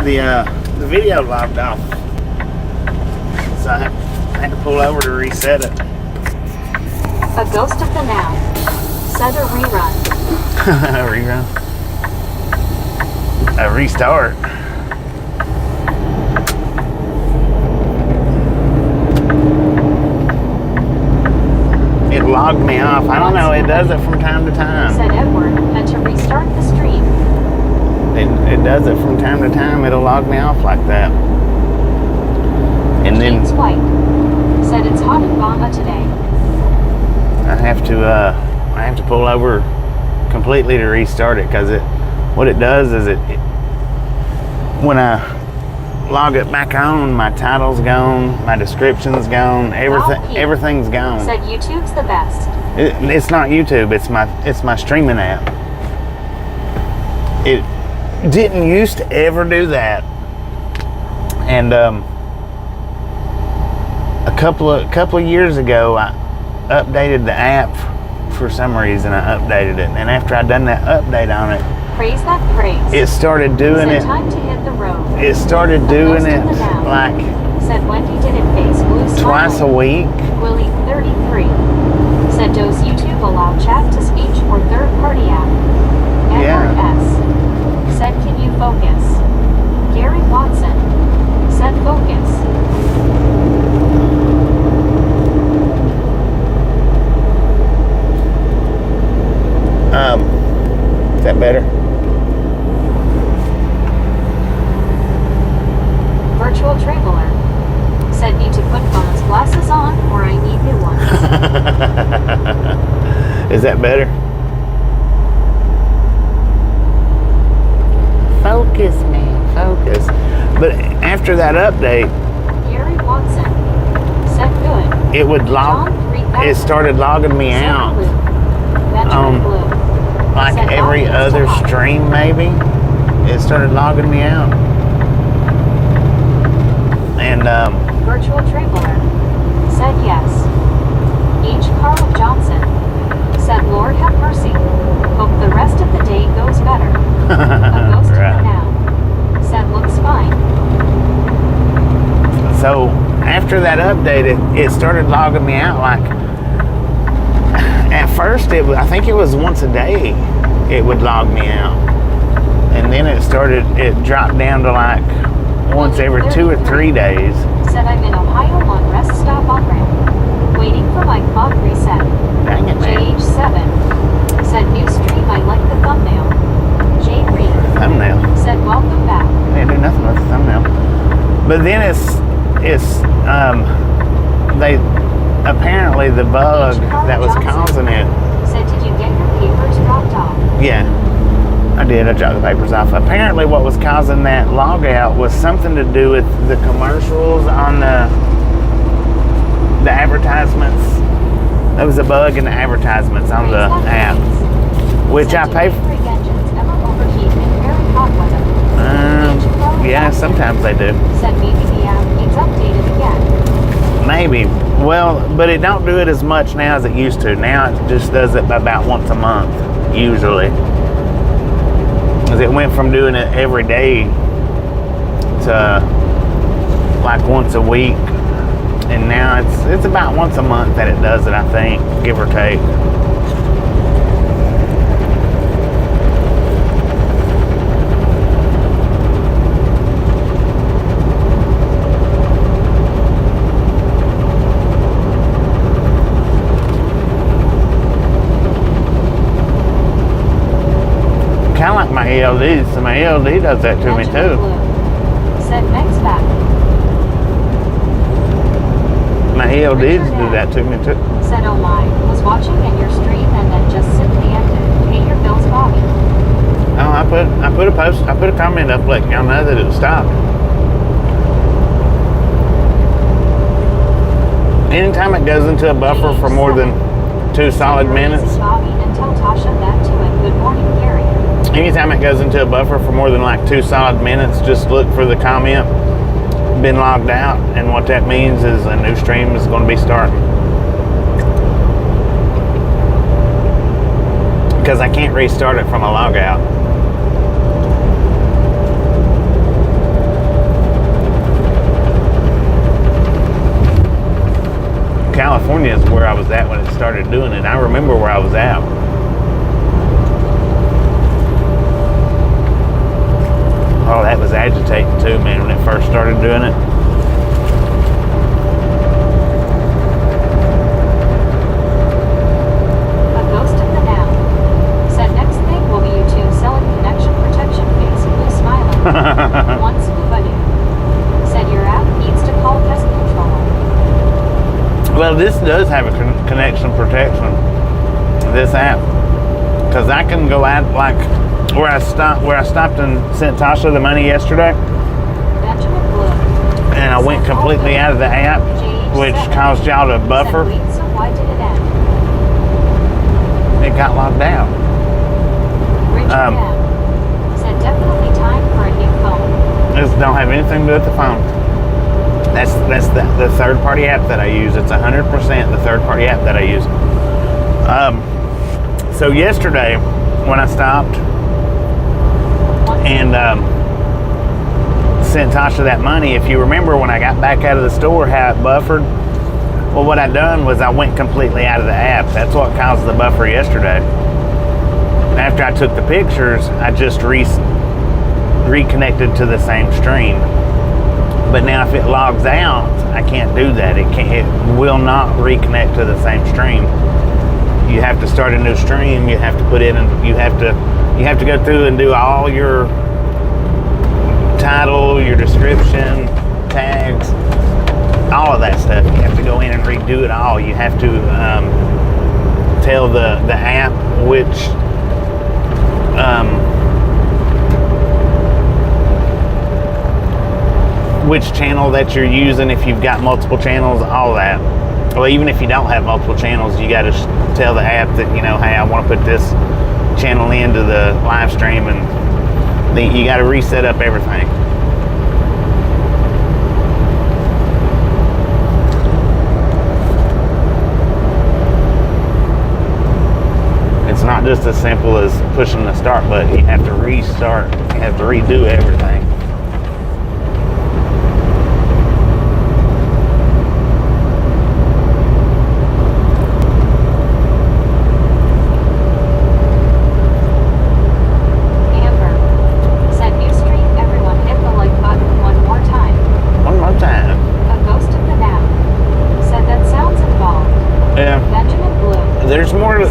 the video logged off. So I had to pull over to reset it. A ghost of the now. Set a rerun. Rerun. A restart. It logged me off. I don't know. It does it from time to time. Said Edward, and to restart the stream. It does it from time to time. It'll log me off like that. And then James White said it's hot in Bama today. I have to pull over completely to restart it, because what it does is when I log it back on, my title's gone, my description's gone, everything's gone. Said YouTube's the best. It's not YouTube. It's my streaming app. It didn't used to ever do that, and a couple of years ago, I updated the app for some reason. I updated it, and after I done that update on it, praise that praise. It started doing said it. Time to hit the road. It started doing it like said Wendy didn't face blue twice a week. Willie 33 said does YouTube allow chat to speech or third party app? Edward S said can you focus? Gary Watson said focus. Is that better? Virtual Traveler said need to put Bones glasses on or I need new ones. Is that better? Focus, man, focus. But after that update, Gary Watson said good. It would log. It started logging me out. Like every other stream, maybe. It started logging me out. And Virtual Traveler said yes. H. Carl Johnson said Lord have mercy. Hope the rest of the day goes better. A ghost right. in the now said looks fine. So after that update, it started logging me out. Like at first, I think it was once a day it would log me out, and then it dropped down to like once every 2 or 3 days. Said I'm in Ohio on rest stop on ramp, waiting for my clock reset. Dang it, man. JH7 said new stream. I like the thumbnail. Jay Reed Thumbnail. said welcome back. I didn't do nothing with the thumbnail. But then they apparently the bug that was causing it. Said did you get your papers dropped off? Yeah, I did. I dropped the papers off. Apparently what was causing that log out was something to do with the commercials on the advertisements. There was a bug in the advertisements on the app, which I pay for. Yeah, sometimes they do. Said maybe the app needs updated again. Maybe. Well, but it don't do it as much now as it used to. Now it just does it about once a month, usually. Because it went from doing it every day to like once a week, and now it's about once a month that it does it, I think, give or take. Kind of like my ELD, so my ELD does that to me too. Said next back. My ELDs do that to me too. Said oh my, was watching in your stream and then just simply ended. Pay your bills, Bobby. Oh, I put a post, I put a comment up letting y'all know that it stopped. Anytime it goes into a buffer for more than 2 solid minutes. Bobby and tell Tasha that too, and good morning, Gary. Anytime it goes into a buffer for more than like 2 solid minutes, just look for the comment, been logged out, and what that means is a new stream is going to be starting. Because I can't restart it from a log out. California is where I was at when it started doing it. I remember where I was at. Oh, that was agitating too, man, when it first started doing it. A ghost of the now. Said next thing will be you two selling connection protection face, blue smiling. One scuba. Said your app needs to call pest control. Well, this does have a connection protection, this app, because I can go out like where I stopped and sent Tasha the money yesterday, Benjamin Blue. and I went completely out of the app, which caused y'all to buffer. Said, wait, so why did it end? It got locked out. Richard M. Said definitely time for a new phone. This don't have anything to do with the phone. That's the third-party app that I use. It's 100% the third-party app that I use. So yesterday, when I stopped and sent Tasha that money, if you remember when I got back out of the store, how it buffered. Well, what I done was I went completely out of the app. That's what caused the buffer yesterday. After I took the pictures, I just reconnected to the same stream. But now if it logs out, I can't do that. It will not reconnect to the same stream. You have to start a new stream. You have to put in, and you have to go through and do all your title, your description, tags, all of that stuff. You have to go in and redo it all. You have to tell the app which channel that you're using, if you've got multiple channels, all that. Well, even if you don't have multiple channels, you got to tell the app that, you know, hey, I want to put this channel into the live stream, and you got to reset up everything. It's not just as simple as pushing the start button. You have to restart. You have to redo everything. There's more to,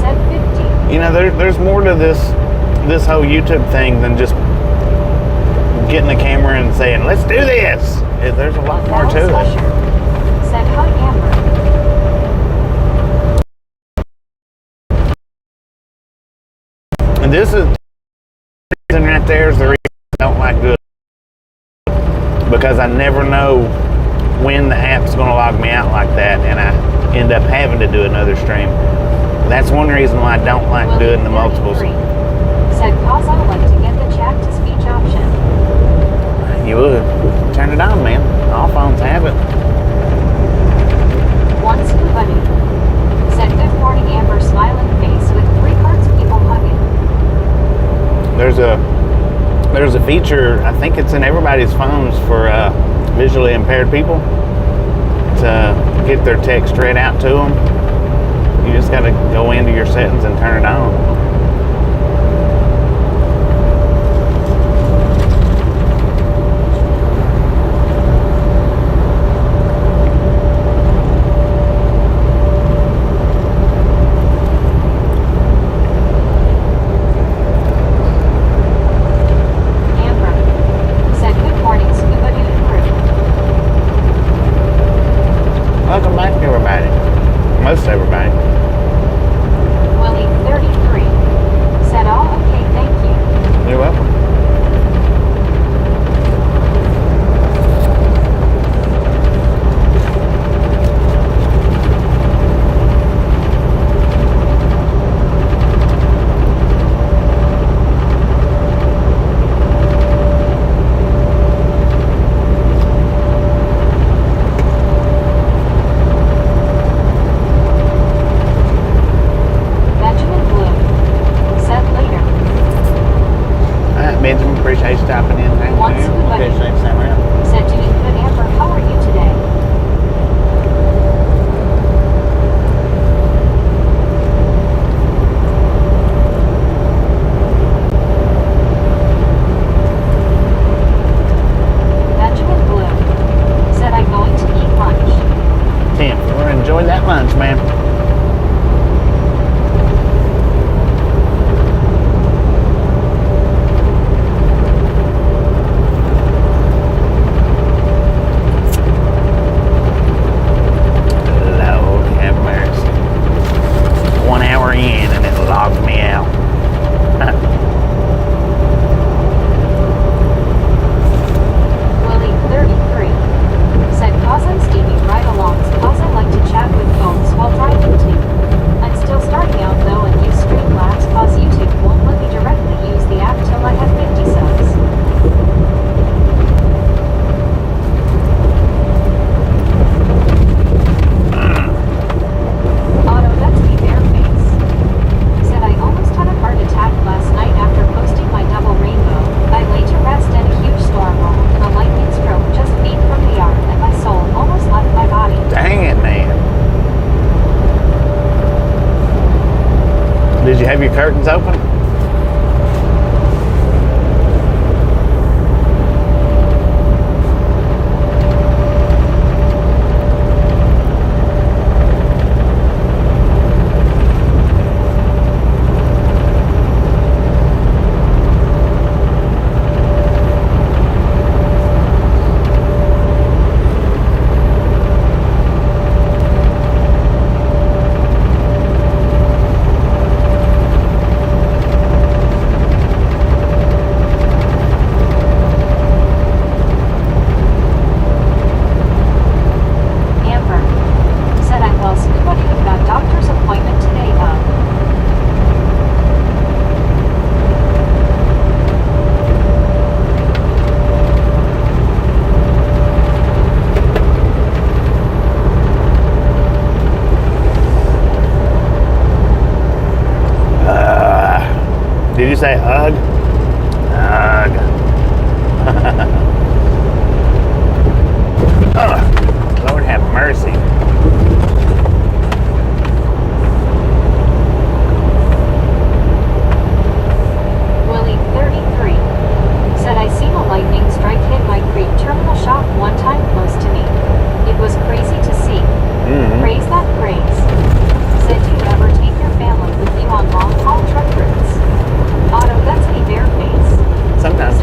you know, there's more to this whole YouTube thing than just getting the camera and saying, let's do this. There's a lot more to it. Said, hi, Amber. And this is the reason right there is the reason I don't like doing it. Because I never know when the app's going to log me out like that, and I end up having to do another stream. That's one reason why I don't like doing the multiples. Said, cause I like to get the chat to speech option. You would. Turn it on, man. All phones have it. One scuba. Said, good morning, Amber, smiling face with 3 hearts, people hugging. There's a feature, I think it's in everybody's phones for visually impaired people to get their text read out to them. You just got to go into your settings and turn it on. Amber said, good morning, Scuba Dude crew. Welcome back, everybody. Most everybody. Willie, 33. Said, oh, okay, thank you. You're welcome. Benjamin, appreciate you stopping in. Thank One you. scuba. Okay, safe, same around. Said, doing good, Amber, how are you today?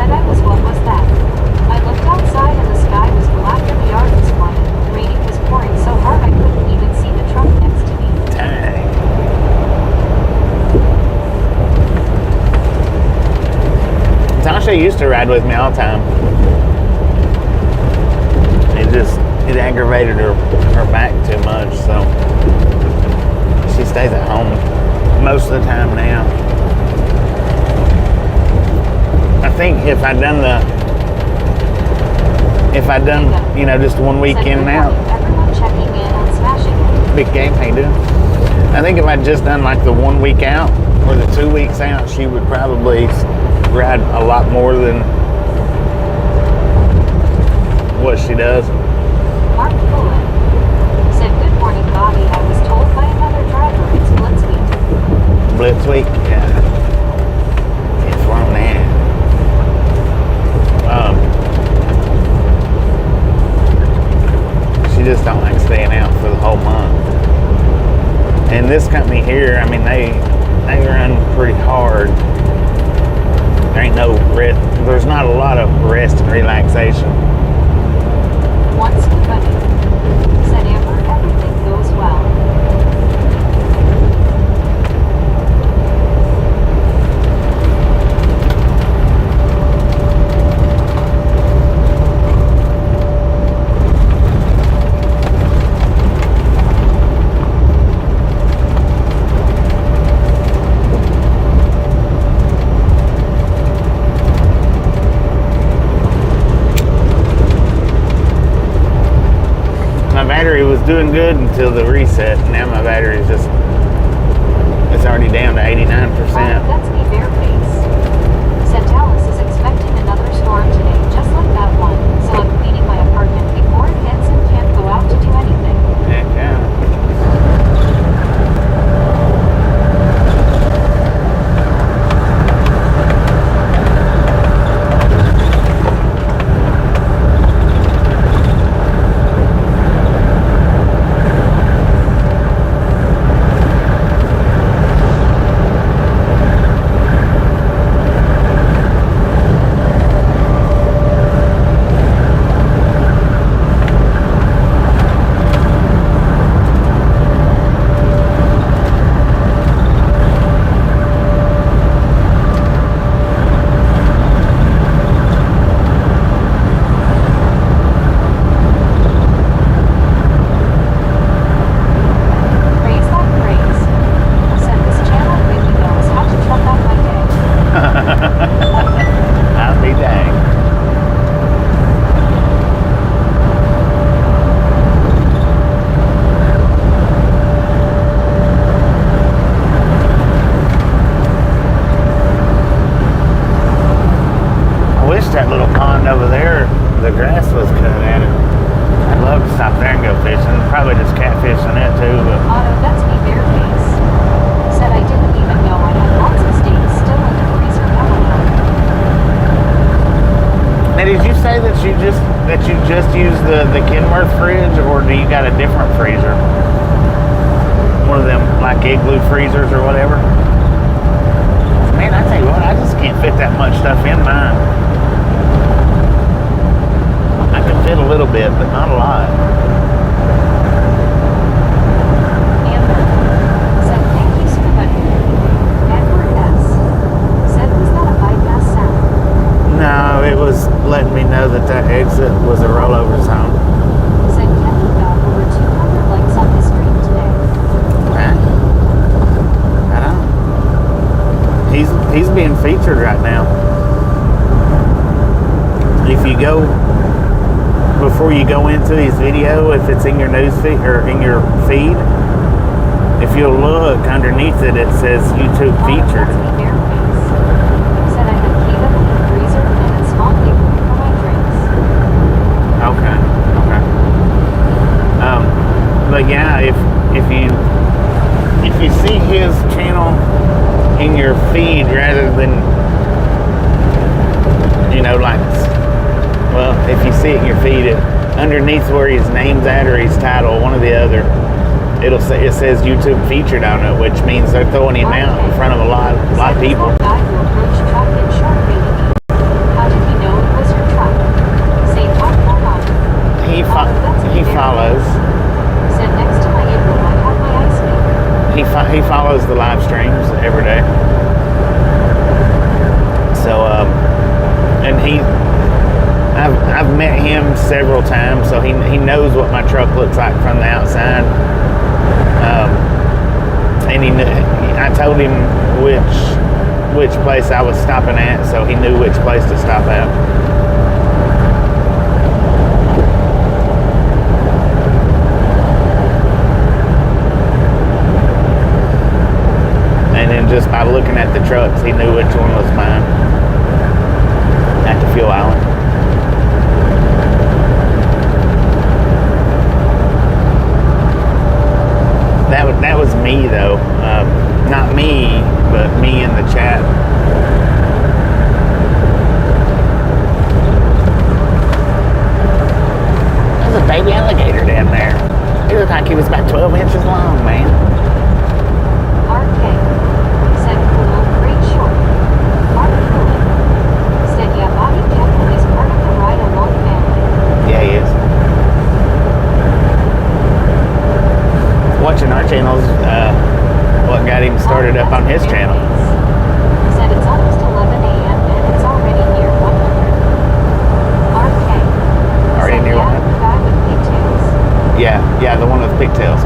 Said I was, what was that? I looked outside and the sky was black and the yard was quiet. Raining was pouring so hard I couldn't even see the truck next to me. Dang. Tasha used to ride with me all the time. It aggravated her back too much, so she stays at home most of the time now. I think if I'd done, you know, just 1 week in and out. Everyone checking in on Smashing. Big game, how you doing? I think if I'd just done like the 1 week out or the 2 weeks out, she would probably ride a lot more than what she does. Mark Pullen said, good morning, Bobby. I was told by another driver it's Blitz Week. Blitz week, yeah. It's wrong that. She just don't like staying out for the whole month. And this company here, I mean, they run pretty hard. There ain't no rest. There's not a lot of rest and relaxation. Once buddy said, Amber, everything goes well. Battery was doing good until the reset. Now my battery is just, it's already down to 89%. That's me, Bareface. Said Dallas is expecting another storm today, just like that one. So I'm cleaning my apartment before it hits and can't go out to do anything. Heck yeah. That little pond over there, the grass was cut at it. I'd love to stop there and go fishing. Probably just catfishing it too, but Otto, that's me, Bareface. Said I didn't even know I had lots of steaks still in the freezer. now did you say that you just use the Kenworth fridge, or do you got a different freezer? One of them like igloo freezers or whatever? Man, I tell you what, I just can't fit that much stuff in mine. I can fit a little bit, but not a lot. Amber said, thank you so much. Edward S. said, was that a bypass sound? No, it was letting me know that exit was a rollover zone. Said Kevin got over 200 likes on his stream today. Okay. I don't know. He's being featured right now. If you go, before you go into his video, if it's in your news feed or in your feed, if you'll look underneath it, it says YouTube featured. Said I had heat up in the freezer and a small liquid for my drinks. Okay. But yeah, if you see his channel in your feed rather than, you know, like, well, if you see it in your feed, underneath where his name's at or his title, one or the other, it says YouTube featured on it, which means they're throwing him out in front of a lot of people. Guy who approached truck in short video. How did he follows the live streams every day. So, and I've met him several times, so he knows what my truck looks like from the outside. And I told him which place I was stopping at, so he knew which place to stop at. And then just by looking at the trucks, he knew which one was mine at the fuel island. That was me though, not me, but me in the chat. There's a baby alligator down there. He looked like he was about 12 inches long, man. RK said cool, great short. Mark Coolin said, yeah, Bobby Keppel is part of the Ride Along family. Yeah, he is. Watching our channels, what got him started up on his channel. He said it's almost 11 a.m. and it's already near 100. RK Already said, near yeah, 100? the guy with pigtails. Yeah, the one with pigtails.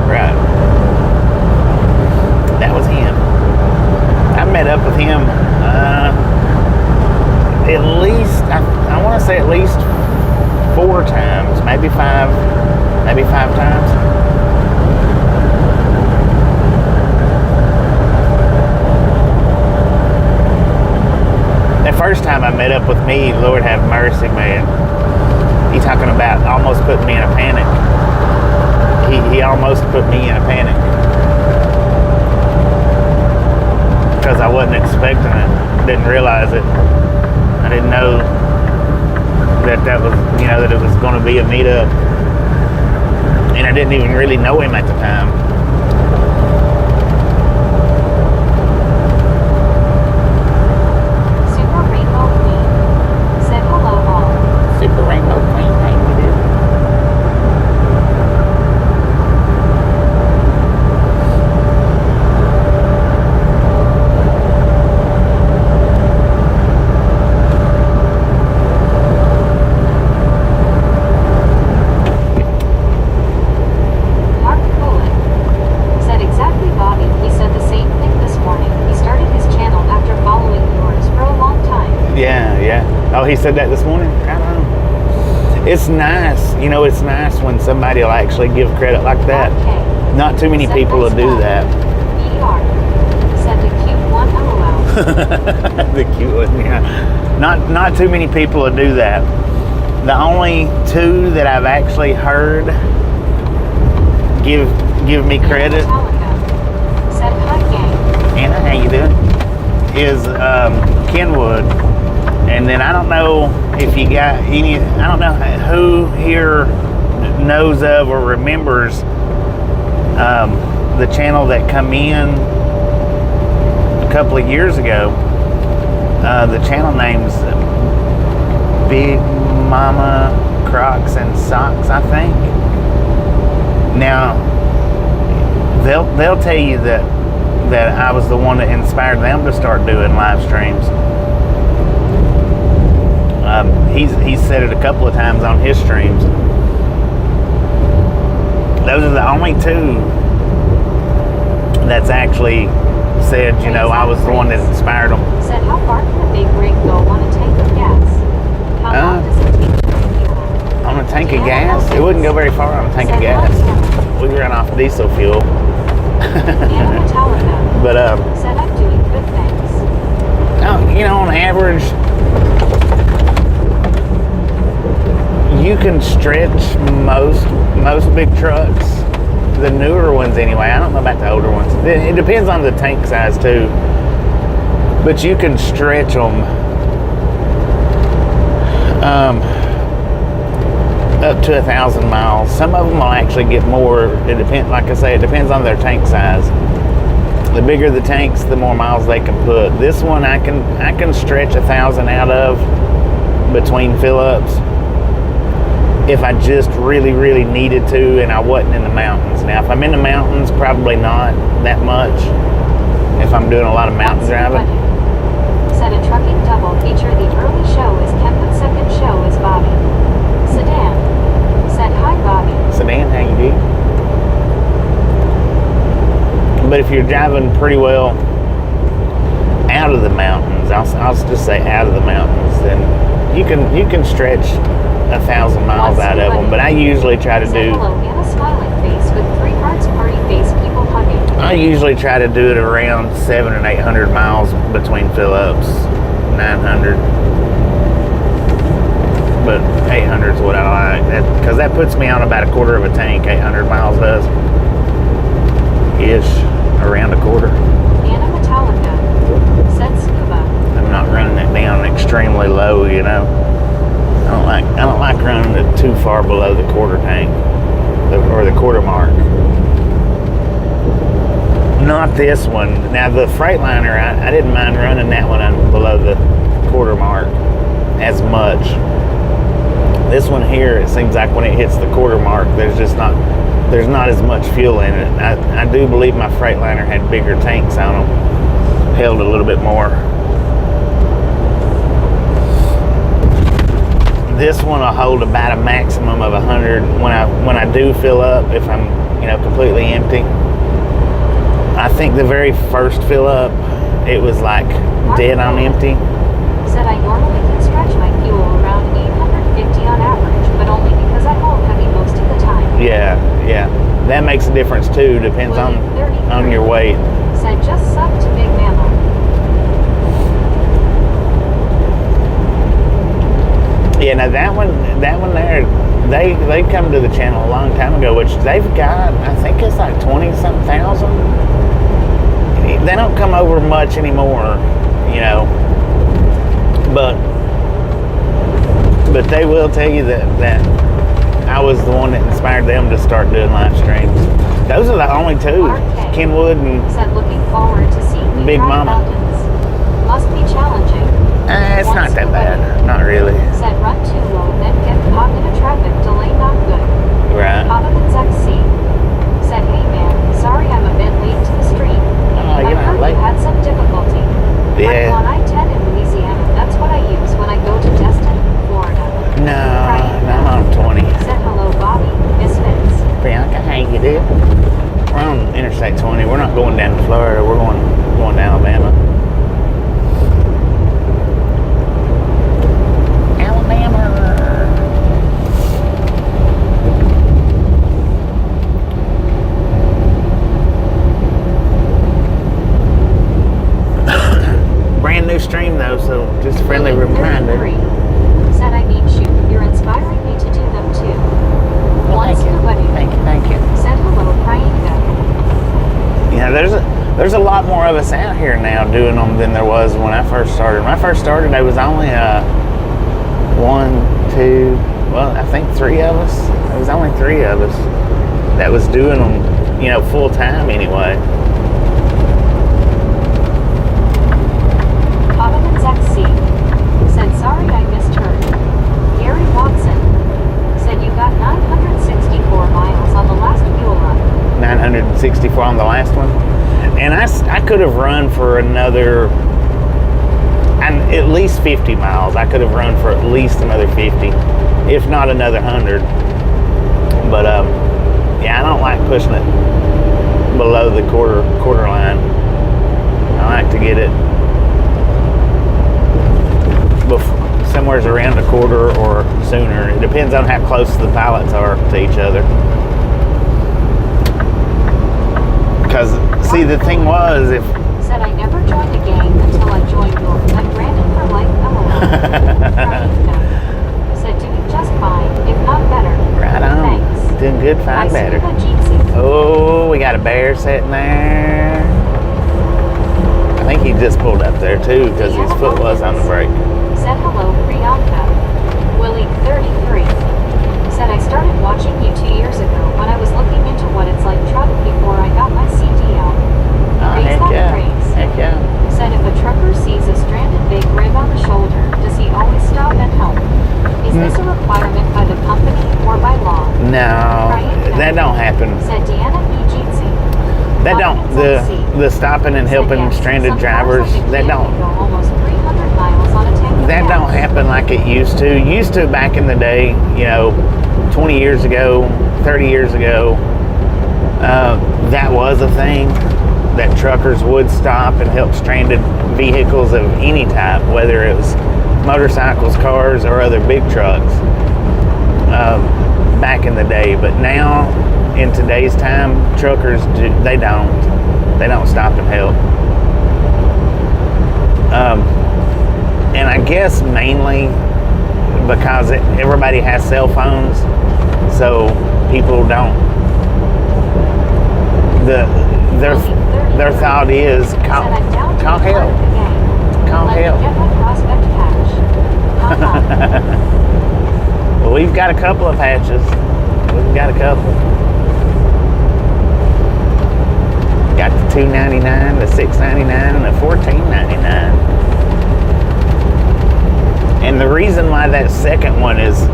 Right. That was him. I met up with him at least, I want to say at least 4 times, maybe 5 times. The first time I met up with me, Lord have mercy, man. He talking about almost putting me in a panic. He almost put me in a panic. Because I wasn't expecting it. Didn't realize it. I didn't know that was, that it was going to be a meetup. And I didn't even really know him at the time. Super Rainbow Queen, how you doing? Mark Coolin said, exactly, Bobby. He said the same thing this morning. He started his channel after following yours for a long time. Yeah. Oh, he said that this morning? I don't know. It's nice, it's nice when somebody will actually give credit like that. Okay. Not too many people will do that. ER said the cute one, LOL. The cute one, yeah. Not too many people will do that. The only 2 that I've actually heard give me credit. Metallica said, hi, gang. Anna, how you doing? Is Kenwood. And then I don't know if you got any, I don't know who here knows of or remembers the channel that come in a couple of years ago. The channel name's Big Mama Crocs and Socks, I think. Now, they'll tell you that I was the one that inspired them to start doing live streams. He's said it a couple of times on his streams. Those are the only 2 that's actually said, I was the one that inspired them. Said, how far can a big rig go on a tank of gas? How long does it take to fuel? On a tank of gas? It wouldn't go very far on a tank of gas. We run off diesel fuel. Anna Metallica But said, I'm doing good things. On average, you can stretch most big trucks, the newer ones anyway. I don't know about the older ones. It depends on the tank size too. But you can stretch them up to 1,000 miles. Some of them will actually get more. It depends. Like I say, it depends on their tank size. The bigger the tanks, the more miles they can put. This one I can stretch 1,000 out of between fill-ups. if I just really, really needed to and I wasn't in the mountains. Now, if I'm in the mountains, probably not that much. If I'm doing a lot of mountain driving. Said a trucking double feature. The early show is Kevin, second show is Bobby. Sedan. Said hi, Bobby. Sedan, how you do? But if you're driving pretty well out of the mountains, I'll just say out of the mountains, then you can stretch 1,000 miles out of them. But I usually try to do. Hello, and a smiling face with 3 hearts, party face, people hugging. I usually try to do it around 700 and 800 miles between fill-ups, 900. But 800 is what I like, because that puts me on about a quarter of a tank. 800 miles does, ish, around a quarter. Anna Metallica said scuba. I'm not running it down extremely low, you know. I don't like running it too far below the quarter tank or the quarter mark. Not this one. Now the Freightliner, I didn't mind running that one below the quarter mark as much. This one here, it seems like when it hits the quarter mark, there's not as much fuel in it. I do believe my Freightliner had bigger tanks on them, held a little bit more. This one will hold about a maximum of 100 when I do fill up, if I'm completely empty. I think the very first fill up, it was like dead on empty. Said I normally can stretch my fuel around 850 on average, but only because I haul heavy most of the time. Yeah. That makes a difference too, depends on your weight. Said just sub to Big Mama. Yeah, now that one there, they come to the channel a long time ago, which they've got, I think it's like 20-something thousand. They don't come over much anymore, but they will tell you that I was the one that inspired them to start doing live streams. Those are the only two, RK Kenwood and said looking forward to seeing you Big drive Mama. mountains. Must be challenging. It's not that bad, not really. Said run too low, then get caught in a traffic delay, not good. Right. Papaman's XC said, hey man, sorry I'm a bit late to the stream. Oh, you're I not heard late. you had some difficulty. Yeah. I'm on I-10 in Louisiana. That's what I use when I go to Destin, Florida. No, I'm on 20. Said hello, Bobby. Misfits. Bianca, how you do? We're on Interstate 20. We're not going down to Florida. We're going to Alabama. Brand new stream though, so just a friendly reminder. Said I need you. You're inspiring me to do them too. Well, Once nobody. Thank you. Said hello, Priyanka. Yeah, there's a lot more of us out here now doing them than there was when I first started. When I first started, there was only 3 of us. There was only 3 of us that was doing them, full time anyway. Papaman's XC said, sorry I misheard. Gary Watson said you got 964 miles on the last fuel run. 964 on the last one. And I could have run for another, at least 50 miles. I could have run for at least another 50, if not another 100. But I don't like pushing it below the quarter line. I like to get it somewhere's around a quarter or sooner. It depends on how close the pilots are to each other. Because, see, the thing was, if... Said I never joined a gang until I joined yours. I'm branded for life, LOL. Said doing just fine, if not better. Right on. Thanks. Doing good, fine, better. Jitsi. Oh, we got a bear sitting there. I think he just pulled up there, too, because his foot was on the brake. Said hello, Priyanka. Willie, 33. Said I started watching you 2 years ago when I was looking into what it's like truck before I got my CDL. Oh, Raise heck that yeah. praise. Heck yeah. Said if a trucker sees a stranded big rib on the shoulder, does he always stop and help? Is this a requirement by the company No, that don't happen. Said Deanna E. Jeetsy. That don't, the stopping and helping stranded drivers, that don't, Almost 300 miles on a tank of that gas. don't happen like it used to. Used to back in the day, 20 years ago, 30 years ago, that was a thing, that truckers would stop and help stranded vehicles of any type, whether it was motorcycles, cars, or other big trucks, back in the day. But now, in today's time, truckers, they don't stop and help. And I guess mainly because everybody has cell phones, so people don't. Their thought is call help. Call help. Get my prospect patch. Well, we've got a couple of patches. We've got a couple. Got the $2.99, the $6.99, and the $14.99. And the reason why that second one is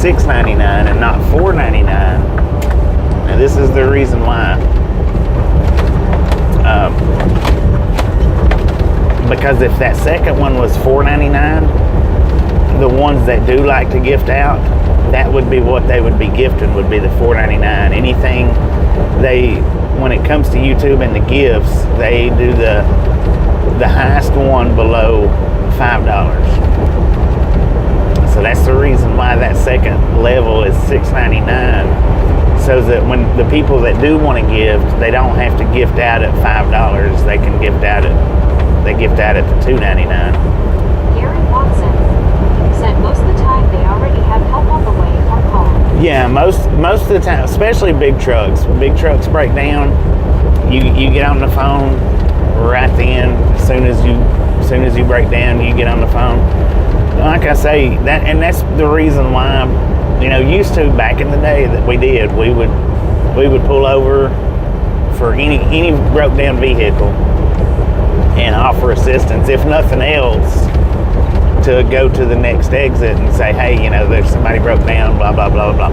$6.99 and not $4.99. Now this is the reason why. Because if that second one was $4.99, the ones that do like to gift out, that would be what they would be gifting, would be the $4.99. Anything when it comes to YouTube and the gifts, they do the highest one below $5. So that's the reason why that second level is $6.99, so that when the people that do want to gift, they don't have to gift out at $5. They can gift out at the $2.99. Gary Watson said most of the time they already have help on the way or call. Yeah, most of the time, especially big trucks. When big trucks break down, you get on the phone right then. As soon as you break down, you get on the phone. Like I say, that's the reason why, used to back in the day that we would pull over for any broke down vehicle and offer assistance, if nothing else, to go to the next exit and say, hey, there's somebody broke down, blah, blah, blah, blah.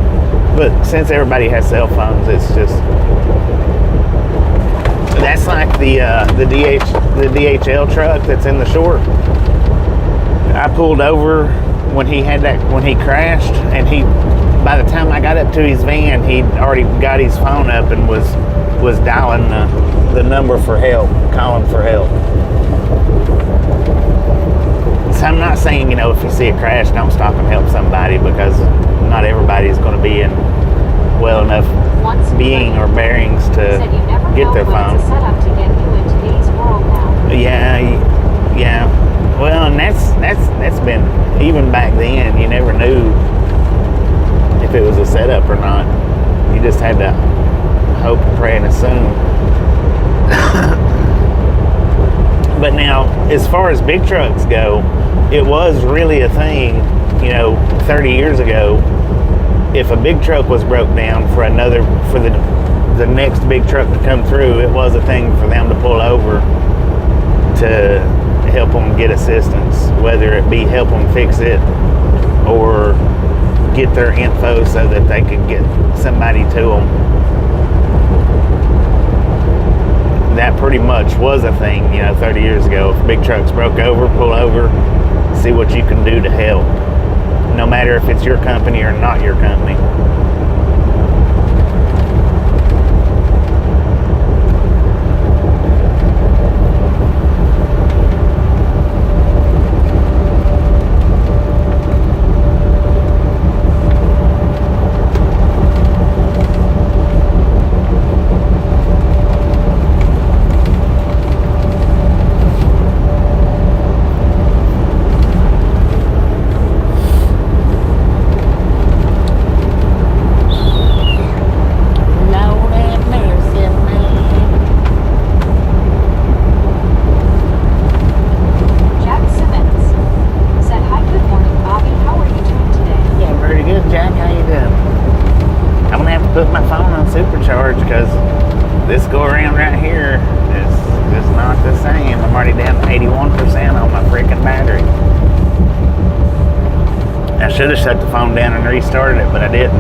But since everybody has cell phones, it's just, that's like the DHL truck that's in the short. I pulled over when he crashed, and by the time I got up to his van, he'd already got his phone up and was dialing the number for help, calling for help. So I'm not saying, if you see a crash, don't stop and help somebody, because not everybody is going to be in well enough being or bearings to get their phone. It's a setup to get you in today's world now. Yeah. Well, and that's been, even back then, you never knew if it was a setup or not. You just had to hope and pray and assume. But now, as far as big trucks go, it was really a thing, 30 years ago. If a big truck was broke down for the next big truck to come through, it was a thing for them to pull over to help them get assistance, whether it be help them fix it or get their info so that they could get somebody to them. That pretty much was a thing, 30 years ago. If big trucks broke over, pull over, see what you can do to help, no matter if it's your company or not your company. should have shut the phone down and restarted it, but I didn't.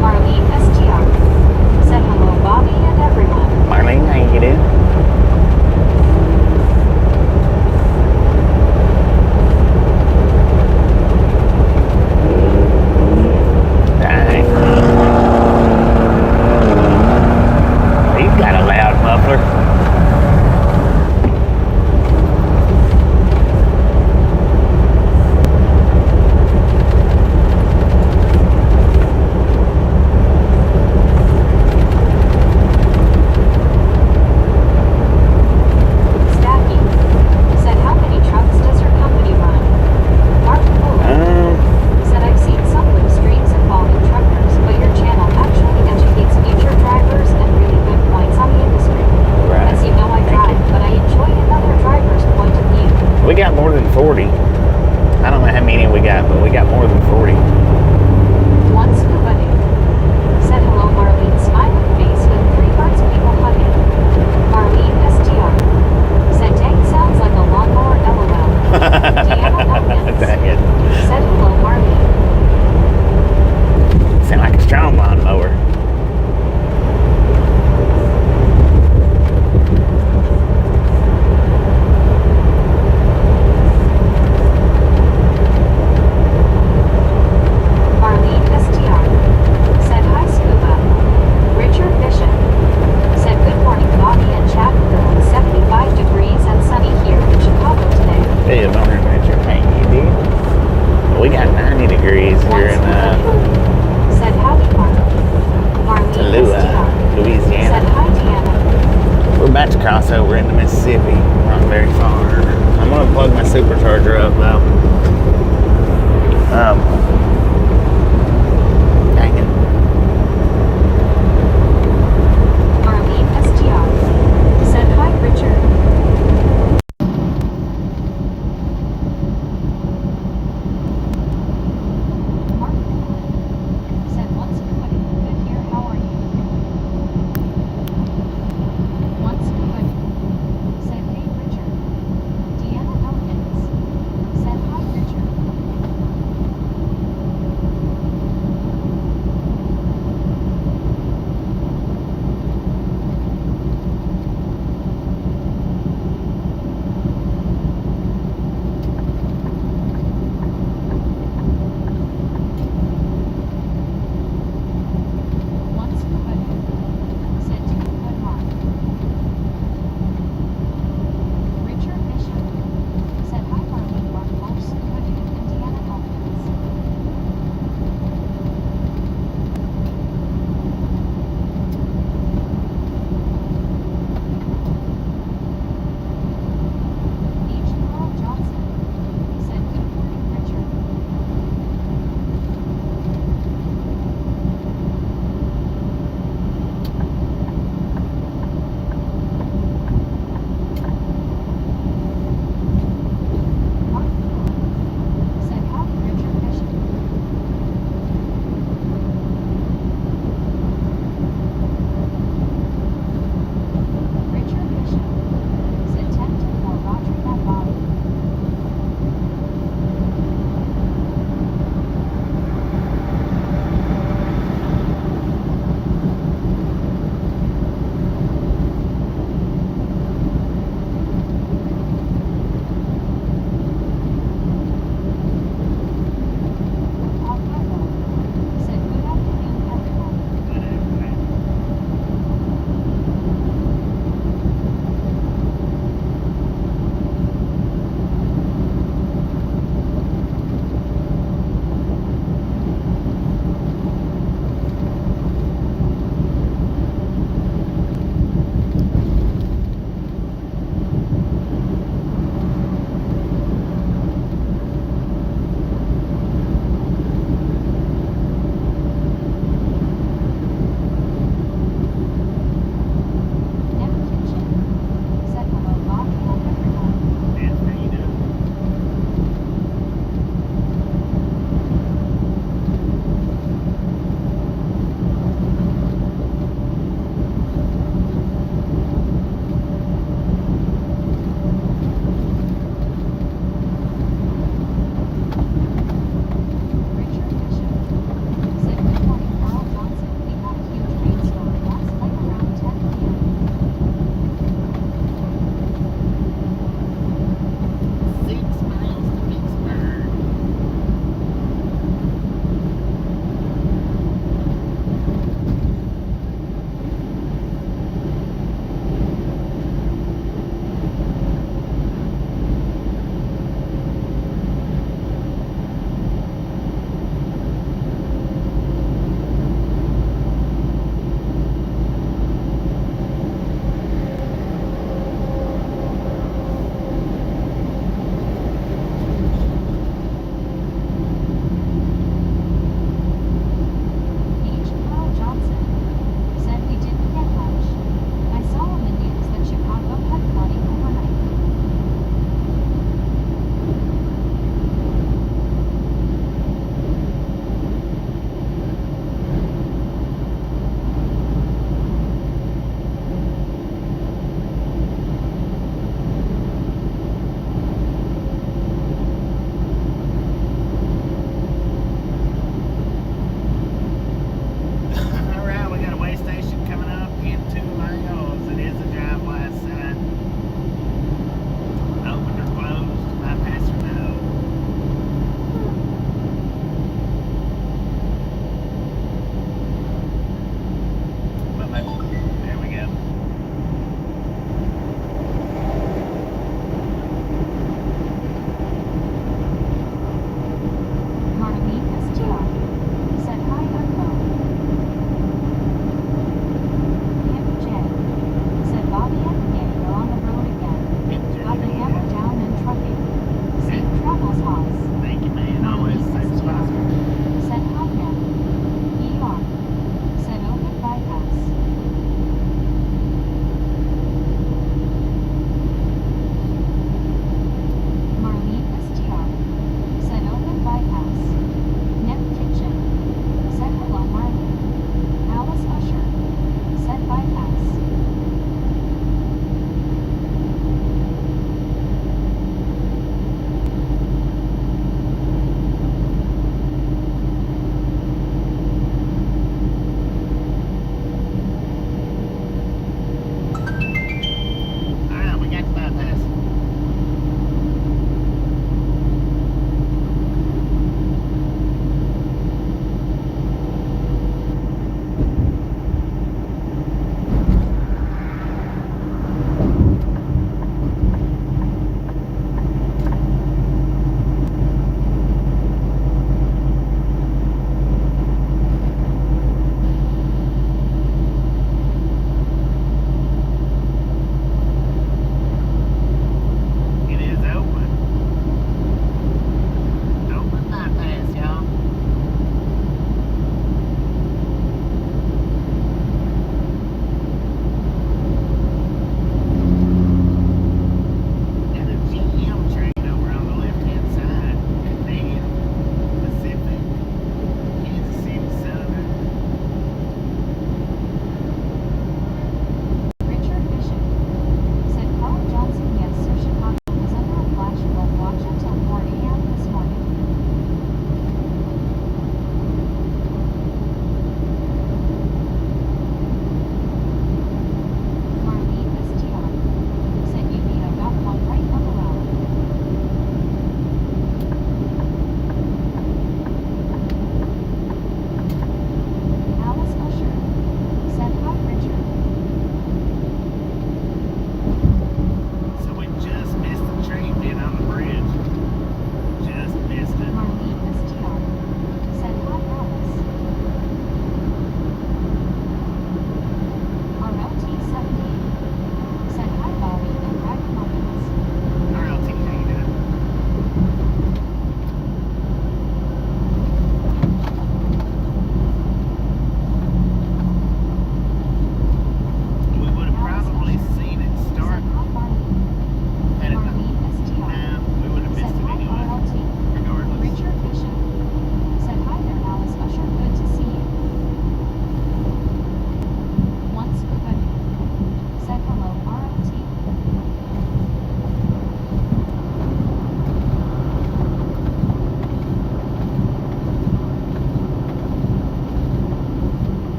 Marlene STR said hello, Bobby and everyone. Marlene, how you doing? Dang. He's got a loud muffler. Stacky said, how many trucks does your company run? Mark Fuller said, I've seen some blue streams involving truckers, but your channel actually educates future drivers and really good points on the industry. Right. As you know, I Thank drive, you. but I enjoy another driver's point of view. We got more than 40. I don't know how many we got, but we got more than 40. One scuba dude said, hello, Marlene, smiling face with 3 hearts, people hugging. Marlene STR said, dang, sounds like a lawnmower, LOL. Deanna Elkins Dang it. said, hello, Marlene. Sound like a strong lawnmower. Marlene STR said, hi, Scuba. Richard Bishop said, good morning, Bobby and chat crew. It's 75 degrees and sunny here in Chicago today. Hey, I'm wondering what you're paying, you did? We got 90 degrees One here in scuba dude said, howdy, Mark. Marlene Tallulah, STR said, Louisiana. hi, Deanna. We're about to cross over into Mississippi. Not very far. I'm gonna plug my supercharger up though. Dang it. Marlene STR said, hi, Richard. Mark said, what's good? Good here, how are you? What's good? Said, hey, Richard. Deanna Elkins said, hi, Richard.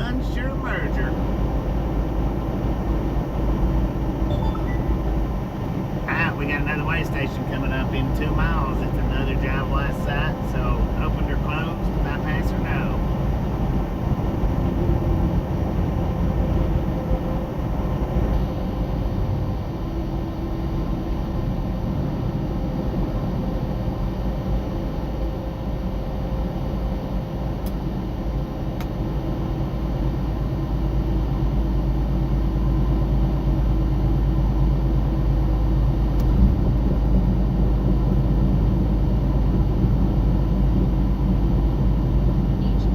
unsure merger. Alright, we got another way station coming up in 2 miles. It's another drive west side, so opened or closed, bypass or no. Each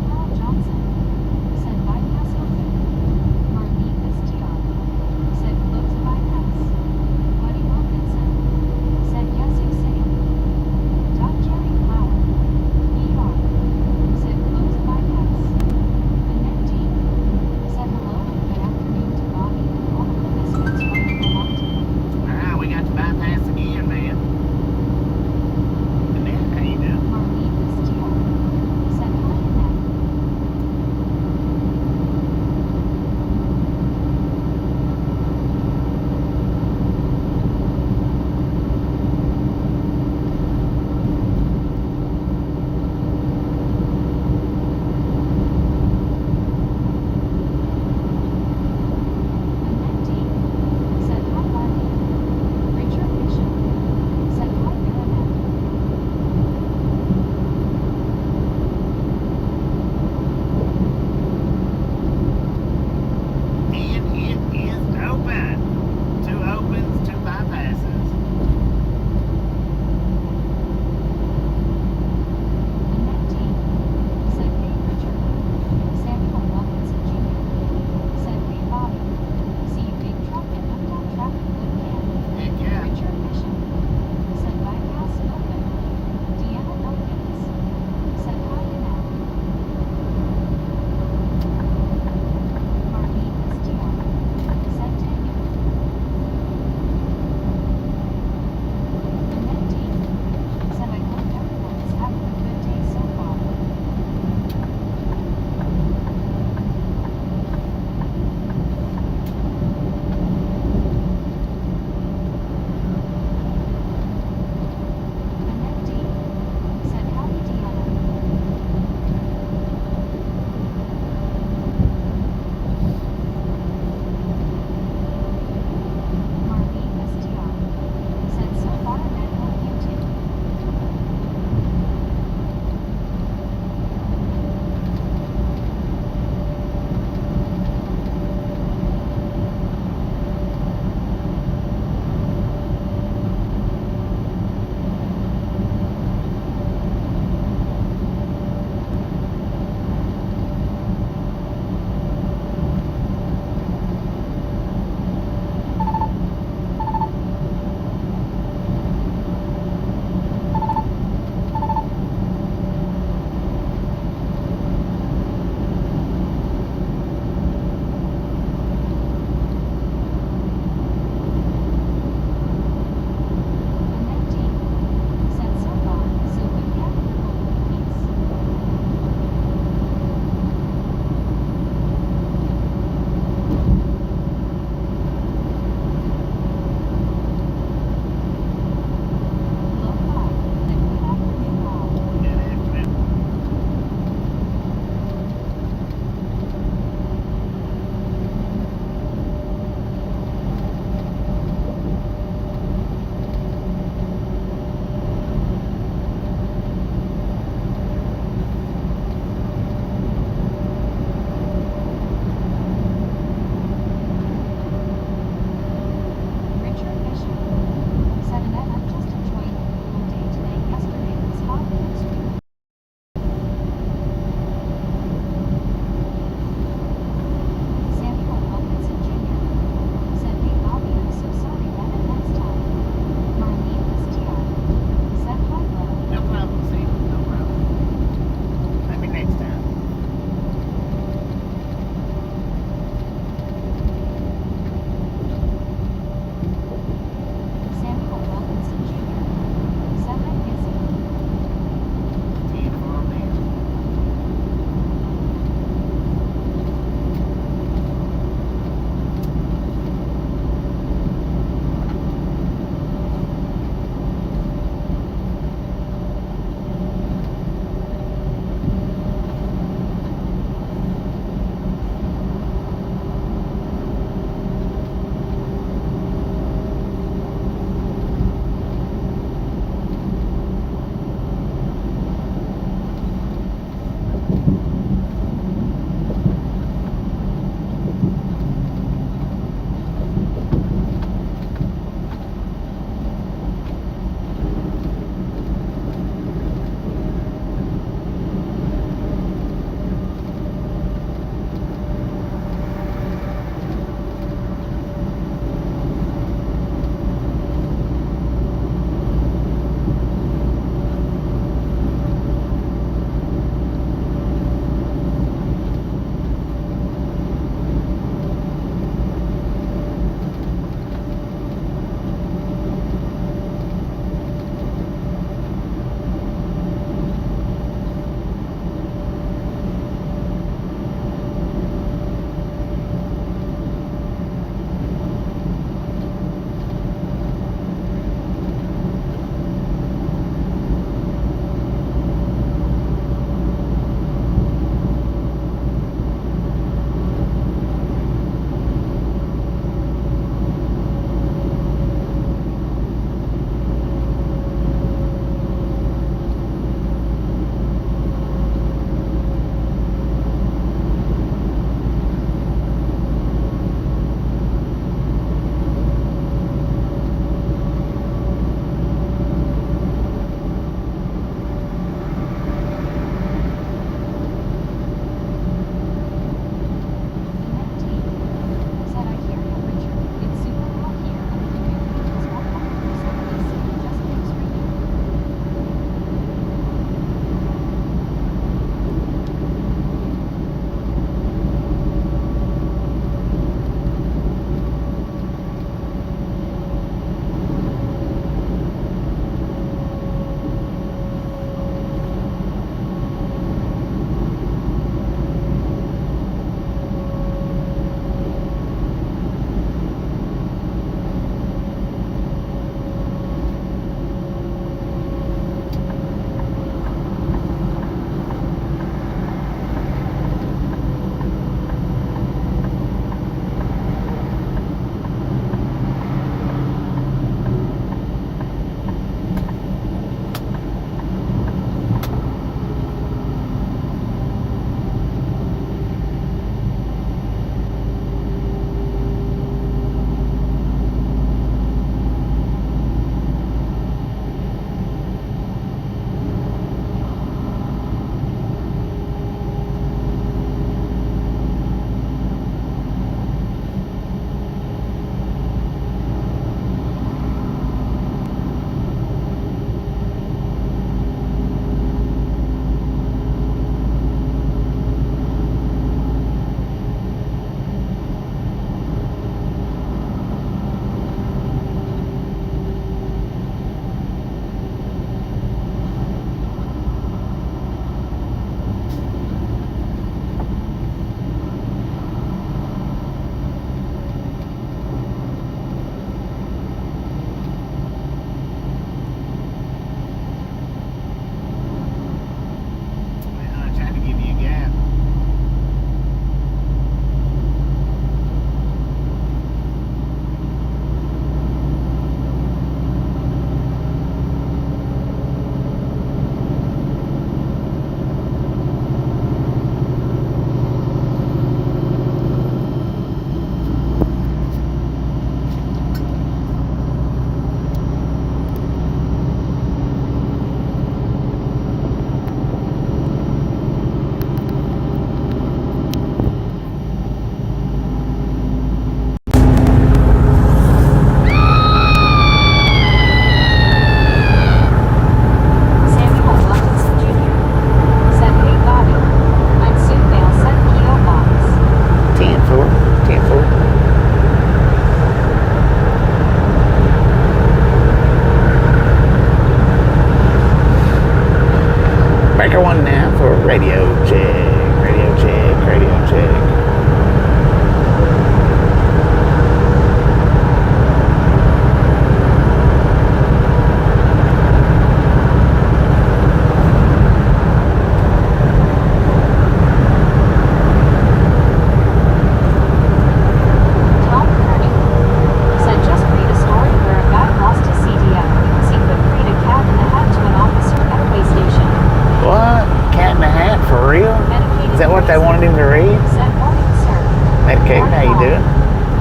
Okay, how you doing?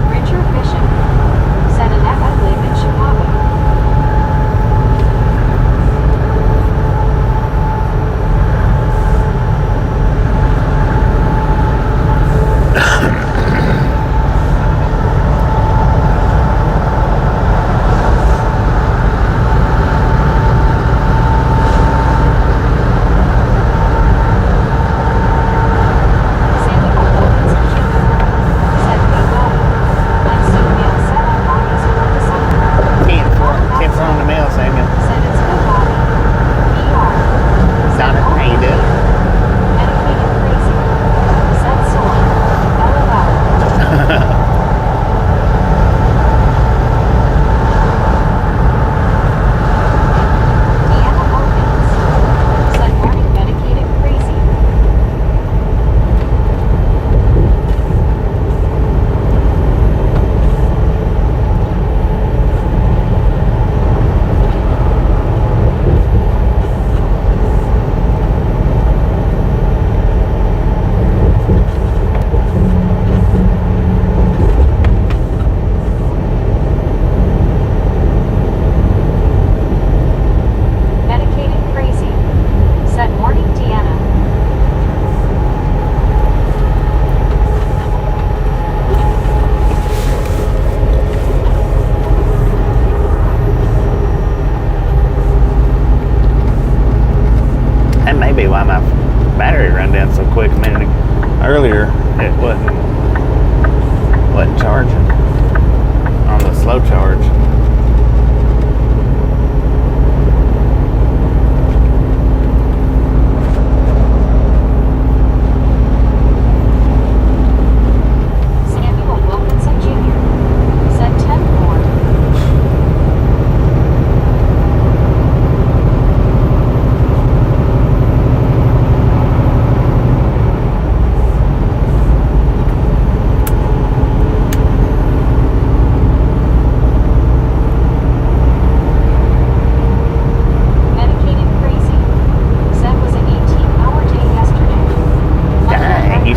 Richard Bishop. Said Annette, I live in Chicago. Earlier, it wasn't charging on the slow charge. Samuel Wilkinson Jr. said 10-4.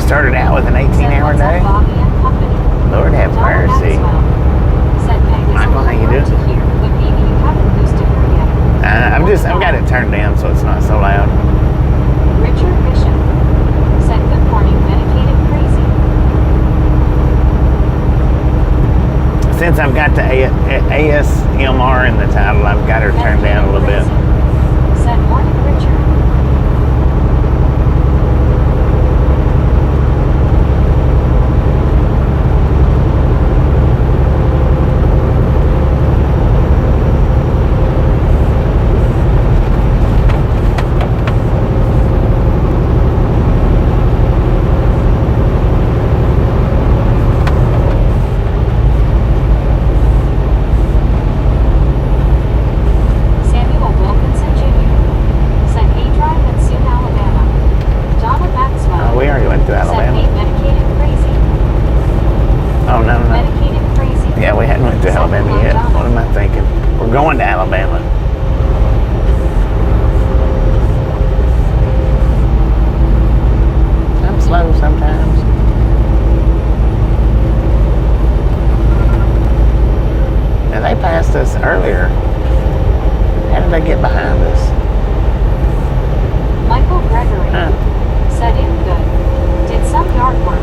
Started out with an 18-hour day? Lord have mercy. Michael, how you doing? I've got it turned down so it's not so loud. Richard Bishop said, good morning, medicated crazy. Since I've got the ASMR in the title, I've got her turned down a little bit. Said, morning, Richard. Going to Alabama. I'm slow sometimes. Now they passed us earlier. How did they get behind us? Michael Gregory said in good. Did some yard work.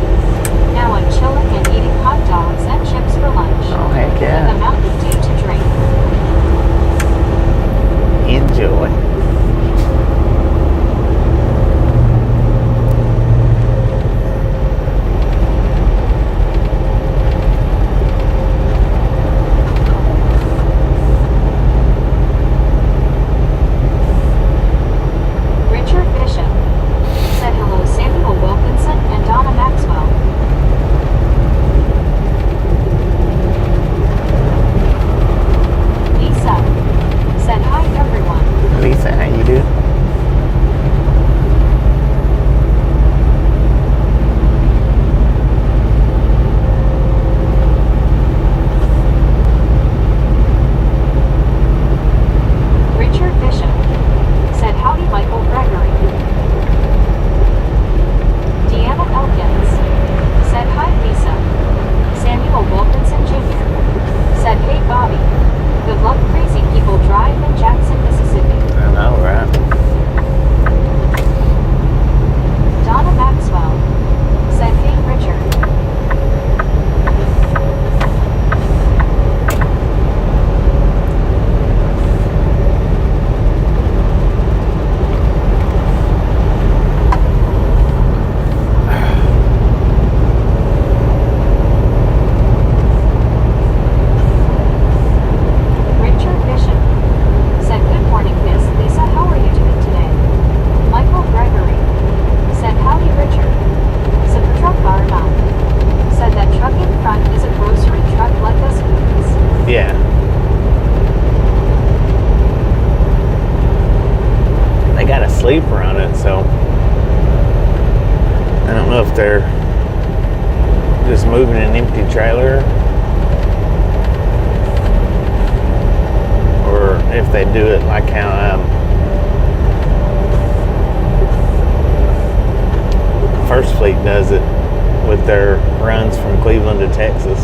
Now I'm chilling and eating hot dogs and chips for lunch. Oh heck yeah. With a Mountain Dew to drink. just moving an empty trailer, or if they do it like how First Fleet does it with their runs from Cleveland to Texas.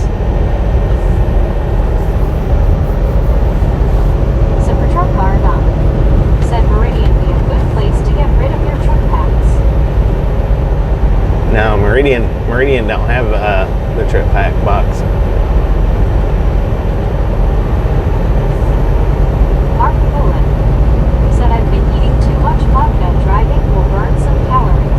Supertruck Garden said Meridian be a good place to get rid of your truck packs. No, Meridian don't have the trip pack box. Mark Bullen said I've been eating too much vodka. Driving will burn some calories.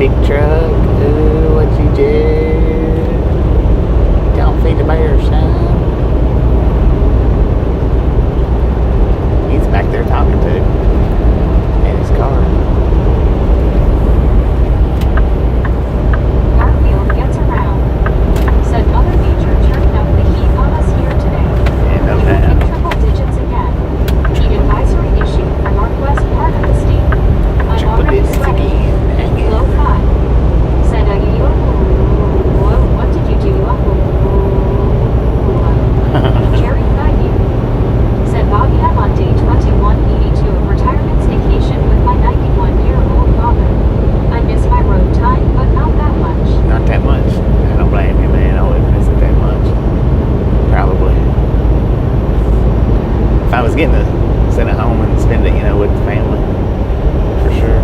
big truck. Ooh, what you do? Don't feed the bear, son. He's back there talking to in his car. Garfield gets around. Said Mother Nature turning up the heat on us here today. Yeah, no We doubt. hit triple digits again. Heat advisory issued for northwest part of the state. I'm Triple already digits sweating. again. Dang it. Low 5. Said what did you do? Jerry Bayou. Said Bobby, I'm on day 2182 of retirement vacation with my 91-year-old father. I miss my road time, but not that much. Not that much. I don't blame you, man. I wouldn't miss it that much. Probably. If I was getting to sit at home and spend it, with the family. For sure.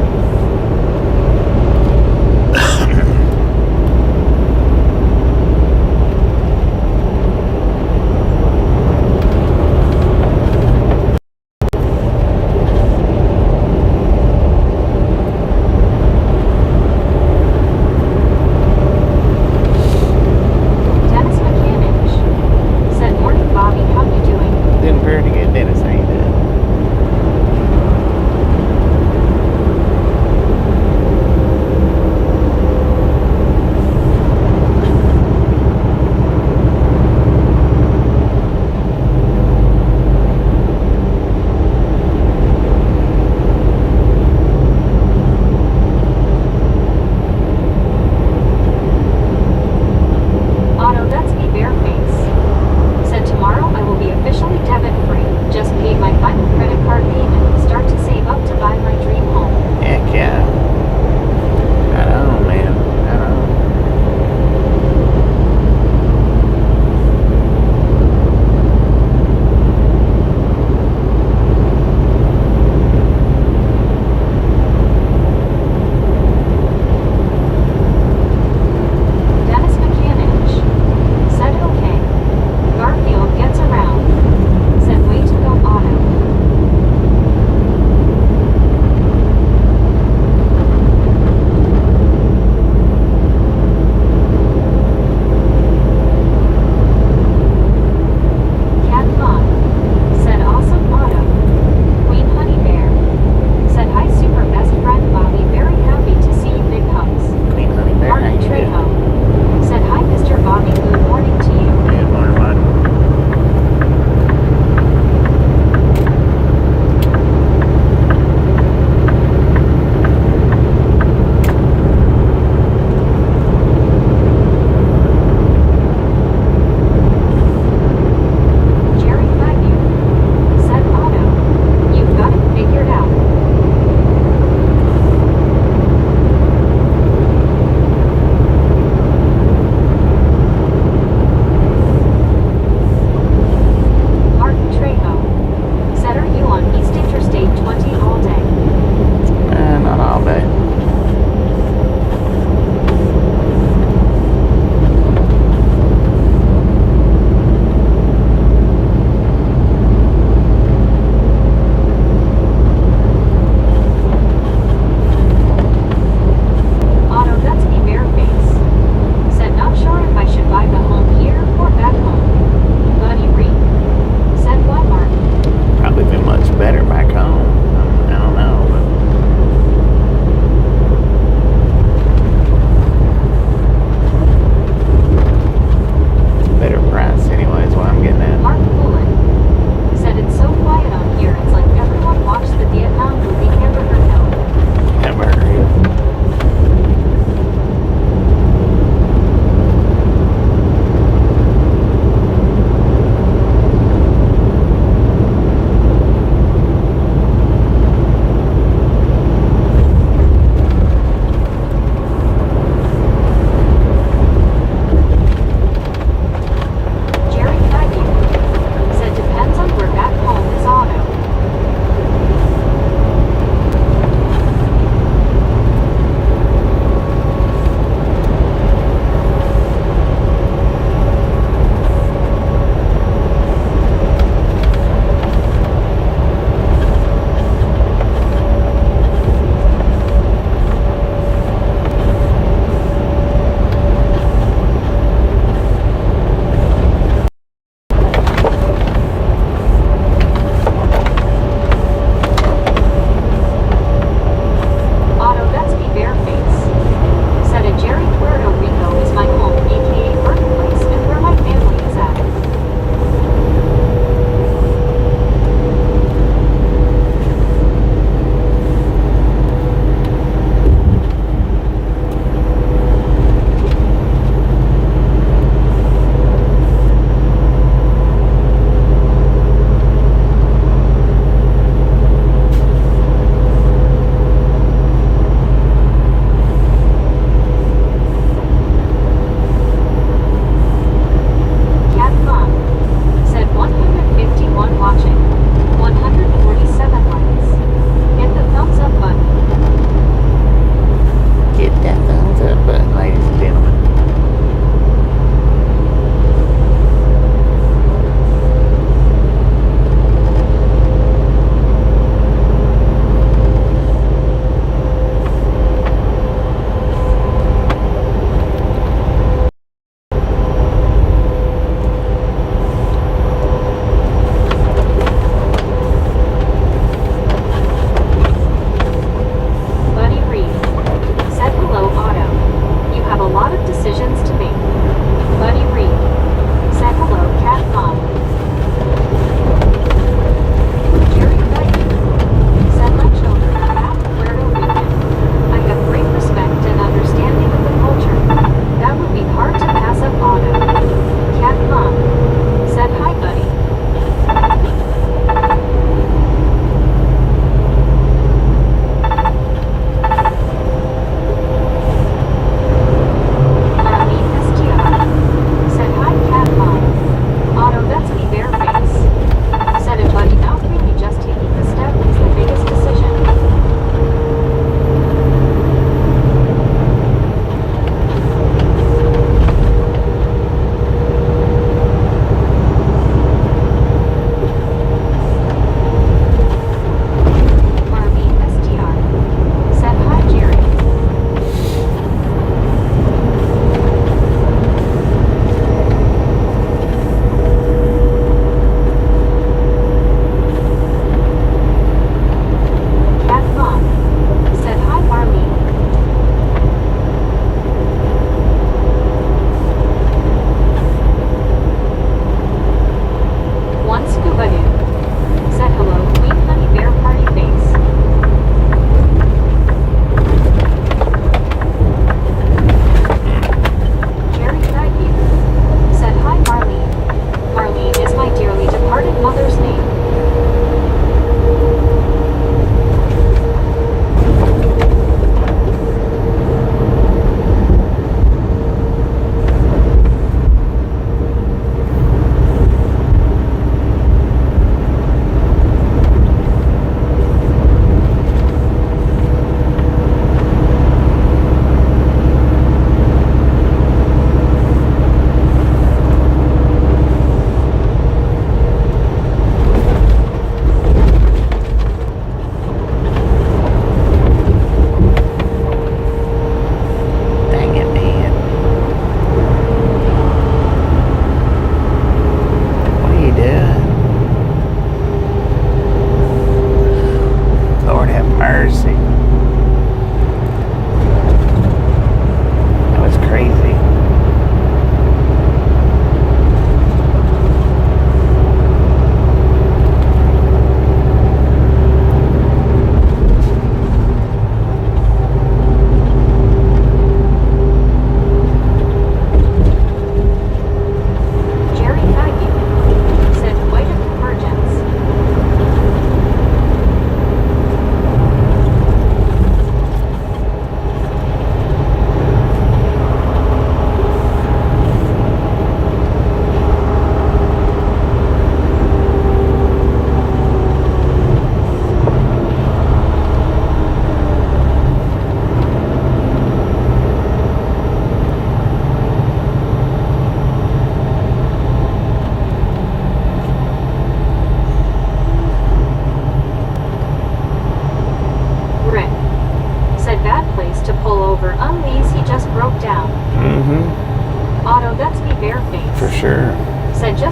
Dennis Mechanic. Said morning, Bobby, how you doing? Doing pretty good, Dennis. How you doing?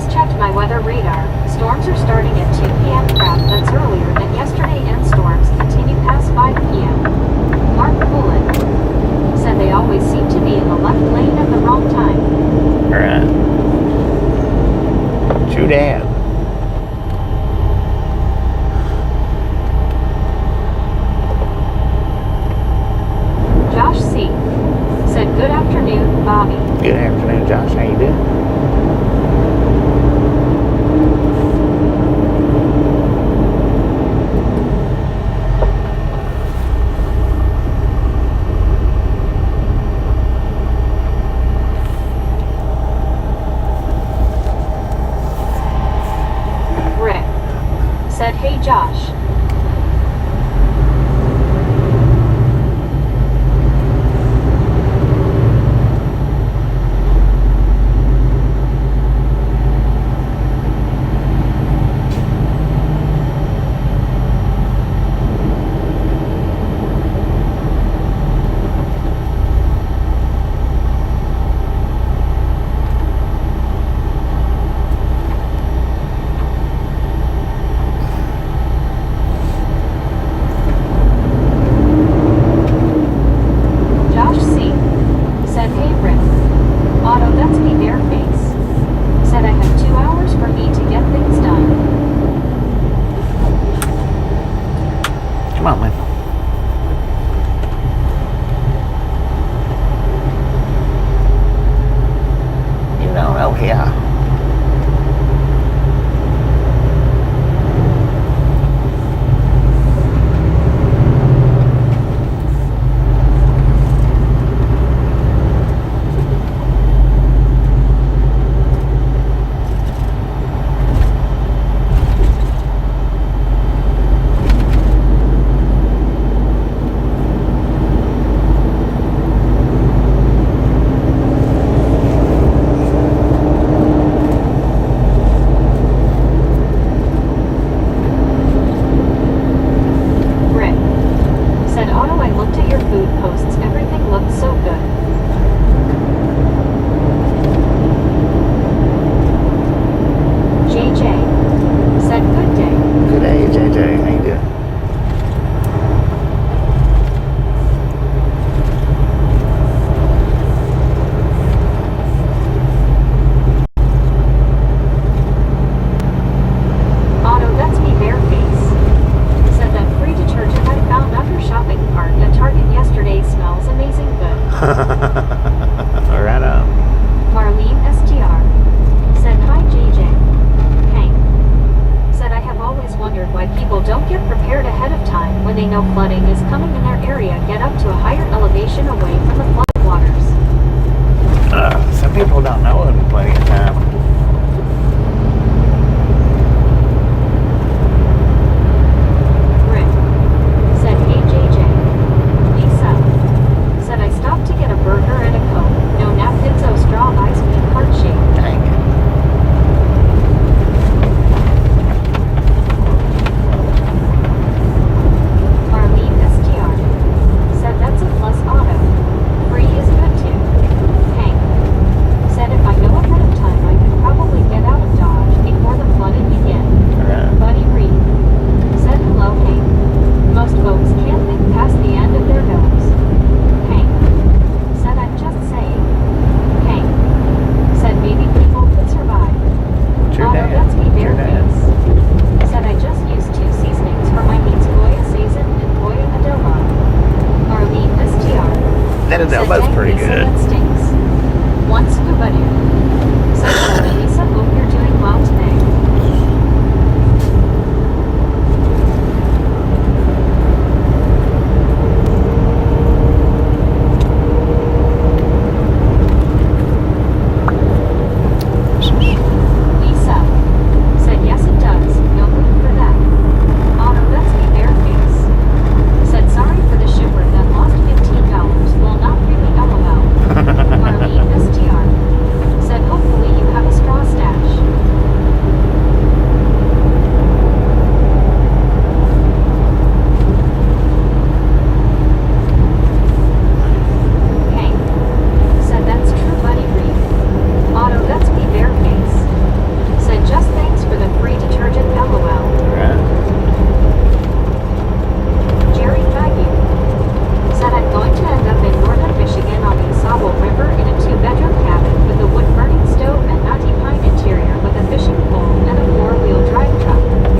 Just checked my weather radar. Storms are starting at 2 p.m. Crap, that's earlier than yesterday, and storms continue past 5 p.m. Mark Poulin said they always seem to be in the left lane at the wrong time. Alright. True that. Josh C. said, good afternoon, Bobby. Good afternoon, Josh. How you doing? Rick said, hey Josh.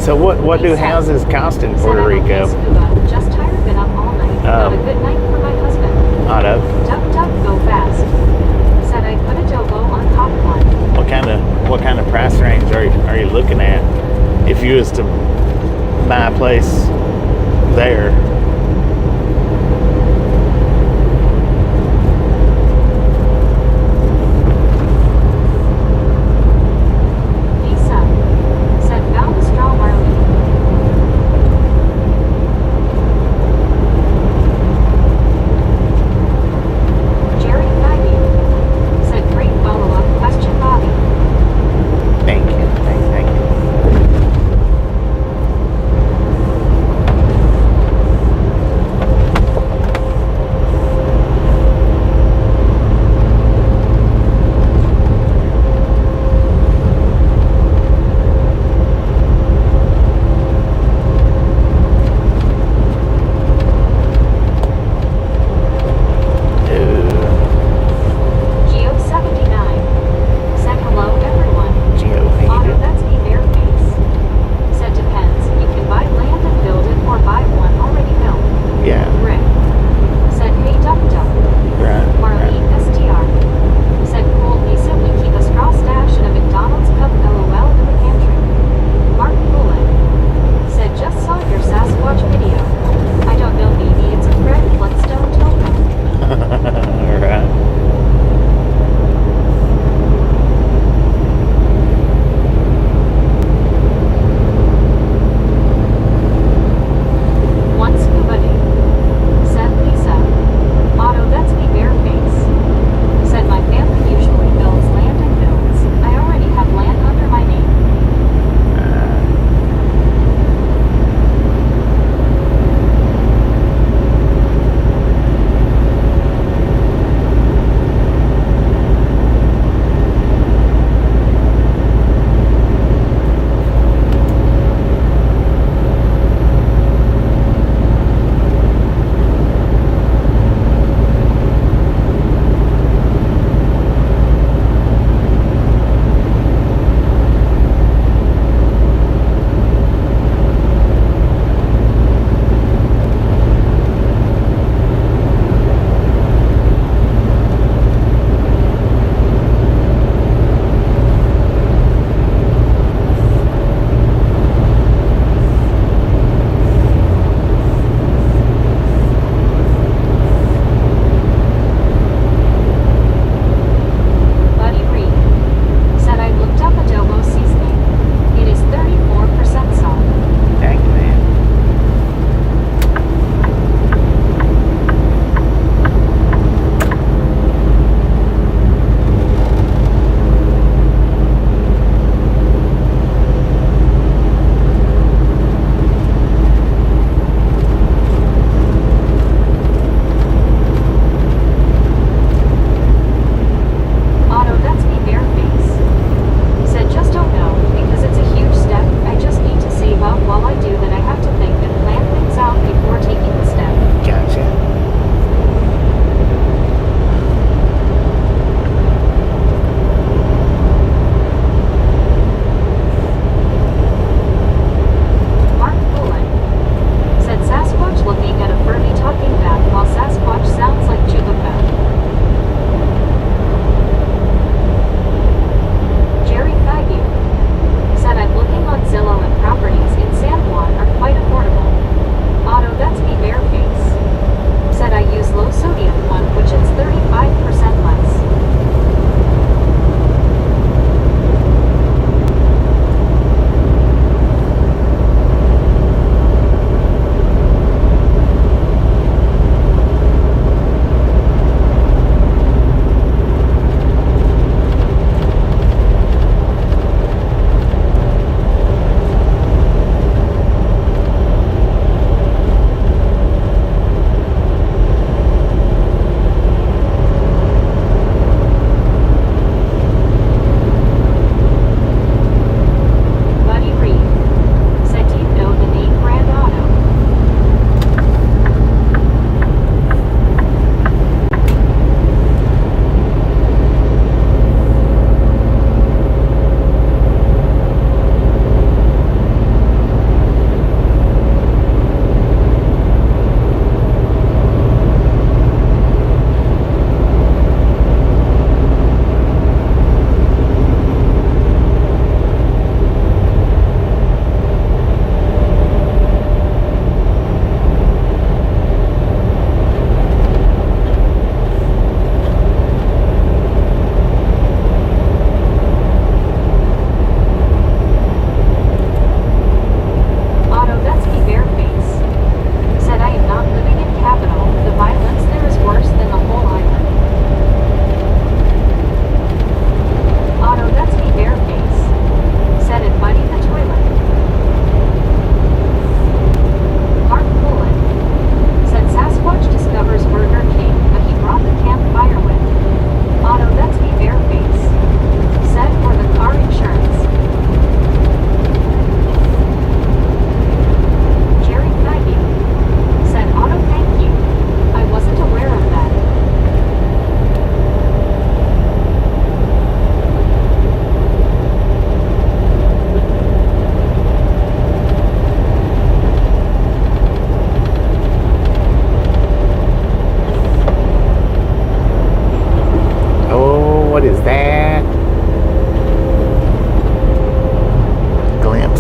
So what do houses cost in Puerto Rico? Just tired, been up all night. Got a good night for my husband. Auto. Duck, duck, go fast. Said I'd put a dogo on top one. What kind of price range are you looking at if you was to buy a place there? Lisa said found a straw barley. Jerry Ivy said great follow-up question, Bobby. Thank you. Thank you.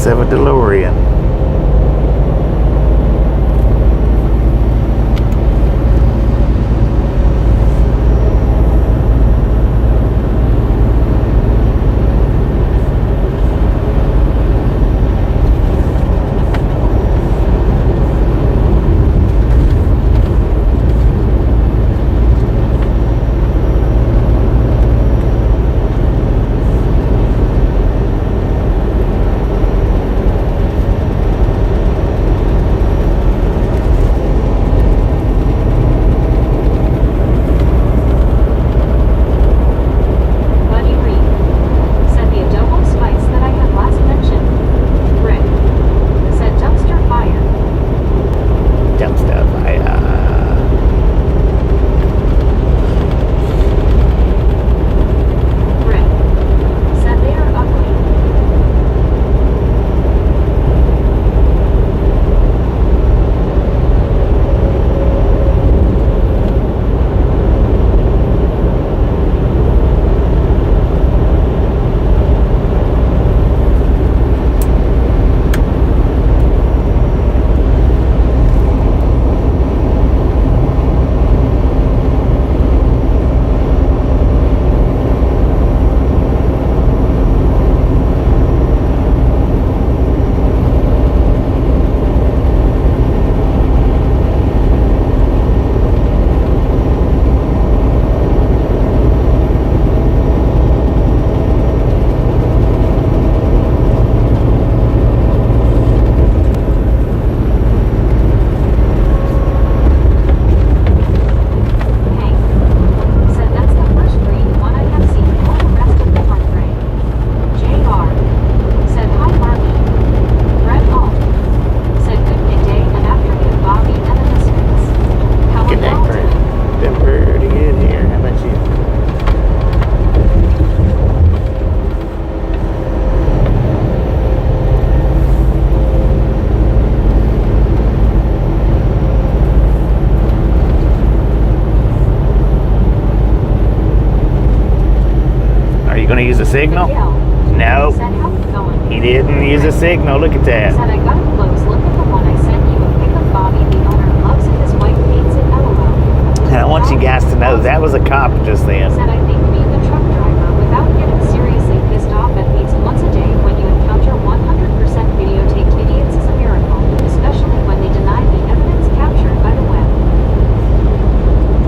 yourself a DeLorean. Gonna use a signal? No. He didn't use a signal. Look at that. Said I got a close look at the one I sent you. A pic of Bobby. The owner loves it. His wife hates it. LOL. And I want you guys to know that was a cop just then. Said I think being a truck driver without getting seriously pissed off at least once a day when you encounter 100% videotaped idiots is a miracle, especially when they deny the evidence captured by the web.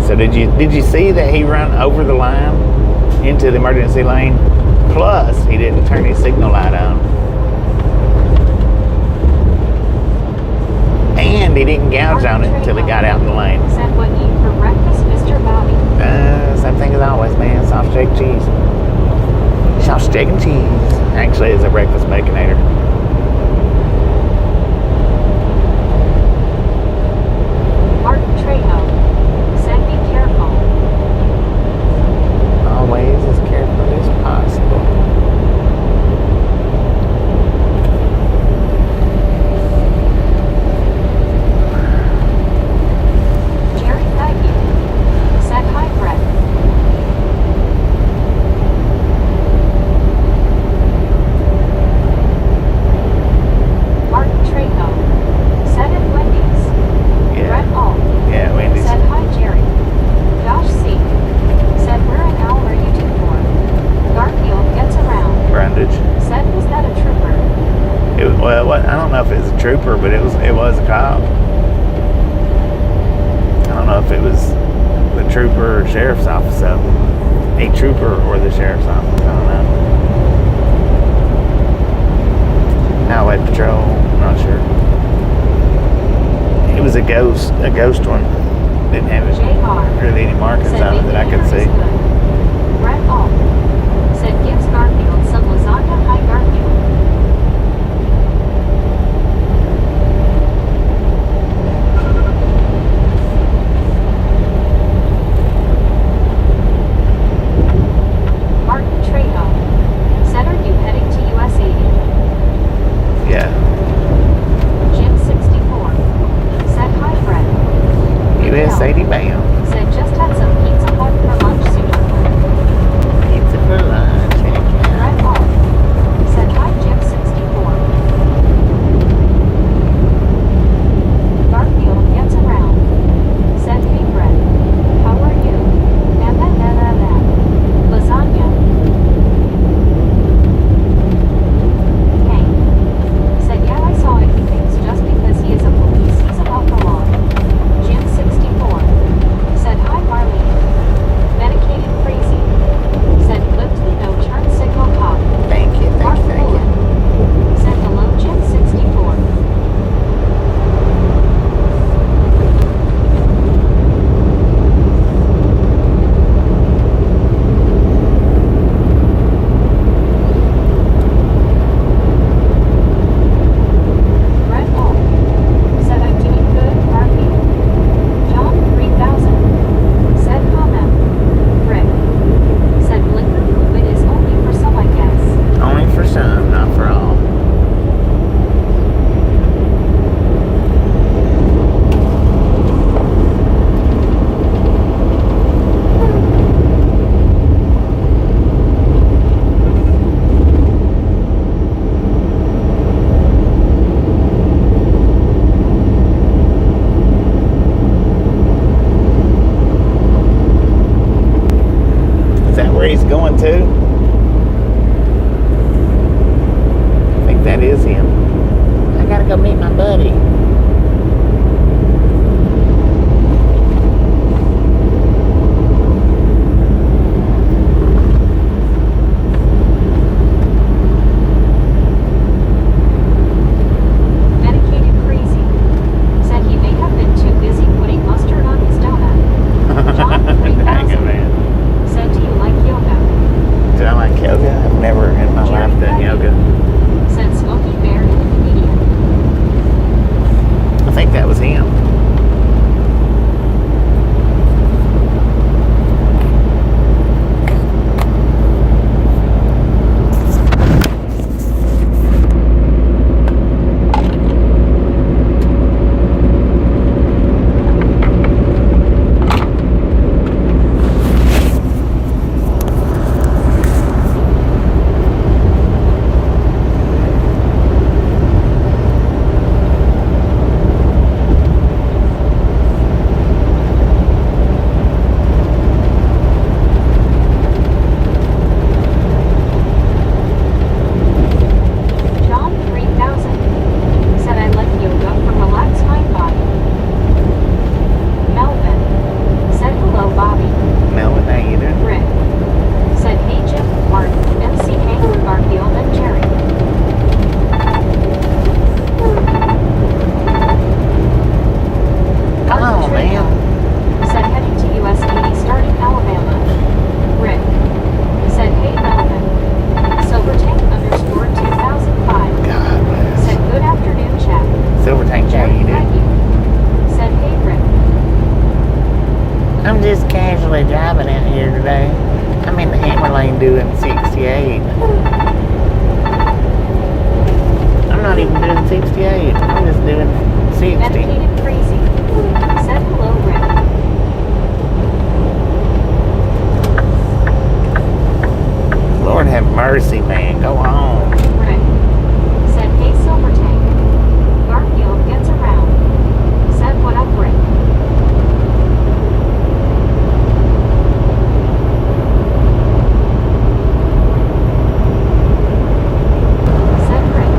So did you see that he ran over the line into the emergency lane? Plus, he didn't turn his signal light on. And he didn't gouge on it until he got out in the lane. Said what you eat for breakfast, Mr. Bobby. Same thing as always, man. Sausage, egg, cheese. Sausage, egg, and cheese. Actually, it's a breakfast baconator. Martin Trejo said be careful. Always as careful as possible. Jerry Feige said hi, Brett. Martin Trejo said at Wendy's. Yeah. Brett Alt Yeah, Wendy's. said hi, Jerry. Josh C said where an owl are you due for? Garfield gets around. Brundage. Said was that a trooper? Well, I don't know if it was a trooper, but it was a cop. I don't know if it was the trooper or sheriff's office. So a trooper or the sheriff's office. I don't know. Highway patrol. Not sure. It was a ghost one. Didn't have really any markings on it that I could see. Brett Alt said gives Garfield some lasagna. Hi, Garfield. Martin Trejo said are you heading to US 80? Yeah. Jim 64 said hi, Brett. US 80 bound. Said just had some Pizza Hut for lunch. Super think that is him. I gotta go meet my buddy. Medicated Crazy said he may have been too busy putting mustard on his donut. John Dang it, 3000 man. said, do you like yoga? Do I like yoga? I've never in my life done yoga. Said Smokey Bear in the comedian. I think that was him. John 3000 said, I like yoga for relaxed mind body. Melvin said, hello Bobby. Melvin, how you doing? Rick said, hey Jim, Martin, MC Hank, Garfield, and Jerry. Come on, Arthur man. Trejo said, heading to US 80 starting Alabama. Rick said, hey Melvin. Silver Tank _ 2005 God bless. said, good afternoon chat. Silver Tank, how Jerry you doing? Peggy said, hey Rick. I'm just casually driving out here today. I'm in the Hammer Lane doing 68. I'm not even doing 68. I'm just doing 60. Medicated Crazy said, hello Rick. Lord have mercy, man. Go home. Rick said, hey Silver Tank. Garfield gets around. Said, what up Rick? Said Rick.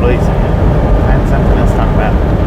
please. Find something else to talk about.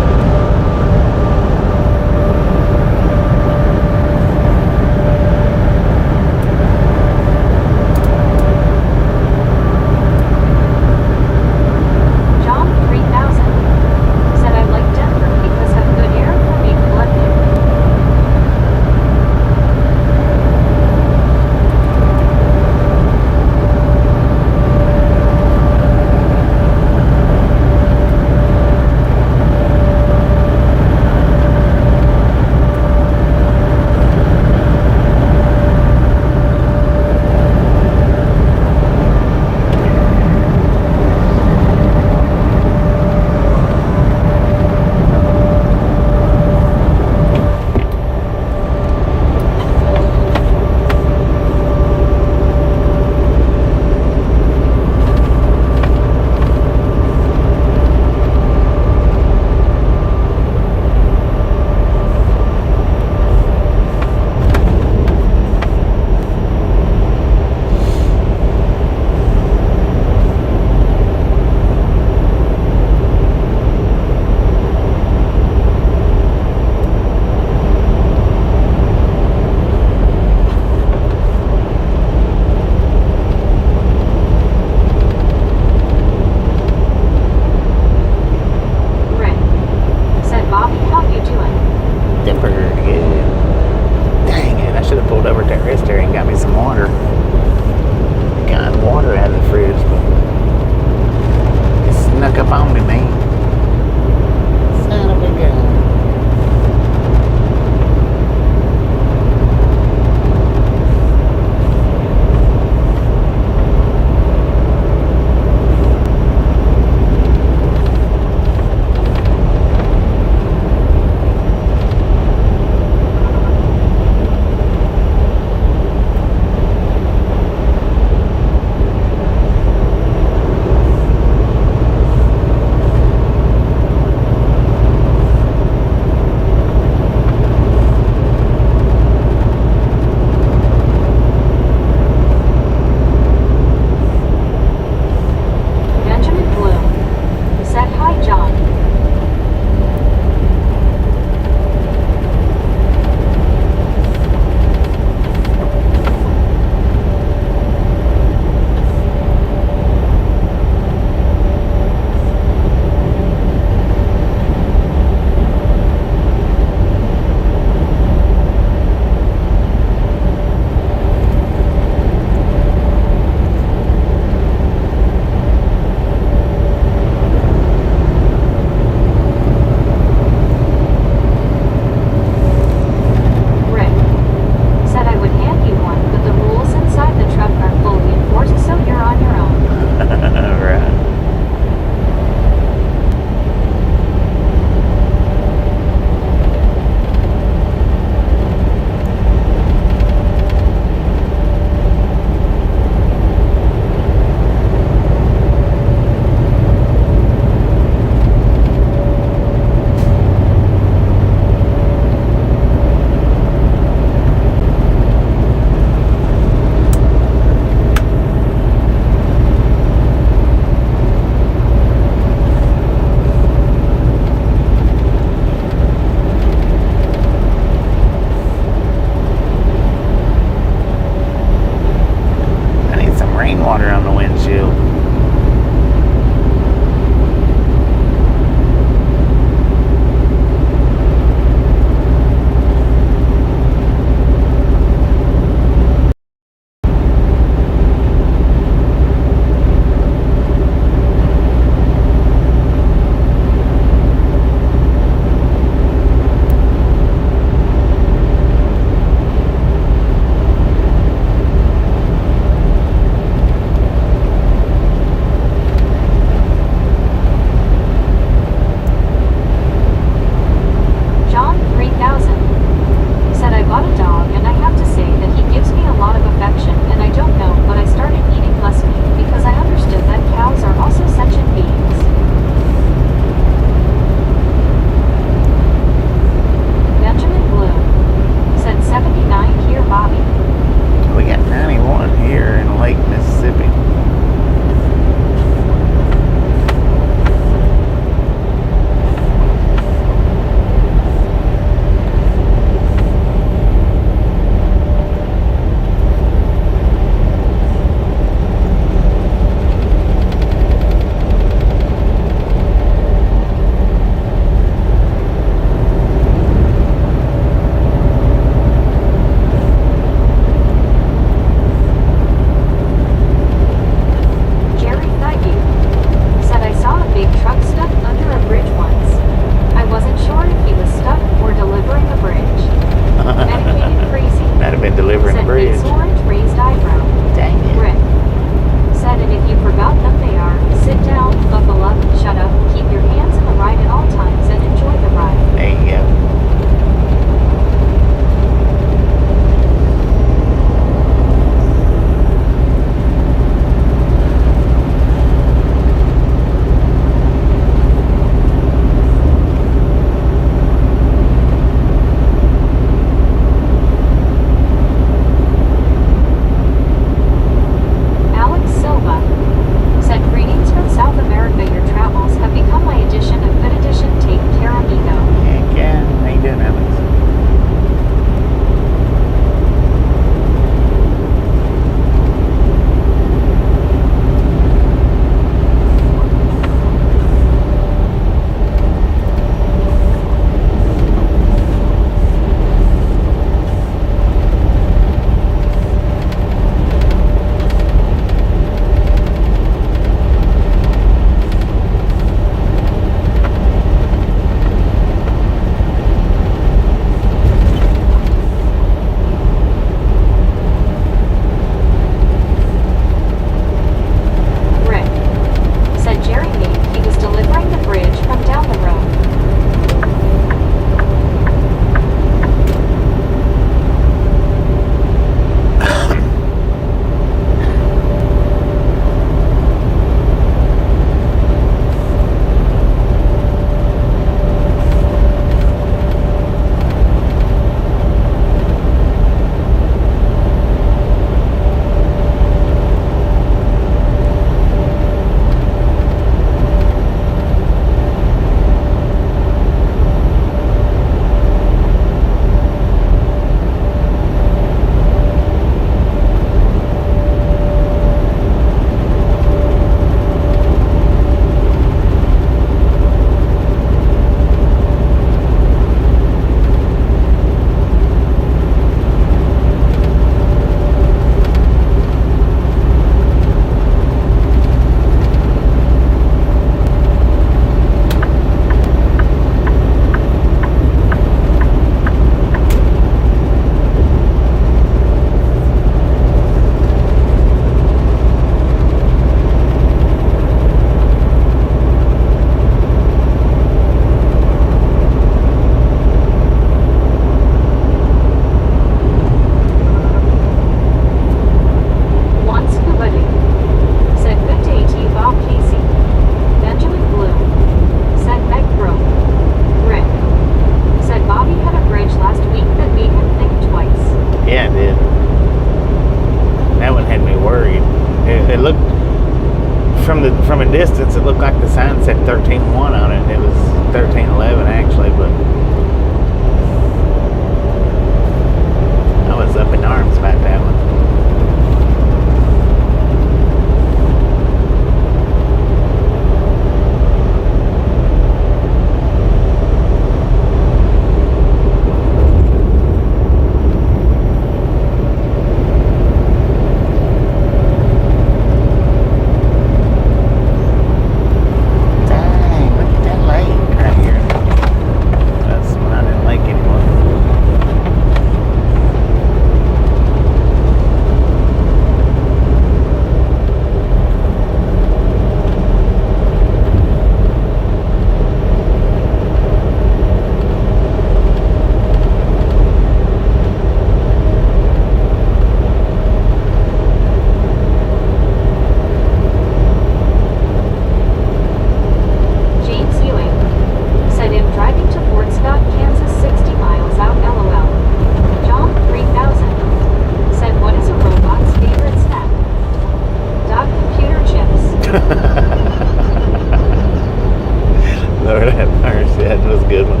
a good one.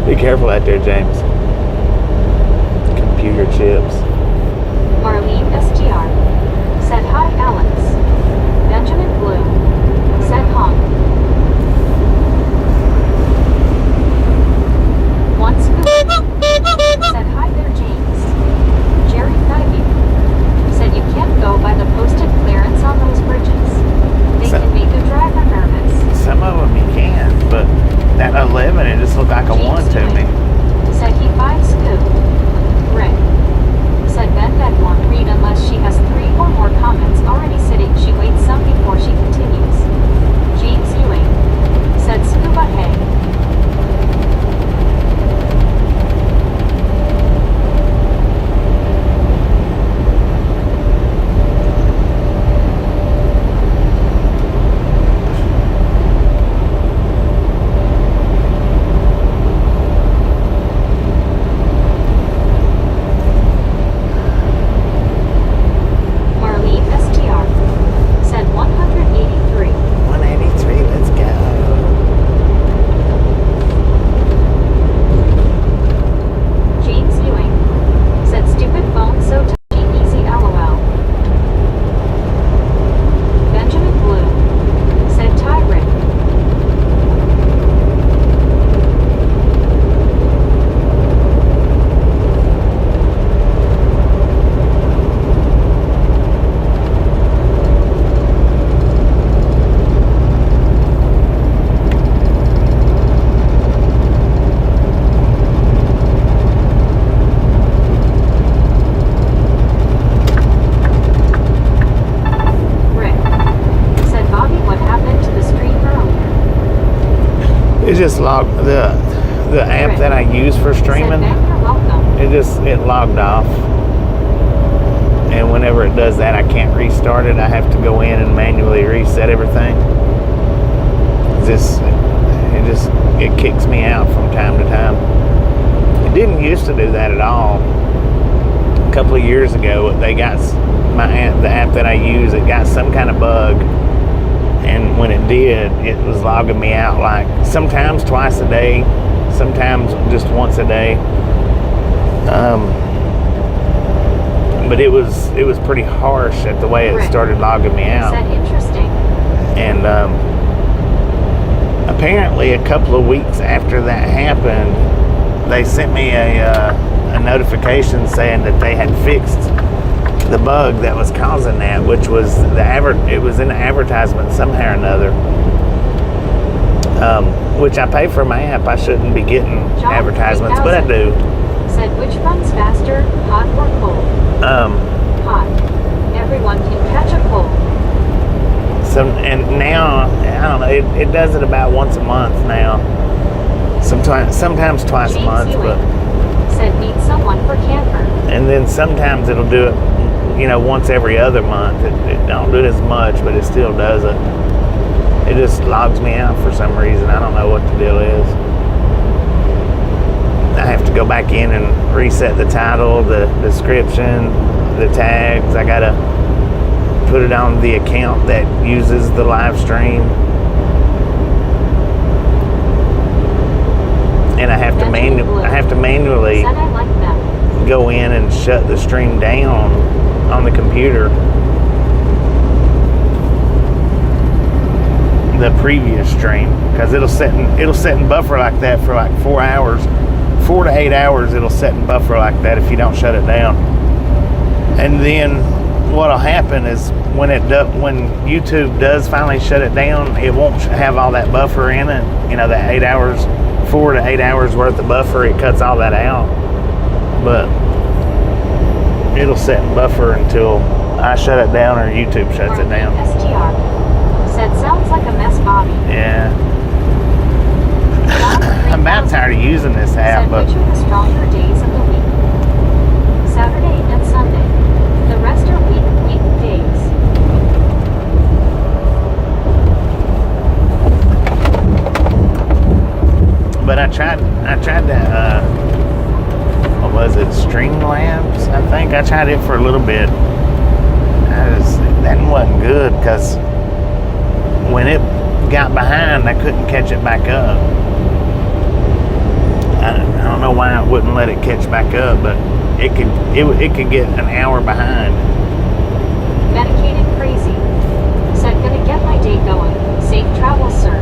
Be careful out there, James. Computer chips. Marlene STR said hi, Alex. Benjamin Blue said hum. Once said hi there, James. Jerry Knivey said you can't go by the posted clearance on those bridges. They can make a driver nervous. Some of them you can, but that 11, it just looked like a 1 to me. Said he buys scoop. Rick said Ben won't read unless she has 3 or more comments already sitting. She waits some before she continues. James Ewing said scuba hay. Just logged the app that I use for streaming. It logged off, and whenever it does that, I can't restart it. I have to go in and manually reset everything. It kicks me out from time to time. It didn't used to do that at all. A couple of years ago, they got the app that I use. It got some kind of bug. And when it did, it was logging me out like sometimes twice a day, sometimes just once a day. But it was pretty harsh at the way it started logging me out. Is that interesting? And apparently a couple of weeks after that happened, they sent me a notification saying that they had fixed the bug that was causing that, which was it was in the advertisement somehow or another. Which I pay for my app. I shouldn't be getting advertisements, but I do. Said which runs faster, hot or cold? Hot. Everyone can catch a cold. So and now I don't know. It does it about once a month now. Sometimes twice a month, but said meet someone for camper. And then sometimes it'll do it. Once every other month. It don't do it as much, but it still does it. It just logs me out for some reason. I don't know what the deal is. I have to go back in and reset the title, the description, the tags. I gotta put it on the account that uses the live stream. And I have to manually go in and shut the stream down on the computer. The previous stream, because it'll set and buffer like that for like 4 hours, 4 to 8 hours. It'll set and buffer like that if you don't shut it down. And then what'll happen is when YouTube does finally shut it down, it won't have all that buffer in it. That 8 hours, 4 to 8 hours worth of buffer. It cuts all that out, but it'll set and buffer until I shut it down or YouTube shuts it down. STR said sounds like a mess, Bobby. Yeah. I'm about tired of using this app, but which are the stronger days of the week? Saturday and Sunday. The rest are weekdays. But I tried that. What was it? Streamlabs, I think. I tried it for a little bit. That wasn't good because when it got behind, I couldn't catch it back up. I don't know why it wouldn't let it catch back up, but it could get an hour behind. Medicated crazy. Said gonna get my day going. Safe travels, sir.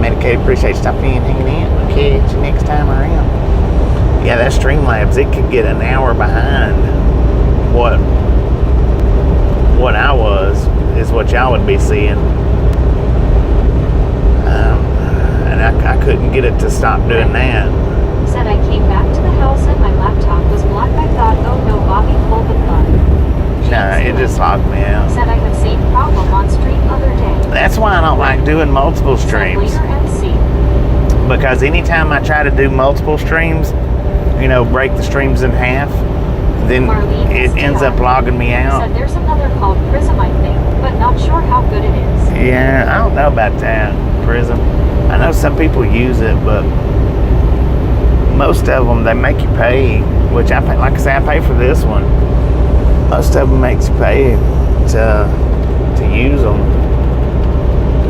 Medicated, appreciate you stopping in and hanging in. We'll catch you next time around. Yeah, that Streamlabs, it could get an hour behind what I was, is what y'all would be seeing. And I couldn't get it to stop doing that. Said I came back to the house and my laptop was black. I thought, oh no, Bobby pulled the plug. Nah, it just logged me out. Said I had same problem on stream other day. That's why I don't like doing multiple streams. Said later MC. Because anytime I try to do multiple streams, break the streams in half, then Marlene it ends SDR. up logging me out. Said there's another called Prism, I think, but not sure how good it is. Yeah, I don't know about that, Prism. I know some people use it, but most of them, they make you pay, which I pay, like I say, I pay for this one. Most of them makes you pay to use them,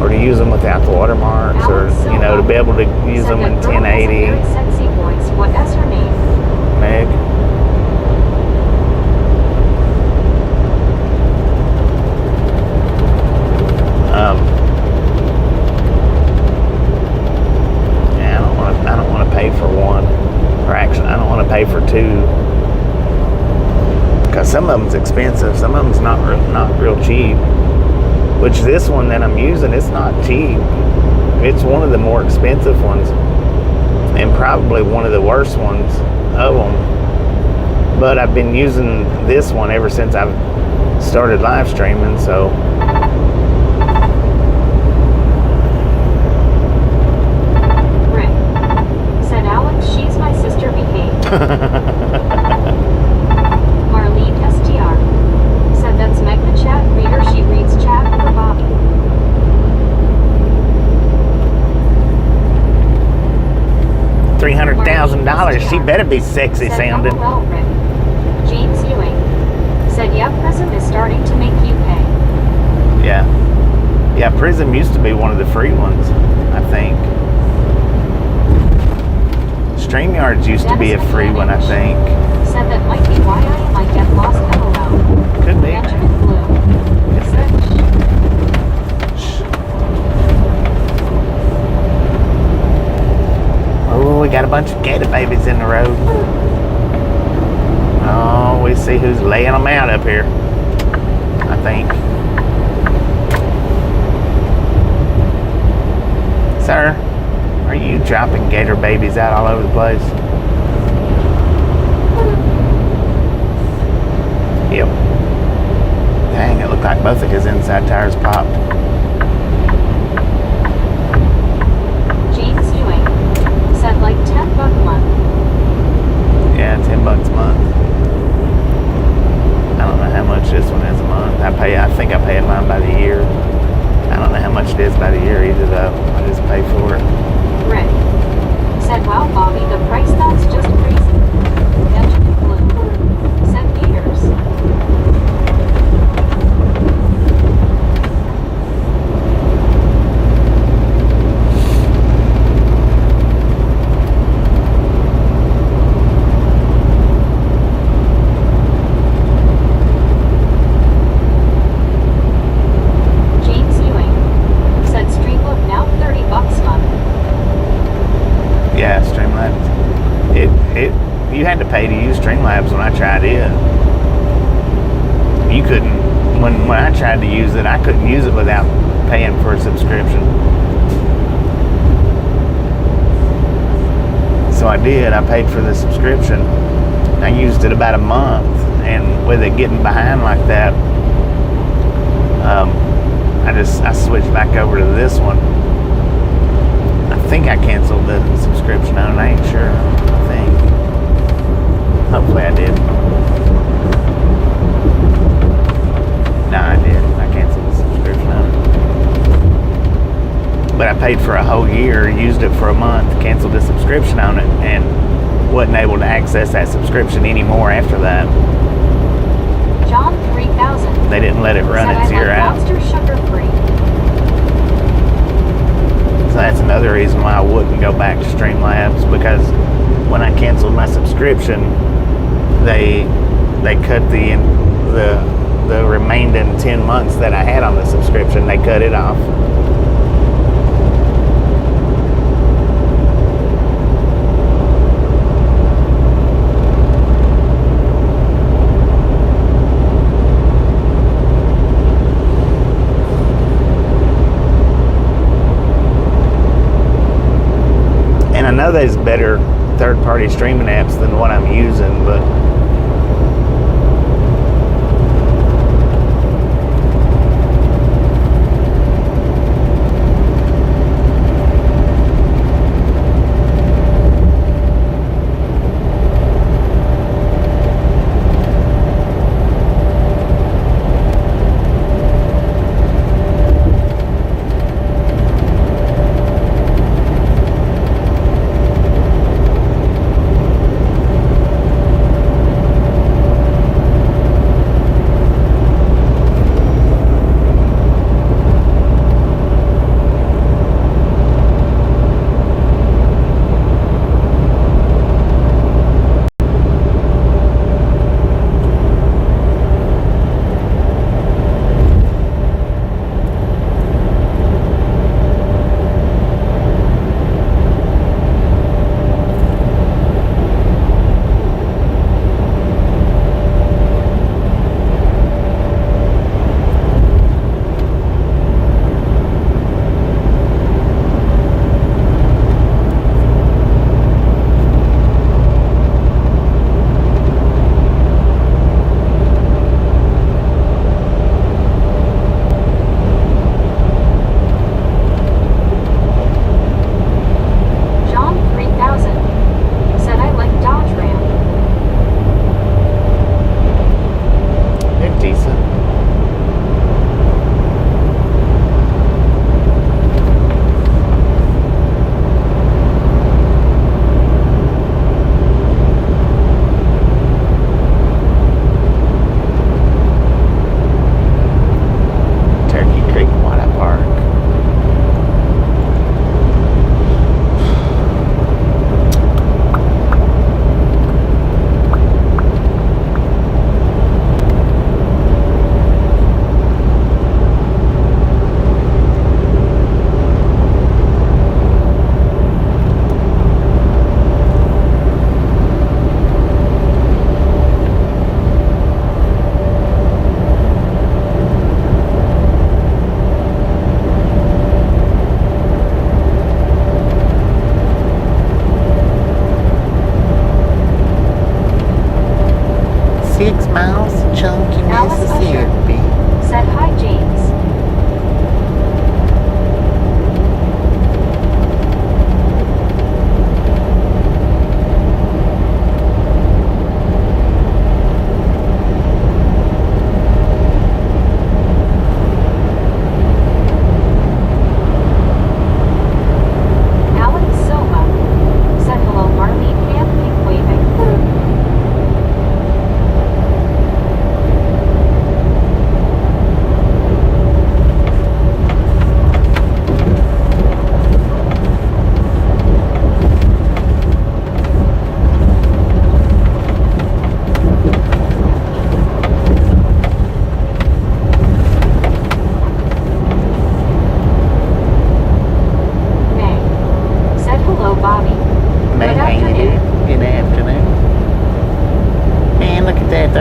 or to use them without the watermarks, or, to be able to use them in 1080. Very sexy voice. What is her name? Meg. Yeah, I don't want to pay for one, or actually, I don't want to pay for two, because some of them's expensive, some of them's not real cheap. Which this one that I'm using, it's not cheap. It's one of the more expensive ones, and probably one of the worst ones of them. But I've been using this one ever since I've started live streaming, so. Rick. Said Alex, she's my sister, behave. Marlene STR. Said that's Meg the chat reader, she reads chat for Bobby. $300,000. She better be sexy Said, sounding. LOL, Rick. James Ewing. Said, yep, Prism is starting to make you pay. Yeah. Yeah, Prism used to be one of the free ones, I think. StreamYards used to be a free one, I think. Said that might be why I might get lost, LOL. Could be. Benjamin Blue. Said, Oh, we got a bunch of gator babies in the road. Oh, we see who's laying them out up here, I think. Sir, are you dropping gator babies out all over the place? Yep. Dang, it looked like both of his inside tires popped. James Ewing. Said like $10 a month. Yeah, $10 a month. I don't know how much this one is a month. I think I pay mine by the year. I don't know how much it is by the year either though. I just pay for it. Rick. Said, wow, Bobby, the price that's just crazy. Benjamin Blue. Said gators. James Ewing. Said Streamlook now $30 a month. Yeah, Streamlabs. You had to pay to use Streamlabs when I tried it. You couldn't. When I tried to use it, I couldn't use it without paying for a subscription. So I did. I paid for the subscription. I used it about a month, and with it getting behind like that, I switched back over to this one. I think I canceled the subscription on it. I ain't sure. I think. Hopefully I did. No, I did. I canceled the subscription on it. But I paid for a whole year, used it for a month, canceled the subscription on it, and wasn't able to access that subscription anymore after that. John 3000. They didn't let it run Said its I year like out. Monster sugar free. So that's another reason why I wouldn't go back to Streamlabs, because when I canceled my subscription, they cut the remaining 10 months that I had on the subscription. They cut it off. And I know there's better third-party streaming apps than what I'm using, but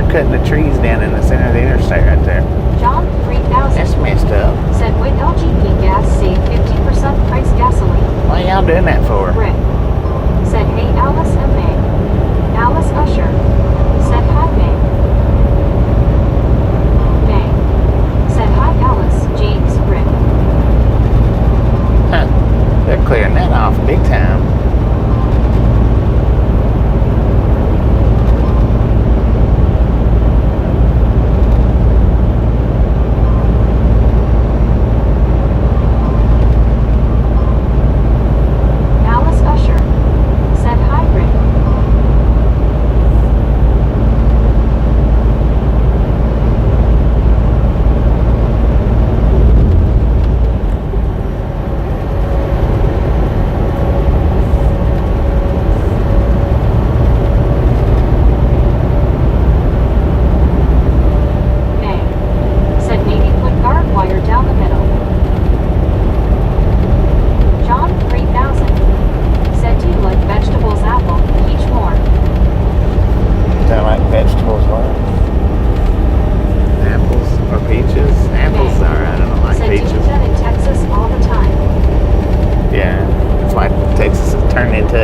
cutting the trees down in the center of the interstate right there. John 3000 That's messed up. said, would LGP gas save 50% price gasoline? Why y'all doing that for? Rick said, hey Alice and May. Alice Usher said, hi May. May said, hi Alice, James, Rick. Huh. They're clearing that off big time. Alice Usher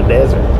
desert.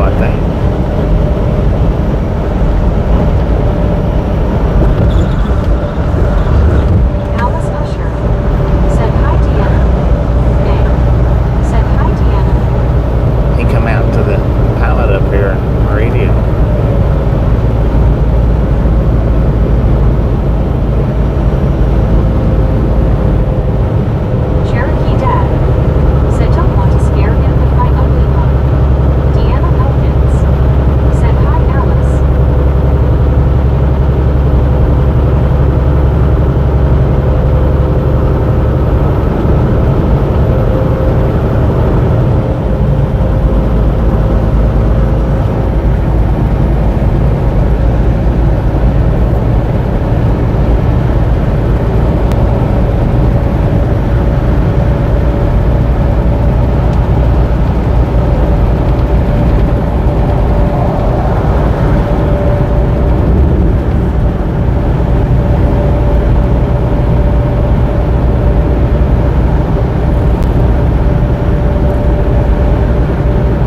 I think. Alice Usher said hi, Deanna. May said hi, Deanna. He come out to the pilot up here on radio. Cherokee Dad said don't want to scare him with my ugly mug. Deanna Elkins said hi, Alice.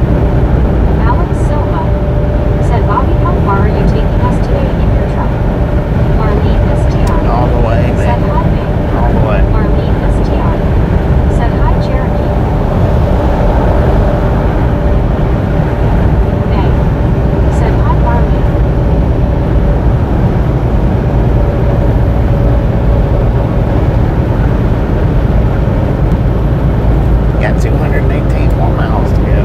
Alex Silva said, Bobby, how far are you taking us today in your truck? Marlene STR All the way, said man. hi, May. All the way. Marlene STR said hi, Cherokee. May said hi, Marlene. Got 218 more miles to go.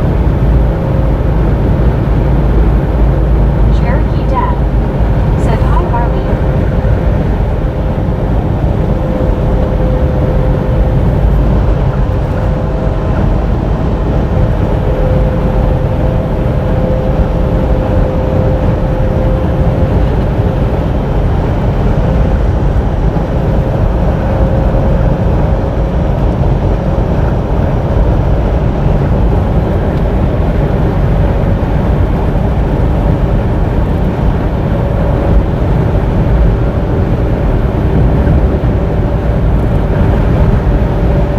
Cherokee Dad said hi, Marlene.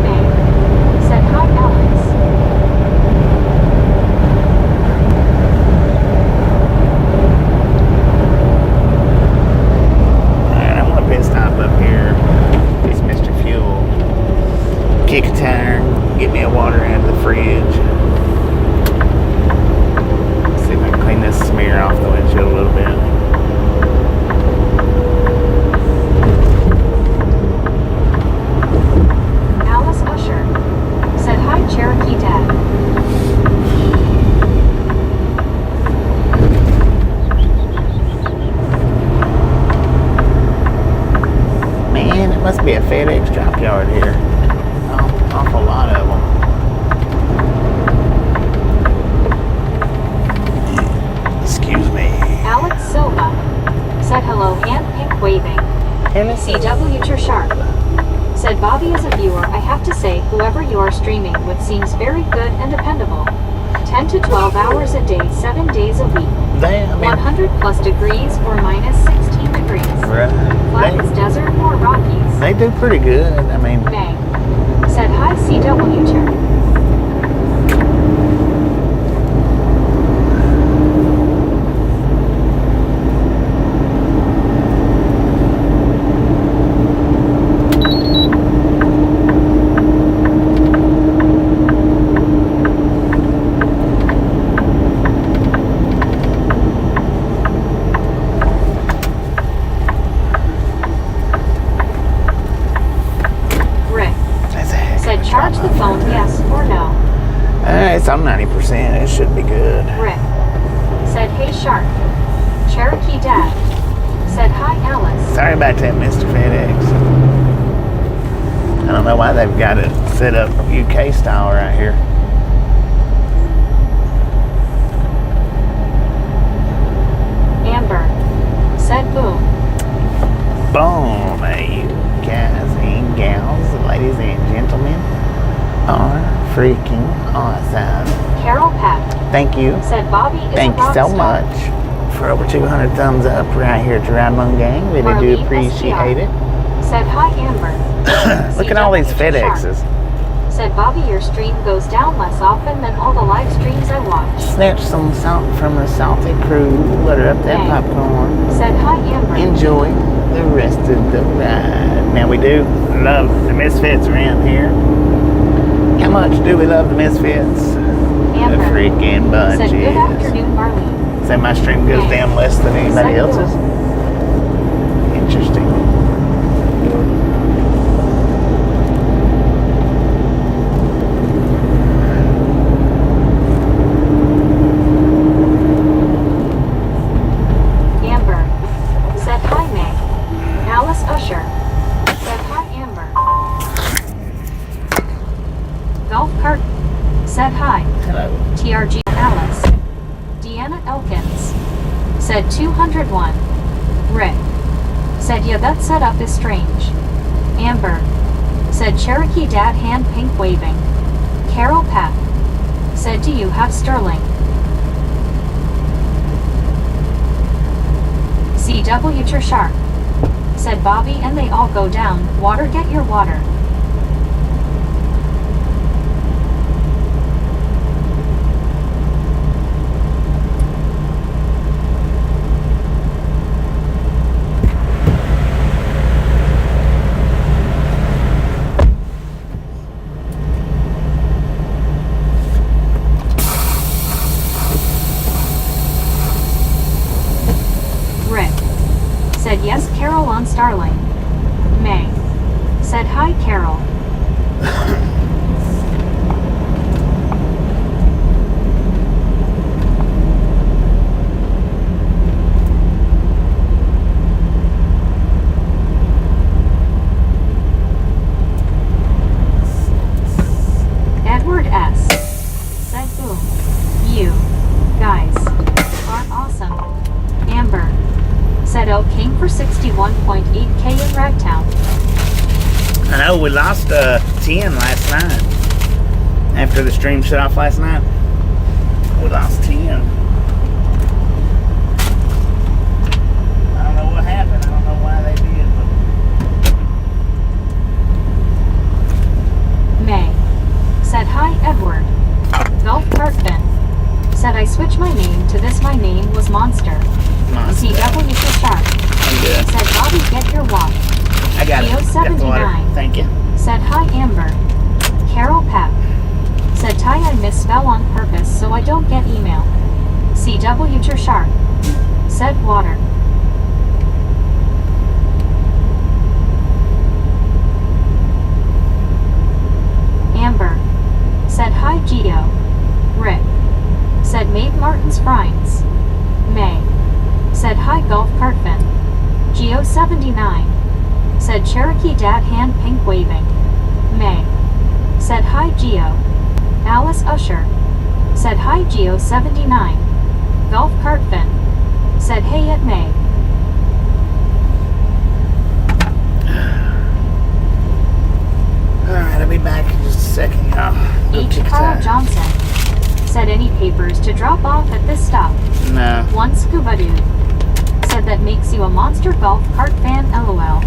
May said hi, Alex. Alright, I'm gonna pit stop up here. It's Mr. Fuel. Kick a tire, get me a water out of the fridge. See if I can clean this smear off the windshield a little bit. Alice Usher said hi, Cherokee Dad. Man, it must be a FedEx drop yard here. Awful lot of them. Excuse me. Alex Silva said hello, hand pink waving. CW Sharp said, Bobby, as a viewer, I have to say, whoever you are streaming with seems very good and dependable. 10 to 12 hours a day, 7 days a week. 100 plus degrees or minus 16 degrees. Right. Flattens desert or Rockies. They do pretty good. I mean, May said hi, CW Chair. Said charge the phone, yes or no. it's on 90%. It should be good. Rick said, hey Shark. Cherokee Dad said, hi Alice. Sorry about that, Mr. FedEx. I don't know why they've got it set up UK style right here. Amber said, boom. Boom, you guys and gals, ladies and gentlemen, are freaking awesome. Carol Peck Thank you. said, Bobby is Thank a you rock so star. much for over 200 thumbs up right here at the Ride Along Gang. Really do Marlene appreciate STR it. said, hi Amber. Look at all these CW FedExes. Said Bobby, your stream goes down less often than all the live streams I watch. Snatch some salt from the salty crew. Butter up that Hey. popcorn. Said hi, Amber. Enjoy the rest of the ride. Now we do love the Misfits around here. How much do we love the Misfits? Amber. The freaking bunch. Said good afternoon, Marlene. Say my stream goes Hey. down less than anybody Said else's. Interesting. Amber. Said hi, May. Alice Usher. Said hi, Amber. Golf cart. Said hi. Hello. TRG Alice. Deanna Elkins. Said 201. Rick. Said yeah, that setup is strange. Amber. Said Cherokee Dad hand pink waving. Carol Pat. Said do you have Sterling? CW Shark. Said Bobby and they all go down. Water, get your water. Rick. Said yes, Carol on Starling. May. Said hi, Carol. Edward S. Said boom. You guys are awesome. Amber. Said O came for 61.8K in Ragtown. I know we lost 10 last night. After the stream shut off last night, we lost 10. I don't know what happened. I don't know why they did, but May. Said hi, Edward. Golf cart Ben. Said I switched my name to this. My name was Monster. Monster. CW for Shark. I'm good. Said Bobby, get your watch. I got it. Got the water. 79. Thank you. Said hi, Amber. Carol Pep. Said Ty, I misspell on purpose so I don't get email. CW to Shark. Said water. Amber. Said hi, Geo. Rick. Said Maeve Martin's Frines. May. Said hi, Golf Cartfin. Geo 79. Said Cherokee Dad hand pink waving. May. Said hi, Geo. Alice Usher. Said hi, Geo 79. Golf Cartfin. Said hey at May. Alright, I'll be back in just a second, y'all. Go H. kick Carl time. Johnson. Said any papers to drop off at this stop. No. One scuba dude. Said that makes you a monster golf cart fan, lol.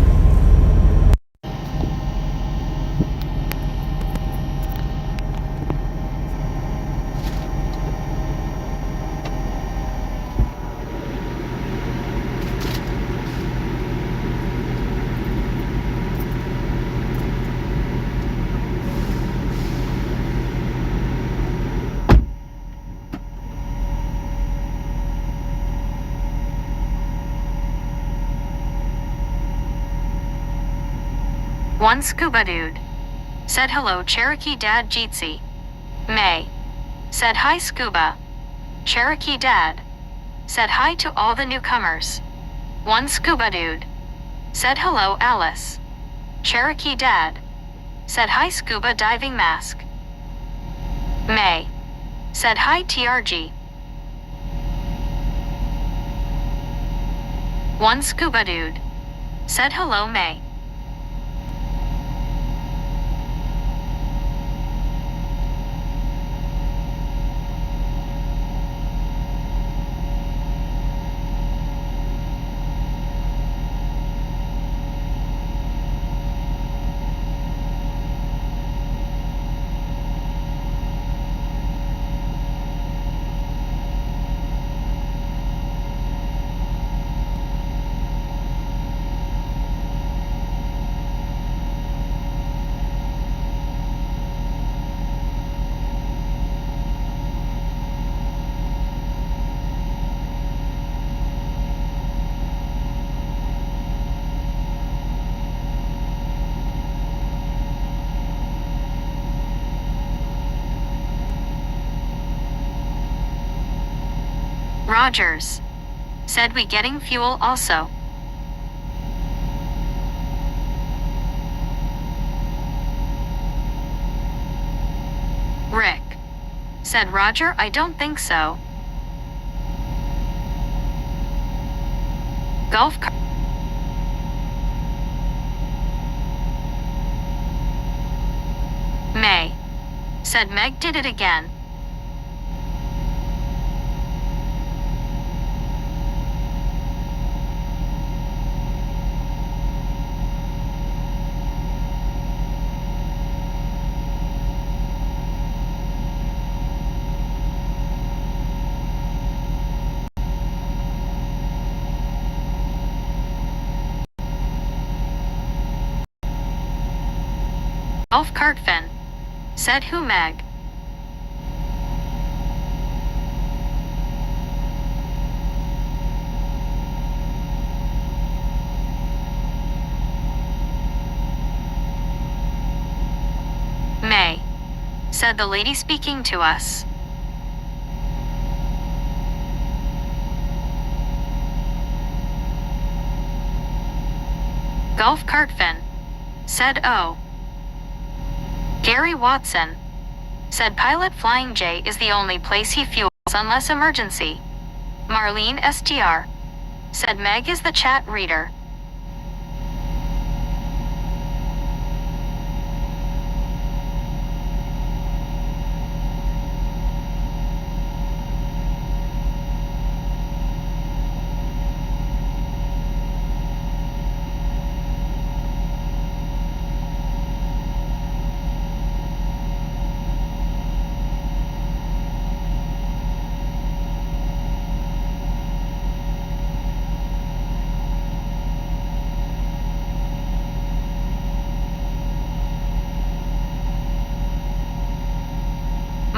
One scuba dude. Said hello, Cherokee Dad Jeetsy. May. Said hi, Scuba. Cherokee Dad. Said hi to all the newcomers. One scuba dude. Said hello, Alice. Cherokee Dad. Said hi, Scuba Diving Mask. May. Said hi, TRG. One scuba dude. Said hello, May. Rogers. Said we getting fuel also. Rick. Said Roger, I don't think so. Golf cart. May. Said Meg did it again. Golf cart Finn. Said who Meg? May. Said the lady speaking to us. Golf cart Finn. Said oh. Gary Watson. Said pilot Flying J is the only place he fuels unless emergency. Marlene STR. Said Meg is the chat reader.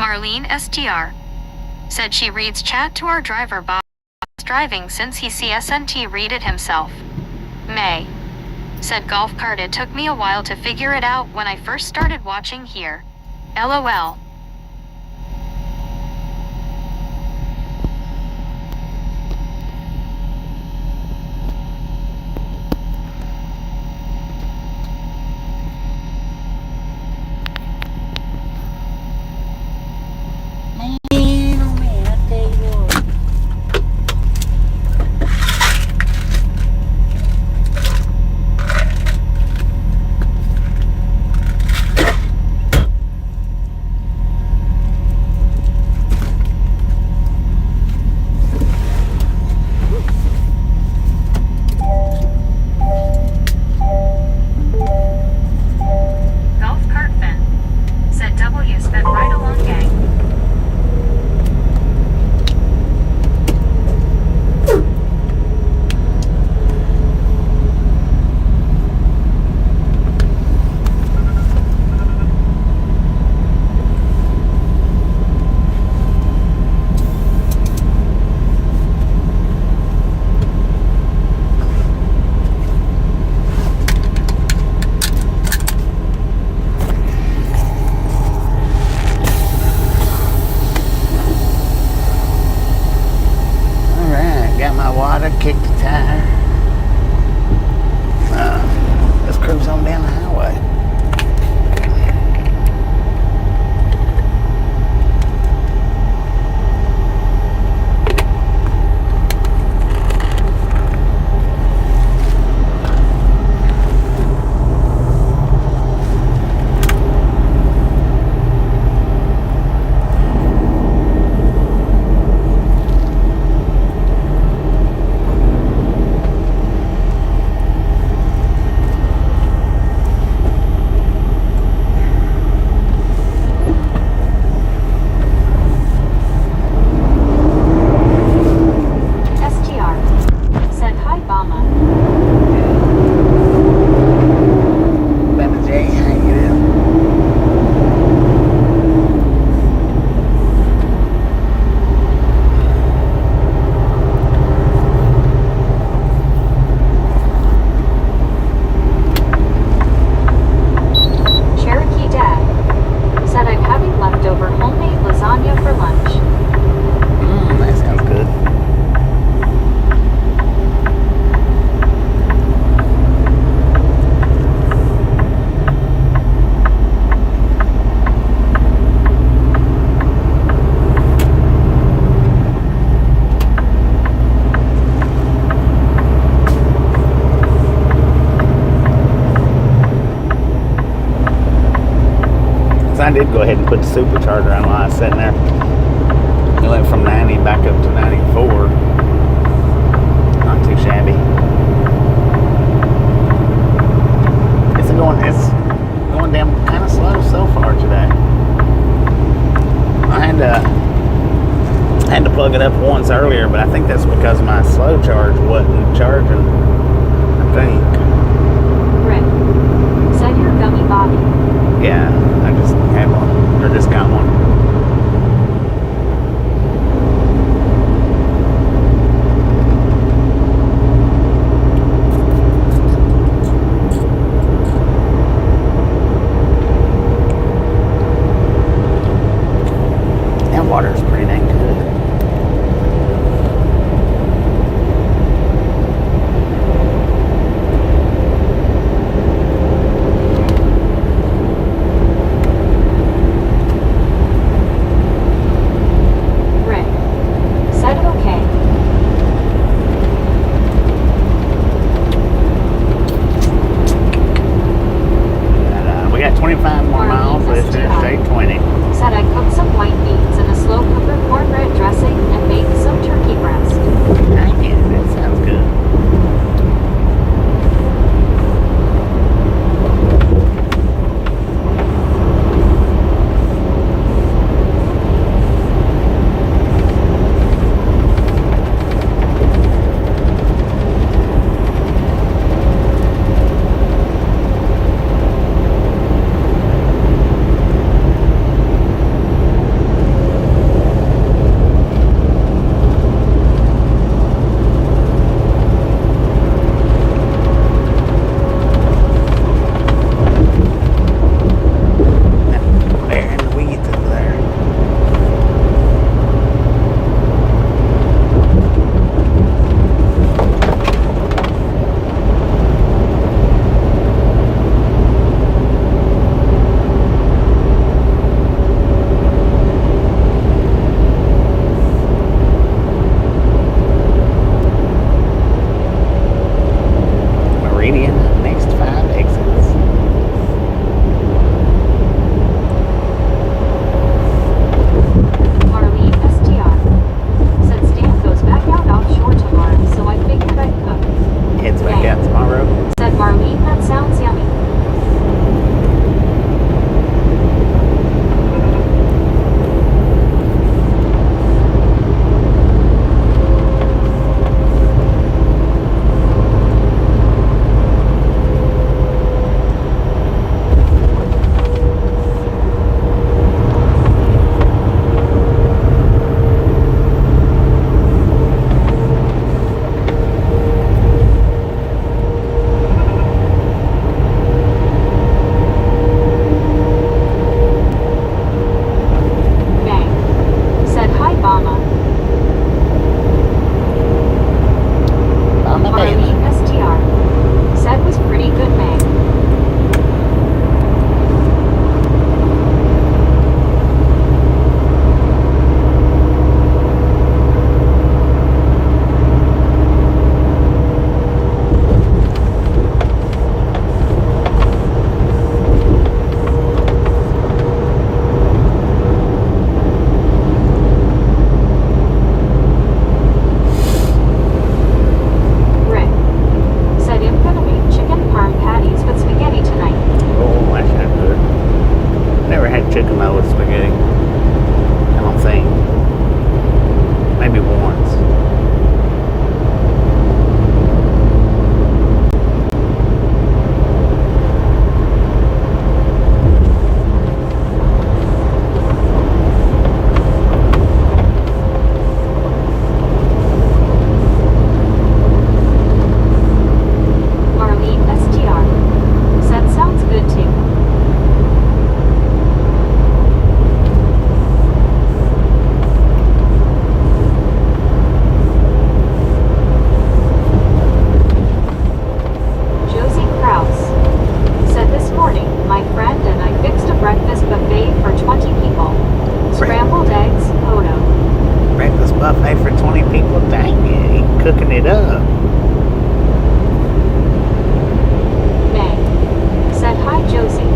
Marlene STR. Said she reads chat to our driver Bob driving since he CSNT read it himself. May. Said golf cart it took me a while to figure it out when I first started watching here. LOL. Kick the tire. Let's cruise on down the highway. I did go ahead and put the supercharger on while I was sitting there. It went from 90 back up to 94. Not too shabby. It's going down kind of slow so far today. I had to plug it up once earlier, but I think that's because my slow charge wasn't charging. I think. Rick. Said your gummy Bobby. Yeah, I just had one, or just got one. That water's pretty dang good. Rick. Said okay. We got 25 more miles. This is day 20. Said I cooked some white beans in a slow cooker cornbread dressing and made some turkey breast. Dang it, that sounds good. There in the weeds over there. Meridian, next 5 exits. Marlene STR. Said Stan goes back out offshore tomorrow, so I figured I'd cook. Heads back out tomorrow. Said Marlene, that sounds yummy. Bang. Said hi, Mama. On my baby. Marlene STR. Said was pretty good, Bang. Rick. Said I'm gonna make chicken parm patties with spaghetti tonight. Oh, that sounds good. Never had chicken though with spaghetti. I don't think. Maybe once. Marlene STR. Said sounds good too. Josie Krause. Said this morning, my friend and I fixed a breakfast buffet for 20 people. Scrambled eggs, Odo. Breakfast buffet for 20 people? Dang it, he cooking it up. May. Said hi, Josie.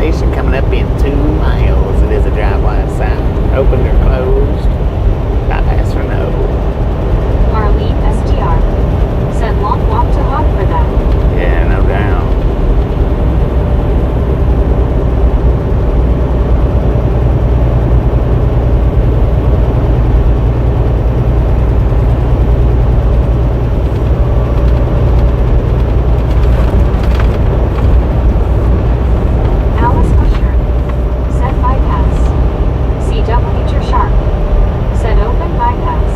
station coming up in 2 miles. It is a drive line sign. Open or closed? Bypass or no? Arlene STR said long walk to hog for them. Yeah, no doubt. Alice Usher said bypass. CW Sharp said open bypass.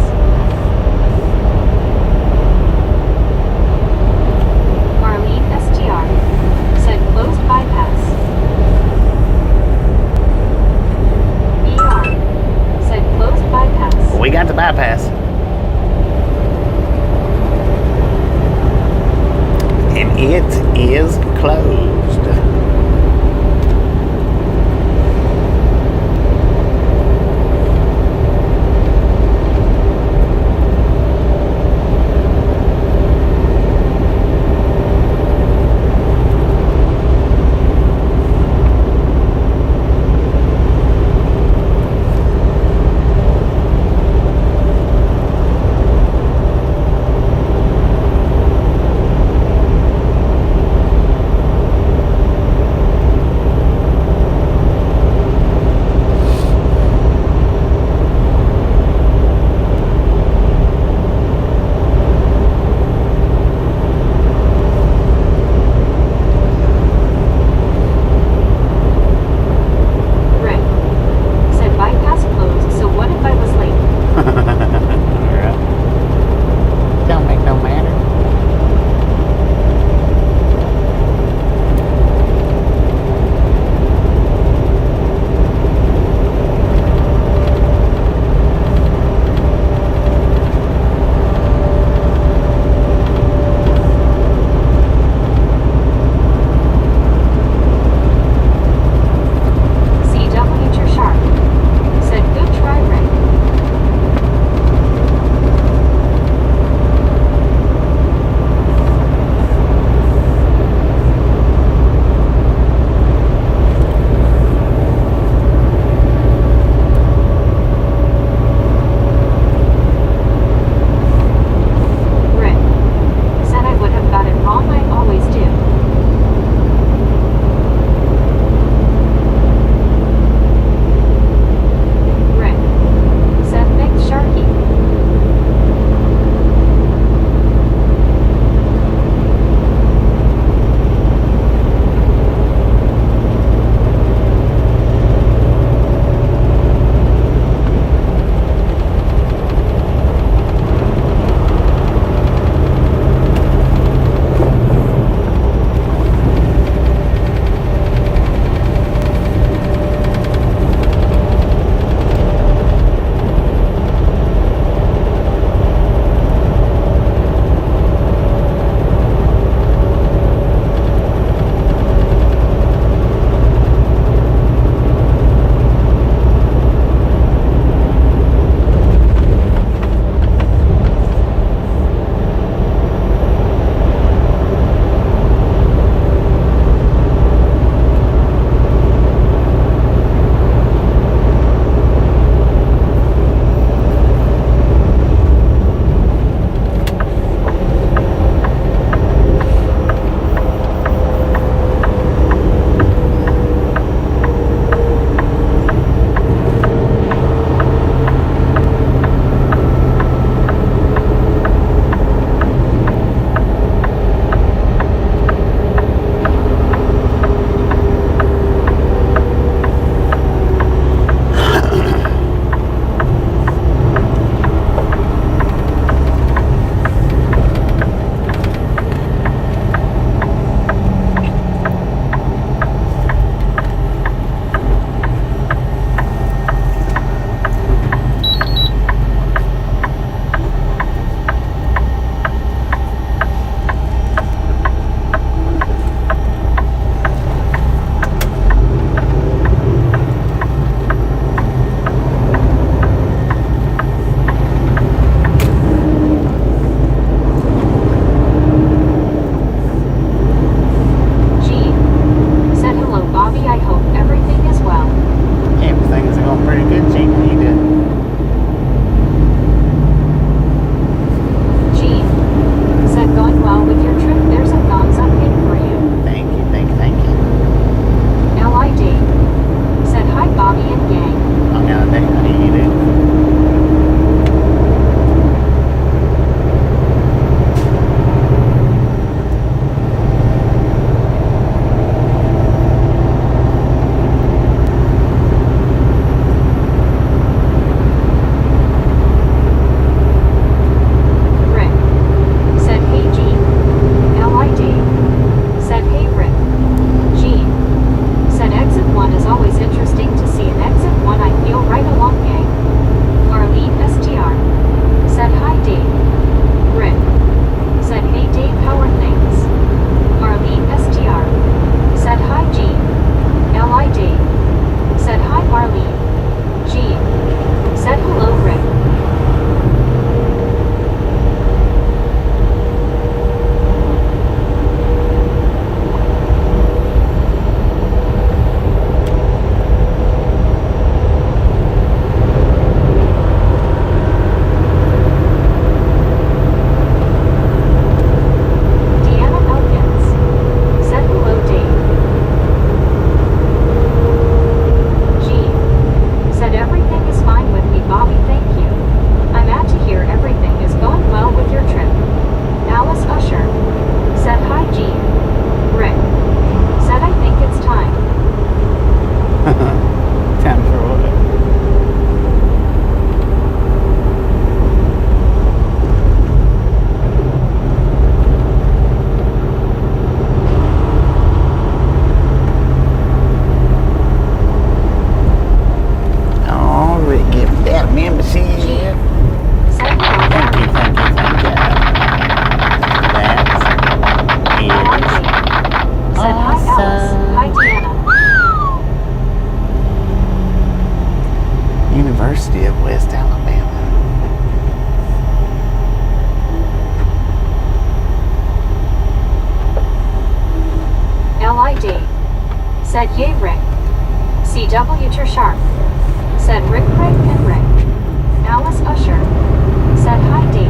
Time for what? Oh, Rick, give that membership. Said Thank you. That Said hi Alice. Hi Deanna. is University of West Alabama. LID. Said yay Rick. CW Sharp. Said Rick and Rick. Alice Usher. Said hi Dee.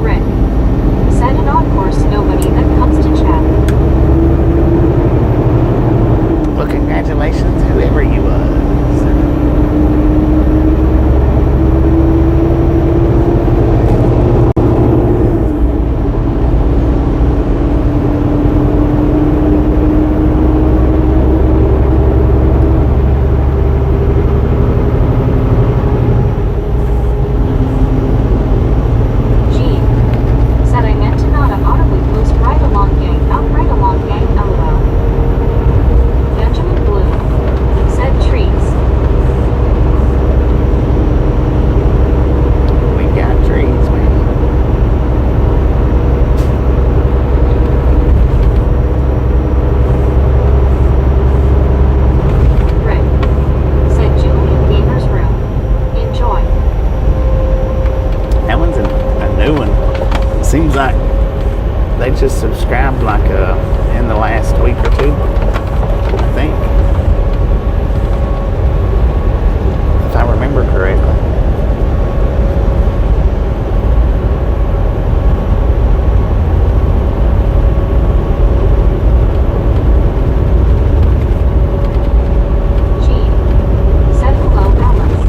Rick. Said and of course nobody that comes to chat. Well, congratulations, whoever you was. Gene. Said I meant to not audibly post right along gang, not right along gang, lol. Benjamin Blue. Said trees. We got trees, man. Rick. Said Julian Gamer's room. Enjoy. That one's a new one. Seems like they just subscribed like in the last week or two, I think. If I remember correctly. Gene. Said hello Alice.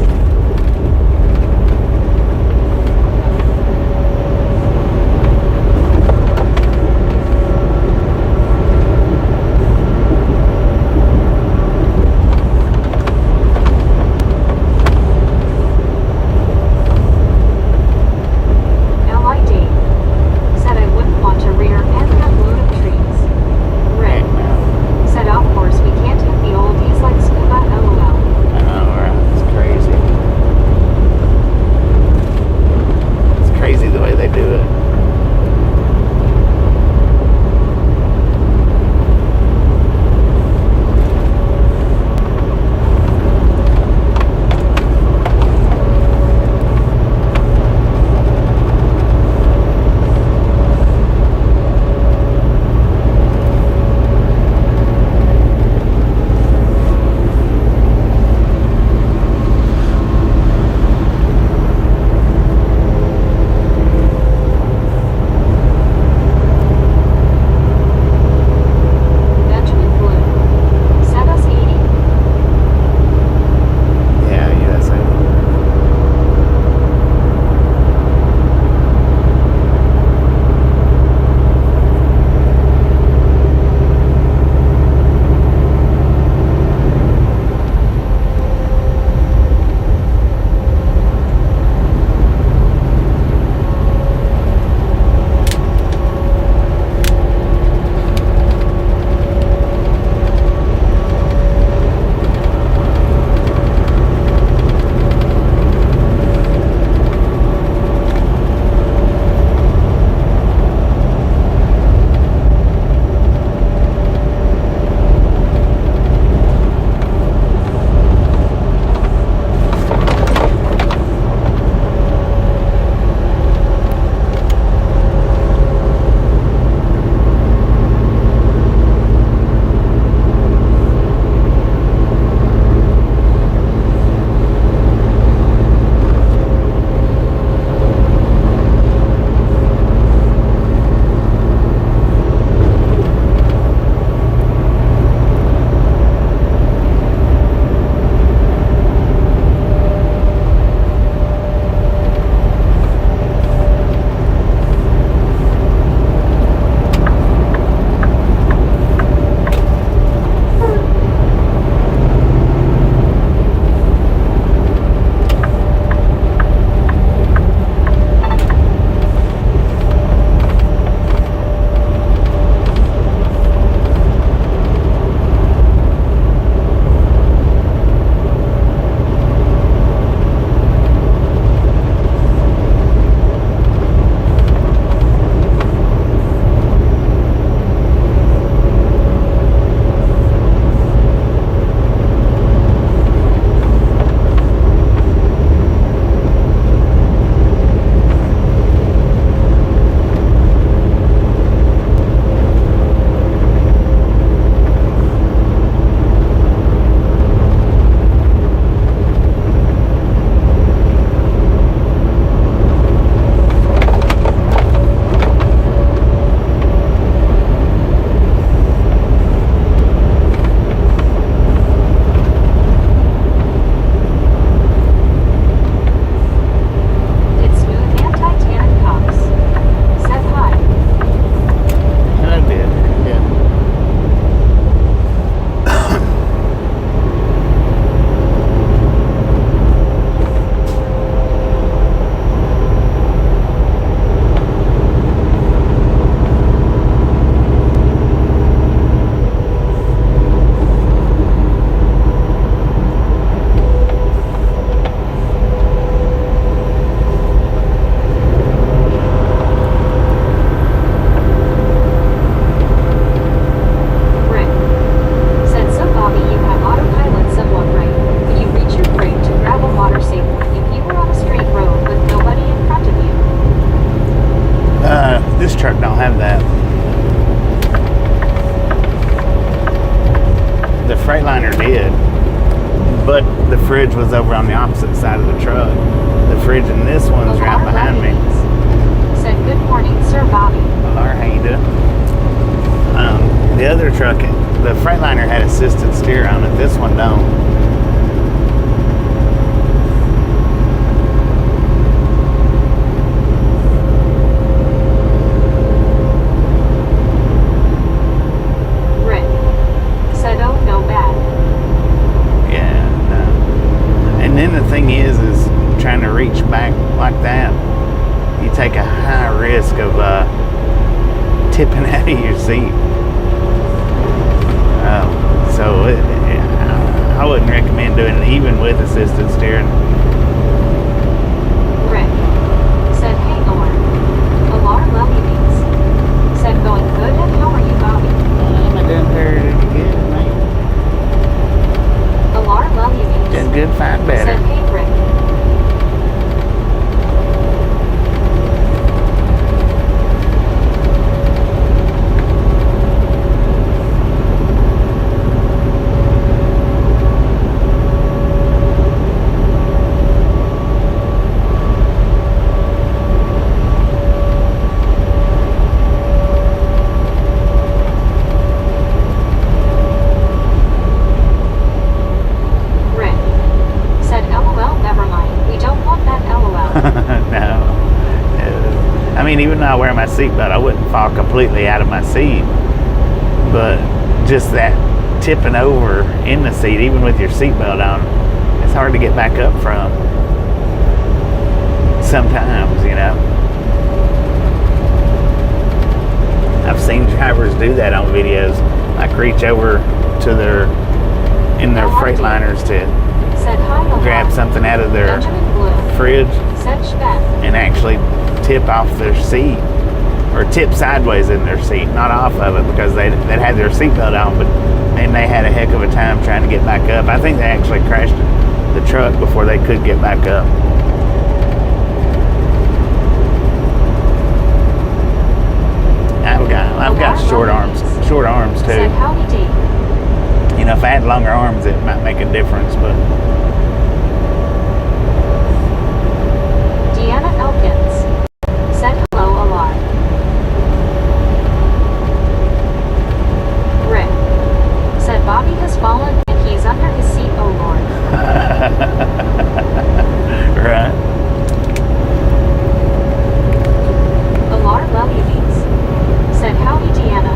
Freightliner did. But the fridge was over on the opposite side of the truck. The fridge in this one's right behind me. Said, good morning, Sir Bobby. Laura, how you doing? The other truck, the Freightliner had assisted steer on it. This one don't. Rick said, oh, no bad. Yeah, no. And then the thing is trying to reach back like that, you take a high risk of tipping out of your seat. So I wouldn't recommend doing it even with assisted steering. Rick said, hey, Alar, love you beans. Said, going good, and how are you, Bobby? I'm doing pretty good, man. Alar, love you beans. Doing good, fine, better. Said, hey, Rick. Even though I wear my seatbelt, I wouldn't fall completely out of my seat. But just that tipping over in the seat, even with your seatbelt on, it's hard to get back up from. Sometimes, you know. I've seen drivers do that on videos, like reach over to their Freightliners to grab something out of their fridge and actually tip off their seat, or tip sideways in their seat, not off of it, because they'd had their seatbelt on, but and they had a heck of a time trying to get back up. I think they actually crashed the truck before they could get back up. I've got short arms too. You know, if I had longer arms, it might make a difference, but. Deanna Elkins said hello a lot. Rick said Bobby has fallen and he's under his seat, oh Lord. Right. Alar love you beans. Said howdy Deanna.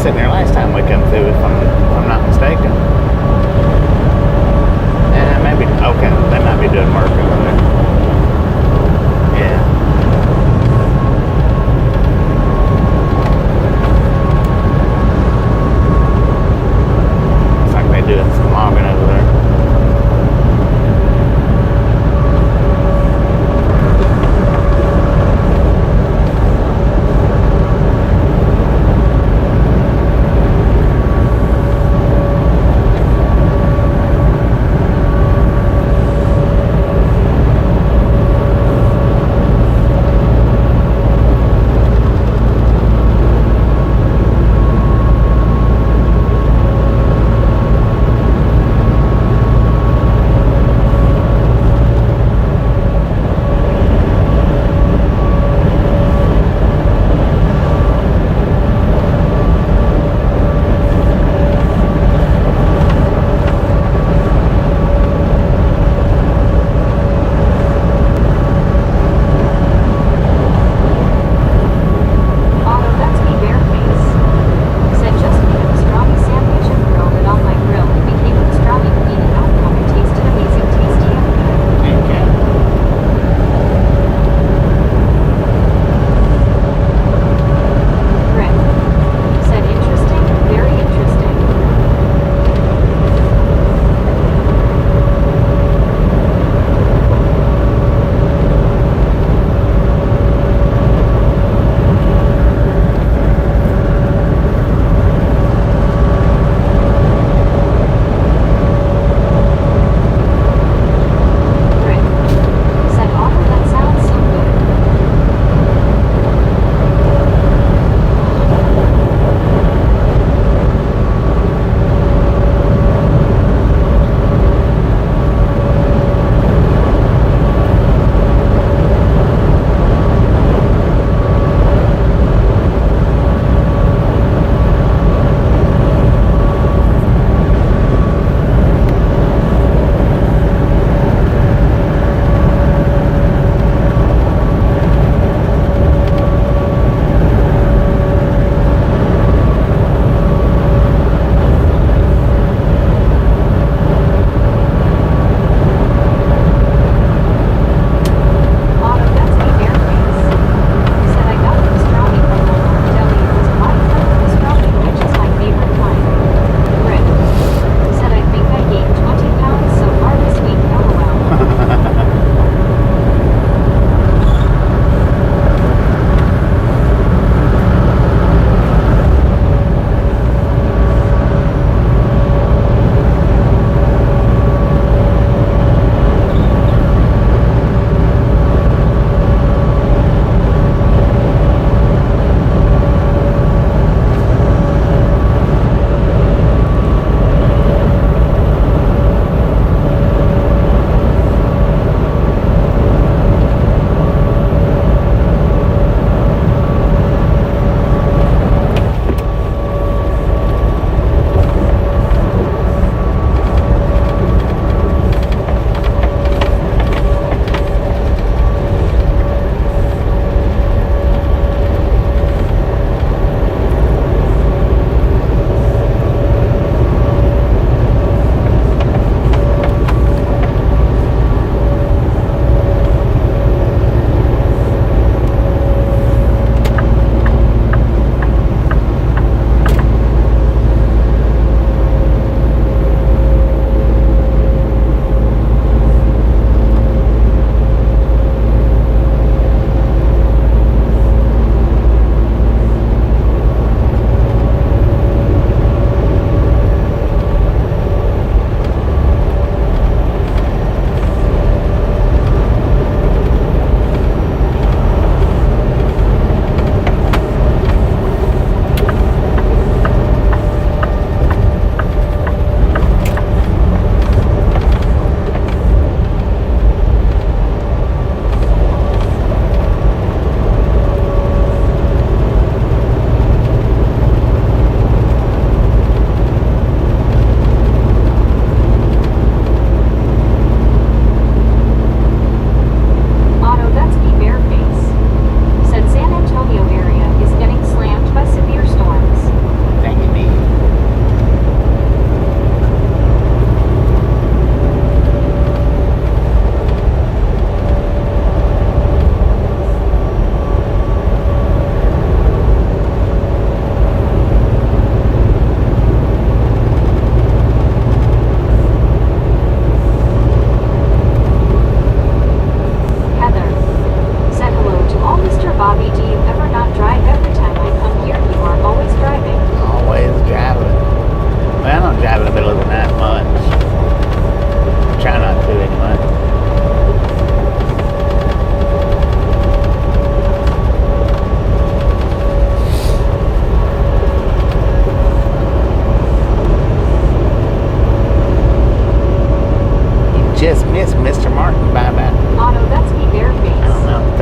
sitting there last time we come through, if I'm not mistaken. Maybe, okay, they might be doing work over there. Yeah. Looks like they're doing some logging over there.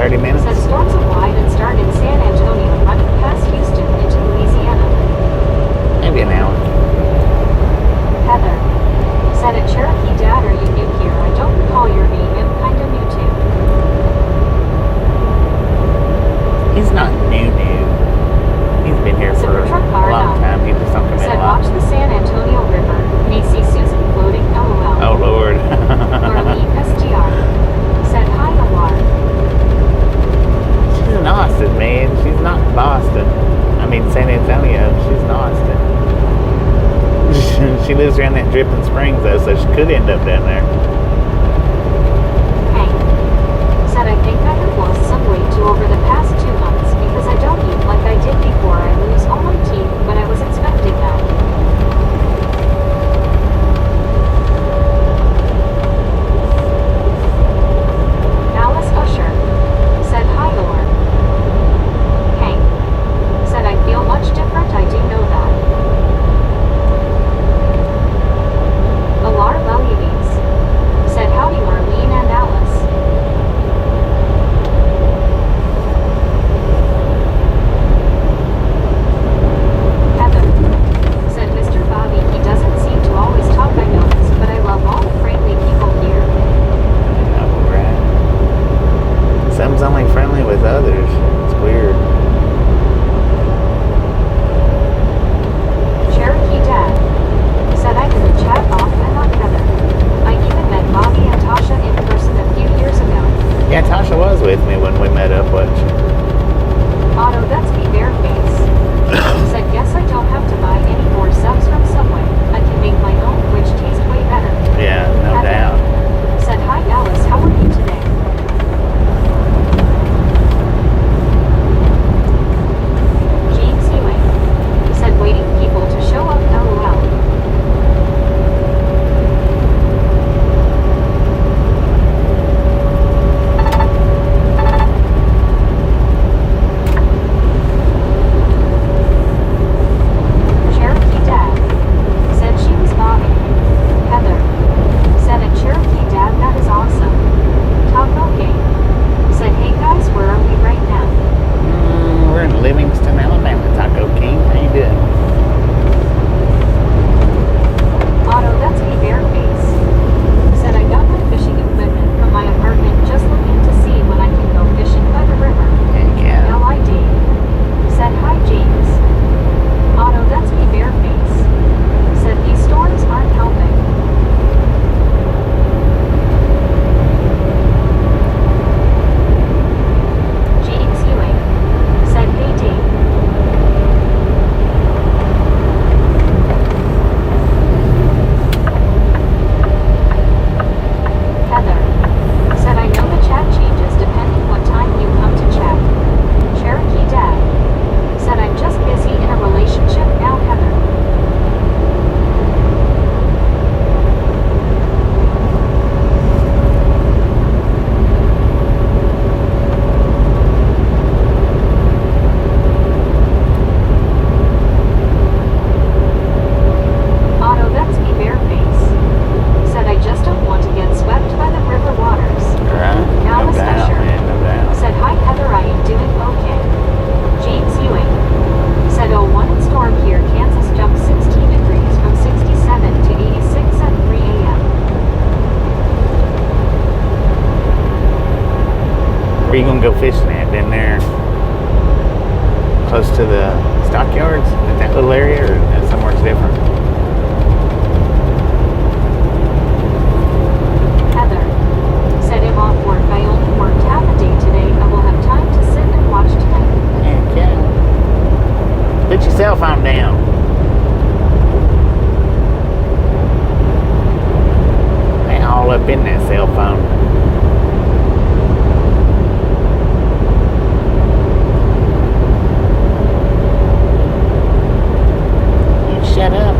30 minutes. Said storms have wide and start in San Antonio running past Houston into Louisiana. Maybe an hour. Heather. Said at Cherokee Dad, are you new here? I don't recall your name. I'm kinda new too. He's not new. He's been here for a long time. He just don't come in Said a lot. watch the San Antonio River. May see Susan floating. LOL. Oh, Lord. Marlene SGR. Said hi, Alar. She's in Austin, man. She's not in Boston. I mean, San Antonio. She's in Austin. She lives around that Dripping Springs, though, so she could end up down there. Hank. Said I think I have lost some weight too over the past 2 months because I don't eat like I did before. I lose all my teeth, but I was expecting that. Alice Usher. Said hi, Lord. Hank. Said I feel much different. I do know that. Alar Values. Said howdy, Marlene and Alice. Heather. Said Mr. Bobby, he doesn't seem to always talk, I noticed, but I love all the friendly people here. Oh, right. Some's only friendly with others. It's weird. Cherokee Dad. Said I could chat off and not Heather. I even met Bobby and Tasha in person a few years ago. Yeah, Tasha was with me when we met up, wasn't she? Otto, that's me bare face. Said guess I don't have to buy any more subs from Subway. I can make my own, which taste way better. Yeah, no Heather. doubt. Said hi Alice, how are you today? James Ewing. Said waiting people to show up. LOL. Cherokee Dad. Said she was Bobby. Heather. Said a Cherokee Dad, that is awesome. Taco Gang. Said hey guys, where are we right now? We're in Livingston, Alabama, Taco King. How you doing? Otto, that's me bare face. Said I got my fishing equipment from my apartment, just looking to see when I can go fishing by the river. Heck yeah. LID. Said hi James. Otto, that's me bare face. Said these storms aren't helping. James Ewing. Said hey Dave. Heather. Said I know the chat changes depending what time you come to chat. Cherokee Dad. Said I'm just busy in a relationship now, Heather. Otto, that's me bare face. Said I just don't want to get swept by the river waters. Right? No Alice doubt, Usher. man, no doubt. Said hi Heather, I am doing okay. James Ewing. Said oh, one in storm here, Kansas jumped 16 degrees from 67 to 86 at 3 a.m. Where you gonna go fishing at? Down there, close to the stockyards, in that little area, or somewhere different? Heather. Said I'm off work, I only worked half a day today. I will have time to sit and watch tonight. Heck yeah. Put your cell phone down. They all up in that cell phone. You shut up,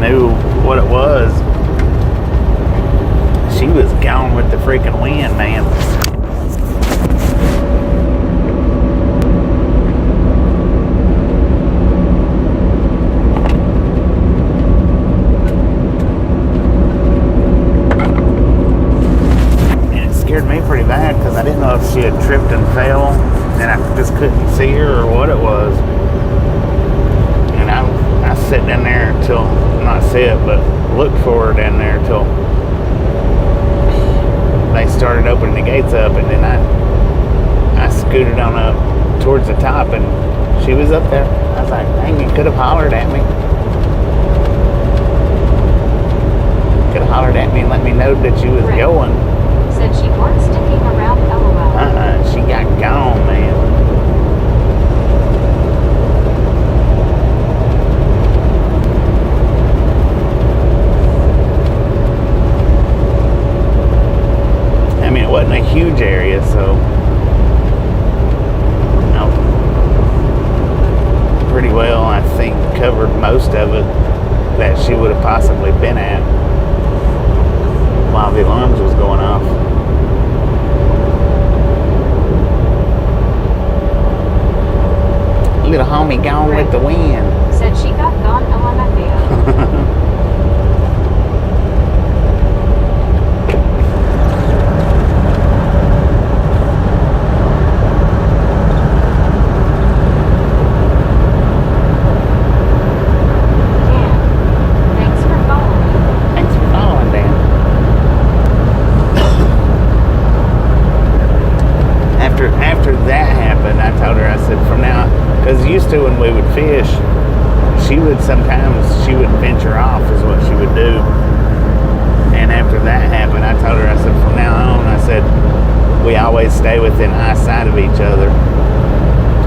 knew what it was. She was gone with the freaking wind, man. And it scared me pretty bad because I didn't know if she had tripped and fell and I just couldn't see her or what it was. And I sat down there until, not sit, but looked for her down there until they started opening the gates up, and then I scooted on up towards the top, and she was up there. I was like, dang, you could have hollered at me. Could have hollered at me and let me know that you was going. Said she weren't sticking around, LOL. She got gone, man. I mean, it wasn't a huge area, so no, pretty well, I think, covered most of it that she would have possibly been at while the alarms was going off. Little homie gone with the wind. Said she got gone, LMFAO. Used to when we would fish, she would venture off is what she would do. And after that happened, I told her, I said, from now on, I said, we always stay within eyesight of each other.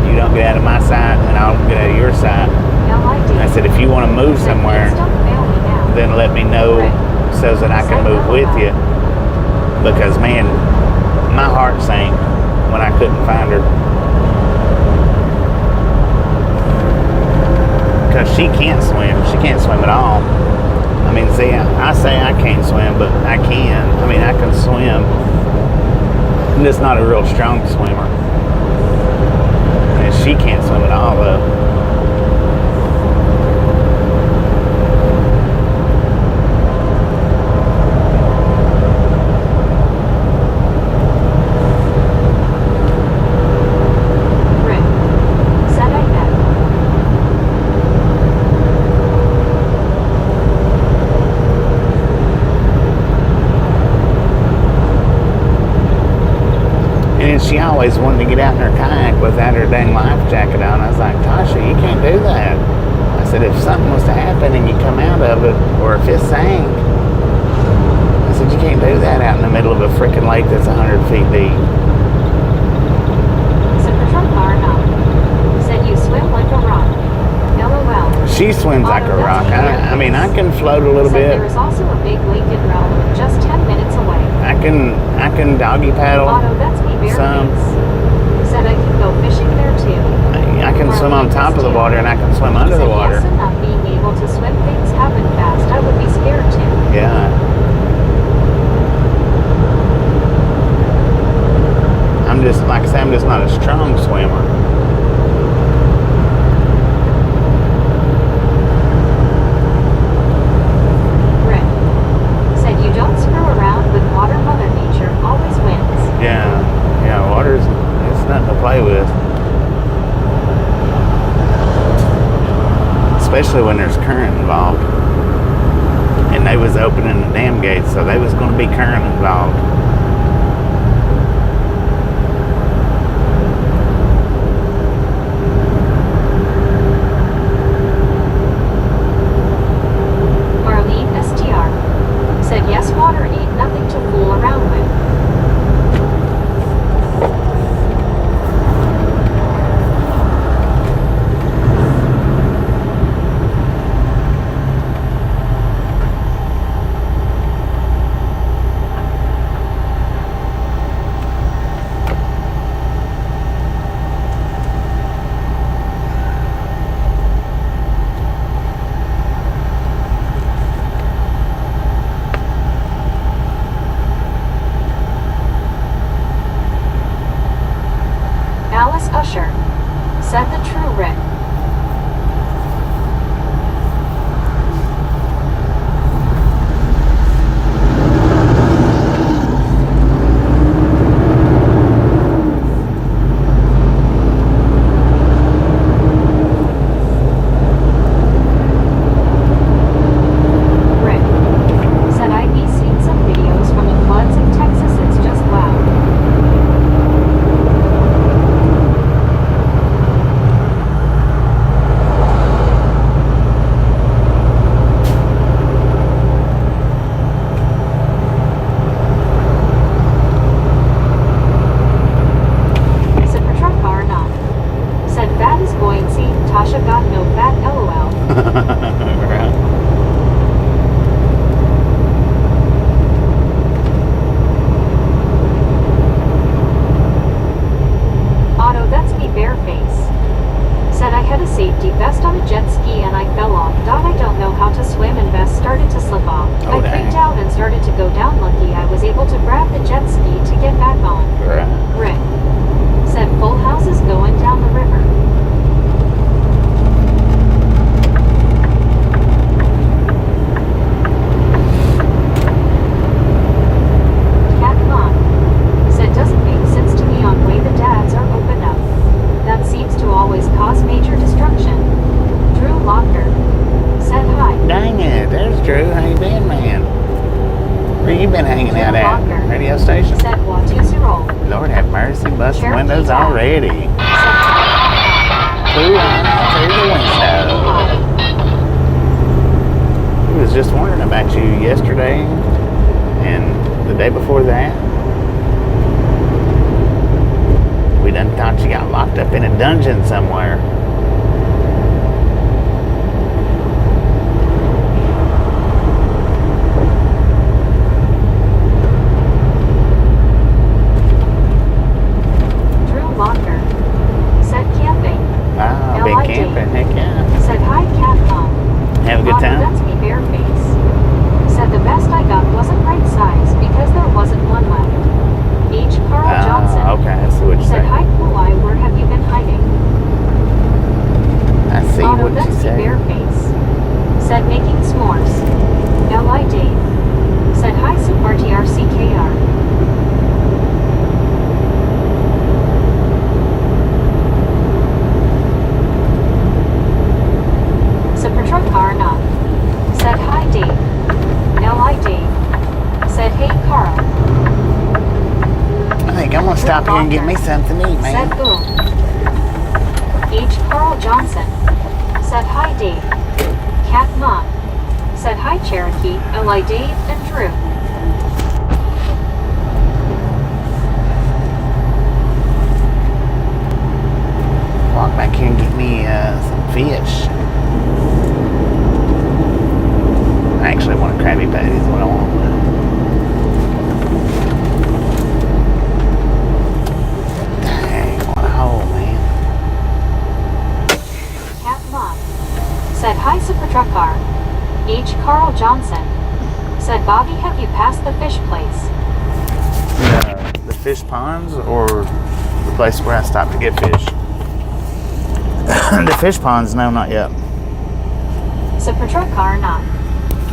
You don't get out of my sight and I don't get out of your sight. I said, if you want to move somewhere, then let me know so that I can move with you. Because man, my heart sank when I couldn't find her. Because she can't swim. She can't swim at all. I mean, see, I say I can't swim, but I can. I mean, I can swim. I'm just not a real strong swimmer. And she can't swim at all, though. She always wanted to get out in her kayak without her dang life jacket on. I was like, Tasha, you can't do that. I said, if something was to happen and you come out of it, or if it sank, I said, you can't do that out in the middle of a freaking lake that's 100 feet deep. Said patrol car, no. Said you swim like a rock. LOL. She swims like a rock. I mean, I can float a little bit. There is also a big lake in Rome, just 10 minutes away. I can doggy paddle. Otto, that's me, some. Said I can go fishing there too. I can swim on top of the water and I can swim under the water. Yes, and not being able to swim, things happen fast. I would be scared too. Yeah. I'm just, like I say, I'm just not a strong swimmer. Especially when there's current involved. And they was opening the dam gates, so they was going to be current involved. Marlene STR said, yes, water ain't nothing to fool around with. windows already. Through the window. I was just wondering about you yesterday and the day before that. We done thought you got locked up in a dungeon somewhere. Drew Locker said camping. Wow, big camping, heck yeah. Said hi, cat mom. Have a good time? That's me, bare face. Said the best I got wasn't right size because there wasn't one left. H. Carl Johnson. Okay, I see what you said say. hi, cool eye. Where have you been hiding? I see what That's you me, say. bare face. Said making s'mores. L.I. Dave. Said hi, RTRCKR. Supertruck not. Said hi, Dave. L.I. Dave. Said hey, Carl. I think I'm gonna stop here and get me something to eat, man. Said boom. H. Carl Johnson. Said hi, Dave. Cat Mom. Said hi, Cherokee. L.I. Dave and Drew. Walk back here and get me some fish. I actually want a Krabby Patty is what I want. Dang, what a hole, man. Cat Mom. Said hi, Supertruck car. H. Carl Johnson. Said Bobby, have you passed the fish place? The fish ponds or the place where I stopped to get fish? The fish ponds, no, not yet. Supertruck car not.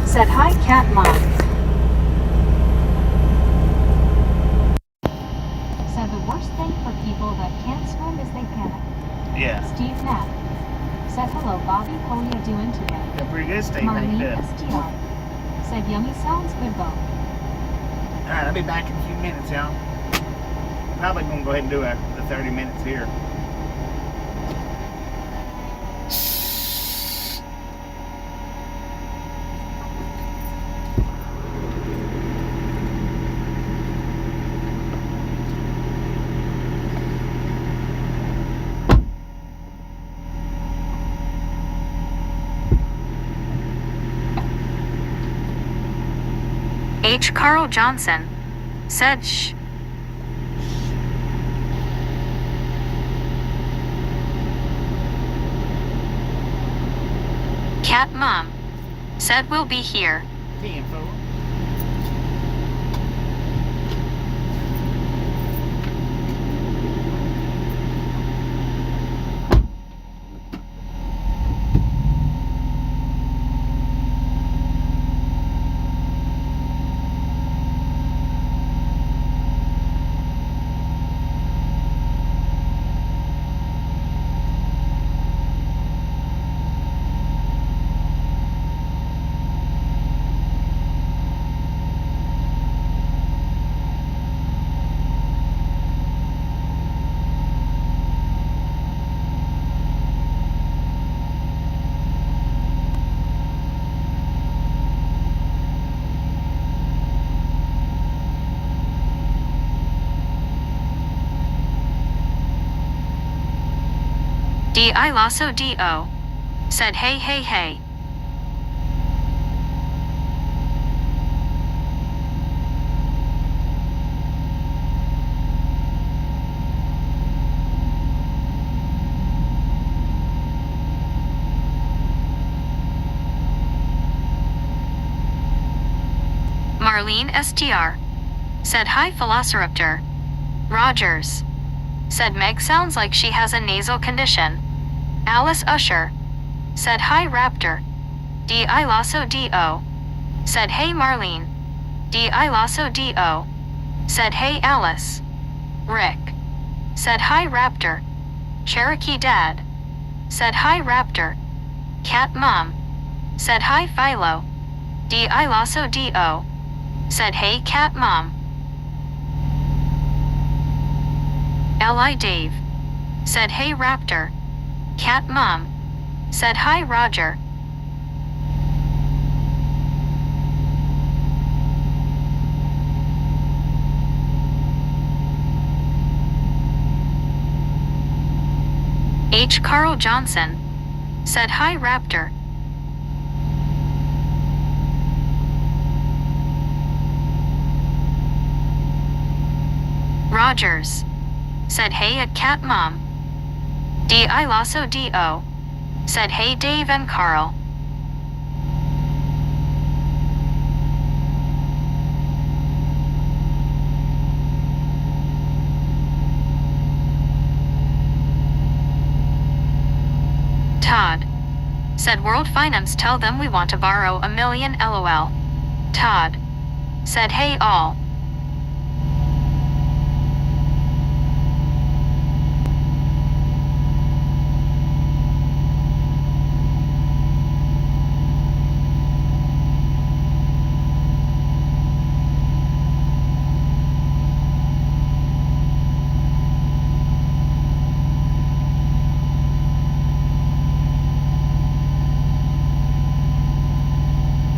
Said hi, Cat Mom. Said the worst thing for people that can't swim is they panic. Yeah. Steve Knapp. Said hello, Bobby. How are you doing today? Yeah, pretty good, Steve. How you Marlene doing? STR. Said yummy sounds good, Bo. Alright, I'll be back in a few minutes, y'all. Probably gonna go ahead and do the 30 minutes here. H. Carl Johnson. Said shh. Cat Mom. Said we'll be here. Info. D.I. Lasso D.O. Said hey, hey, hey. Marlene STR. Said hi, Velociraptor. Rogers. Said Meg sounds like she has a nasal condition. Alice Usher. Said hi, Raptor. D.I. Lasso D.O. Said hey, Marlene. D.I. Lasso D.O. Said hey, Alice. Rick. Said hi, Raptor. Cherokee Dad. Said hi, Raptor. Cat Mom. Said hi, Philo. D.I. Lasso D.O. Said hey, Cat Mom. L.I. Dave. Said hey Raptor. Cat Mom. Said hi Roger. H. Carl Johnson. Said hi Raptor. Rogers. Said hey at Cat Mom. D.I. Lasso D.O. Said hey Dave and Carl. Todd. Said World Finance tell them we want to borrow $1 million LOL. Todd. Said hey all.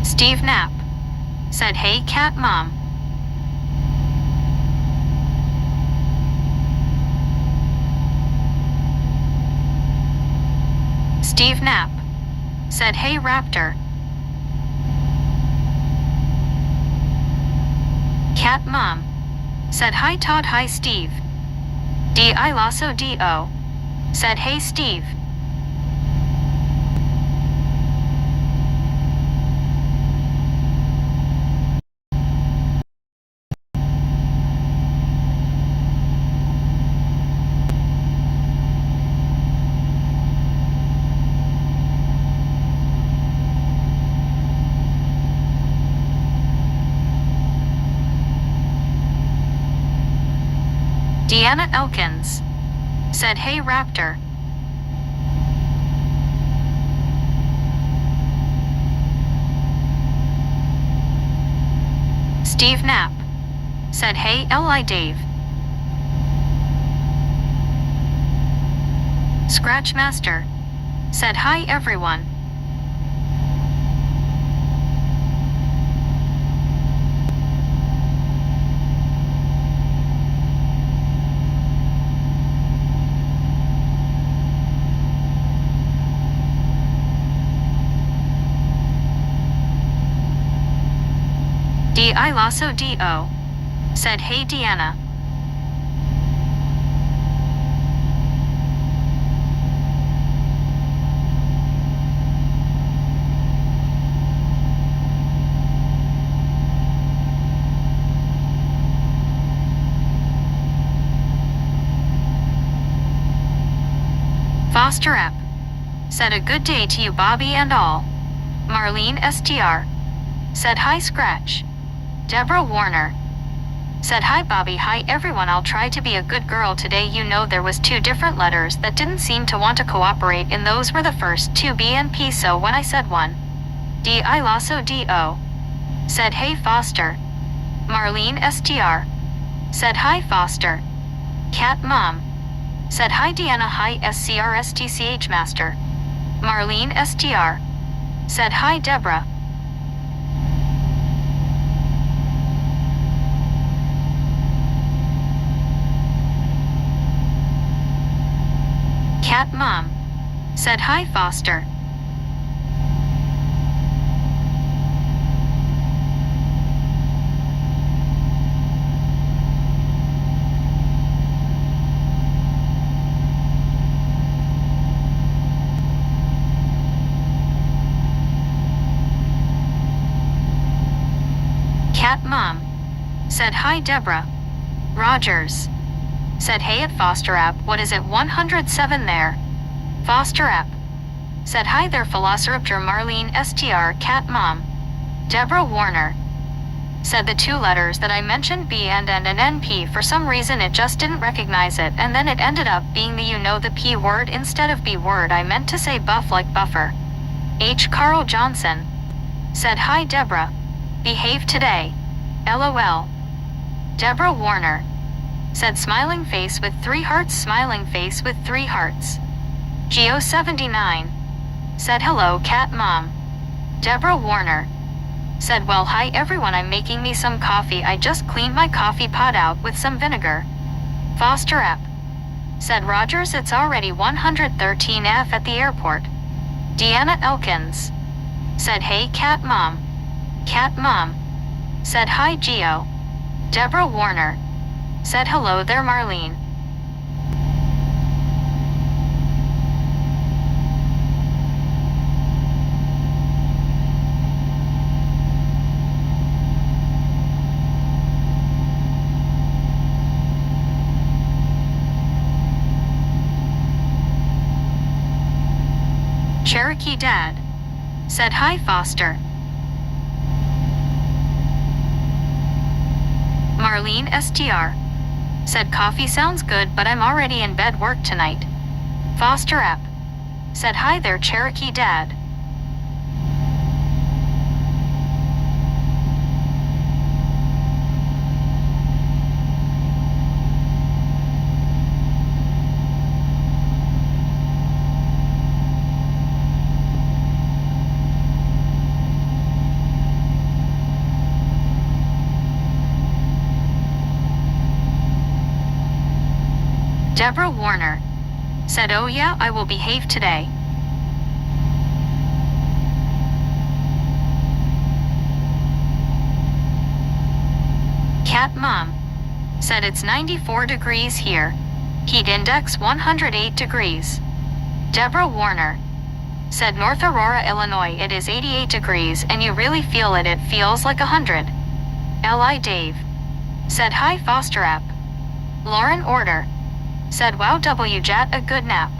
Steve Knapp. Said hey Cat Mom. Steve Knapp. Said hey Raptor. Cat Mom. Said hi Todd hi Steve. D.I. Lasso D.O. Said hey Steve. Deanna Elkins. Said hey Raptor. Steve Knapp. Said hey L.I. Dave. Scratch Master. Said hi everyone. D.I. Lasso D.O. Said hey Deanna. Foster App. Said a good day to you Bobby and all. Marlene STR. Said hi Scratch. Deborah Warner. Said hi Bobby hi everyone I'll try to be a good girl today you know there was 2 different letters that didn't seem to want to cooperate and those were the first 2 B and P so when I said one. D.I. Lasso D.O. Said hey Foster. Marlene STR. Said hi Foster. Cat Mom. Said hi Deanna hi SCRSTCH Master. Marlene STR. Said hi Deborah. Cat Mom. Said hi Foster. Cat Mom. Said hi Deborah. Rogers. Said hey at Foster App what is it 107 there? Foster App. Said hi there Velociraptor Marlene STR Cat Mom. Deborah Warner. Said the 2 letters that I mentioned B and an NP for some reason it just didn't recognize it and then it ended up being the P word instead of B word I meant to say buff like buffer. H. Carl Johnson. Said hi Deborah. Behave today. LOL. Deborah Warner. said smiling face with 3 hearts, smiling face with 3 hearts. Geo79 said hello cat mom. Deborah Warner said well hi everyone, I'm making me some coffee, I just cleaned my coffee pot out with some vinegar. Foster App said Rogers, it's already 113F at the airport. Deanna Elkins said hey cat mom. Cat mom said hi Geo. Deborah Warner said hello there Marlene. Cherokee Dad said hi Foster. Marlene STR said coffee sounds good but I'm already in bed, work tonight. Foster App said hi there Cherokee Dad. Deborah Warner said oh yeah, I will behave today. Cat Mom said it's 94 degrees here. Heat index 108 degrees. Deborah Warner said North Aurora, Illinois, it is 88 degrees and you really feel it, it feels like 100. Li Dave said hi Foster App. Lauren Order said wow WJat, a good nap.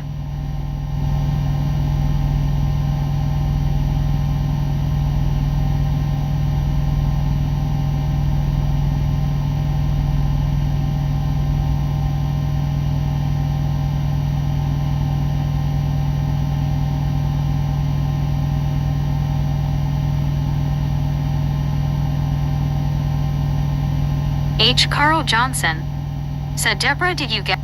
H. Carl Johnson said Deborah, did you get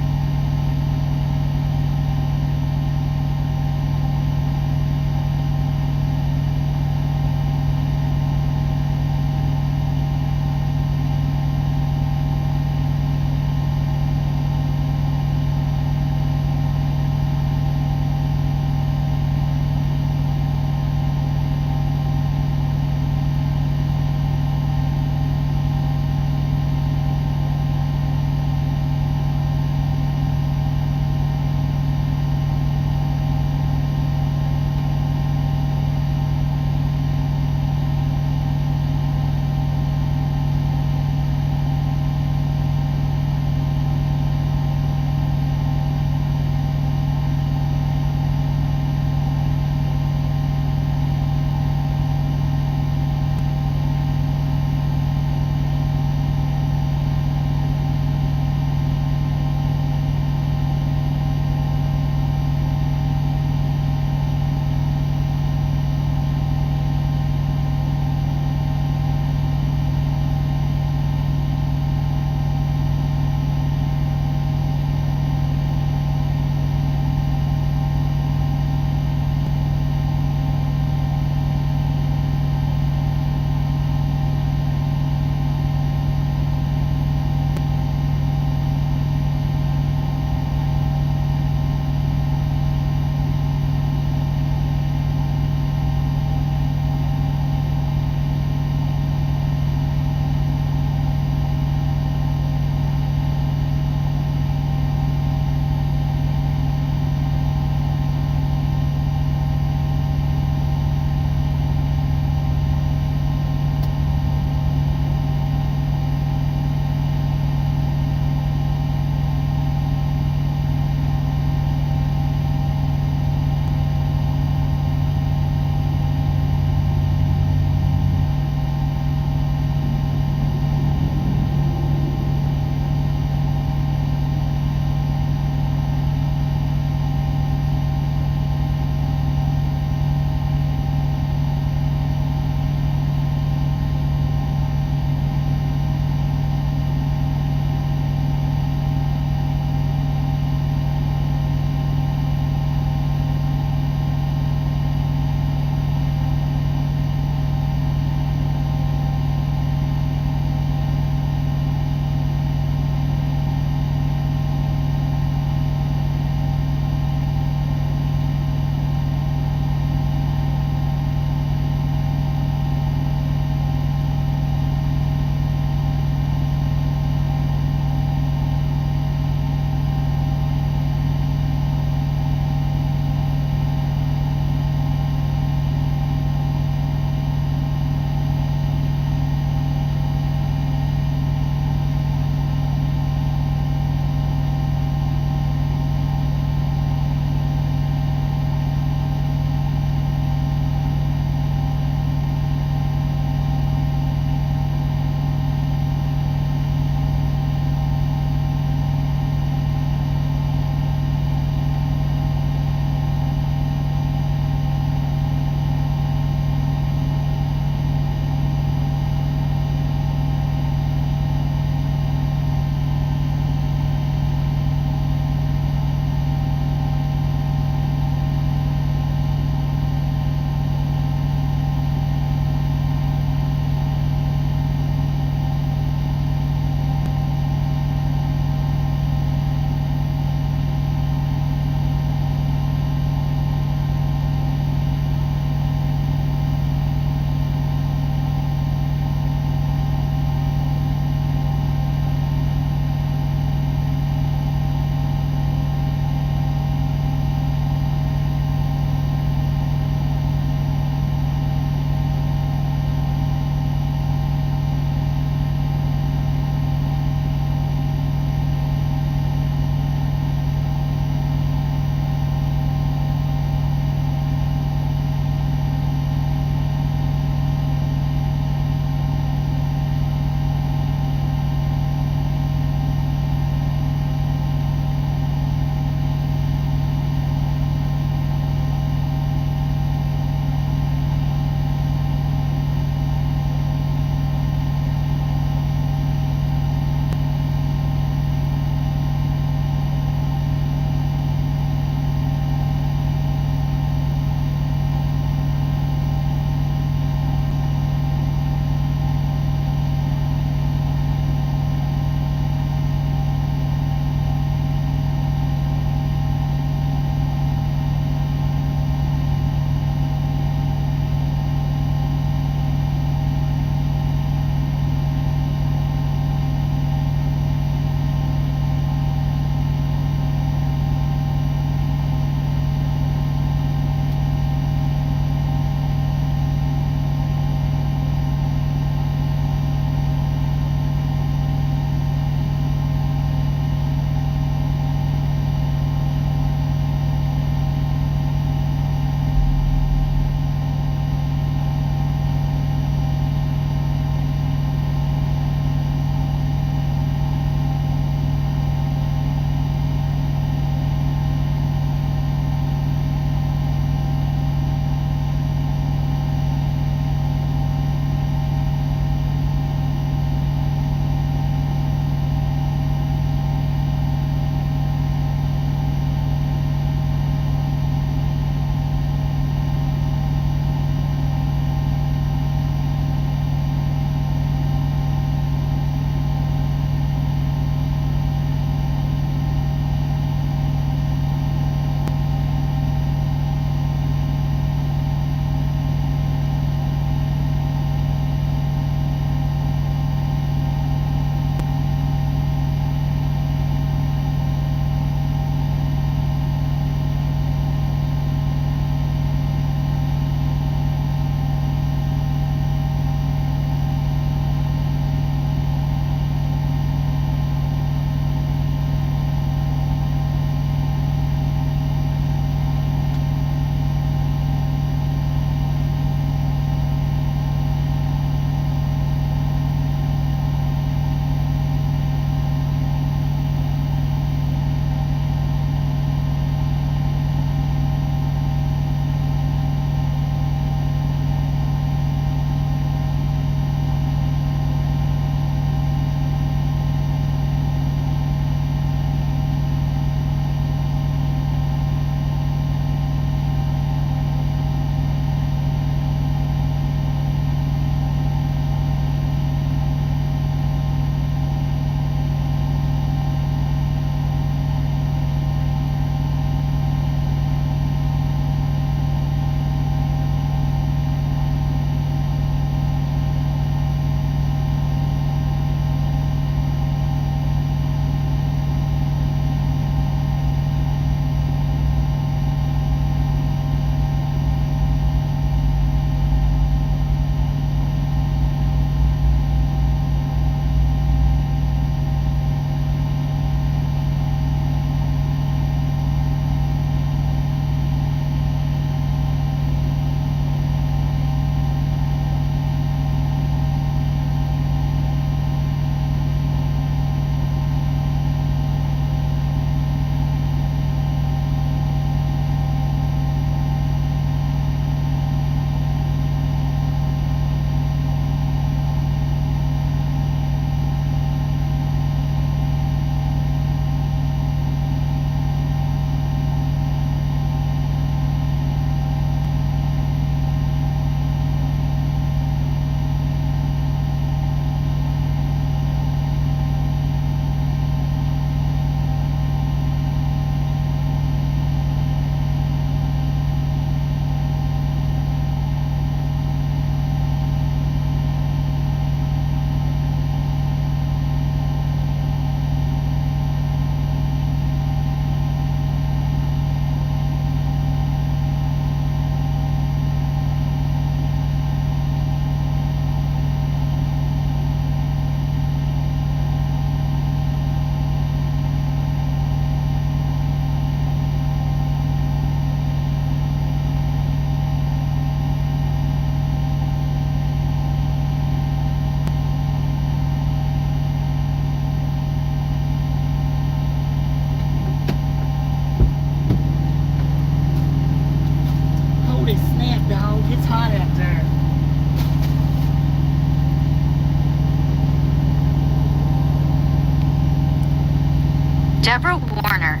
Deborah Warner.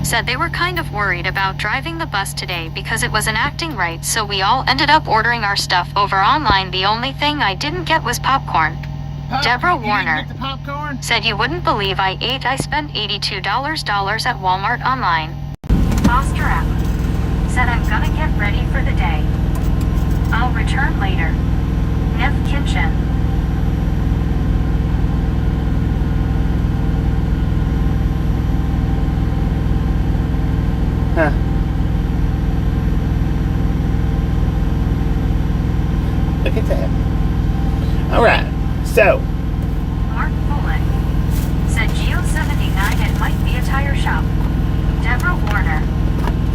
Said they were kind of worried about driving the bus today because it wasn't acting right, so we all ended up ordering our stuff over online. The only thing I didn't get was popcorn. Deborah Warner said you wouldn't believe I spent $82 at Walmart online. Foster app said I'm gonna get ready for the day. I'll return later. Nev Kitchen. Huh. Look at that. All right. So. Mark Bullock said Geo 79 it might be a tire shop. Deborah Warner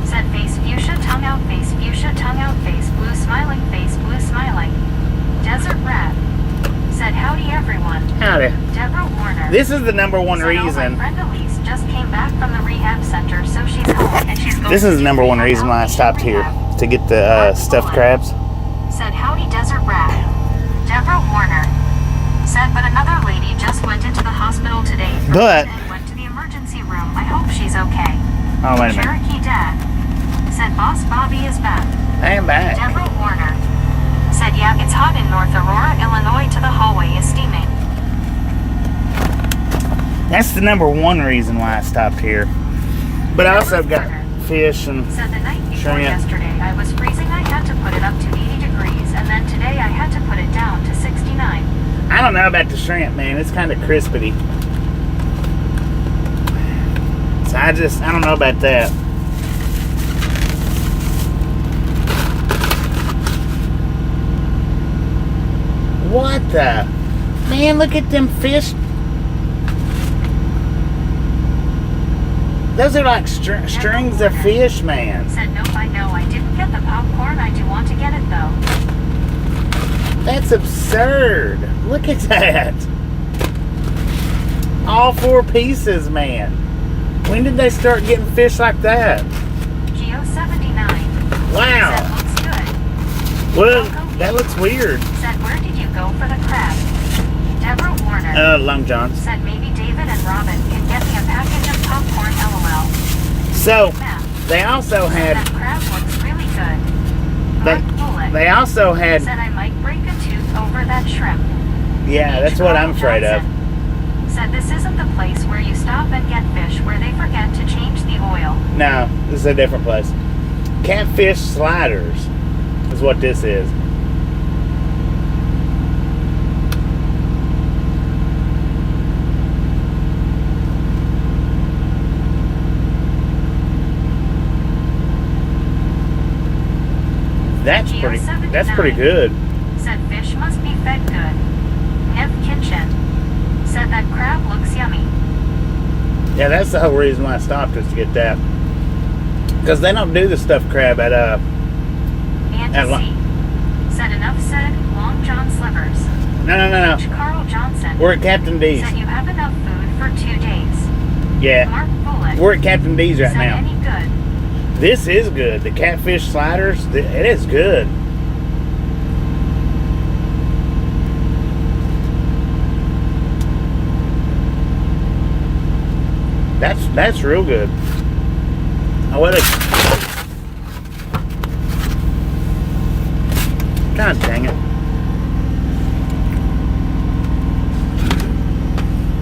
said face fuchsia tongue out, face fuchsia tongue out, face blue smiling, face blue smiling. Desert Rat said howdy everyone. Howdy. Deborah Warner. This is the number one said, reason. My friend Elise just came back from the rehab center, so she's home and she's going. This is the number one reason why I stopped here to get the stuffed crabs. Said howdy Desert Rat. Deborah Warner said, but another lady just went into the hospital today But and went to the emergency room. I hope she's okay. Oh, wait a minute. Cherokee Dad said Boss Bobby is back. I am back. Deborah Warner said, yeah, it's hot in North Aurora, Illinois. To the hallway is steaming. That's the number one reason why I stopped here. But I also got fish and said the night before shrimp. yesterday I was freezing. I had to put it up to 80 degrees, and then today I had to put it down to 69. I don't know about the shrimp, man. It's kind of crispity. So I don't know about that. What the? Man, look at them fish. Those are like strings of fish, man. Said, no, I know. I didn't get the popcorn. I do want to get it, though. That's absurd. Look at that. All 4 pieces, man. When did they start getting fish like that? Geo 79. Wow. Said, looks good. Well, that looks weird. Said, where did you go for the crab? Deborah Warner. Long John. Said maybe David and Robin can get me a package of popcorn, LOL. So, they also had... That crab looks really good. They also had... Said I might break a tooth over that shrimp. Yeah, that's what I'm afraid of. Said this isn't the place where you stop and get fish where they forget to change the oil. No, this is a different place. Catfish sliders is what this is. That's pretty good. Said fish must be fed good. Nev Kitchen said that crab looks yummy. Yeah, that's the whole reason why I stopped, is to get that. Because they don't do the stuffed crab at Andy C. Said enough said. Long John Slivers. No. Carl Johnson. We're at Captain D's. Said you have enough food for 2 days. Yeah. Mark Bullock. We're at Captain D's right said now. Any good? This is good. The catfish sliders, it is good. That's real good. Oh, what is... God dang it.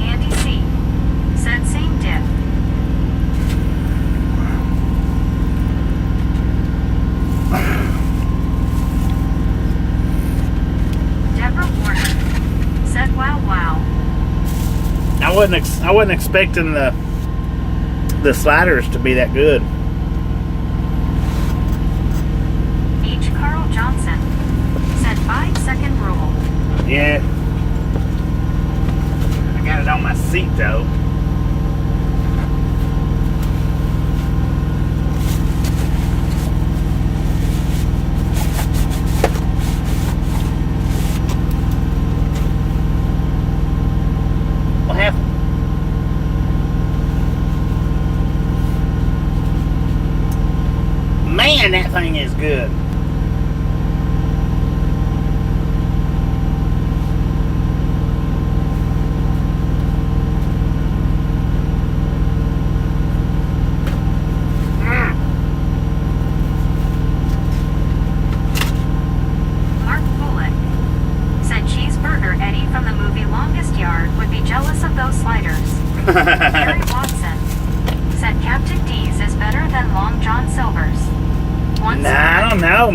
Andy C. said same dip. Deborah Warner said wow. I wasn't expecting the sliders to be that good. H. Carl Johnson said 5-second rule. Yeah. I got it on my seat though. What happened? Man, that thing is good.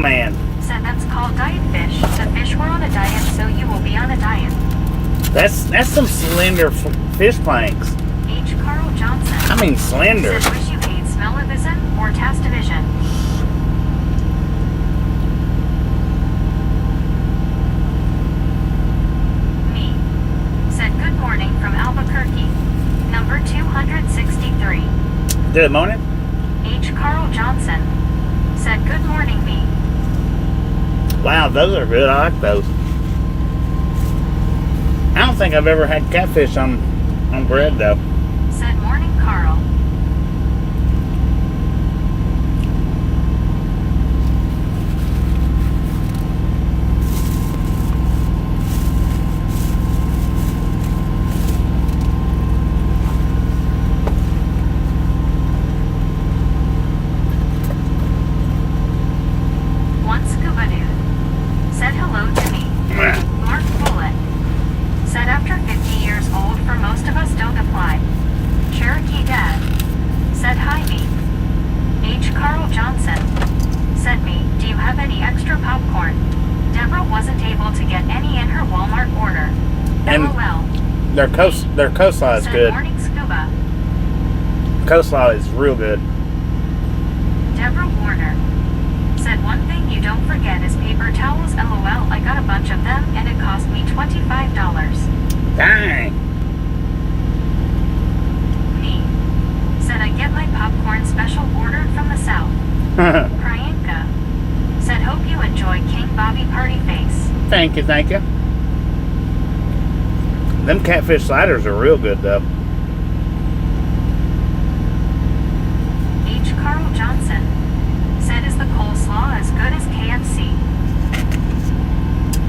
man. Said that's called diet fish. The fish were on a diet, so you will be on a diet. That's some slender fish planks. H. Carl Johnson. I mean slender. Said wish you paid smell-o-vision or taste-o-vision. Me. Said good morning from Albuquerque. Number 263. Good morning. H. Carl Johnson. Said good morning, me. Wow, those are good. I like those. I don't think I've ever had catfish on bread though. Said morning, Carl. One scuba dude said hello to me. Mark Bullet said after 50 years old for most of us don't apply. Cherokee Dad said hi me. H. Carl Johnson said me, do you have any extra popcorn? Deborah wasn't able to get any in her Walmart order. And LOL. their coleslaw is Said good. morning scuba. Coleslaw is real good. Deborah Warner said one thing you don't forget is paper towels. LOL. I got a bunch of them and it cost me $25. Dang. Me said I get my popcorn special ordered from the south. Priyanka said hope you enjoy King Bobby Party Face. Thank you. Them catfish sliders are real good though. H. Carl Johnson said is the coleslaw as good as KFC?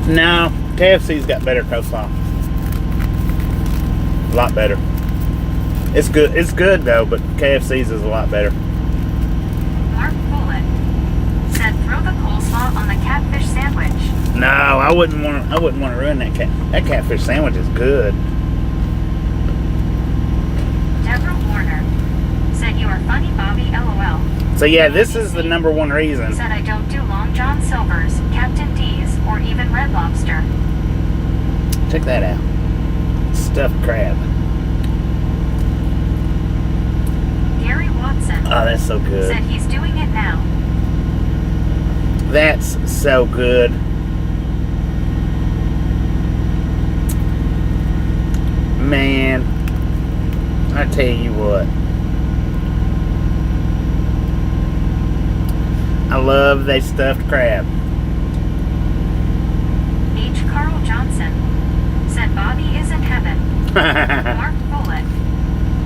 No, KFC's got better coleslaw. A lot better. It's good though, but KFC's is a lot better. Mark Bullet said throw the coleslaw on the catfish sandwich. No, I wouldn't want to ruin that catfish sandwich is good. Deborah Warner said you are funny, Bobby. LOL. So yeah, this is the number one reason. Said I don't do Long John Silver's, Captain D's, or even Red Lobster. Check that out. Stuffed crab. Gary Watson Oh, that's so good. said he's doing it now. That's so good. Man, I tell you what. I love they stuffed crab. H. Carl Johnson said Bobby is in heaven. Mark Bullet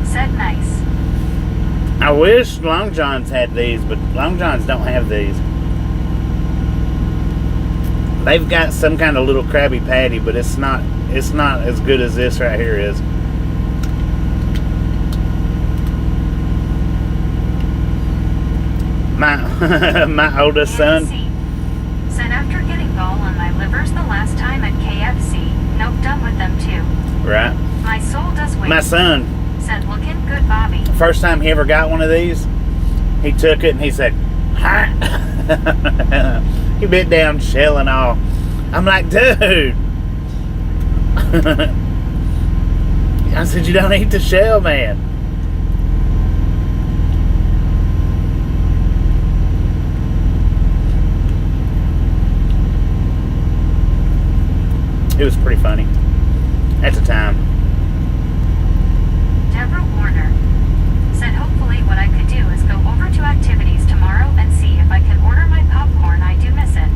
said nice. I wish Long John's had these, but Long John's don't have these. They've got some kind of little Krabby Patty, but it's not as good as this right here is. My oldest son said after getting gall on my livers the last time at KFC, nope, done with them too. Right. My soul does wait. My son said looking good, Bobby. first time he ever got one of these, he took it and he said, "Hi." He bit down shell and all. I'm like, dude. I said, you don't eat the shell, man. It was pretty funny at the time. Deborah Warner said hopefully what I could do is go over to activities tomorrow and see if I can order my popcorn. I do miss it.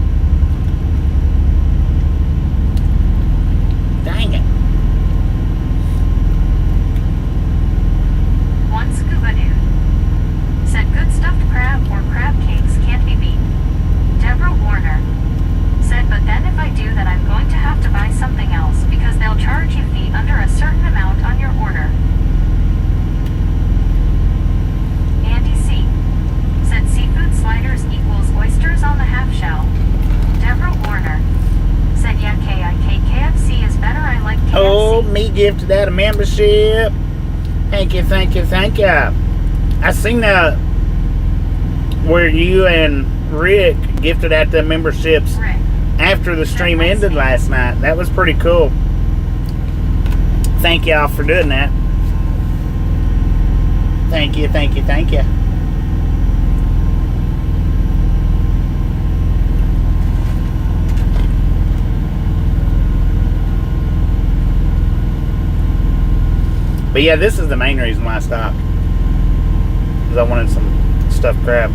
Dang it. One scuba dude said good stuffed crab or crab cakes can't be beat. Deborah Warner said but then if I do that I'm going to have to buy something else because they'll charge you fee under a certain amount on your order. Andy C said seafood sliders equals oysters on the half shell. Deborah Warner said yeah, KFC is better. I like KFC. Oh, me gifted that a membership. Thank you, thank you, thank you. I seen where you and Rick gifted out the memberships after the stream ended last night. That was pretty cool. Thank y'all for doing that. Thank you, thank you, thank you. But yeah, this is the main reason why I stopped. Because I wanted some stuffed crab.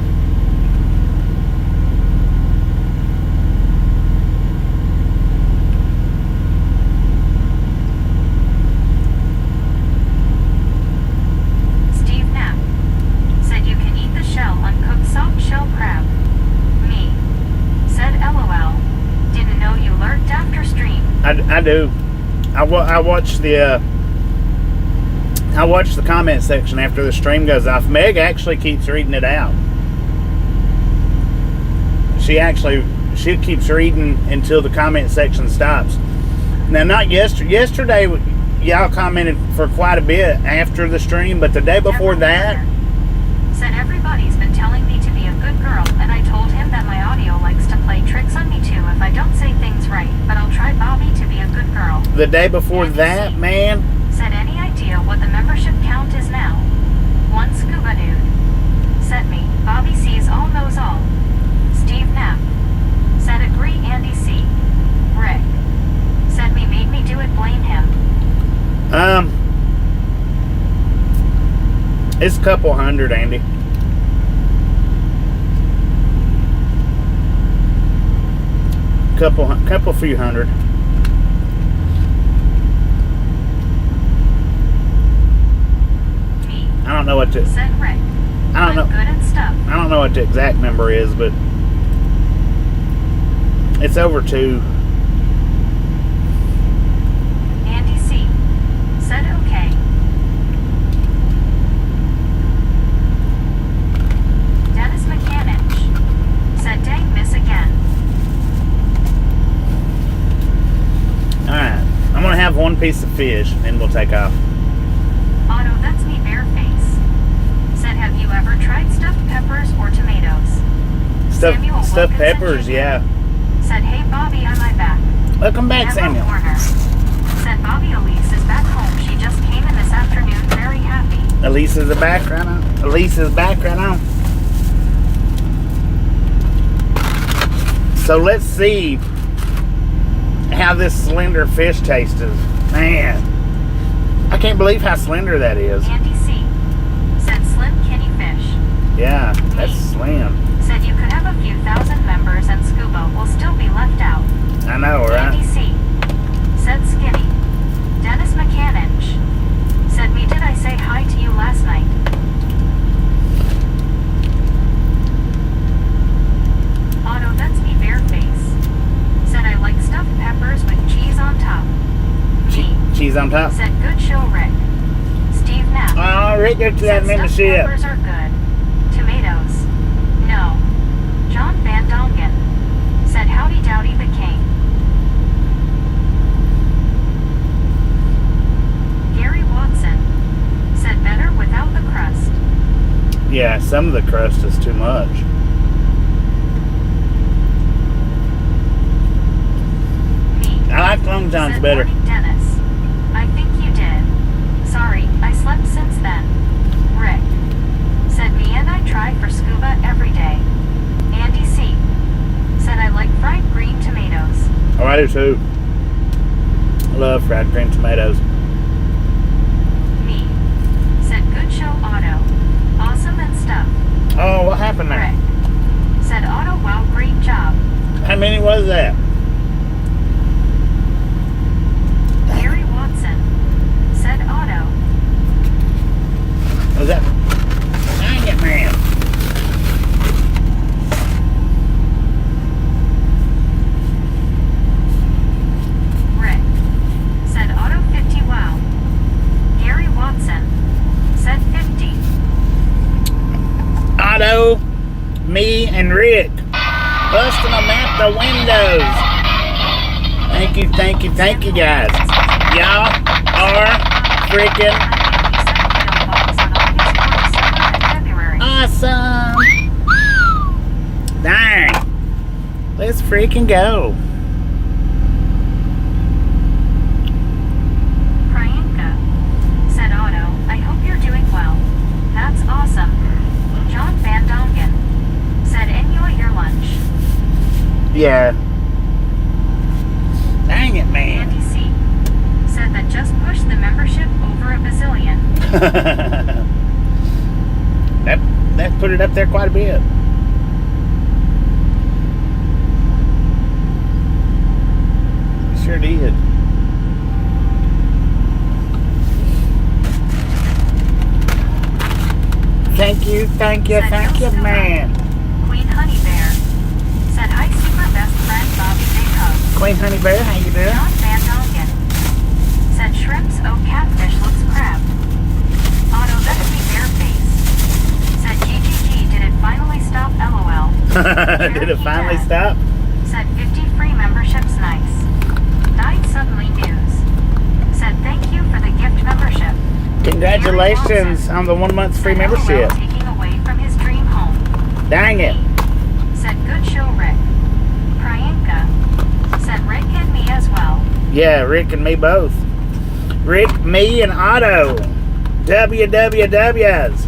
Steve Knapp said you can eat the shell, uncooked soft shell crab. Me said LOL. Didn't know you lurked after stream. I do. I watch the comment section after the stream goes off. Meg actually keeps reading it out. She keeps reading until the comment section stops. Now, not yesterday. Yesterday, y'all commented for quite a bit after the stream, but the day before that. Said everybody's been telling me to be a good girl, and I told him that my audio likes to play tricks on me too if I don't say things right, but I'll try Bobby to be a good girl. The day before that, man. Said any idea what the membership count is now? One scuba dude. Said me, Bobby sees all knows all. Steve Knapp. Said agree Andy C. Rick. Said me made me do it, blame him. It's a couple hundred, Andy. Couple few hundred. I don't know what the. Said Rick. I don't know. Good and stuff. I don't know what the exact number is, but it's over 2. Andy C. Said okay. Dennis Mechanic said dang miss again. Alright. I'm gonna have one piece of fish, then we'll take off. Otto, that's me bareface. Said have you ever tried stuffed peppers or tomatoes? Samuel Stuffed Wilkinson peppers, Jr. yeah. Said hey Bobby, on my back. Welcome back, Emma Samuel. Warner. Said Bobby Elise is back home. She just came in this afternoon, very happy. Elise is back right now. Elise is back right now. So let's see how this slender fish tastes. Man, I can't believe how slender that is. Andy C. Said slim kitty fish. Yeah, that's slim. Said you could have a few thousand members and scuba will still be left out. I know, right? Andy C. Said skinny. Dennis Mechanic. Said me did I say hi to you last night? Otto, that's me bareface. Said I like stuffed peppers with cheese on top. Me. Cheese on top. Said good show, Rick. Steve Knapp. Oh, Rick, go to that Said membership. stuffed peppers are good. Tomatoes. No. John Van Dongen. Said howdy dowdy the king. Gary Watson. Said better without the crust. Yeah, some of the crust is too much. Me. I like Long John's Said better. morning, Dennis. I think you did. Sorry, I slept since then. Rick. Said me and I try for scuba every day. Andy C. Said I like fried green tomatoes. Oh, I do too. I love fried green tomatoes. Me. Said good show, Otto. Awesome and stuff. Oh, what happened there? Rick. Said Otto, wow, great job. How many was that? Gary Watson. Said Otto. Was that? Dang it, man. Rick. Said Otto 50, wow. Gary Watson. Said 50. Otto, me, and Rick busting them out the windows. Thank you, guys. Y'all are freaking awesome. Dang. Let's freaking go. Priyanka said, Otto, I hope you're doing well. That's awesome. John Van Dongen said, enjoy your lunch. Yeah. Dang it, man. Andy C said that just pushed the membership over a bazillion. that put it up there quite a bit. Sure did. Thank you, man. Queen Honey Bear said, hi, super best friend Bobby, big hug. Queen Honey Bear, how you doing? John Van Dongen said, shrimps, oh, catfish looks crap. Otto, that's me, bear face. Said, GGG, did it finally stop, LOL. Did it finally stop? Said, 50 free memberships, nice. Died suddenly news. Said, thank you for the gift membership. Congratulations on the 1 month free membership. Taking away from his dream home. Dang it. Said, good show, Rick. Priyanka said, Rick and me as well. Yeah, Rick and me both. Rick, me, and Otto. WWWs.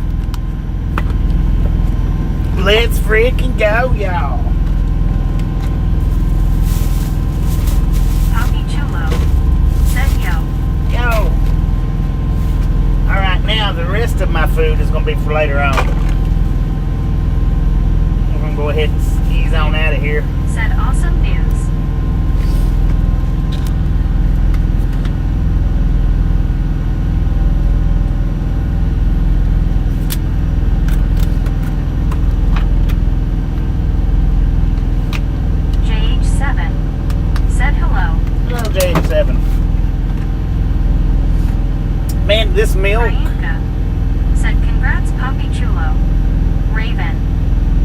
Let's freaking go, y'all. Poppy Chulo said, yo. Alright, now the rest of my food is going to be for later on. I'm going to go ahead and ease on out of here. Said, awesome news. JH7 said hello. Hello, JH7. Man, this milk. Priyanka said, congrats, Poppy Chulo. Raven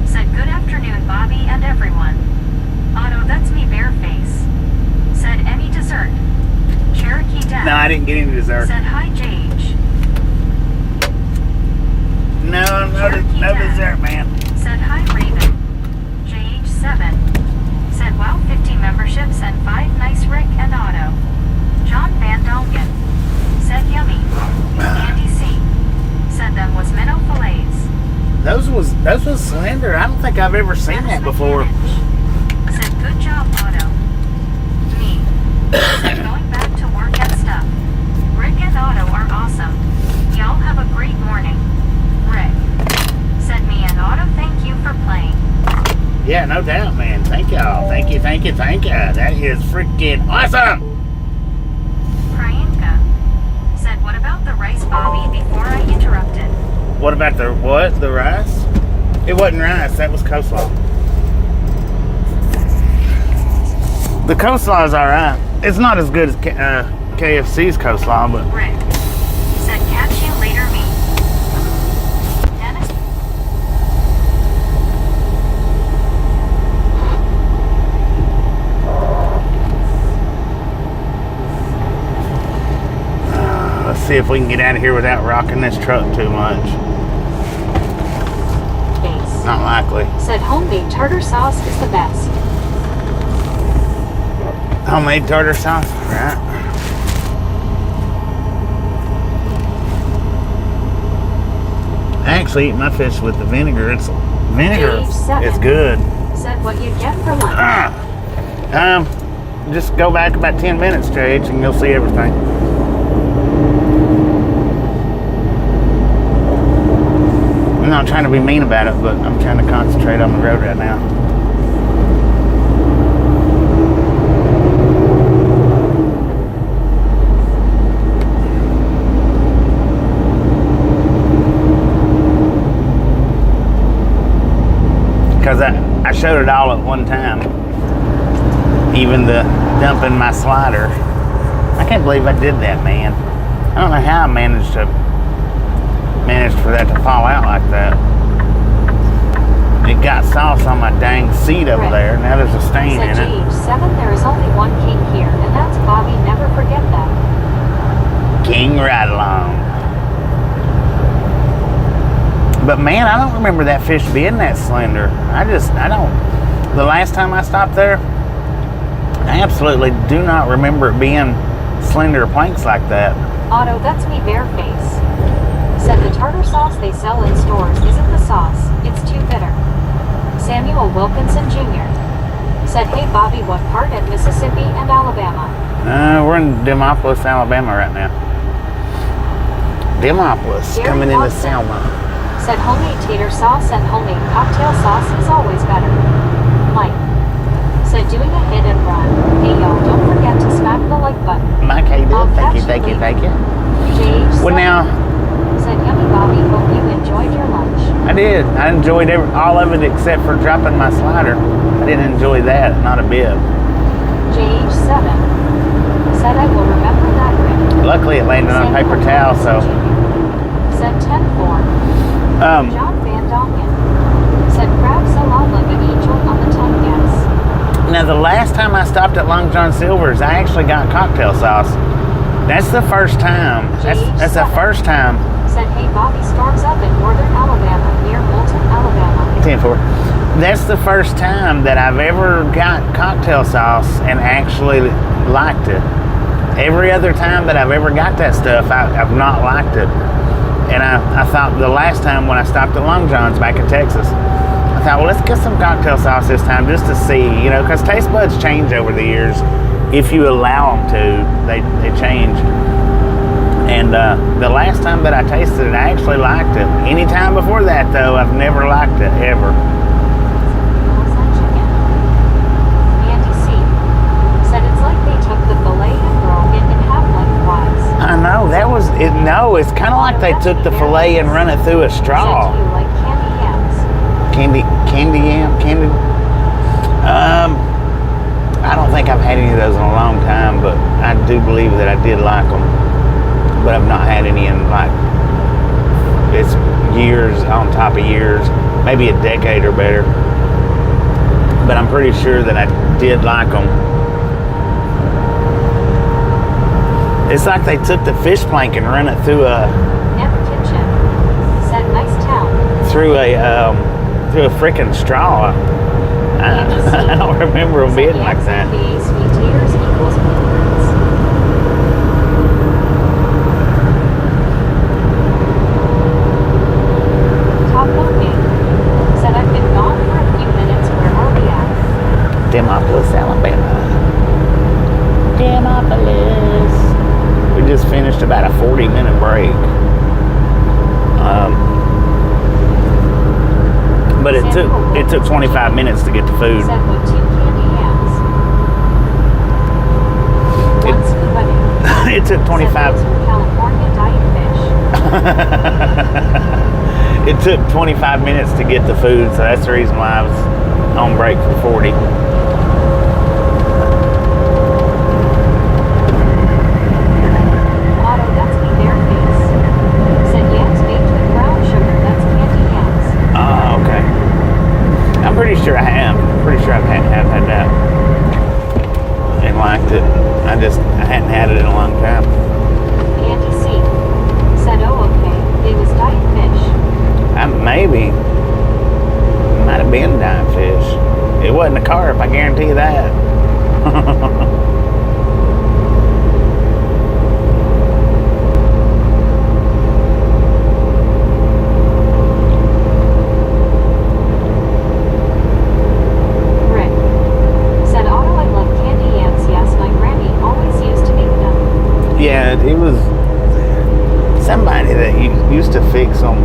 said, good afternoon, Bobby and everyone. Otto, that's me, Bareface. Said, any dessert? Cherokee Dad. No, I didn't get any dessert. Said, hi, JH. No dessert, man. Said, hi, Raven. JH7 said, wow, 50 memberships and 5 nice Rick and Otto. John Van Dongen said, yummy. Andy C said, them was minnow fillets. Those was slender. I don't think I've ever seen that before. Said, good job, Otto. Me said, going back to work and stuff. Rick and Otto are awesome. Y'all have a great morning. Rick said, me and Otto, thank you for playing. Yeah, no doubt, man. Thank y'all. Thank you. That is freaking awesome. Priyanka said, what about the rice, Bobby, before I interrupted? What about the what? The rice? It wasn't rice. That was coleslaw. The coleslaw is all right. It's not as good as KFC's coleslaw, but Rick said, catch you later, me. Dennis let's see if we can get out of here without rocking this truck too much. Base Not likely. said, homemade tartar sauce is the best. Homemade tartar sauce, right? I actually eat my fish with the vinegar. Vinegar is good. Said, what you get for lunch? Just go back about 10 minutes, JH, and you'll see everything. I'm not trying to be mean about it, but I'm trying to concentrate on the road right now. Because I showed it all at one time. Even the dumping my slider. I can't believe I did that, man. I don't know how I managed for that to fall out like that. It got sauce on my dang seat over there. Now there's a stain in it. GH7, there is only one king here, and that's Bobby. Never forget that. King right along. But man, I don't remember that fish being that slender. I don't. The last time I stopped there, I absolutely do not remember it being slender planks like that. Otto, that's me bareface. Said the tartar sauce they sell in stores isn't the sauce, it's too bitter. Samuel Wilkinson Jr. said, hey Bobby, what part of Mississippi and Alabama? We're in Demopolis, Alabama right now. Demopolis, Gary coming into Watson Selma. said homemade tater sauce and homemade cocktail sauce is always better. Mike said doing a hit and run. Hey y'all, don't forget to smack the like button. Mike, how you doing? Thank you. JH Well, now, said yummy Bobby, hope you enjoyed your lunch. I did. I enjoyed all of it except for dropping my slider. I didn't enjoy that, not a bit. JH7 said I will remember that ring. Luckily, it landed on a paper towel, so. Said 10-4. John Van Dongen said crab salad like an angel on the tongue gas. Now, the last time I stopped at Long John Silver's, I actually got cocktail sauce. That's the first time. That's the first time. Said, hey, Bobby storms up in northern Alabama, near Moulton, Alabama. 10-4. That's the first time that I've ever got cocktail sauce and actually liked it. Every other time that I've ever got that stuff, I've not liked it. And I thought the last time when I stopped at Long John's back in Texas, I thought, well, let's get some cocktail sauce this time just to see, you know, because taste buds change over the years. If you allow them to, they change. And the last time that I tasted it, I actually liked it. Any time before that, though, I've never liked it, ever. Andy C. said it's like they took the filet and broke it in half lengthwise. I know, that was it. No, it's kind of like they took the filet and run it through a straw. Said, do you like candy yams? Candy yam? I don't think I've had any of those in a long time, but I do believe that I did like them. But I've not had any in like, it's years on top of years, maybe a decade or better. But I'm pretty sure that I did like them. It's like they took the fish plank and run it through a Never Kitchen said nice town. through a freaking straw. I don't remember them being like that. Sweet taters equals bluebirds. Top Loading said I've been gone for a few minutes. Where are we at? Demopolis, Alabama. Demopolis. We just finished about a 40-minute break. But it took 25 minutes to get the food. Said with 2 candy yams. One scuba It took 25. Said those are California diet fish. It took 25 minutes to get the food, so that's the reason why I was on break for 40. Otto, that's me bareface. Said yams baked with brown sugar. That's candy yams. Oh, okay. I'm pretty sure I have. Pretty sure I've had that and liked it. I hadn't had it in a long time. Andy C. said, oh, okay. It was diet fish. Maybe. Might have been diet fish. It wasn't a carp, I guarantee you that. Rick said, Otto, I love candy yams. Yes, my granny always used to make them. Yeah, it was somebody that used to fix them.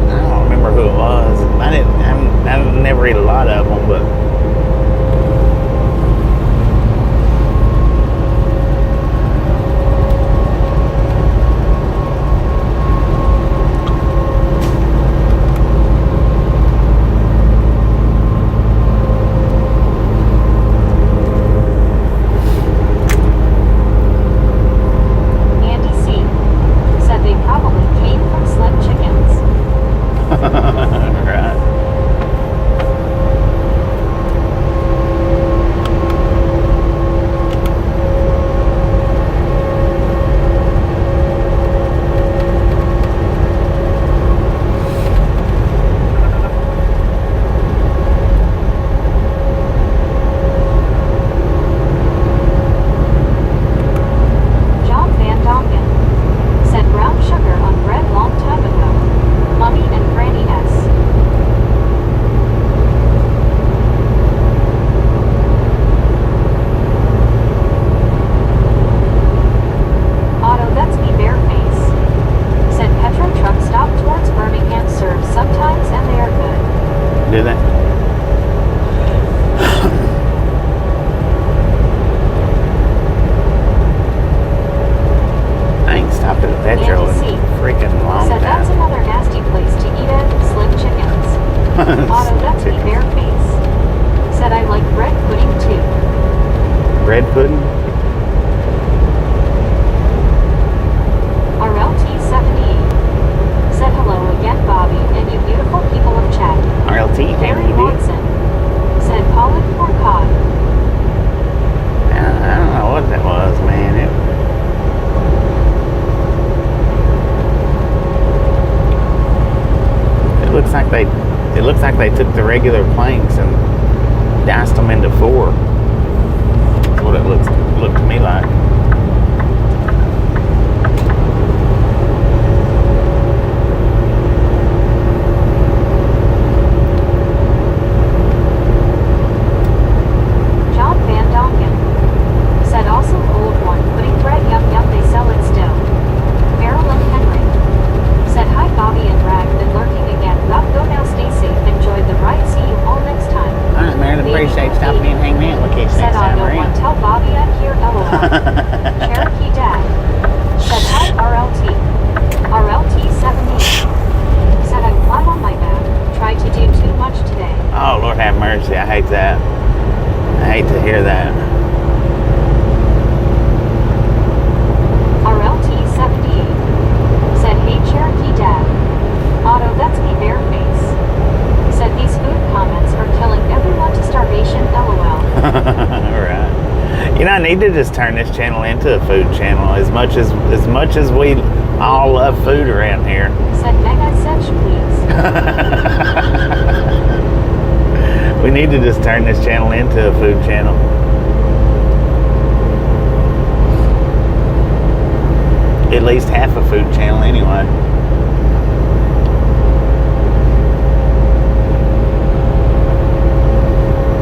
I don't remember who it was. I never eat a lot of them, but Andy C. said they probably came from Slim Chickens. right. couldn't. RLT78 said hello again, Bobby, and you beautiful people of chat. RLT, Gary maybe. Watson said pollen or cod. I don't know what that was, man. It looks like they took the regular planks and diced them into 4. That's what it looked to me like. John Van Dongen said also old one, pudding bread, yum yum, they sell it still. Marilyn Henry said hi, Bobby and Rag, been lurking again. Rob, go now, stay safe, enjoy the ride, see you all next time. Alright, Meredith, appreciate stopping in and hanging out with us Said next time, no right? one, tell Bobby I'm here, lol. Cherokee Dad said hi, RLT. RLT78 said I'm flat on my back, tried to do too much today. Oh, Lord have mercy. I hate that. I hate to hear that. RLT78 said hey, Cherokee Dad. Otto, that's me, Bareface. Said these food comments are killing everyone to starvation, lol. Alright. You know, I need to just turn this channel into a food channel as much as we all love food around here. Said Mega Setch, please. We need to just turn this channel into a food channel. At least half a food channel anyway.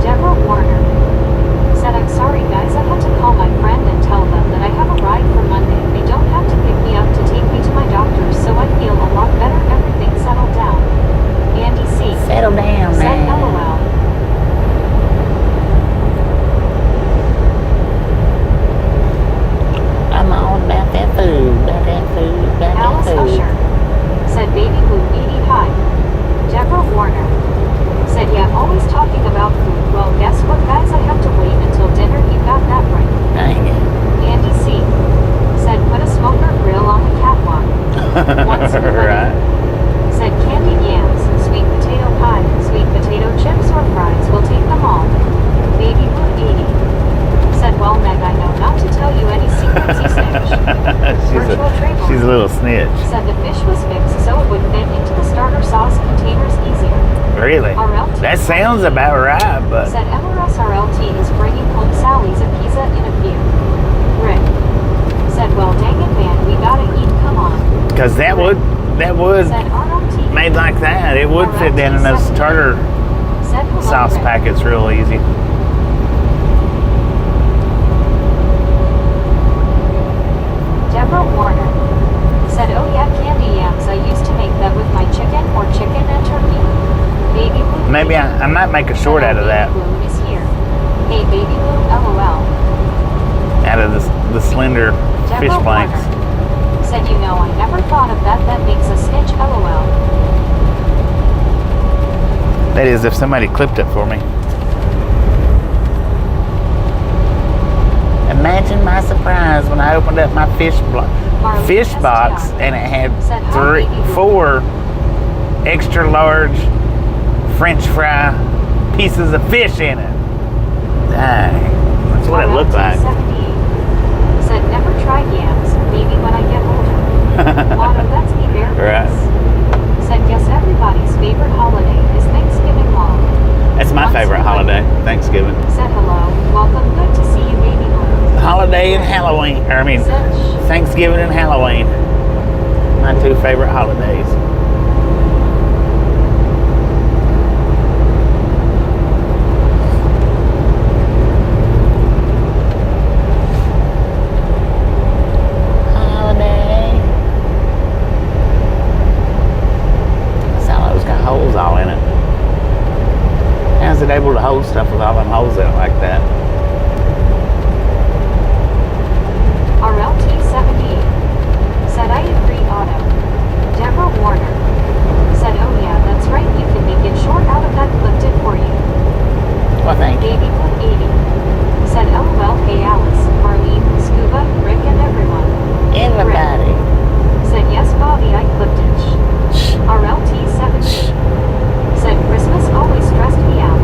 Deborah Warner said I'm sorry guys, I had to call my friend and tell them that I have a ride for Monday. They don't have to pick me up to take me to my doctor's, so I feel a lot better. Everything settled down. Andy C. Settle down, said man. LOL. I'm all about that food, Alice Usher said baby boo eaty hi. Deborah Warner said yeah, always talking about food. Well, guess what guys, I have to wait until dinner. You got that right. Dang it. Andy C. said put a smoker grill on the catwalk. Once in a minute. Right. Said candied yams, sweet potato pie, sweet potato chips or fries, we'll take them all. Baby boo 80 said well Meg, I know not to tell you any secrets, you snitch. Virtual Trayvon She's a little snitch. said the fish was fixed so it would fit into the starter sauce containers easier. Really? RLT That sounds about right, but said MRS RLT is bringing home Sally's a pizza in a few. Rick said well dang it man, we gotta eat, come on. because that would Said RLT made like that, it would fit down in those tartar said hello, sauce Rick. packets real easy. Deborah Warner said, oh yeah, candy yams. I used to make that with my chicken or chicken and turkey. Baby Blue. Maybe I might make a short out of that. Baby Blue is here. Hey, Baby Blue, LOL. Out of the slender Deborah fish planks. Warner said, you know, I never thought of that. That makes a snitch, LOL. That is, if somebody clipped it for me. Imagine my surprise when I opened up my fish box and it had 4 extra large French fry pieces of fish in it. Dang, that's what it looked like. Said never tried yams. Maybe when I get older. Otto, that's me, Bear. Right. Said guess everybody's favorite holiday is Thanksgiving long. That's my favorite holiday, Thanksgiving. Said hello, welcome, good to see you, Baby Blue. Holiday and Halloween, Thanksgiving and Halloween. My 2 favorite holidays. Holiday. Silo's got holes all in it. How's it able to hold stuff with all them holes in it like that? RLT78 said I agree, Otto. Deborah Warner said oh yeah, that's right, you can make it short out of that, clipped it for you. Well, thank you. Baby Blue 80 Said LOL, hey Alice, Marlene, Scuba, Rick, and everyone. Everybody. Said yes, Bobby, I clipped it. RLT17. Said Christmas always stressed me out.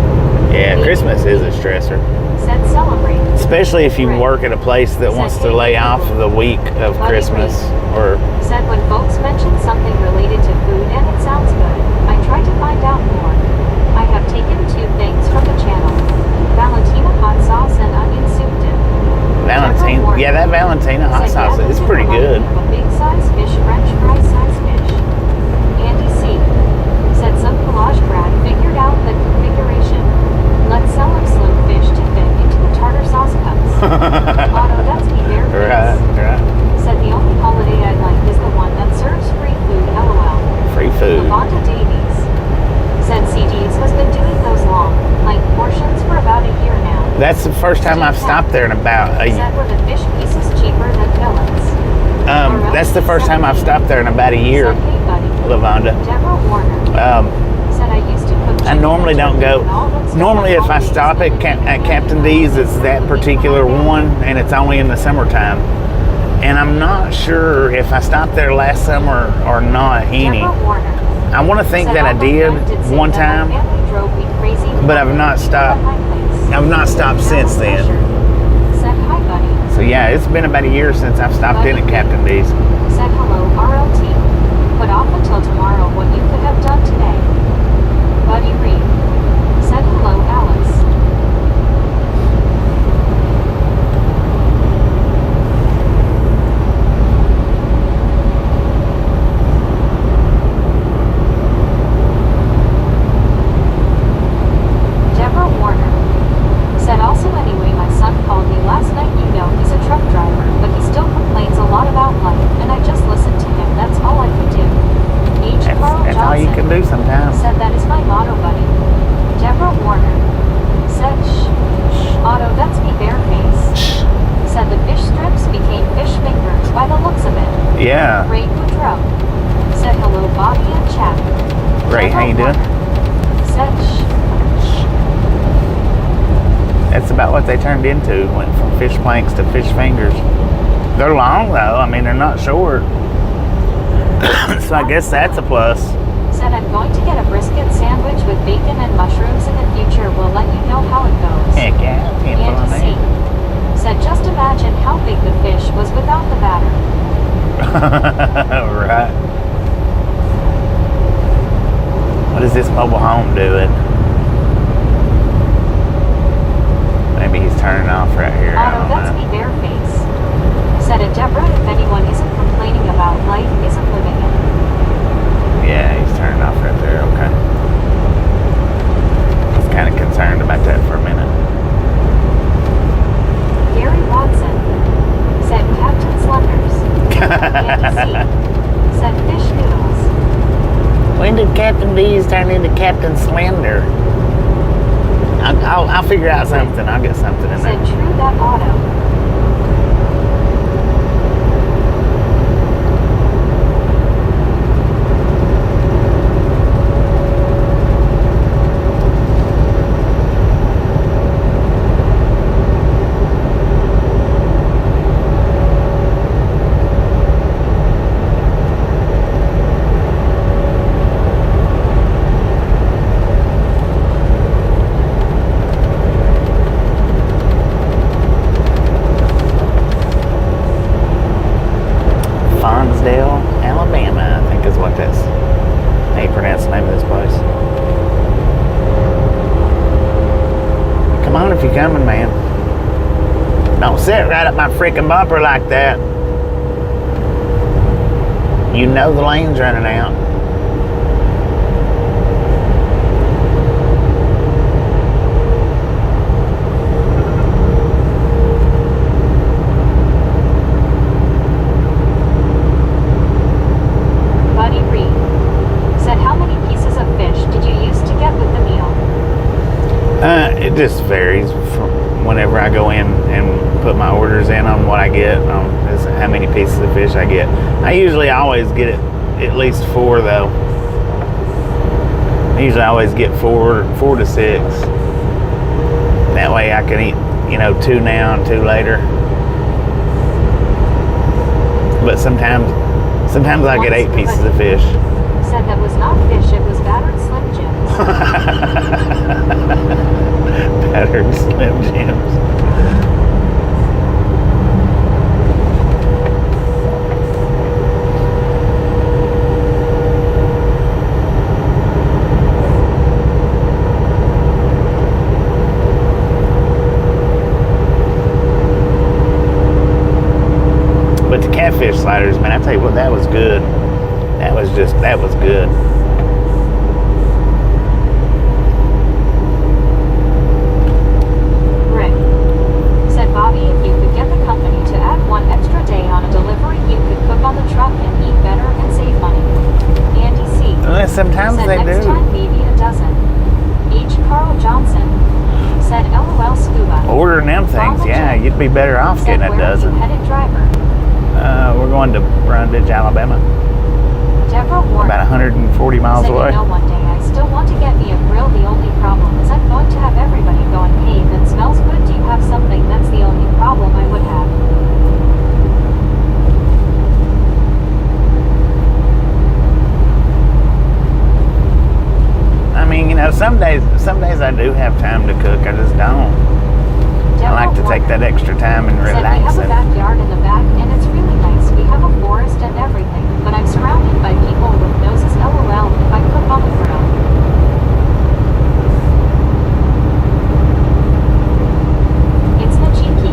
Yeah, Christmas is a stressor. Said celebrate. Especially if you work at a place that wants to lay off the week of Christmas. Or said when folks mention something related to food and it sounds good, I try to find out more. I have taken 2 things from the channel. Valentina hot sauce and onion soup dip. Valentina. Yeah, that Valentina hot sauce is pretty good. A big size fish, French fry size fish. Andy C. said some collage grad figured out the configuration. Let's sell him slim fish to fit into the tartar sauce cups. Otto, that's me there. Right. Said the only holiday I like is the one that serves free food, LOL. Free food. Lavonda Davies. Said CD's has been doing those long, like portions for about a year now. That's the first time I've stopped there in about a year. Said were the fish pieces cheaper than fillets? That's the first time I've stopped there in about a year. Said, hey buddy. Lavonda. Deborah Warner. Said I used to cook. I normally don't go. Normally, if I stop at Captain D's, it's that particular one, and it's only in the summertime. And I'm not sure if I stopped there last summer or not any. I want to think that I did one time, but I've not stopped. I've not stopped since then. So yeah, it's been about a year since I've stopped in at Captain D's. Said hello, RLT. Put off until tomorrow what you could have done today. Buddy Reed. Said hello, Alice. Deborah Warner. Said also anyway, my son called me last night. You know, he's a truck driver, but he still complains a lot about life, and I just listened to him. That's all I could do. That's all you can do sometimes. Said that is my motto, buddy. Deborah Warner. Said shh. Otto, that's me bare face. Said the fish strips became fish fingers by the looks of it. Yeah. Ray Woodrow. Said hello, Bobby and Chap. Ray, how you doing? Said shh. That's about what they turned into. Went from fish planks to fish fingers. They're long though. I mean, they're not short. So I guess that's a plus. Said I'm going to get a brisket sandwich with bacon and mushrooms in the future. We'll let you know how it goes. Heck yeah. Andy C. Said just imagine how big the fish was without the batter. Right. What is this mobile home doing? Maybe he's turning off right here. Otto, that's me bare face. Said it, Deborah, if anyone isn't complaining about life, isn't living it. Yeah, he's turning off right there. Okay. I was kind of concerned about that for a minute. Gary Watson. Said Captain Slenders. Andy C. Said fish noodles. When did Captain D's turn into Captain Slender? I'll figure out something. I'll get something in there. Said true that Otto. Alabama, I think is what that's how you pronounce the name of this place. Come on if you're coming, man. Don't sit right up my freaking bumper like that. You know the lane's running out. It just varies from whenever I go in and put my orders in on what I get, on how many pieces of fish I get. I usually always get it at least 4 though. I usually always get 4 to 6. That way I can eat you know, 2 now and 2 later. But sometimes I get 8 pieces of fish. Said that was not fish, it was battered Slim Jims. Battered Slim Jims. But the catfish sliders, man, I tell you what, that was good. That was good. Rick said, Bobby, if you could get the company to add 1 extra day on a delivery, you could cook on the truck and eat better and save money. Andy C. Well, sometimes said they next do. time maybe a dozen. H. Carl Johnson said, LOL Scuba. Ordering them things, yeah, you'd be better off said, getting a where dozen. Are you headed, driver? We're going to Brundage, Alabama. Deborah Warren About 140 miles said, away. You know, one day I still want to get me a grill. The only problem is I'm going to have everybody going, hey, that smells good. Do you have something? That's the only problem I would have. I mean, you know, some days I do have time to cook. I just don't. I like to take that extra time and said, relax. We have a backyard in the back, and it's really nice. We have a forest and everything, but I'm surrounded by people with noses. LOL, if I cook on the grill. It's Najiki.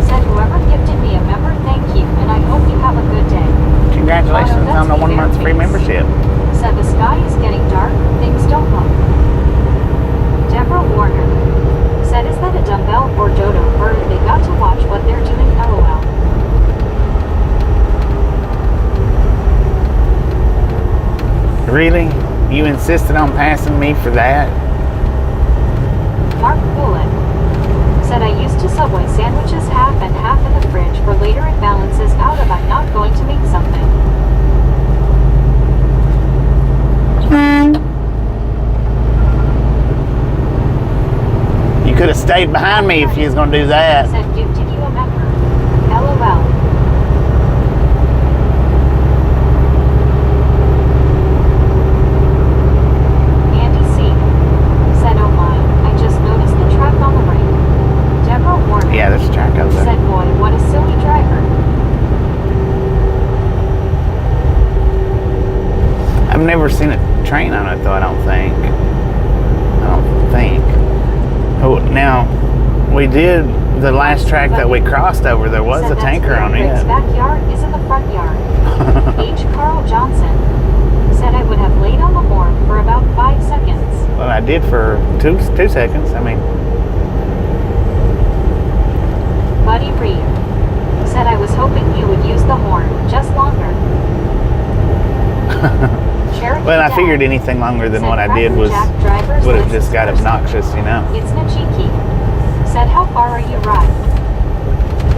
Said, whoever gifted me a member, thank you, and I hope you have a good day. Congratulations on the 1 month free membership. Said, the sky is getting dark, things don't look. Deborah Warner said, is that a dumbbell or dodo, or they got to watch what they're doing? LOL. Really? You insisted on passing me for that? Mark Bullet said, I used to Subway sandwiches half and half in the fridge for later. It balances out if I'm not going to make something. You could have stayed behind me if you was going to do that. Said, gifted you a member. LOL. Andy C. said, oh my, I just noticed the track on the right. Deborah Warner Yeah, there's a track over there. said, boy, what a silly driver. I've never seen a train on it, though, I don't think. Oh, now, we did the last track that we crossed over. There was said, a tanker on Rick's it. backyard is in the front yard. H. Carl Johnson said, I would have laid on the horn for about 5 seconds. Well, I did for two seconds. I mean, Buddy Reed said, I was hoping you would use the horn just longer. Cherokee well, I Jack figured anything longer than said, what I did Cracker would Jack driver's have license just got person. obnoxious, you know. It's Najiki said, how far are you riding?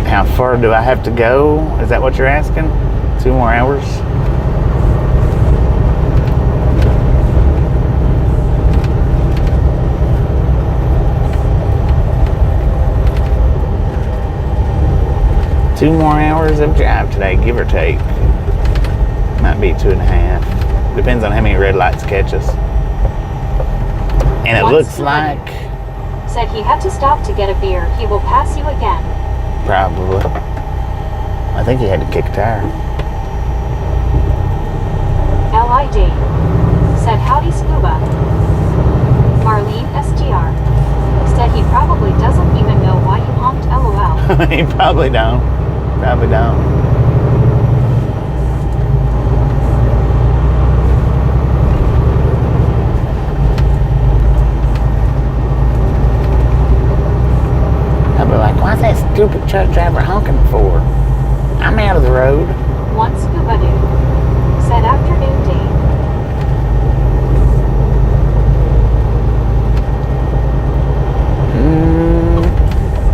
How far do I have to go? Is that what you're asking? 2 more hours? Two more hours of drive today, give or take. Might be 2.5. Depends on how many red lights catch us. And it looks like... Said he had to stop to get a beer. He will pass you again. Probably. I think he had to kick a tire. LID said, howdy scuba. Marlene SGR said he probably doesn't even know why you honked. LOL. He probably don't. Probably don't. I'd be like, why's that stupid truck driver honking for? I'm out of the road. One scuba dude said, afternoon Dave.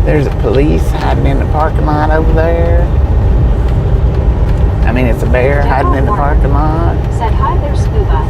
There's a police hiding in the parking lot over there. I mean, it's a bear hiding in the parking lot. Said, hi there, scuba.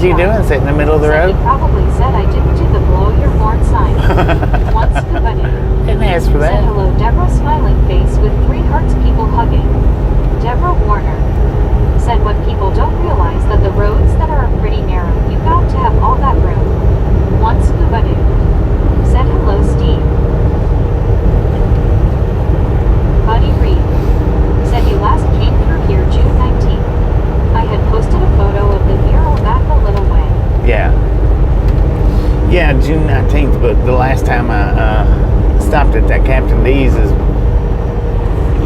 he doing sitting in the middle of the Said road? he probably said I didn't do the blow your horn sign. One scuba dude. Didn't ask for Said that. hello, Deborah, smiling face with 3 hearts, people hugging. Deborah Warner. Said what people don't realize that the roads that are pretty narrow, you got to have all that room. One scuba dude. Said hello, Steve. Buddy Reed. Said you last came through here June 19th. I had posted a photo of the mural back a little way. Yeah. Yeah, June 19th, but the last time I stopped at that Captain D's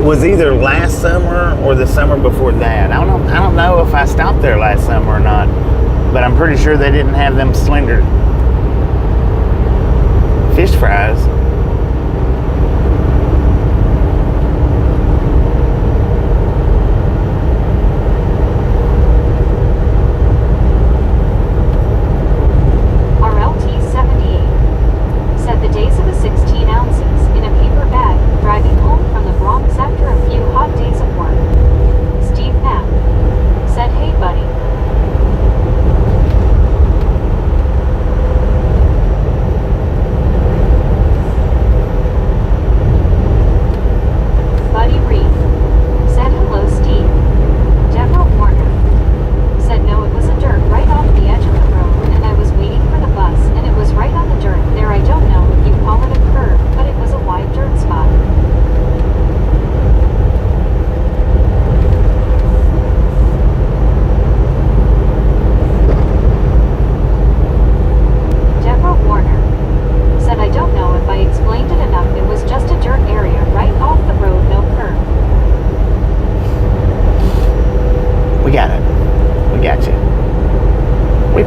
was either last summer or the summer before that. I don't know if I stopped there last summer or not, but I'm pretty sure they didn't have them slender fish fries.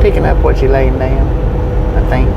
Picking up what you laying down, I think.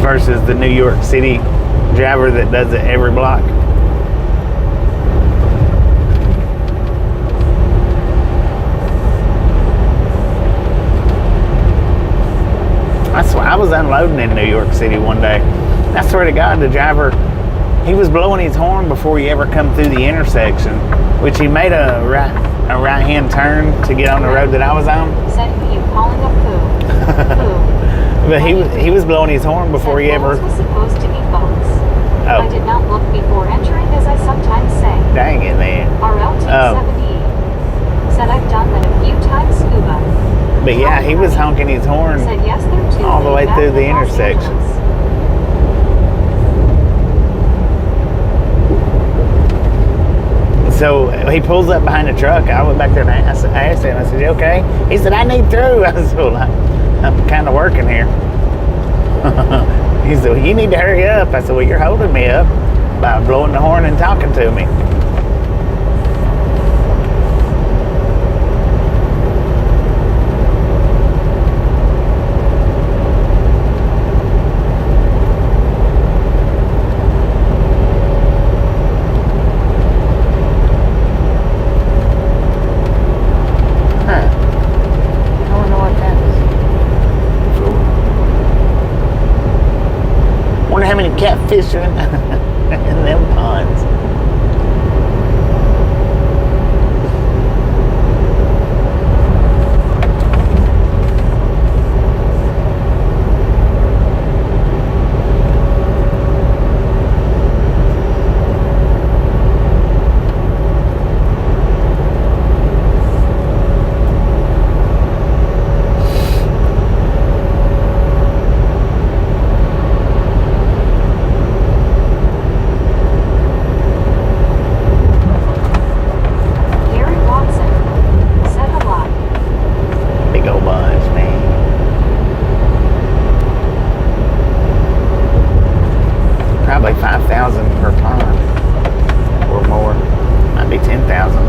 Versus the New York City driver that does it every block. I was unloading in New York City one day. I swear to God, the driver, he was blowing his horn before he ever come through the intersection, which he made a right-hand turn to get on the road that I was on. Said you calling a poo. Poo. But he was blowing his horn before he ever... was supposed to be boats. Oh. I did not look before entering, as I sometimes say. Dang it, man. RLT78 said I've done that a few times scuba. But yeah, he was honking his horn said yes, there too, all the way through the intersection. So he pulls up behind the truck. I went back there and asked him, I said, "You okay?" He said, "I need through." I said, "Well, I'm kind of working here." He said, "Well, you need to hurry up." I said, "Well, you're holding me up by blowing the horn and talking to me." fishing in them ponds. Probably 5,000 per pond or more. Might be 10,000.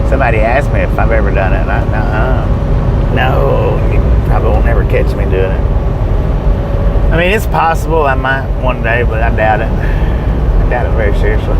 Somebody asked me if I've ever done it, and no, you probably won't never catch me doing it. I mean, it's possible I might one day, but I doubt it. I doubt it very seriously.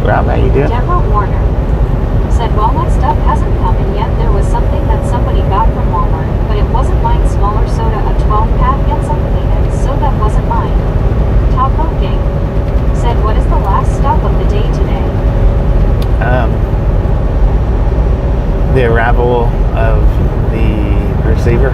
Rob, how you doing? Deborah Warner said, Walnut stuff hasn't come in yet. There was something that somebody got from Walmart, but it wasn't mine. Smaller soda, a 12-pack, and some Kleenex, so that wasn't mine. Taco Gang said, what is the last stop of the day today? The arrival of the receiver.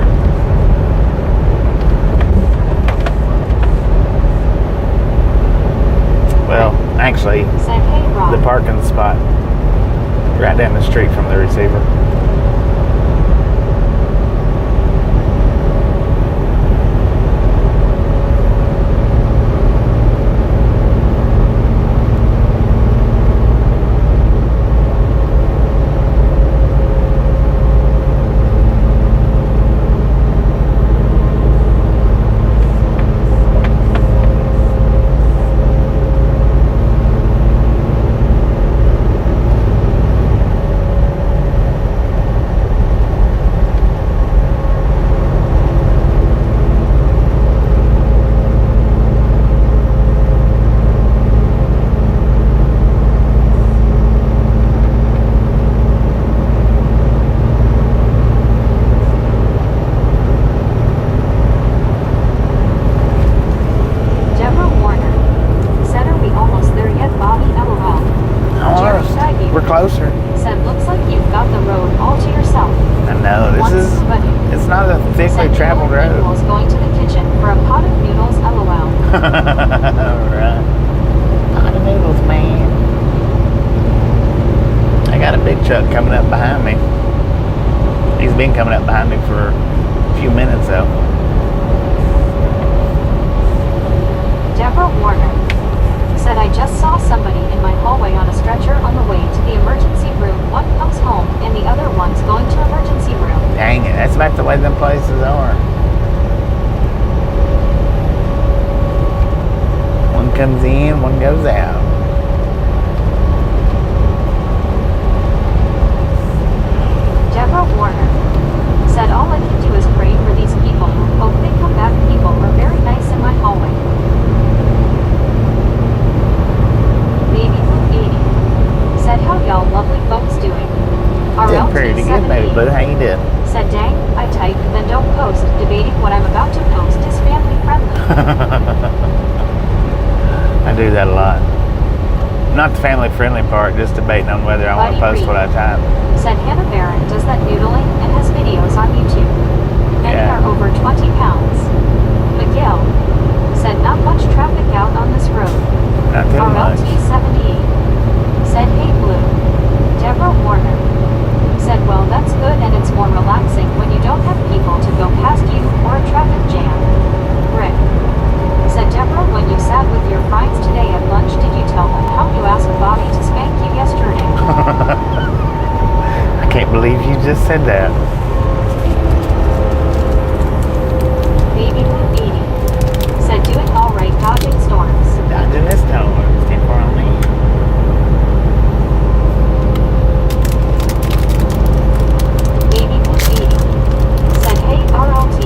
Well, actually, said, hey, Rob. the parking spot right down the street from the receiver. truck coming up behind me. He's been coming up behind me for a few minutes though. Deborah Warner said, I just saw somebody in my hallway on a stretcher on the way to the emergency room. One comes home and the other one's going to emergency room. Dang it, that's about the way them places are. One comes in, one goes out. Deborah Warner said, all I can do is pray for these people. Hope they come back. People are very nice in my hallway. Baby Blue 80 said, how y'all lovely folks doing? Did pretty good, baby Blue. How you doing? Said, dang, I type, then don't post. Debating what I'm about to post is family friendly. I do that a lot. Not the family friendly part, just debating on whether I want to post what I type. Said Hannah Barron does that noodling and has videos on YouTube. Many are over 20 pounds. Miguel said, not much traffic out on this road. Not too much. RLT78 said, hey Blue. Deborah Warner said, well, that's good and it's more relaxing when you don't have people to go past you or a traffic jam. Rick said, Deborah, when you sat with your friends today at lunch, did you tell them how you asked Bobby to spank you yesterday? I can't believe you just said that. Baby Blue 80 said, doing all right, dodging storms. Dodging the storms. Can't pour on me. Baby Blue 80 said, hey RLT.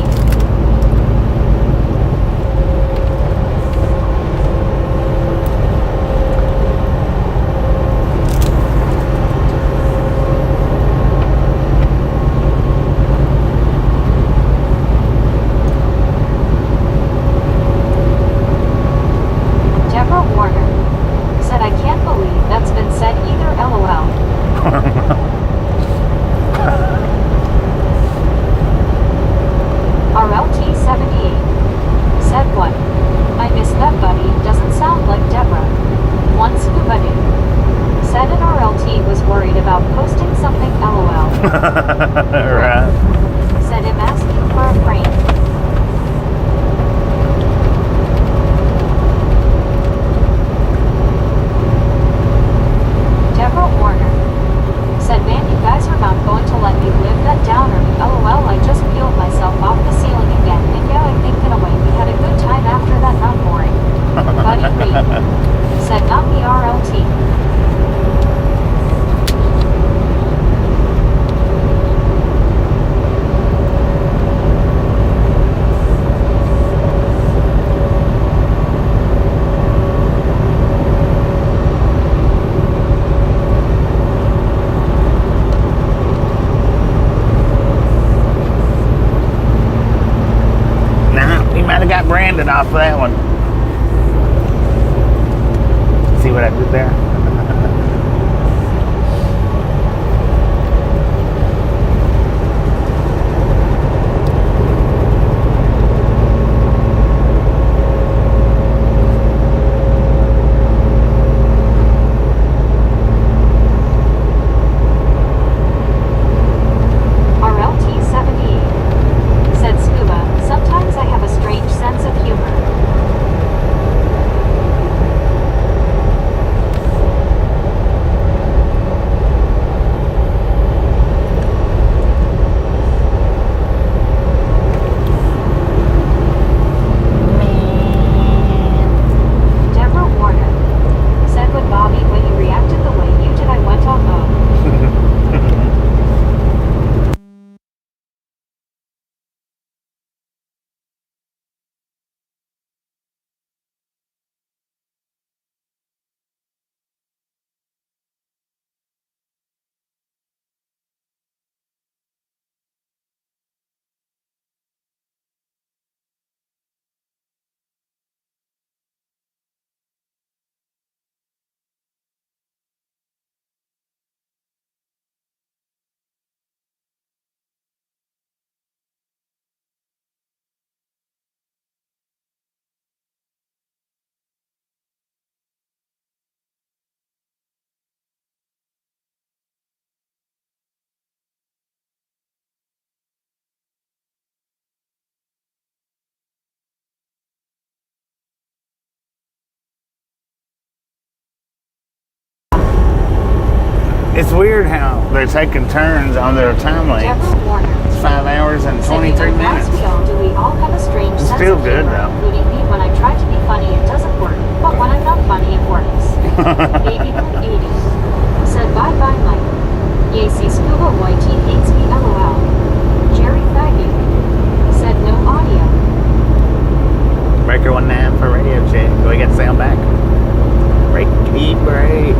Right. Said him asking for a frame. Deborah Warner said, man, you guys are not going to let me live that downer. LOL, I just peeled myself off the ceiling again. And yeah, I think in a way we had a good time after that, not boring. Buddy Reed said, not the RLT. Got branded off that one. See what I did there? It's weird how they're taking turns on their time length. Deborah Warner. It's 5 hours and Said, 23 minutes. Do we all have a strange It's sense still of good, humor, though. including me when I try to be funny, it doesn't work. But when I'm not funny, it works. Baby Blue 80. Said bye-bye Mike. Yay, see Scuba YT hates me LOL. Jerry Faggy. Said no audio. Breaker 19 for radio check. Do we get the sound back? Break, break.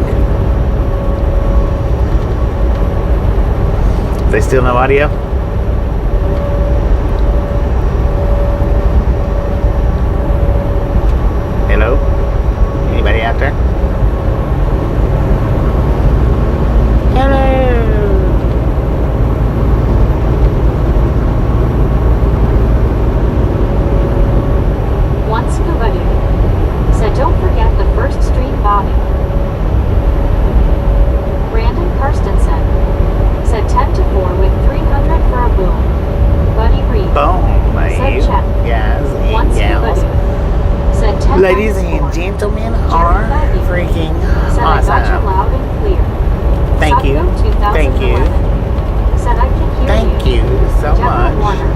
They still no audio? Hello? Anybody out there? Hello? One Scuba Dude. Said don't forget the first stream Bobby. Brandon Karstensen. Said 10 to 4 with 300 for a boom. Buddy Reed. Boom, Said mate. Chet. Guys One and Scuba gals. Dude. Said 10 Ladies minus and 4. gentlemen Jerry are Faggy. freaking Said I got you awesome. loud and clear. Thank you. Subgo Thank you. 2011. Said I can hear Thank you so Deborah much Warner.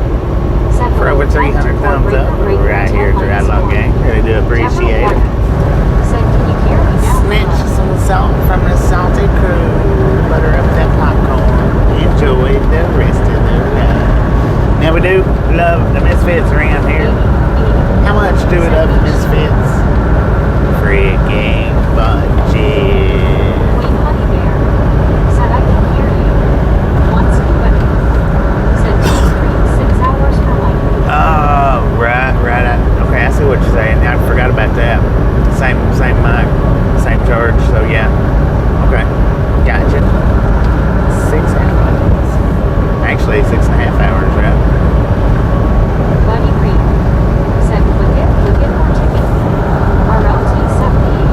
Said for over 300 thumbs up right here to Ride Long Gang. Really do appreciate it. Said can you hear me now? Snatch some salt from the salty crew. Butter up that popcorn. Enjoy the rest of the ride. Now we do love the Misfits around here. How much do we love the Misfits? Freaking budget. Queen Honey Bear. Said I can hear you. One Scuba Dude. Said 6 hours for Mike. Oh, right. Okay, I see what you're saying. I forgot about that. Same mic, same charge. So yeah. Okay, gotcha. 6 hours. Actually, 6.5 hours, right? Buddy Reed. Said look at more ticket. RLT 78.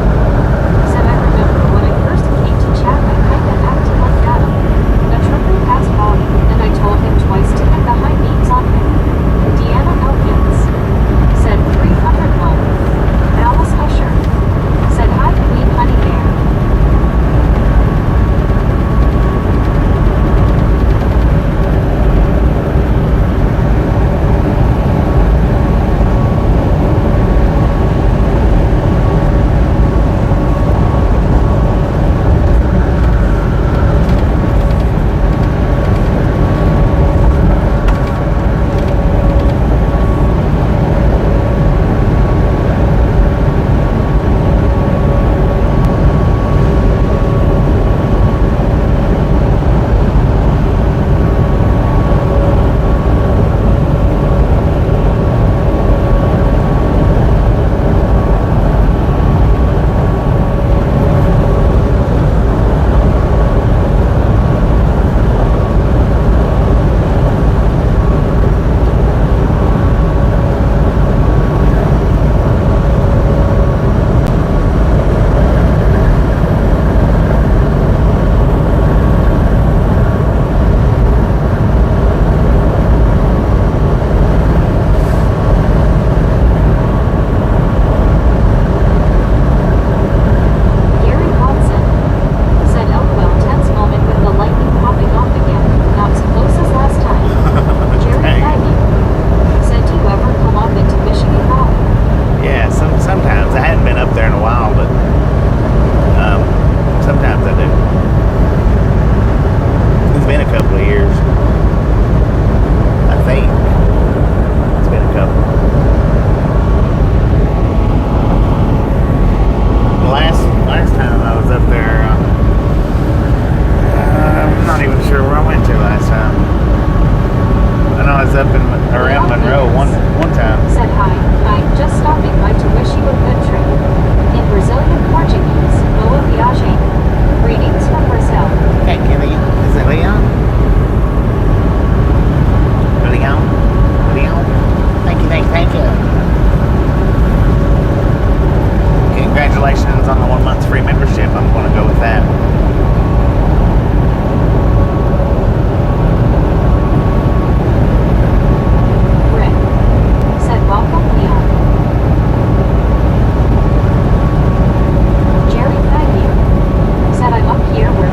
Said I remember when I first came to chat, I kinda acted like Adam. The trucker passed Bobby, and I told him twice to get the high beams on him. Deanna Elkins. Said 301. Alice Usher. Said hi Queen Honey Bear.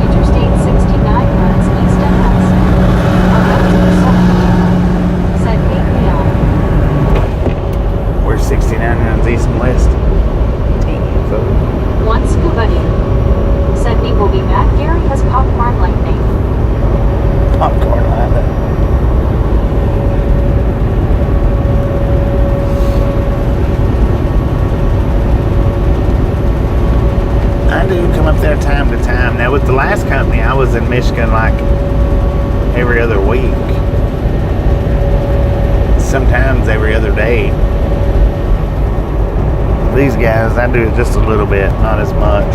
Interstate come up there time to time. Now with the last company, I was in Michigan like every other week. Sometimes every other day. These guys, I do it just a little bit, not as much.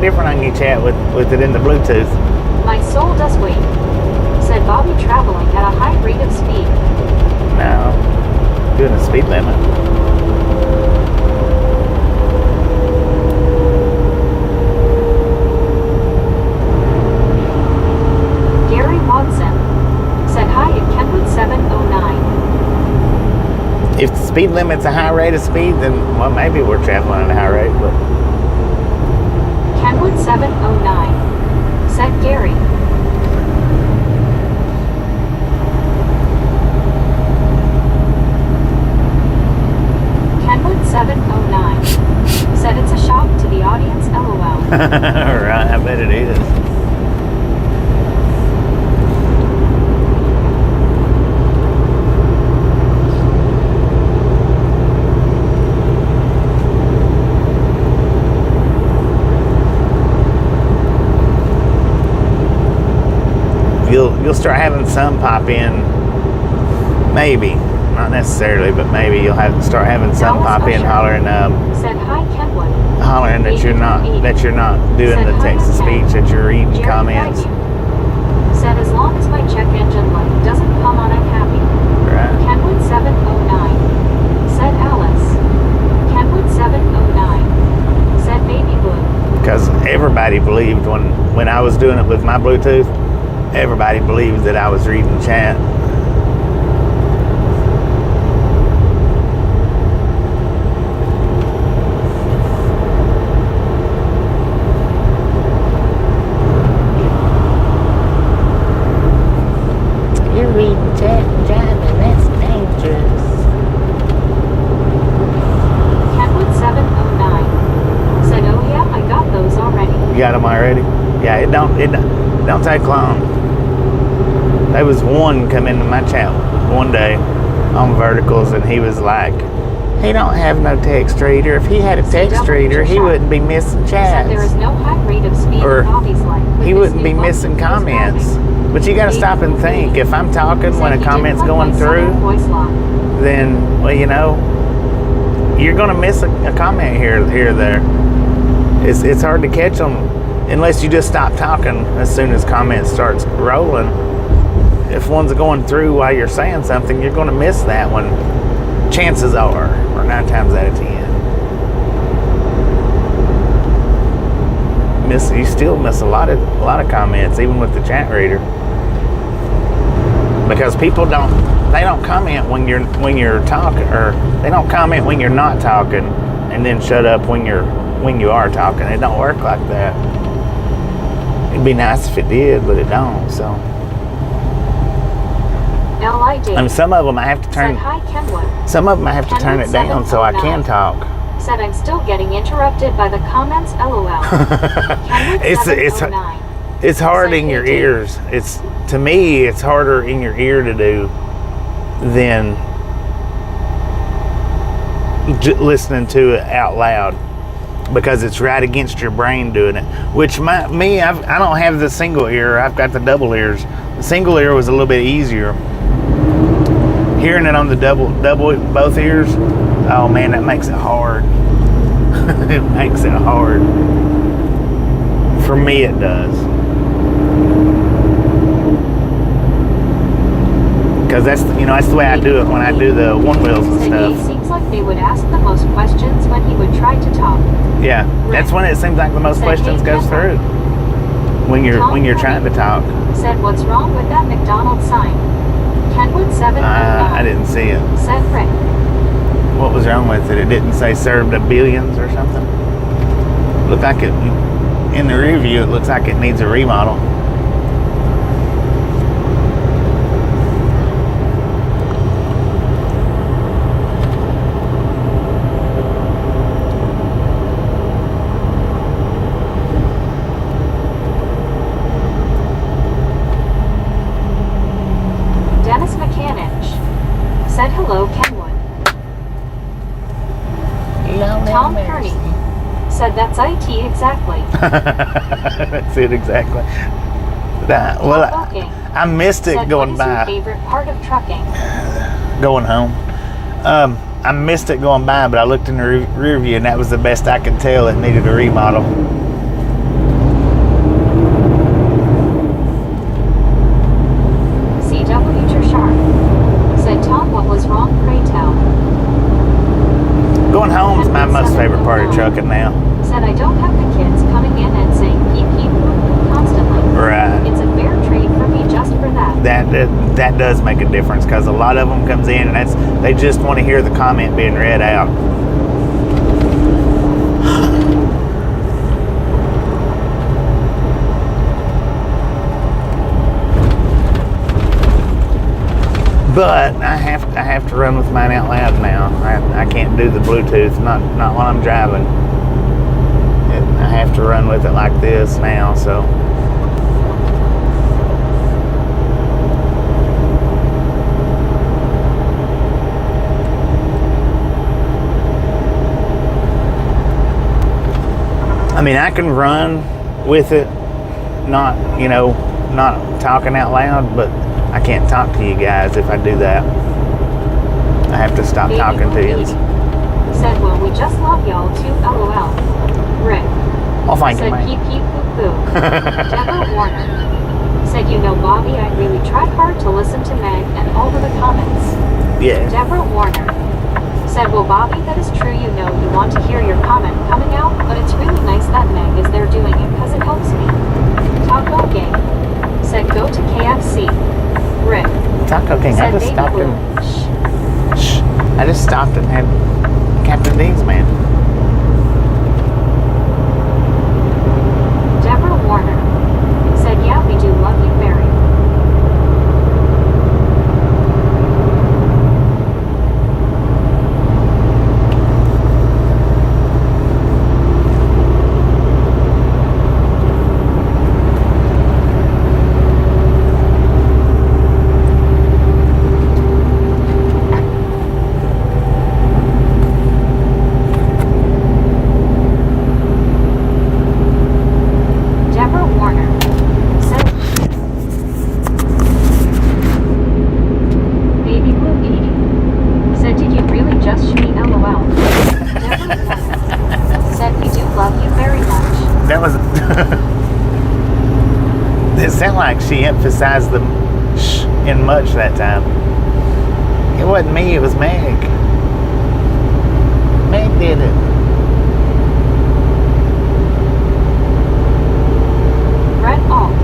Different on your chat with it in the Bluetooth. My soul does wait, said Bobby, traveling at a high rate of speed. No, doing a speed limit. Gary Watson said hi at Kenwood 709. If the speed limit's a high rate of speed, then well, maybe we're traveling at a high rate, but Kenwood 709, said Gary. Kenwood 709, said it's a shock to the audience, LOL. Right, I bet it is. You'll start having some pop in, maybe, not necessarily, but maybe you'll start having some pop in hollering, said hi Kenwood, hollering that you're not doing the text to speech, that you're reading Jerry comments. Said as long as my check engine light doesn't come on, I'm happy. Right. Kenwood 709, said Alice. Kenwood 709, said Baby Blue. Because everybody believed when I was doing it with my Bluetooth, everybody believed that I was reading chat. You're reading chat and driving, that's dangerous. Kenwood 709 said, oh yeah, I got those already. You got them already? Yeah, it don't take long. There was one come into my chat one day on verticals, and he was like, he don't have no text reader. If he had a text reader, he wouldn't be missing chats. There is no high rate of speed or in Bobby's life. He wouldn't be missing comments. But you got to stop and think. If I'm talking when a comment's going through, then, well, you know, you're going to miss a comment here or there. It's hard to catch them unless you just stop talking as soon as comments starts rolling. If one's going through while you're saying something, you're going to miss that one. Chances are, or 9 times out of 10. You still miss a lot of comments, even with the chat reader, because people don't they don't comment when you're talking, or they don't comment when you're not talking, and then shut up when you are talking. It don't work like that. It'd be nice if it did, but it don't. So. LID. I mean, some of them I have to turn. Said, hi, Kenwood. Some of them I have to turn it down so I can talk. Said I'm still getting interrupted by the comments. LOL. It's hard in your ears. To me, it's harder in your ear to do than listening to it out loud, because it's right against your brain doing it. Which I don't have the single ear. I've got the double ears. The single ear was a little bit easier. Hearing it on the double both ears, oh man, that makes it hard. It makes it hard. For me, it does. Because that's the way I do it when I do the one wheels and stuff. It seems like they would ask the most questions when he would try to talk. Yeah, that's when it seems like the most questions goes through. When you're trying to talk. Said, what's wrong with that McDonald's sign? Kenwood 709. I didn't see it. Said Rick. What was wrong with it? It didn't say served to billions or something? Looked like it, in the review, it looks like it needs a remodel. Said hello, Kenwood. Tom Kearney said that's IT exactly. That's it exactly. I missed it said, going by. What is your favorite part of trucking? Going home. I missed it going by, but I looked in the rear view, and that was the best I could tell. It needed a remodel. Tom, what was wrong, pray tell? Going home is my most favorite part of trucking now. Said I don't have the kids coming in and saying peep peep constantly. Right. It's a fair trade for me just for that. That does make a difference, because a lot of them comes in and they just want to hear the comment being read out. But I have to run with mine out loud now. I can't do the Bluetooth, not while I'm driving. I have to run with it like this now, so. I mean, I can run with it, not talking out loud, but I can't talk to you guys if I do that. I have to stop talking to you. Said, well, we just love y'all too, LOL. Rick. Oh, thank you, man. Said, peep, peep, poo, poo. Deborah Warner. Said, Bobby, I really tried hard to listen to Meg and all of the comments. Yeah. Deborah Warner. Said, well, Bobby, that is true. You want to hear your comment coming out, but it's really nice that Meg is there doing it because it helps me. Taco Gang. Said, go to KFC. Rick. Taco King. I just stopped him. Shh. I just stopped and had Captain D's man. Deborah Warner said, yeah, we do love you, Mary. It sounded like she emphasized the sh in much that time. It wasn't me, it was Meg. Meg did it. Brett Alt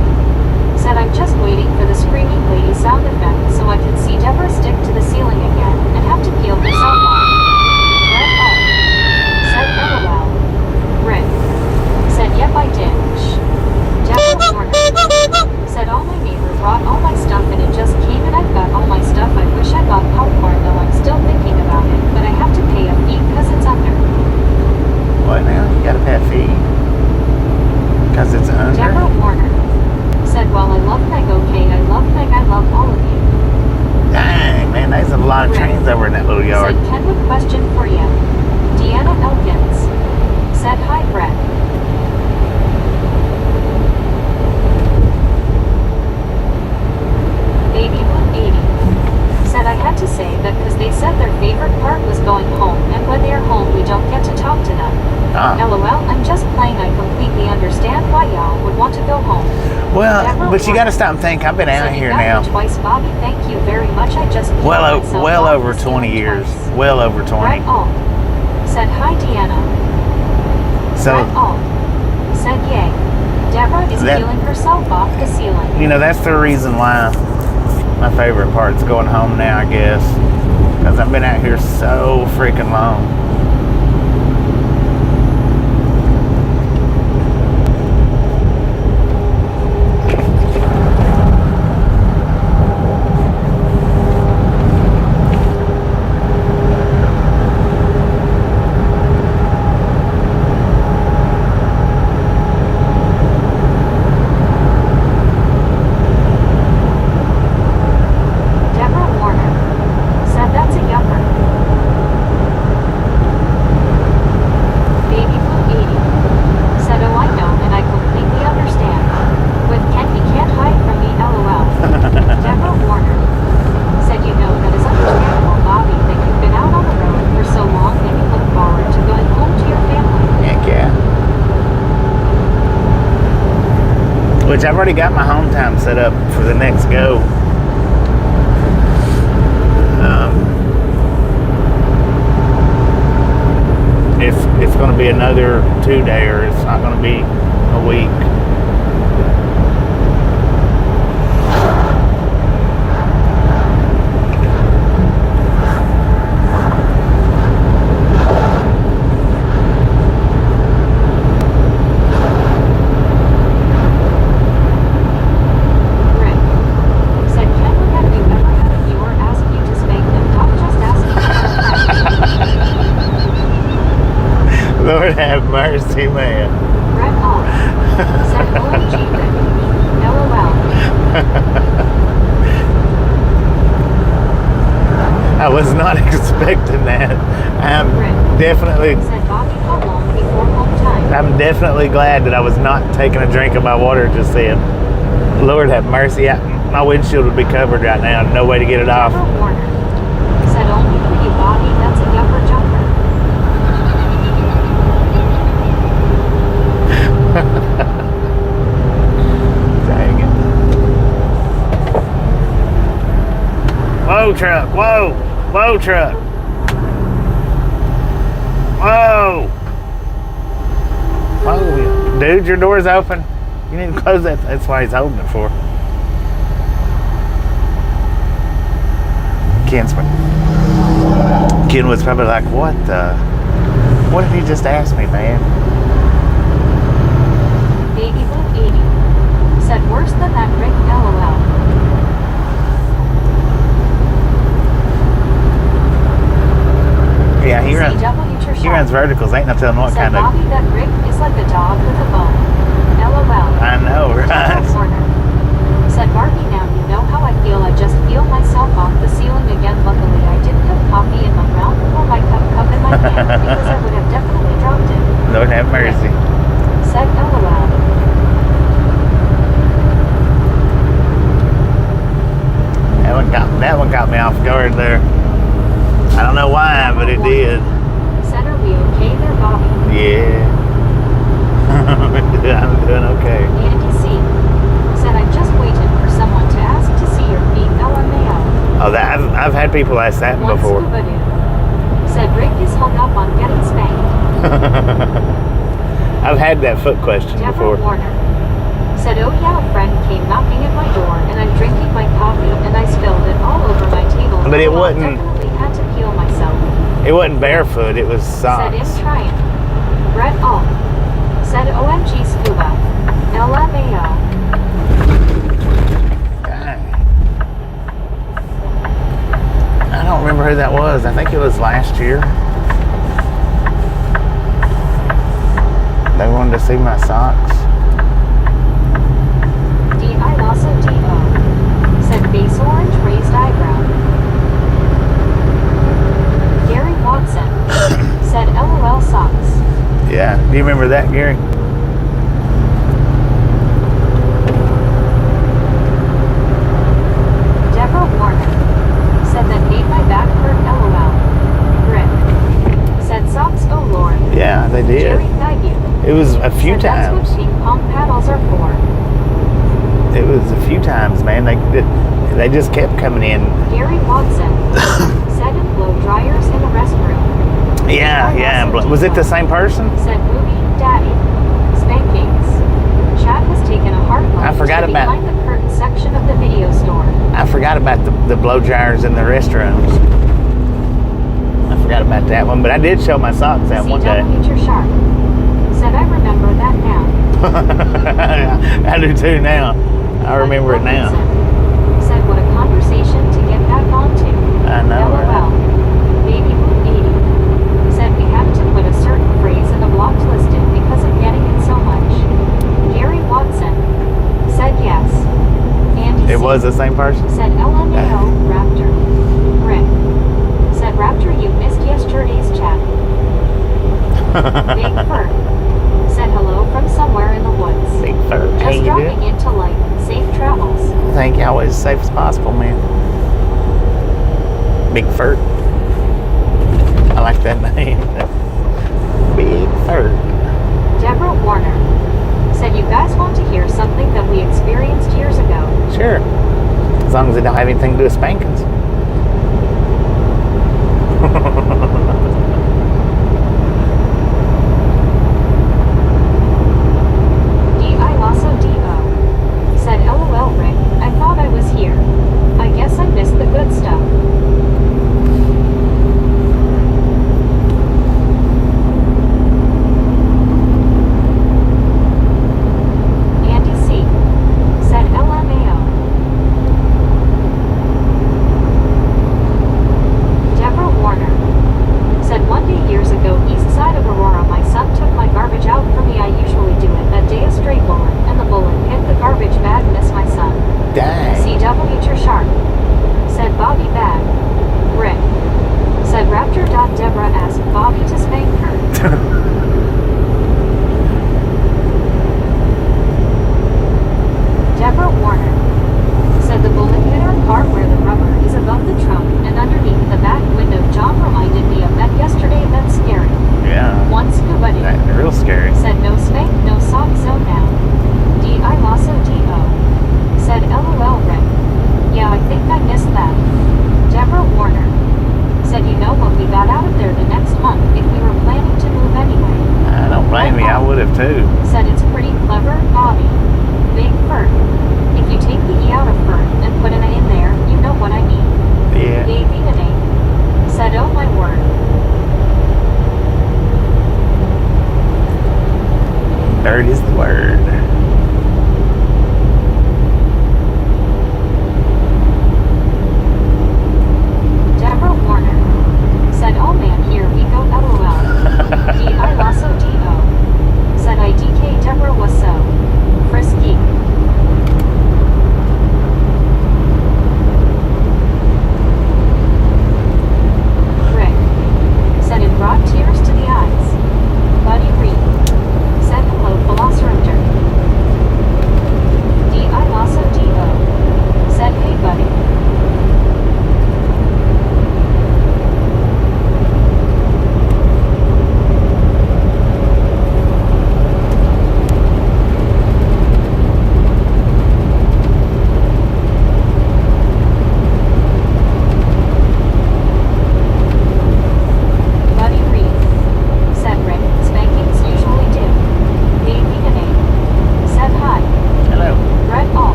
said, I'm just waiting for the screaming lady sound effect so I can see Deborah. Deborah stick to the ceiling again and have to peel herself off? Red up. Said LOL. Rick. Said yep I did. Shh. Deborah Warner. Said all my neighbor brought all my stuff and it just came and I've got all my stuff. I wish I got popcorn though I'm still thinking about it, but I have to pay a fee because it's under. What now? You gotta pay a fee? Because it's under? Deborah Warner. Said well I love Meg okay, I love Meg, I love all of you. Dang, man, there's a lot of trains over in that little yard. Said Kenwood question for you. Deanna Elkins. Said hi Brett. Baby Blue 80. Said I had to say that because they said their favorite part was going home, and when they're home we don't get to talk to them. LOL, I'm just playing. I completely understand why y'all would want to go home. Well, but you got to stop and think. I've been out here now. Twice, Bobby. Thank you very much. I just well over 20 years. Twice. Well over 20. Brett Alt. Said hi, Deanna. So Brett Alt. Said yay. Deborah is peeling herself off the ceiling. You know, that's the reason why my favorite part's going home now, I guess. Because I've been out here so freaking long. Which I've already got my home time set up for the next go. It's going to be another 2-dayer. It's not going to be a week. Lord have mercy, man. Brett off. Said OMG Rick. LOL. I was not expecting that. I'm definitely. Said Bobby how long before home time? I'm definitely glad that I was not taking a drink of my water just then. Lord have mercy. My windshield would be covered right now. No way to get it off. Deborah Warner. Said only for you, Bobby. That's a yupper jumper. Dang it. Whoa, truck. Whoa. Whoa, truck. Whoa. Whoa. Dude, your door's open. You need to close that. That's why he's holding it for. Ken was probably like, what did he just ask me, man? Baby Blue 80. Said worse than that Rick, LOL. Yeah, he runs verticals. Ain't no telling what said kind Bobby, of. that Rick is like a dog with a bone. LOL. I know, right? Said Barbie, now you know how I feel. I just feel myself off the ceiling again. Luckily, I didn't have coffee in my mouth or my cup in my hand because I would have definitely dropped it. Lord have mercy. Said LOL. That one got me off guard there. I don't know why, but it did. Said, are we okay there, Bobby? Yeah. I'm doing okay. Andy C. Said, I'm just waiting for someone to ask to see your feet, LMAO. Oh, I've had people ask that before. Said, Rick is hung up on getting spanked. I've had that foot question Deborah before. Warner. Said, oh yeah, a friend came knocking at my door and I'm drinking my coffee and I spilled it all over my table. But it Oh, I wasn't- definitely had to peel myself. It wasn't barefoot, it was Said, socks. I'm trying. Brett Alt. Said, OMG Scuba. LMAO. Dang. I don't remember who that was. I think it was last year. They wanted to see my socks. D.I. Lasso D.O. Said, base orange raised eyebrow. Gary Watson. Said, LOL socks. Yeah. Do you remember that, Gary? Deborah Warner. Said that made my back hurt, LOL. Rick. Said socks, oh lord. Yeah, they did. Jerry Thightune. It was a few Said times. that's what ping pong paddles are for. It was a few times, man. They just kept coming in. Gary Watson. Said and blow dryers in the restroom. Yeah, yeah. Was it the same person? Said movie, daddy. Spankings. Chad has taken a hard look I forgot to the about- behind the curtain section of the video store. I forgot about the blow dryers in the restrooms. I forgot about that one, but I did show my socks that one day. CW Future Shark. Said I remember that now. I do too now. I remember it now. Said what a conversation to get back onto. I know, LOL. right? Baby Boot 80. Said we have to put a certain phrase in the blocked listed because of getting it so much. Gary Watson. Said yes. Andy It C. was the same person? Said LMAO Raptor. Rick. Said Raptor, you missed yesterday's chat. Big Fur. Said hello from somewhere in the woods. Big Fur. How Just you dropping doing? into light. Safe travels. Thank you. Always as safe as possible, man. Big Fur. I like that name. Big Fur. Deborah Warner. Said you guys want to hear something that we experienced years ago. Sure. As long as it don't have anything to do with spankings. D.I. Lasso D.O. Said LOL Rick, I thought I was here. I guess I missed the good stuff. Andy C. Said LMAO. Deborah Warner. Said one day years ago east side of Aurora my son took my garbage out for me. I usually do it that day. A stray bullet and the bullet hit the garbage bag. Miss my son. Dang. CW Future Shark. Said Bobby bad. Rick. Said Raptor. Deborah asked Bobby to spank her. Deborah Warner. Said the bullet hit our car where the rubber is above the trunk and underneath the back window. John reminded me of that yesterday. That's scary. Yeah. Once buddy. That's real scary. Said no spank, no sock zone now. D.I. Lasso D.O. Said LOL Rick. Yeah, I think I missed that. Deborah Warner. Said you know when we got out of there the next month if we were planning to move anyway. I don't blame me. I would have too. Said it's pretty clever, Bobby. Big Fur. If you take the E out of Fur and put an A in there, you know what I mean. Yeah. Baby an A. Said oh my word. Dirt is the word. Deborah Warner. Said oh man here we go LOL. D.I. Lasso D.O. Said IDK Deborah was so frisky. Rick. Said it brought tears to the eyes. Buddy Reed. Said hello Velociraptor.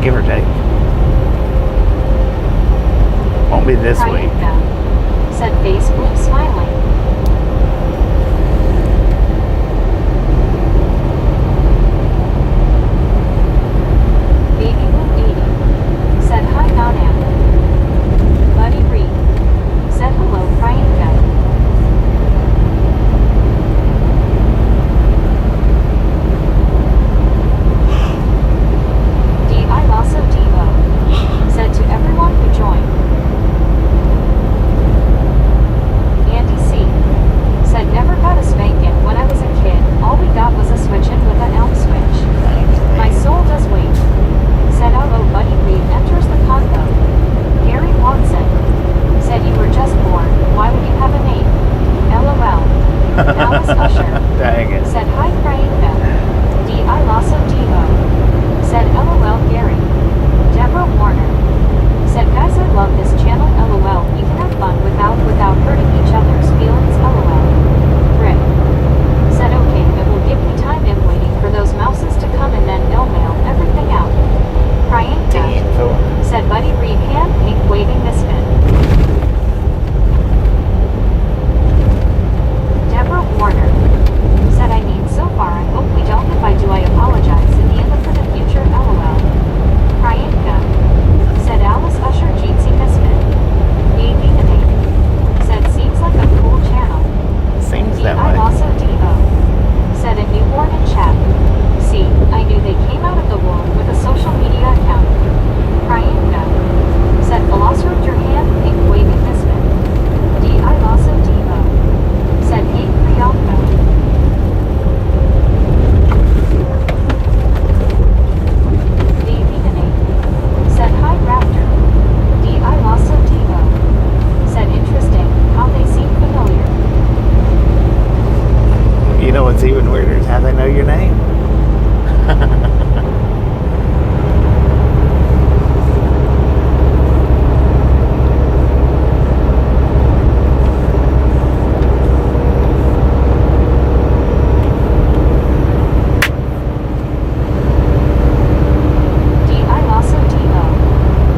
give or take. Won't be this week. Priyanka said Facebook smiling. Baby Blue 80 said hi Nana. Buddy Reed said hello Priyanka. D.I. Lasso Devo said to everyone who joined. Andy C. said never got a spanking when I was a kid. All we got was a switch-in with an elm switch. My soul does wait. Said hello Buddy Reed enters the convo. Gary Watson said you were just born. Why would you have a name? LOL. Alice Usher Dang it. said hi Priyanka. D.I. Lasso Devo said LOL Gary. Deborah Warner said guys I love this channel LOL. You can have fun without hurting each other's feelings LOL. Rick said okay it will give me time in waiting for those mouses to come and then they'll mail everything out. Priyanka said Buddy Reed hand pink waving misfit. Deborah Warner said I mean so far I hope we don't. If I do I apologize in the infinite future LOL. Priyanka said Alice Usher Jeetsy misfit. Baby and said seems like a cool channel. Seems that I way. also Devo said a newborn in chat. See, I knew they came out of the womb with a social media account. Priyanka said philosopher your hand pink waving misfit. D.I. also Devo said hey Priyanka. Baby and said hi Raptor. D.I. also Devo said interesting how they seem familiar. You know what's even weirder is how they know your name. D.I. also Devo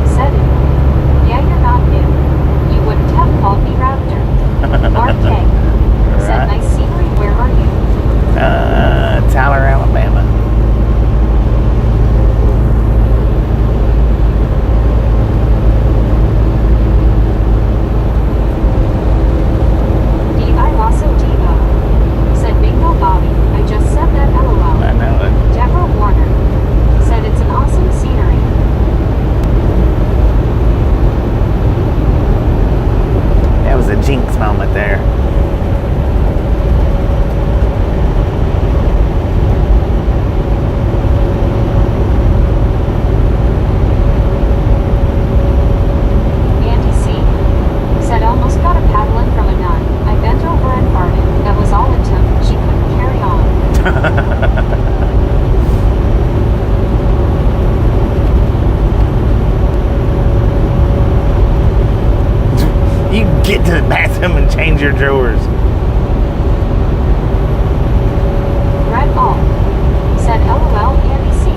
said it. Yeah, you're not new. You wouldn't have called me Raptor. RK said nice scenery. Where are you? Tyler, Alabama. D.I. also Devo said bingo Bobby. I just said that LOL. I know it. Deborah Warner said it's an awesome scenery. That was a jinx moment there. Andy C. said almost got a paddling from a nun. I bent over and farted. That was all it took. She couldn't carry on. You get to the bathroom and change your drawers. Red All said LOL Andy C.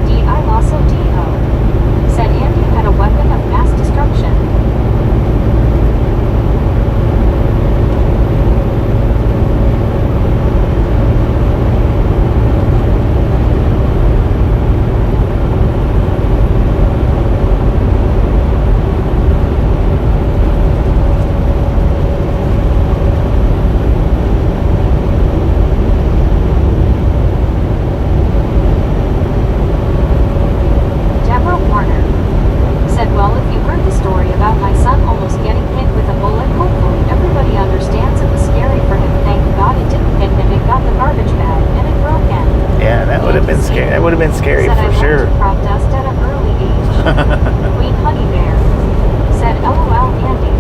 D.I. also Devo said Andy had a weapon of mass destruction. Deborah Warner said, well, if you heard the story about my son almost getting hit with a bullet, hopefully everybody understands it was scary for him. Thank God it didn't hit him. It got the garbage bag and it broke in. Yeah, that would have been scary. That would have been scary said for I sure. learned to crop dust at an early age. Queen Honey Bear said LOL Andy.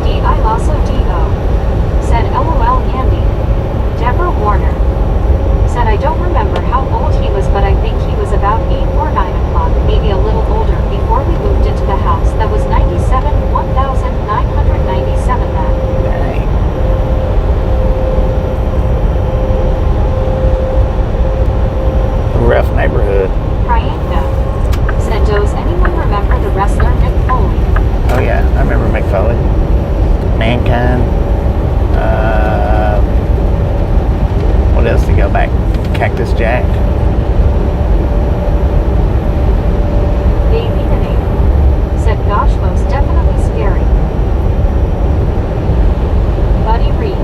D.I. Lasso Devo said LOL Andy. Mankind. What else to go back? Cactus Jack. Baby the name. Said gosh, most definitely scary. Buddy Reed.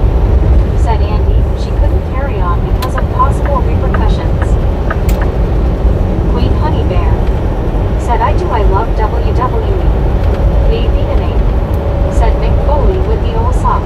Said Andy, she couldn't carry on because of possible repercussions. Queen Honey Bear. Said I love WWE. Baby the name. Said Mick Foley with the old sock.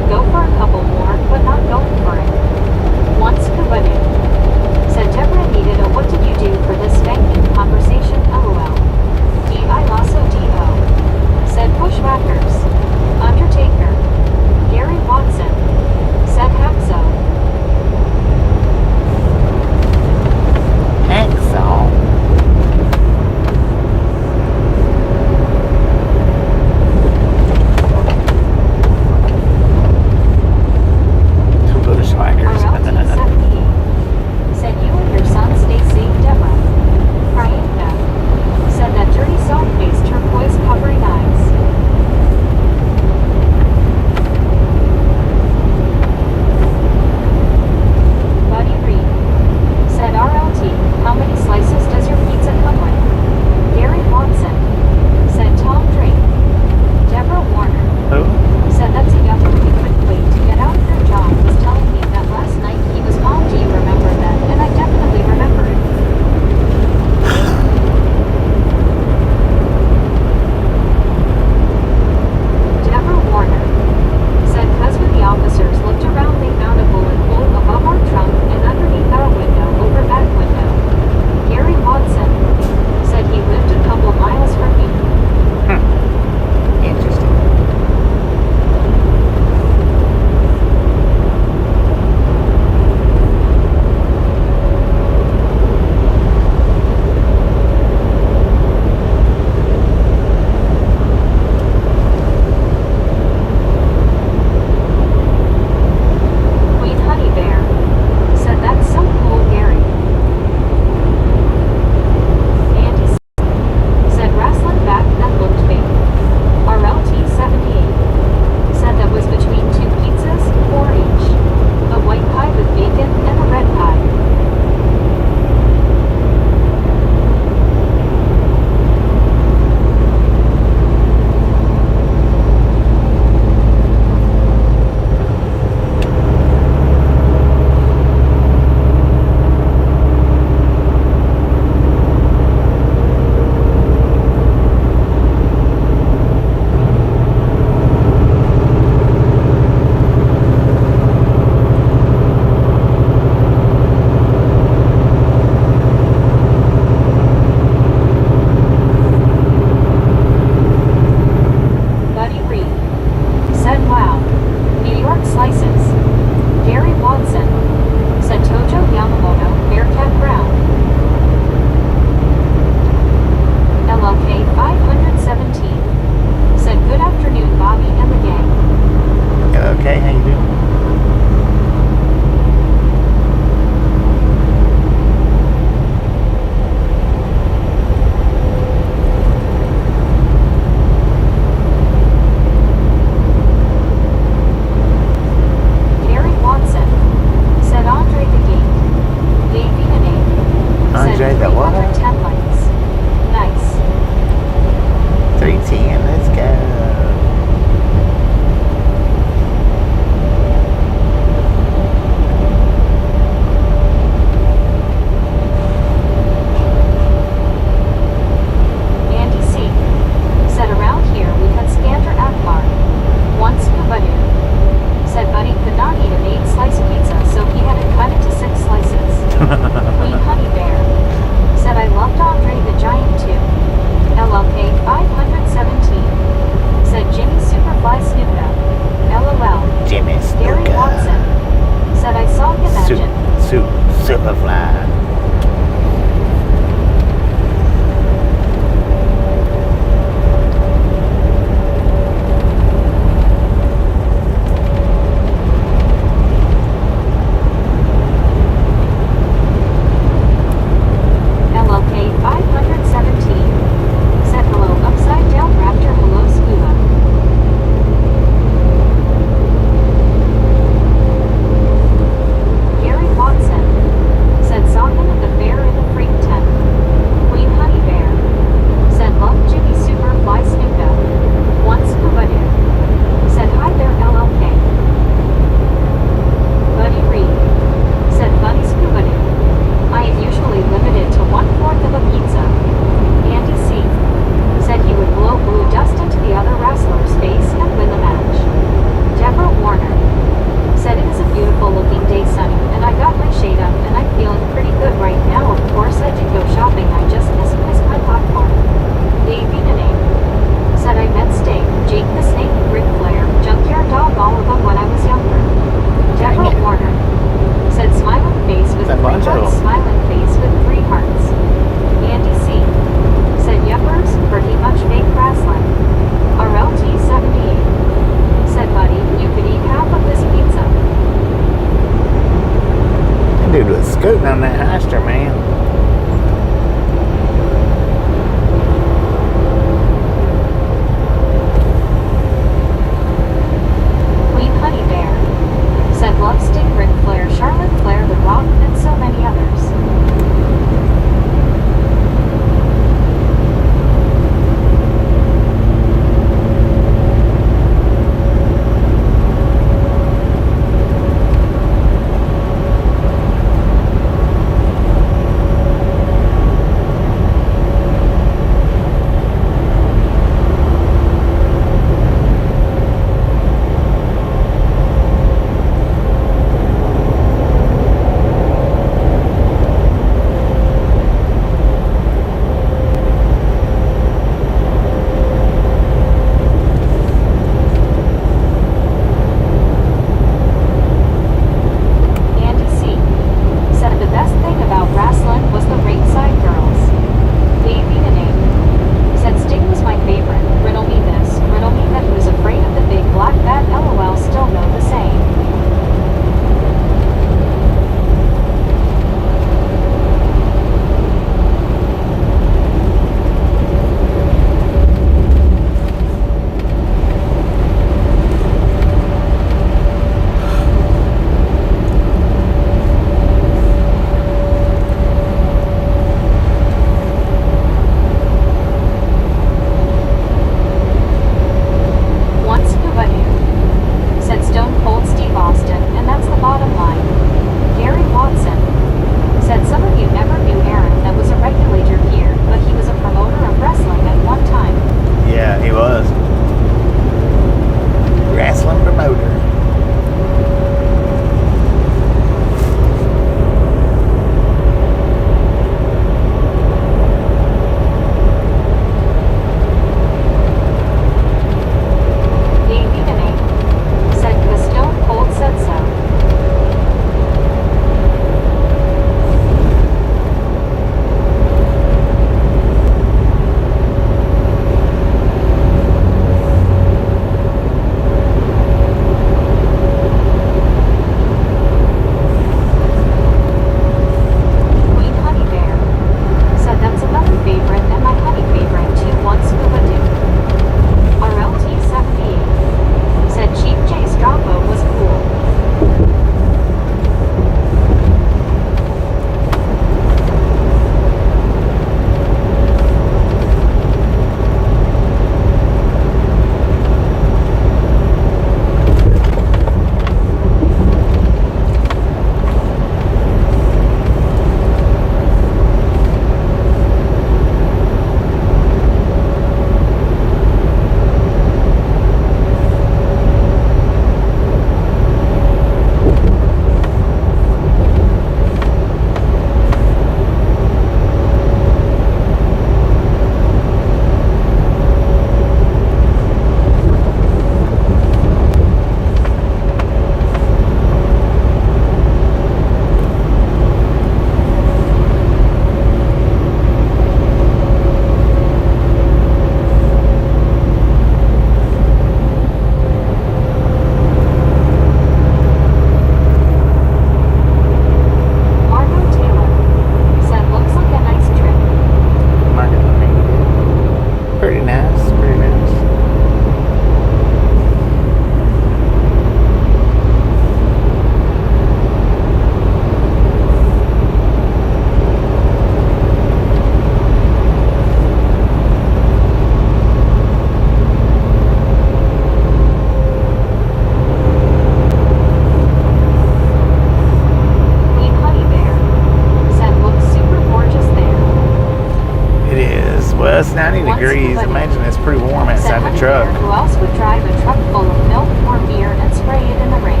Well, it's 90 Once degrees. somebody Imagine it's pretty warm said outside the Honey truck. Bear, who else would drive a truck full of milk or beer and spray it in the ring?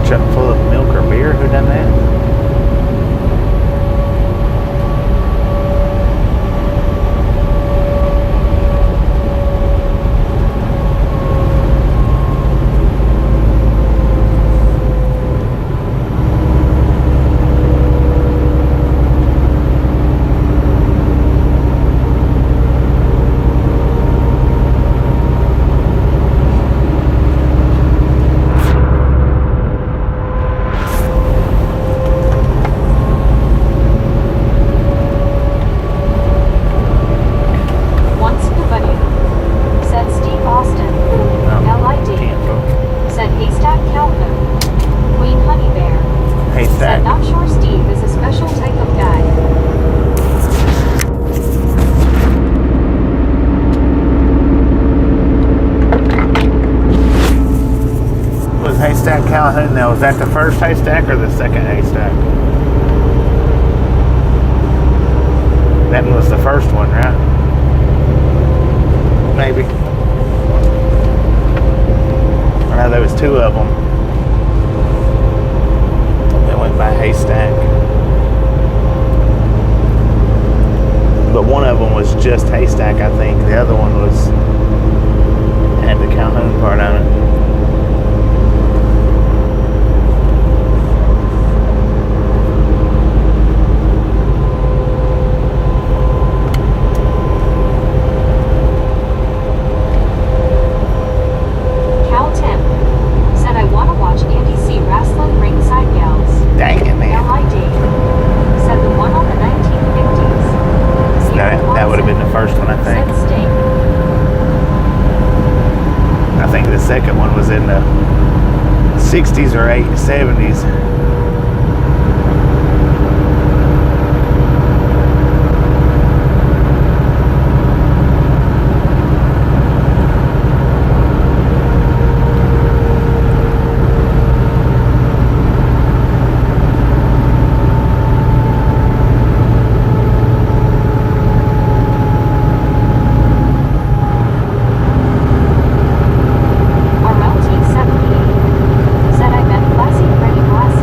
Truck full of milk or beer? Who done that? Once somebody said Steve Austin, LID, said Haystack Calhoun, Queen Honey Bear, Haystack. said not sure Steve is a special type of guy. Was Haystack Calhoun now? Was that the first haystack or the second haystack? That was the first one, right? Maybe. I know there was two of them that went by haystack. But one of them was just haystack, I think. The other one was had the Calhoun part on it. Cal Tim said I want to watch Andy C. wrestling ringside gals. Dang it, man. LID said the one on the 1950s. That would have been the first one, I think. Said Sting. I think the second one was in the 60s or 70s. RLT 78 said I met Classy Freddy Glasses.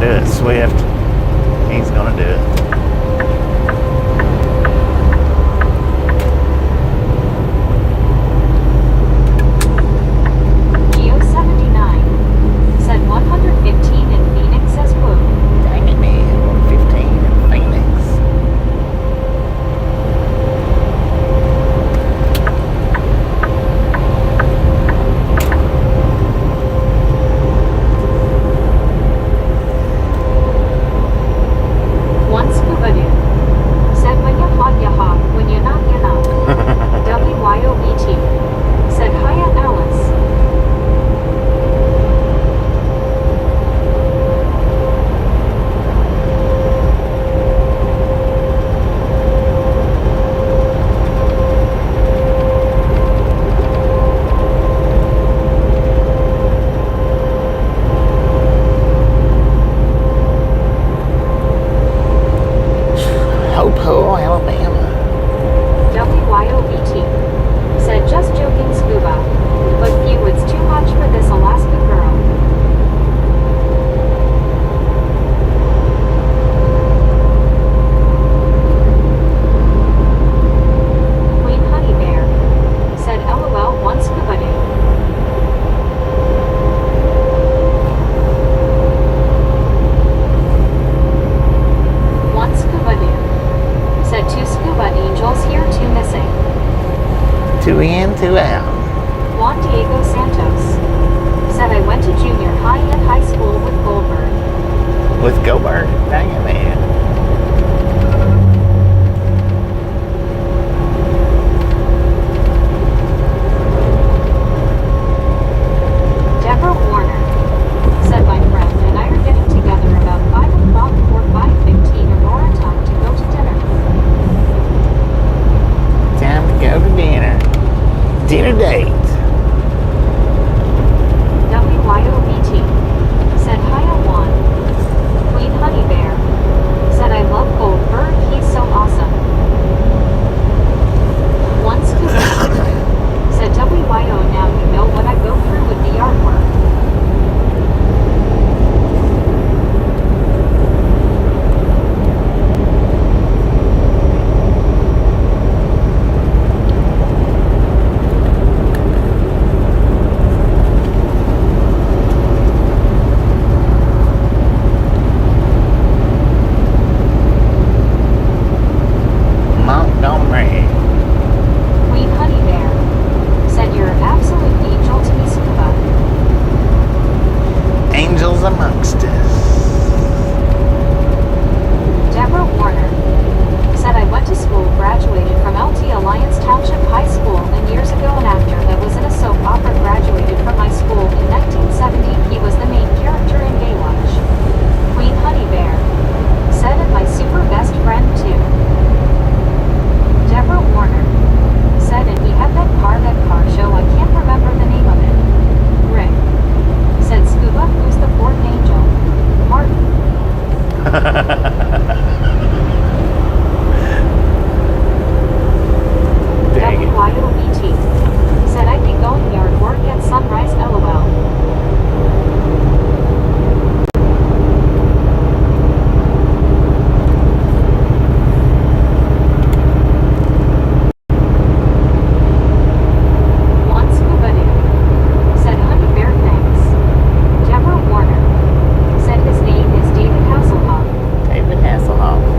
do it, Swift. He's gonna do it. Geo 79 said 115 in Phoenix as woo. Dang it, man. 115 in Phoenix. One scuba dude said when you hot, when you're not, you're not. WYOBT said hiya Alice. Hope Ho, Alabama. WYOBT said just joking scuba, but phew, it's too much for this Alaska girl. Queen Honey Bear said LOL one scuba dude. One scuba dude said two scuba angels here, two missing. 2 in, 2 out. Juan Diego Santos said I went to junior high and high school with Goldberg. With Goldberg. Dang it, man. Deborah Warner said my friend and I are getting together about 5 o'clock or 5:15 Aurora time to go to dinner. Time to go to dinner. Dinner date. WYOBT said hiya Juan. Queen Honey Bear said I love Goldberg, he's so awesome. One scuba said WYO now you know what I go through with the artwork. Montgomery. Queen Honey Bear said you're an absolute angel to me scuba. Angels amongst us. Deborah Warner said I went to school, graduated from LT Alliance Township High School, and years ago an actor that was in a soap opera graduated from my school in 1970. He was the main character in Baywatch. Queen Honey Bear said and my super best friend too. Deborah Warner said and he had that car show, I can't remember the name of it. Rick said scuba, who's the fourth angel? Martin. Dang it. WYOBT said I'd be going yard work at sunrise LOL. One scuba dude said Honey Bear thanks. Deborah Warner said his name is David Hasselhoff. David Hasselhoff.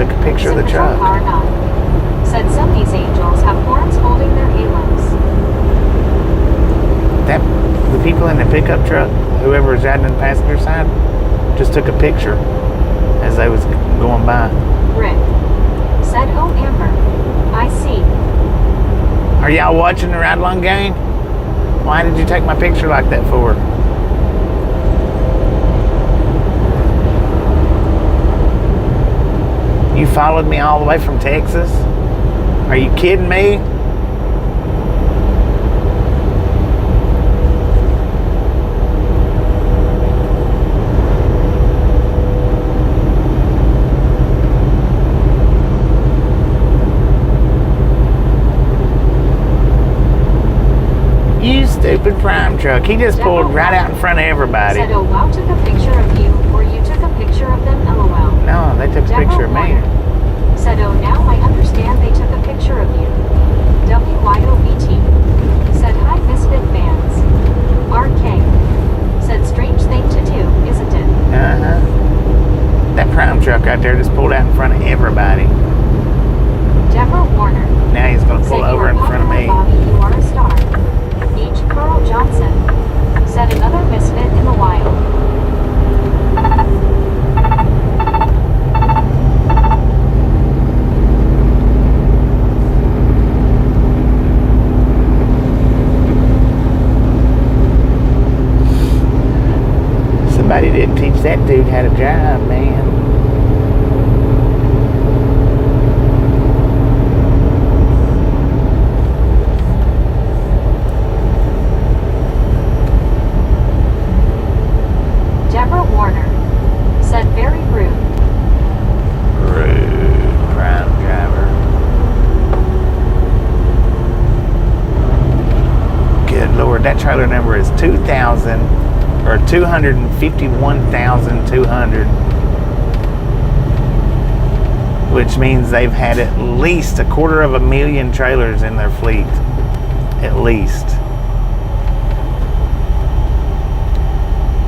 took a picture of Said the patrol truck. car not. Said some of these angels have horns holding their halos. The people in the pickup truck, whoever was riding on the passenger side, just took a picture as they was going by. Rick. Said, oh, Amber. I see. Are y'all watching the ride along game? Why did you take my picture like that for? You followed me all the way from Texas? Are you kidding me? You stupid prime truck. He just pulled right out in front of everybody. Said, oh, wow, took a picture of you, or you took a picture of them, lol. No, they took a picture of me. Said, oh, now I understand they took a picture of you. WYOBT. Said, hi, Misfit fans. RK. Said, strange thing to do, isn't it? Uh-huh. That prime truck right there just pulled out in front of everybody. Deborah Warner. Now he's going to pull Said, over in front of me. Bobby, you are a star. H. Carl Johnson. Said, another misfit in the wild. Somebody didn't teach that dude how to drive, man. Deborah Warner. Said, very rude. Rude prime driver. Good Lord, that trailer number is 2,000 or 251,200, which means they've had at least 250,000 trailers in their fleet, at least.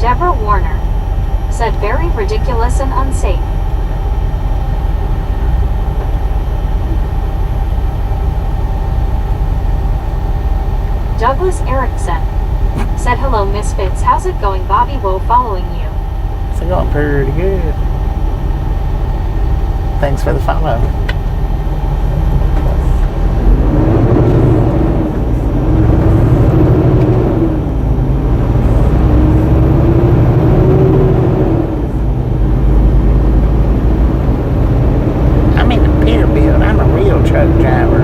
Deborah Warner. Said, very ridiculous and unsafe. Douglas Erickson. Said, hello, Misfits. How's it going, Bobby? Woe following you. It's going pretty good. Thanks for the follow. I'm in the Peterbilt. I'm a real truck driver.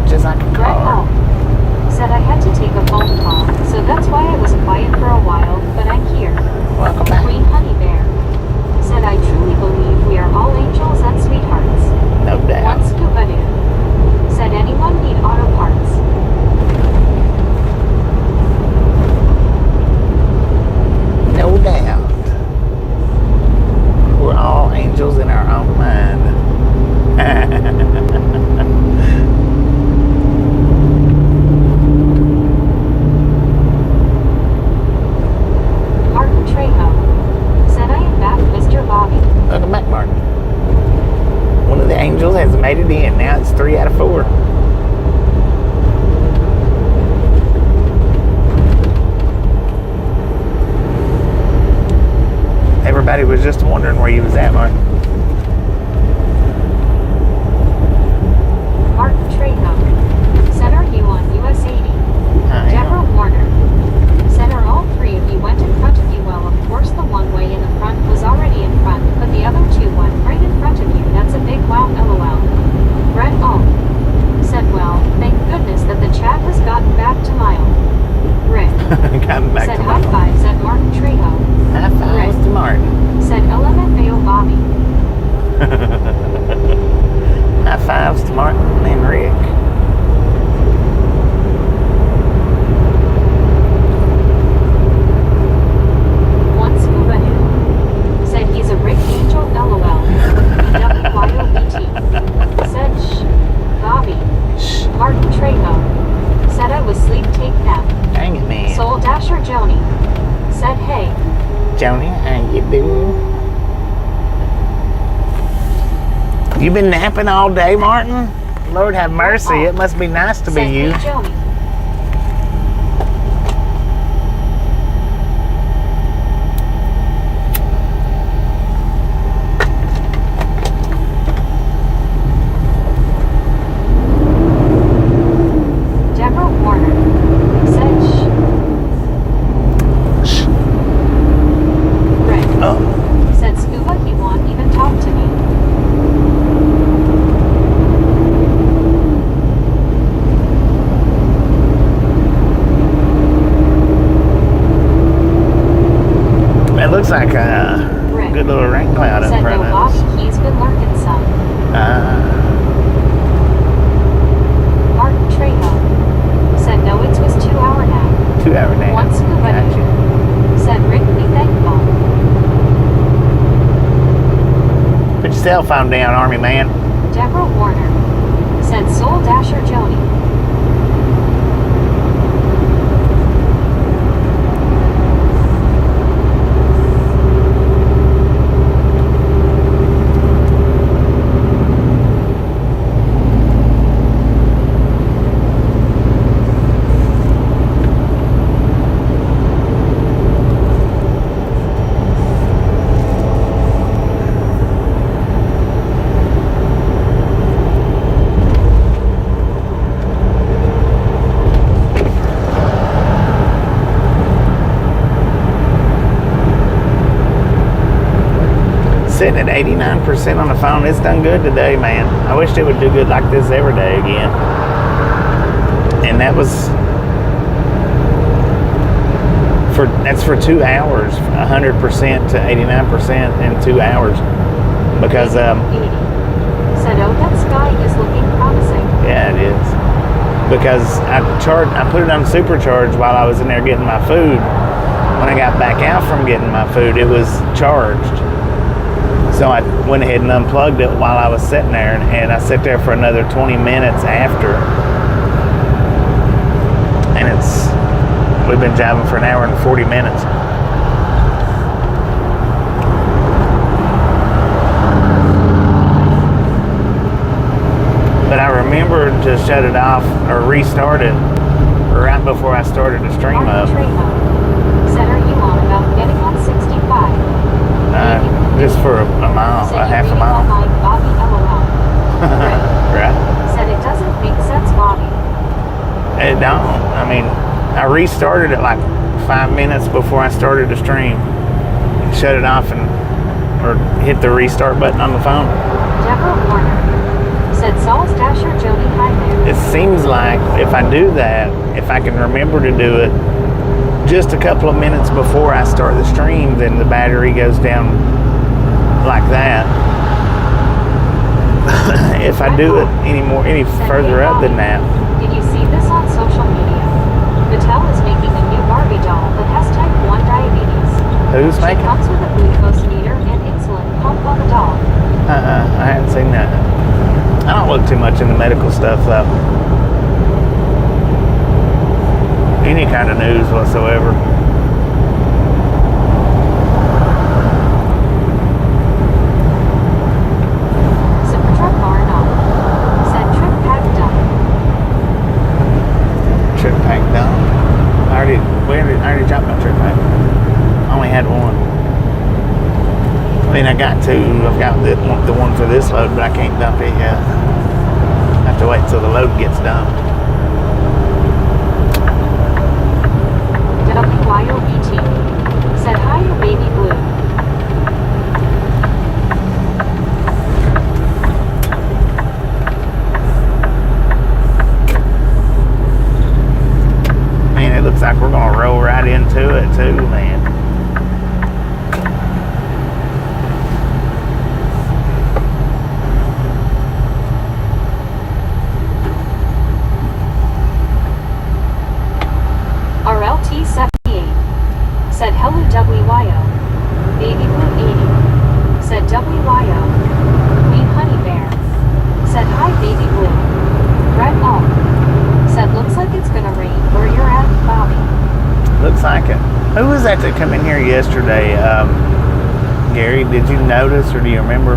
Just like a car. Right home. Said, I had to take a phone call, so that's why I was quiet for a while, but I'm here. Welcome back. Queen Honey Bear. Said, I truly believe we are all angels and sweethearts. No doubt. One scuba dude. Said, anyone need auto parts? No doubt. We're all angels in our own mind. Welcome back, Martin. One of the angels has made it in. Now it's 3 out of 4. Everybody was just wondering where you was at, Martin. Martin Trejo. Said, are you on US 80? Deborah Warner. Said, are all 3 of you went in front of you? Well, of course the one way in the front was already in front, but the other 2 went right in front of you. That's a big wow, lol. Brett All. Said, well, thank goodness that the chat has gotten back to mild. Rick. Gotten back said, to high fives at Martin Trejo. High fives to Martin. Said, LMFAO Bobby. High fives to Martin and Rick. One scuba dude. Said, he's a Rick Angel, lol. WYOBT. Said, shh. Bobby. Shh. Martin Trejo. Said, I You been napping all day, Martin? Lord have mercy. It must be nice to be Said you. Hey Joey. Deborah Warner. Said Shh. Rick. Oh. Said Scuba he won't even talk to me. It looks like a Rick. good little rain cloud up Said front no of Bobby, us. he's been lurking some. Martin Trejo. Said no, it was 2 hour nap. 2 hour nap. One scuba Gotcha. dude. Said Rick, be thankful. Put your cell phone down, Army man. Deborah Warner. Said Soul Dasher Joni. Sitting at 89% on the phone. It's done good today, man. I wish it would do good like this every day again. And that's for 2 hours, 100% to 89% in 2 hours. Because 80. Said, oh, that sky is looking promising. yeah, it is. Because I put it on supercharge while I was in there getting my food. When I got back out from getting my food, it was charged. So I went ahead and unplugged it while I was sitting there, and I sat there for another 20 minutes after. And we've been driving for an hour and 40 minutes. But I remembered to shut it off or restart it right before I started the stream up. Martin Trejo. Said, are you on about getting on 65? Just for a mile, Said a you half a really mile. don't like Bobby LOL. Right. Said it doesn't make sense, Bobby. It don't. I mean, I restarted it like 5 minutes before I started the stream. Shut it off or hit the restart button on the phone. Deborah Warner. Said Saul's Dasher Jody hi there. It seems like if I do that, if I can remember to do it just a couple of minutes before I start the stream, then the battery goes down like that. If I do it any further up than that. Did you see this on social media? Mattel is making a new Barbie doll that has type 1 diabetes. Who's She making? comes with a glucose meter and insulin pump on the doll. I haven't seen that. I don't look too much into medical stuff though. Any kind of news whatsoever. Super truck barn off. Said trip pack done. Trip pack done. I already dropped my trip pack. I only had one. I mean, I got two. I've got the one for this load, but I can't dump it yet. I have to wait until the load gets dumped. WYOBT. Said hi, your baby blue. Man, it looks like we're gonna roll right into it too, man. RLT78. Said hello WYO. Baby blue 80. Said WYO. Queen honey bear. Said hi baby blue. Red all. Said looks like it's gonna rain where you're at, Bobby. Looks like it. Who was that come in here yesterday? Gary, did you notice or do you remember?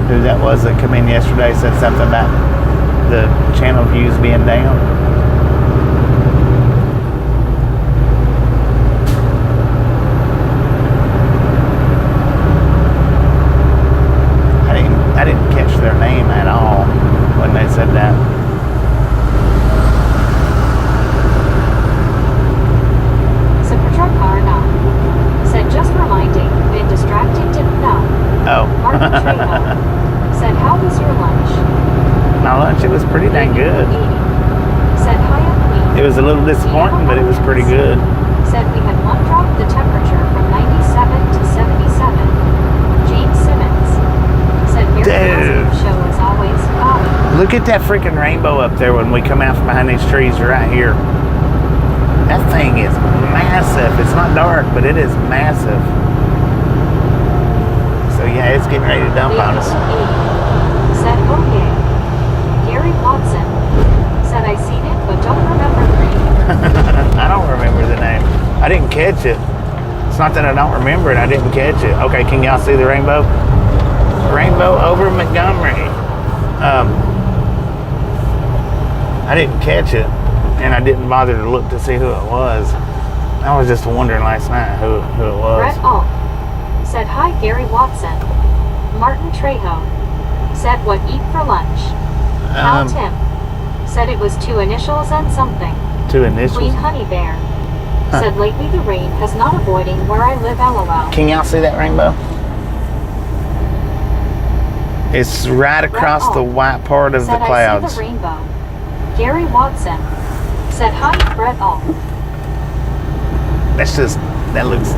who that was that come in yesterday, said something about the channel views being down. I didn't catch their name at all when they said that. Super Truck Car 9 said, just reminding, been distracted, didn't know. Oh. Martin Trejo said, how was your lunch? My lunch, it was pretty dang good. Said, hi, I'm Queen. It was a little disappointing, but it was pretty good. Said we had one drop the temperature from 97 to 77. James Simmons said, very positive show as always. Bobby. Look at that freaking rainbow up there when we come out from behind these trees right here. That thing is massive. It's not dark, but it is massive. So yeah, it's getting ready to dump on us. Said, okay. Gary Watson said, I seen it, but don't remember the name. I don't remember the name. I didn't catch it. It's not that I don't remember it. I didn't catch it. Okay, can y'all see the rainbow? Rainbow over Montgomery. I didn't catch it, and I didn't bother to look to see who it was. I was just wondering last night who it was. Brett Alt said, hi, Gary Watson. Martin Trejo said, what eat for lunch? Cal Tim said it was 2 initials and something. 2 initials? Queen Honey Bear said, lately the rain has not avoiding where I live, LOL. Can y'all see that rainbow? It's right across the white part of the clouds. I see the rainbow. Gary Watson said, hi, Brett Alt. That looks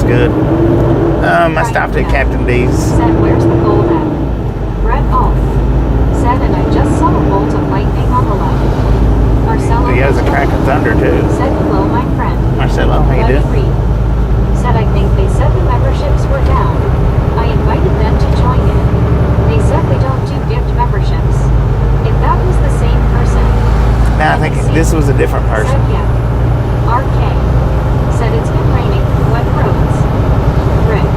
good. I stopped at Captain D's. Said, where's the gold at? Brett Alt said, and I just saw a bolt of lightning on the left. Marcelo He has a crack of thunder too. said, hello, my friend. Marcelo, how you doing? Reed said, I think they said the memberships were down. I invited them to join in. They said they don't do gift memberships. If that was the same person. No, I think this was a different person. Said, yeah. RK said, it's been raining. Wet roads. Rick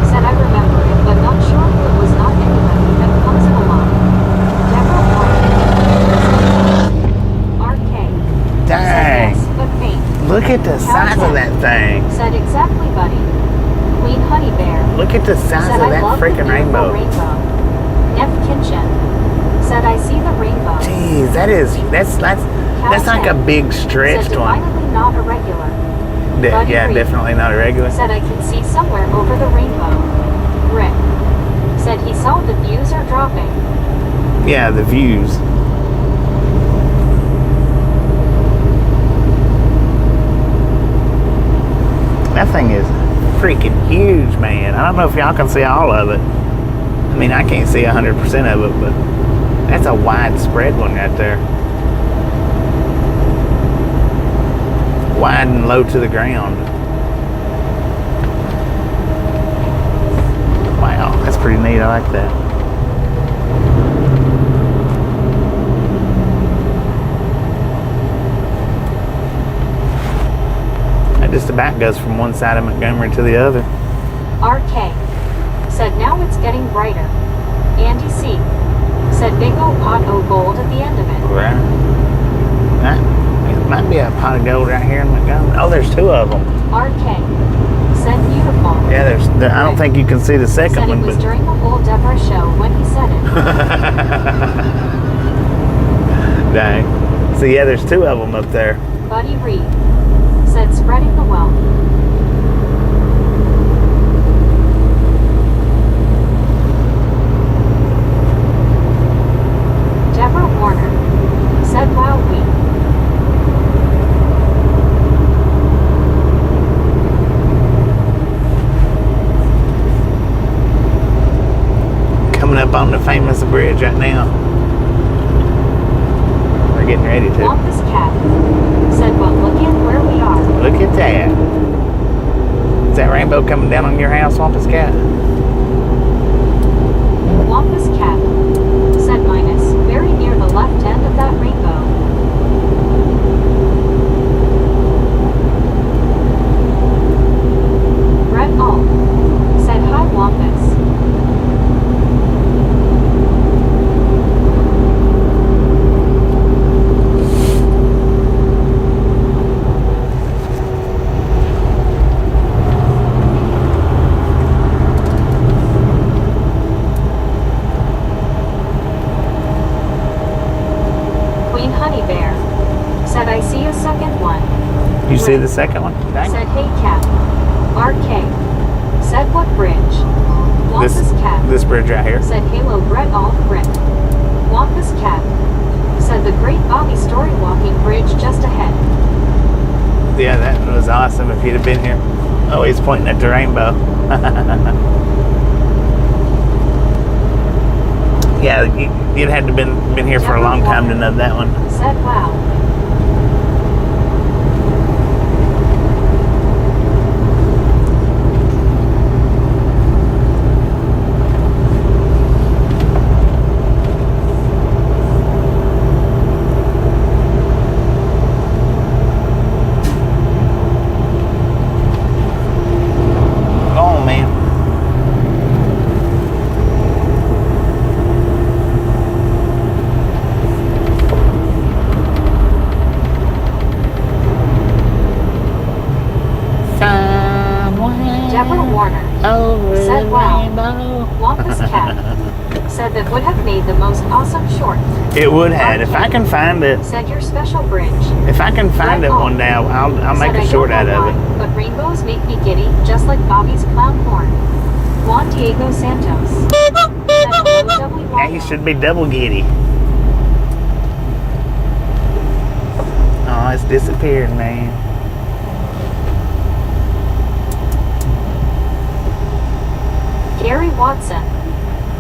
said, I remember it, but not sure who it was. Not anybody that comes in a lot. Deborah Warren. RK. Dang. Said, yes, but faint. Look at the size of that thing. Said, exactly, buddy. Queen Honey Bear. Look at the size said, of that freaking rainbow. Neff Kitchen said, I see the rainbow. Jeez, that's like a big stretched said, one. definitely not irregular. Yeah, Reed definitely not irregular. said, I can see somewhere over the rainbow. Rick said he saw the views are dropping. Yeah, the views. That thing is freaking huge, man. I don't know if y'all can see all of it. I mean, I can't see 100% of it, but that's a widespread one right there. Wide and low to the ground. Wow, that's pretty neat. I like that. That just about goes from one side of Montgomery to the other. RK said, now it's getting brighter. Andy C said, big old pot of gold at the end of it. Right. It might be a pot of gold right here in Montgomery. Oh, there's 2 of them. RK said, beautiful. Yeah, I don't think you can see the second said one. It was during the whole Deborah show when he said it. Dang. So yeah, there's 2 of them up there. Buddy Reed said, spreading the wealth. Deborah Warner said, wow, Coming up on the famous bridge right now. We're getting ready to. Wampus Cat said, well, look at where we are. Look at that. Is that rainbow coming down on your house, Wampus Cat? Wampus Cat said, minus, very near the left end of that rainbow. Brett Alt said, hi, Wampus. a second one. You see the second one? Dang. Said, hey cat. RK. Said, what bridge? Wampus cat. This bridge right here. Said, Halo Brett all Brit. Wampus cat. Said, the great Bobby Story walking bridge just ahead. Yeah, that was awesome if he'd have been here. Oh, he's pointing at the rainbow. Yeah, you'd had to been here for a long time to know that one. Said, wow. Oh, man. Deborah Warner. Over Said, the wow. rainbow. Wampus cat. Said that would have made the most awesome short. It would have. If I can find it, Said your special bridge. if I can find it one day, I'll make Said, a short out of it. But rainbows make me giddy, just like Bobby's clown horn. Juan Diego Santos. Said, hello, W. Yeah, you should be double giddy. Oh, it's disappeared, man. Gary Watson.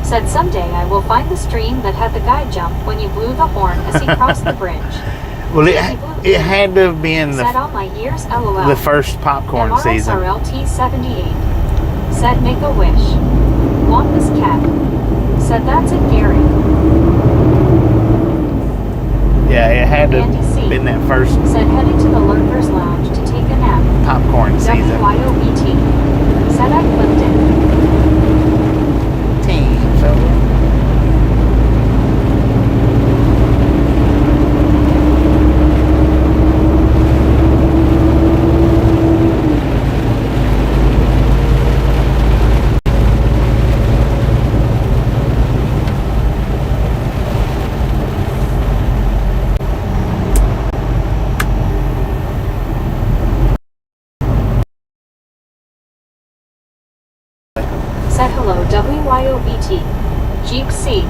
Said someday I will find the stream that had the guy jump when you blew the horn as he crossed the bridge. Well, it had to have been Said all my years, LOL. the first popcorn season. MRSRLT 78. Said make a wish. Wampus cat. Said that's it, Gary. Yeah, it had to Andy C. have been that first Said headed to the Lurkers Lounge to take a nap. popcorn season. WYOBT. Said I clipped it. Said hello, WYOBT. Jeep C.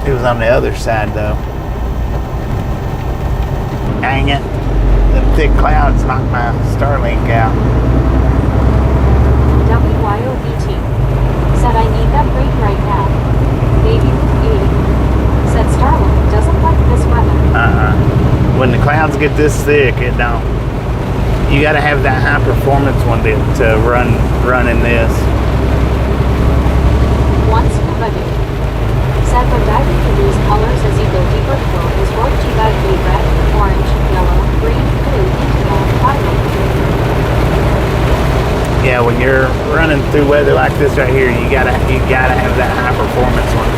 It was on the other side, though. Dang it. The thick clouds knocked my Starlink out. WYOBT. Said I need that break right now. Baby 80. Said Starlink doesn't like this weather. When the clouds get this thick, it don't. You gotta have that high performance one to run in this. Once Buddy. Said when diving through these colors as you go deeper flow is what you gotta be red, orange, yellow, green, blue, indigo, violet. Yeah, when you're running through weather like this right here, you gotta have that high performance one.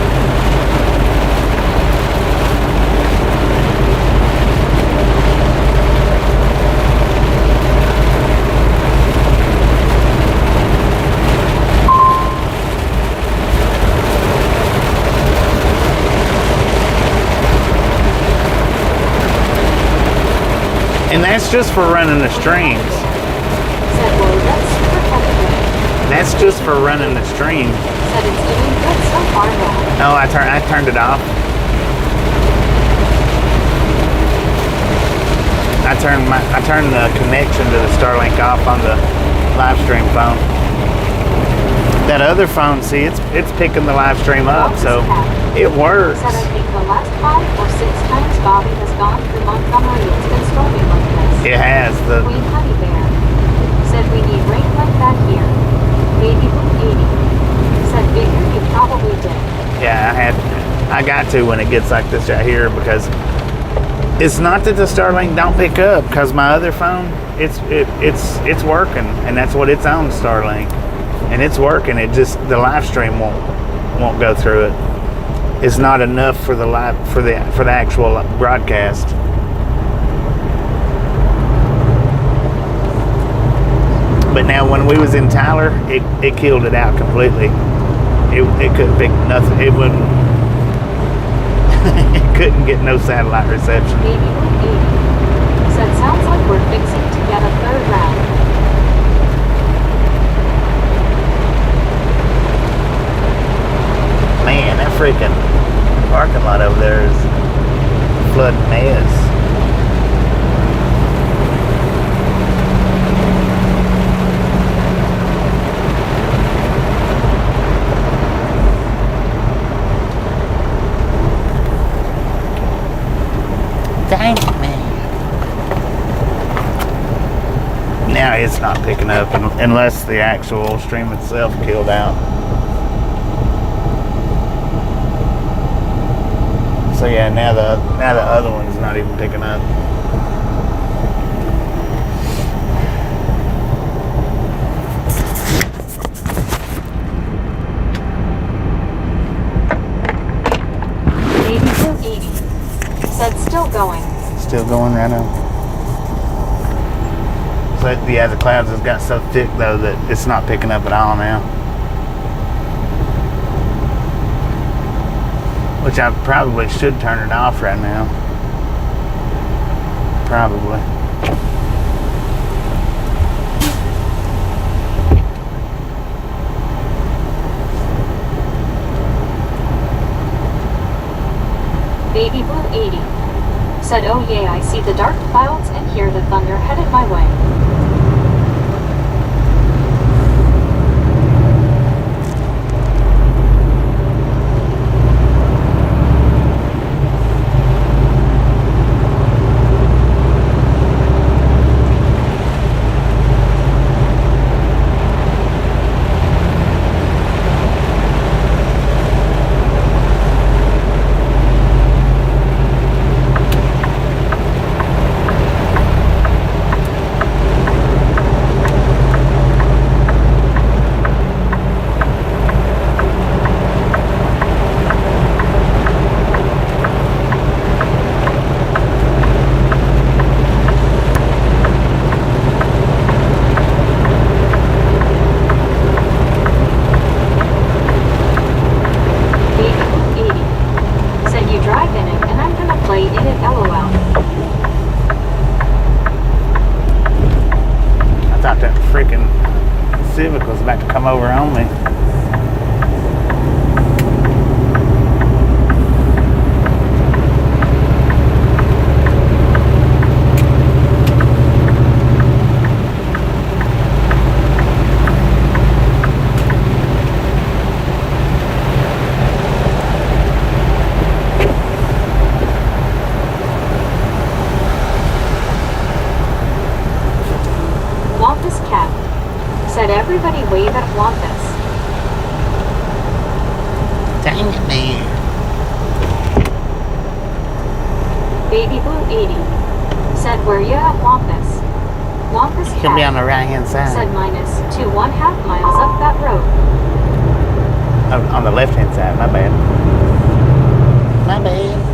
And that's just for running the streams. Said, well, that's super heavy. That's just for running the stream. Said it's doing good so far now. Oh, I turned it off. I turned the connection to the Starlink off on the live stream phone. That other phone, see, it's picking the live stream up, so it works. Said I think the last 5 or 6 times Bobby has gone through Montgomery, it's been stormy like this. It has. The Queen Honey Bear. Said we need rain like that here. Baby Blue 80. Said figure you probably did. Yeah, I got to when it gets like this right here, because it's not that the Starlink don't pick up, because my other phone, it's working, and that's what it's on, Starlink, and it's working. It just, the live stream won't go through it. It's not enough for the live for the actual broadcast. But now when we was in Tyler, it killed it out completely. It couldn't pick nothing. It wouldn't. Couldn't get no satellite reception. Baby Blue 80 said, sounds like we're fixing to get a third round. Man, that freaking parking lot over there is a flood mess. Dang it, man. Now it's not picking up unless the actual stream itself killed out. So yeah, now the other one's not even picking up. Baby Blue 80 said, still going. Still going right now. So yeah, the clouds has got so thick though that it's not picking up at all now. Which I probably should turn it off right now. Probably. Baby Blue 80 said, oh yeah, I see the dark clouds and hear the thunder headed my way. Civic was about to come over on me. Wampus Cat said, everybody wave at Wampus. Dang it, man. Baby Blue 80 said, where you at Wampus? Wampus Cat Should be on the right hand side. said, minus 2 1/2 miles up that road. Oh, on the left hand side, my bad. My bad.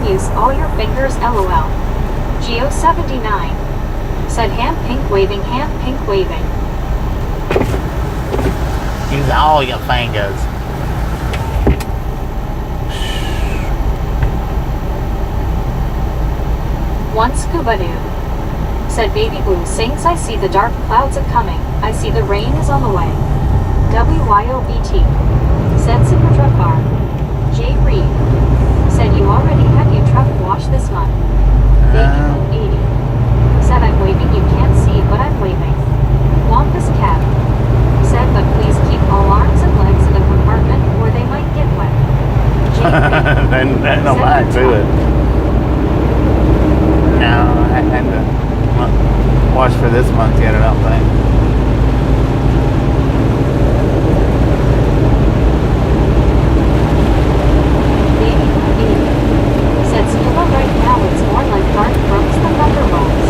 Use all your fingers, LOL. Geo79 said, hand pink waving, hand pink waving. Use all your fingers. One Scuba Noob said, Baby Blue sings, I see the dark clouds a coming, I see the rain is on the way. WYOBT said, Super Truck Car. J Reed said, you already had your truck washed this month. Baby Blue 80 said, I'm waving, you can't see, but I'm waving. Wampus Cat said, but please keep all arms and legs in the compartment or they might get wet. Then no mind to it. No, I hadn't wash for this month yet, I don't think. Right now it's more like dark brooks than thunderbolts.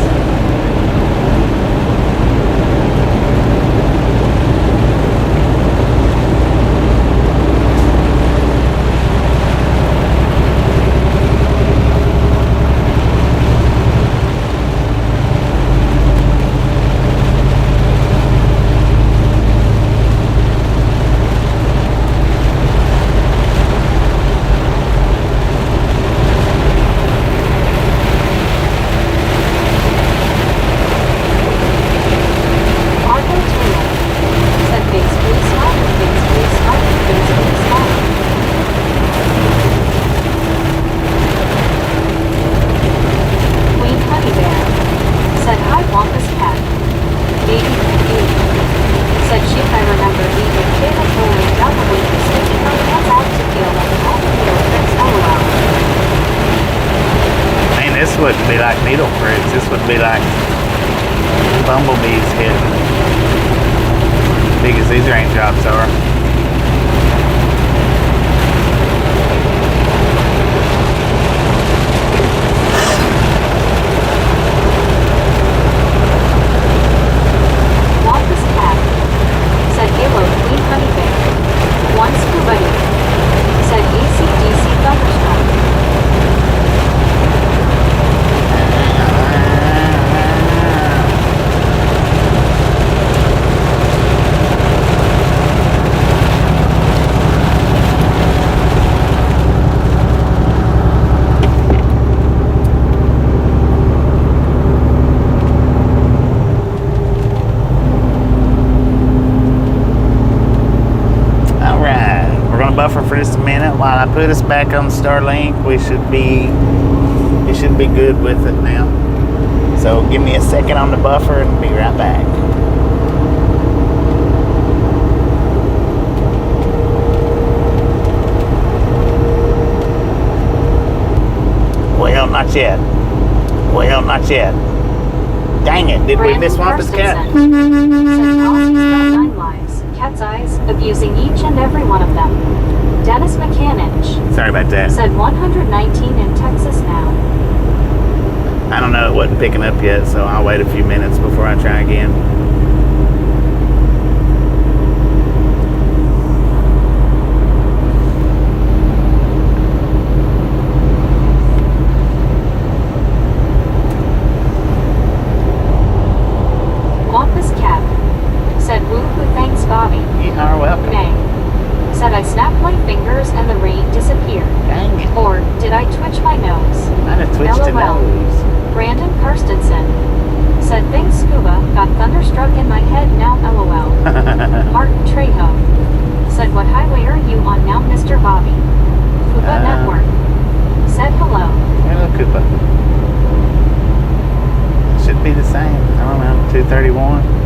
wouldn't be like needle fruits. This would be like bumblebees hitting. Big as these raindrops are. Walker's cat. Said Halo Queen Honeybake. One Scubuddy. Said AC/DC Thunderstruck. Buffer for just a minute while I put us back on Starlink. We should be good with it now. So give me a second on the buffer and be right back. Well, not yet. Well, not yet. Dang it, did we miss one of his cat? Said Rossie's got 9 lives, cat's eyes, abusing each and every one of them. Dennis McCannich. Sorry about that. Said 119 in Texas now. I don't know, it wasn't picking up yet, so I'll wait a few minutes before I try again. Wampus Cat. Said woo-hoo thanks Bobby. You are welcome. Nay. Said I snapped my fingers and the rain disappeared. Dang it. Or did I twitch my nose? Might have twitched the LOL. nose. Brandon Karstensen. Said thanks Scuba, got thunderstruck in my head now LOL. Martin Trejo. Said what highway are you on now Mr. Bobby? Koopa Network. Said hello. Hello Koopa. Should be the same. I don't know, 231.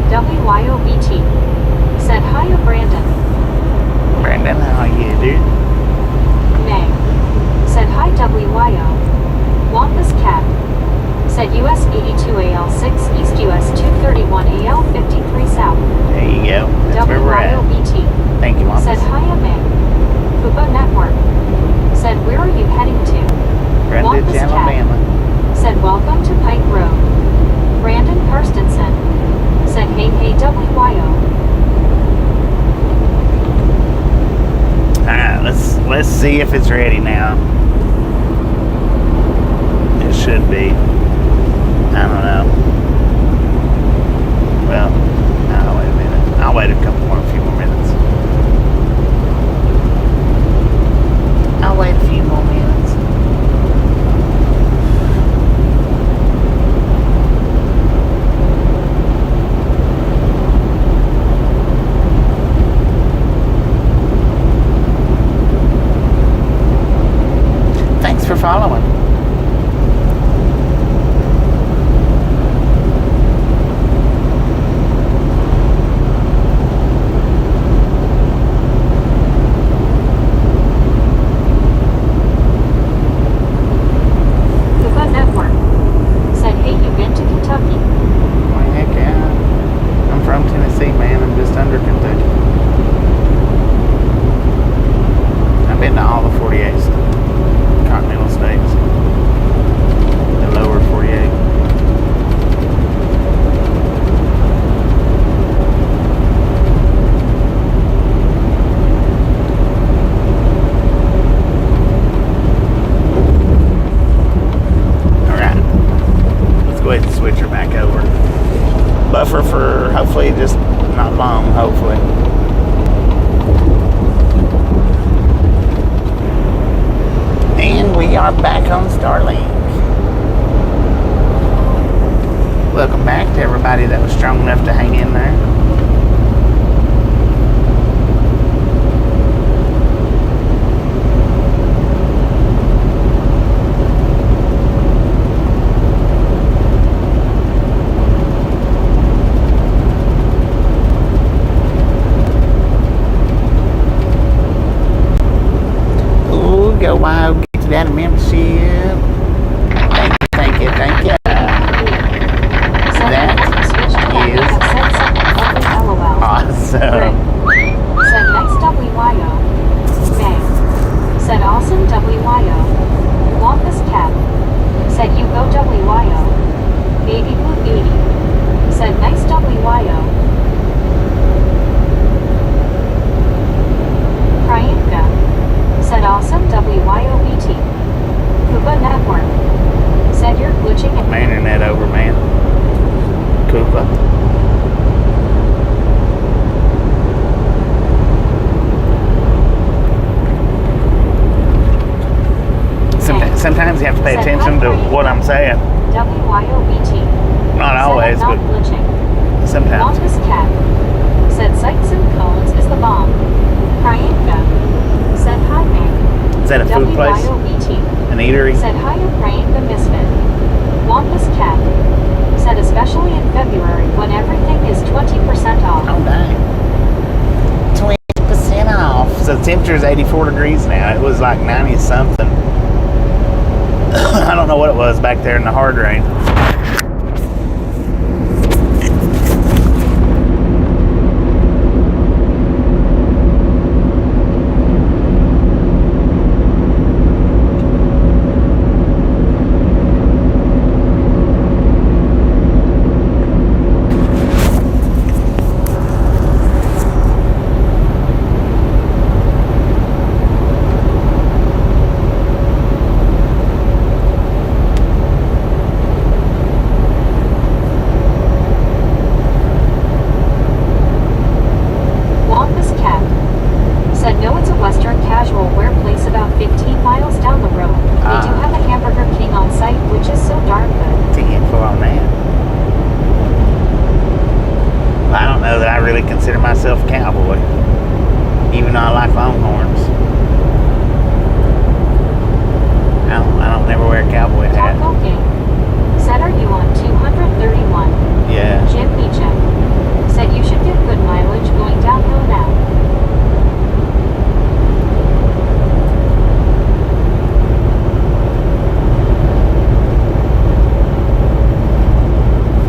WYOBT. Said hiya Brandon. Brandon, how are you, dude? Nay. Said hi WYO. Wampus Cat. Said US 82AL6 East US 231AL53 South. There you go. That's where we're at. WYOBT. Thank you, Mom. Said hiya May. Koopa Network. Said where are you heading to? Brandon, Wampus Cat. Alabama. Said welcome to Pike Road. Brandon Karstensen. Said hey hey WYO. Alright, let's see if it's ready now. It should be. I don't know. Well, no, wait a minute. I'll wait a few more minutes. I'll wait a few more minutes. Thanks for following. Koopa Network. Said hey you been to Kentucky? Why, heck yeah. I'm from Tennessee, man. I'm just under Kentucky. I've been to all the 48 continental states. The lower 48. Alright. Let's go ahead and switch her back over. Buffer for hopefully just not long, hopefully. And we are back on Starlink. Welcome back to everybody that was strong enough to hang in there. Sometimes you have to pay attention to what I'm saying. WYOBT. Not always, said I'm but not glitching. sometimes. Longest cat. Said Sykes and Cones is the bomb. Priyanka. Said hi, man. Is that a food place? WYOBT. An eatery? Said hi, you're praying the misfit. Longest cat. Said especially in February when everything is 20% off. Oh, dang. 20% off. So the temperature is 84 degrees now. It was like 90 something. I don't know what it was back there in the hard rain. Longest cat. Said no, it's a Western casual wear place about 15 miles down the road. They do have a Hamburger King on site, which is so darn good. 10 for on that. I don't know that I really consider myself a cowboy, even though I like Longhorns. I don't never wear a cowboy hat. Taco King. Said are you on 231? Yeah. Jim Beecham. Said you should get good mileage going downhill now.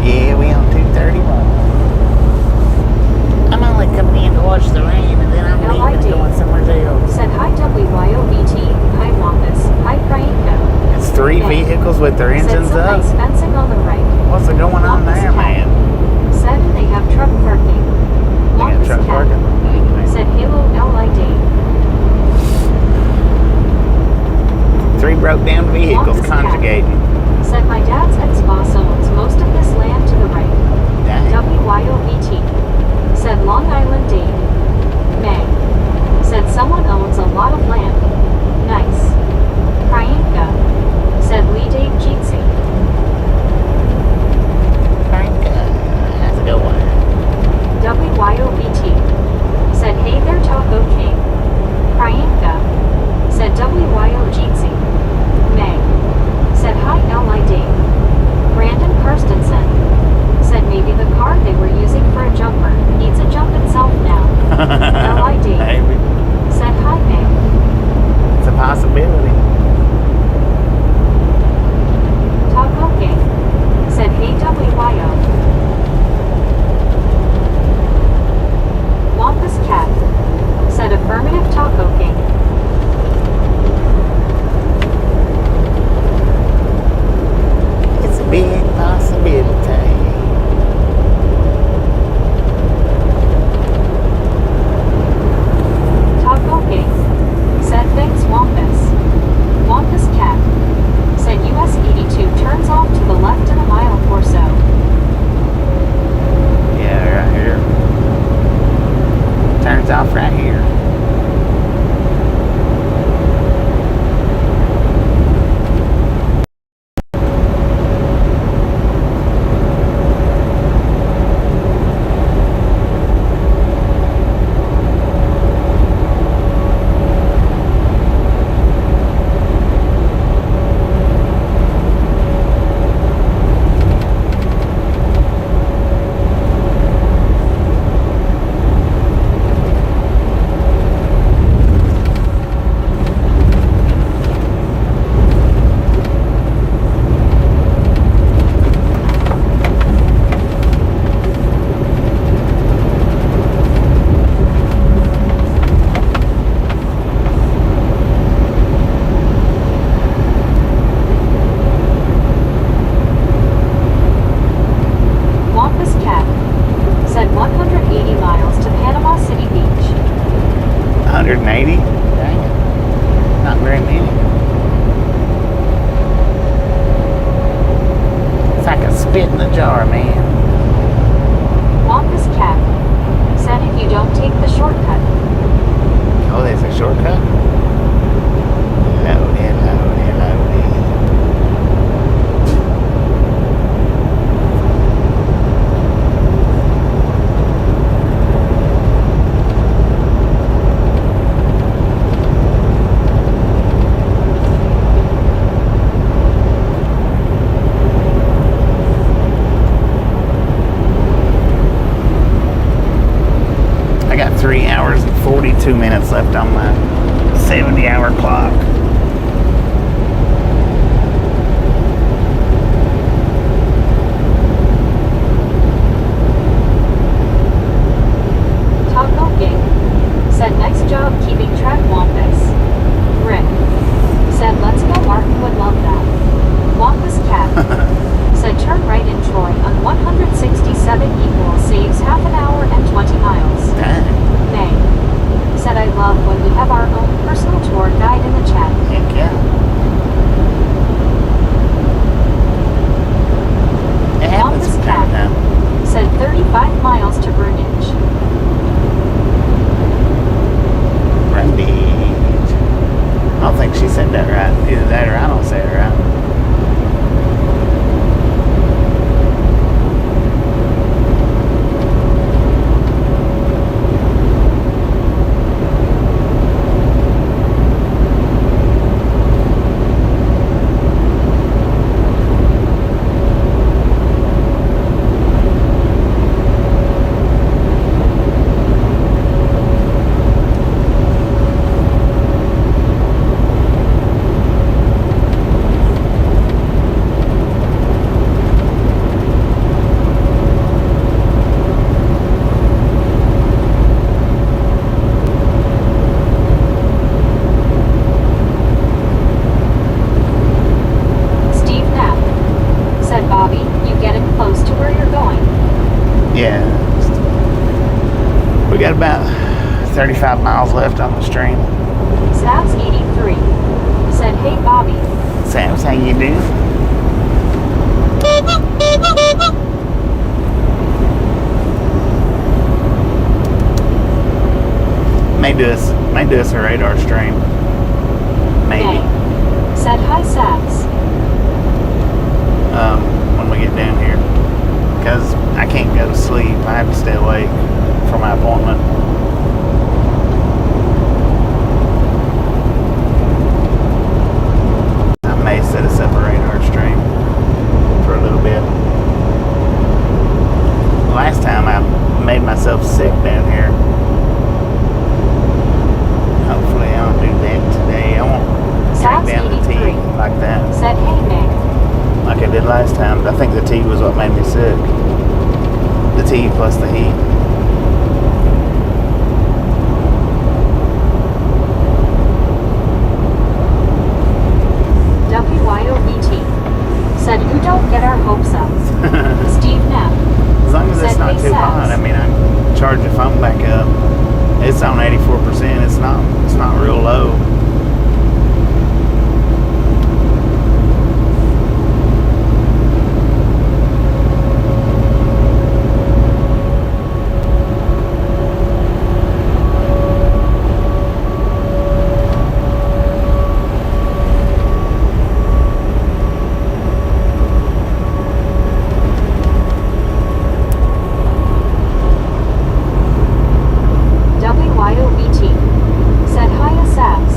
Yeah, we on 231. I'm only coming in to watch the rain, and then I'm LID. leaving going somewhere else. Said hi WYOBT. Hi Longest. Hi Priyanka. It's 3 vehicles with their Said engines some up. nice fencing on the right. What's going on there, Longest 42 minutes left on my 70-hour clock. Taco King said, nice job keeping track, Wampus. Rick said, let's go, Martin would love that. Wampus Cat said, turn right in Troy on 167 equals saves half an hour and 20 miles. Dang. May said, I love when we have our own personal tour guide in the chat. Heck yeah. It happens Wampus from time to time. said 35 miles to Brundage. Brundage. I don't think she said that right. Either that or I don't say it right. Steve Knapp said, Bobby, you getting close to where you're going? Yeah. We got about 35 miles left on the stream. Snaps 83 said, hey Bobby, Sam's, how you doing? May do us a radar stream. Maybe. May said, hi Sabs. When we get down here. Because I can't go to sleep. I have to stay awake for my appointment. I may set us up a radar stream for a little bit. Last time I made myself sick down here. Hopefully I don't do that today. I won't drink Sabs down the 83 tea like that. said, hey May. Like I did last time. I think the tea was what made me sick. The tea plus the heat. WYOBT said, who don't get our hopes up? Steve Knapp As long as it's said, not hey too hot. Sabs. I mean, I can charge the phone back up. It's on 84%. It's not real low. WYOBT said, hiya Sabs.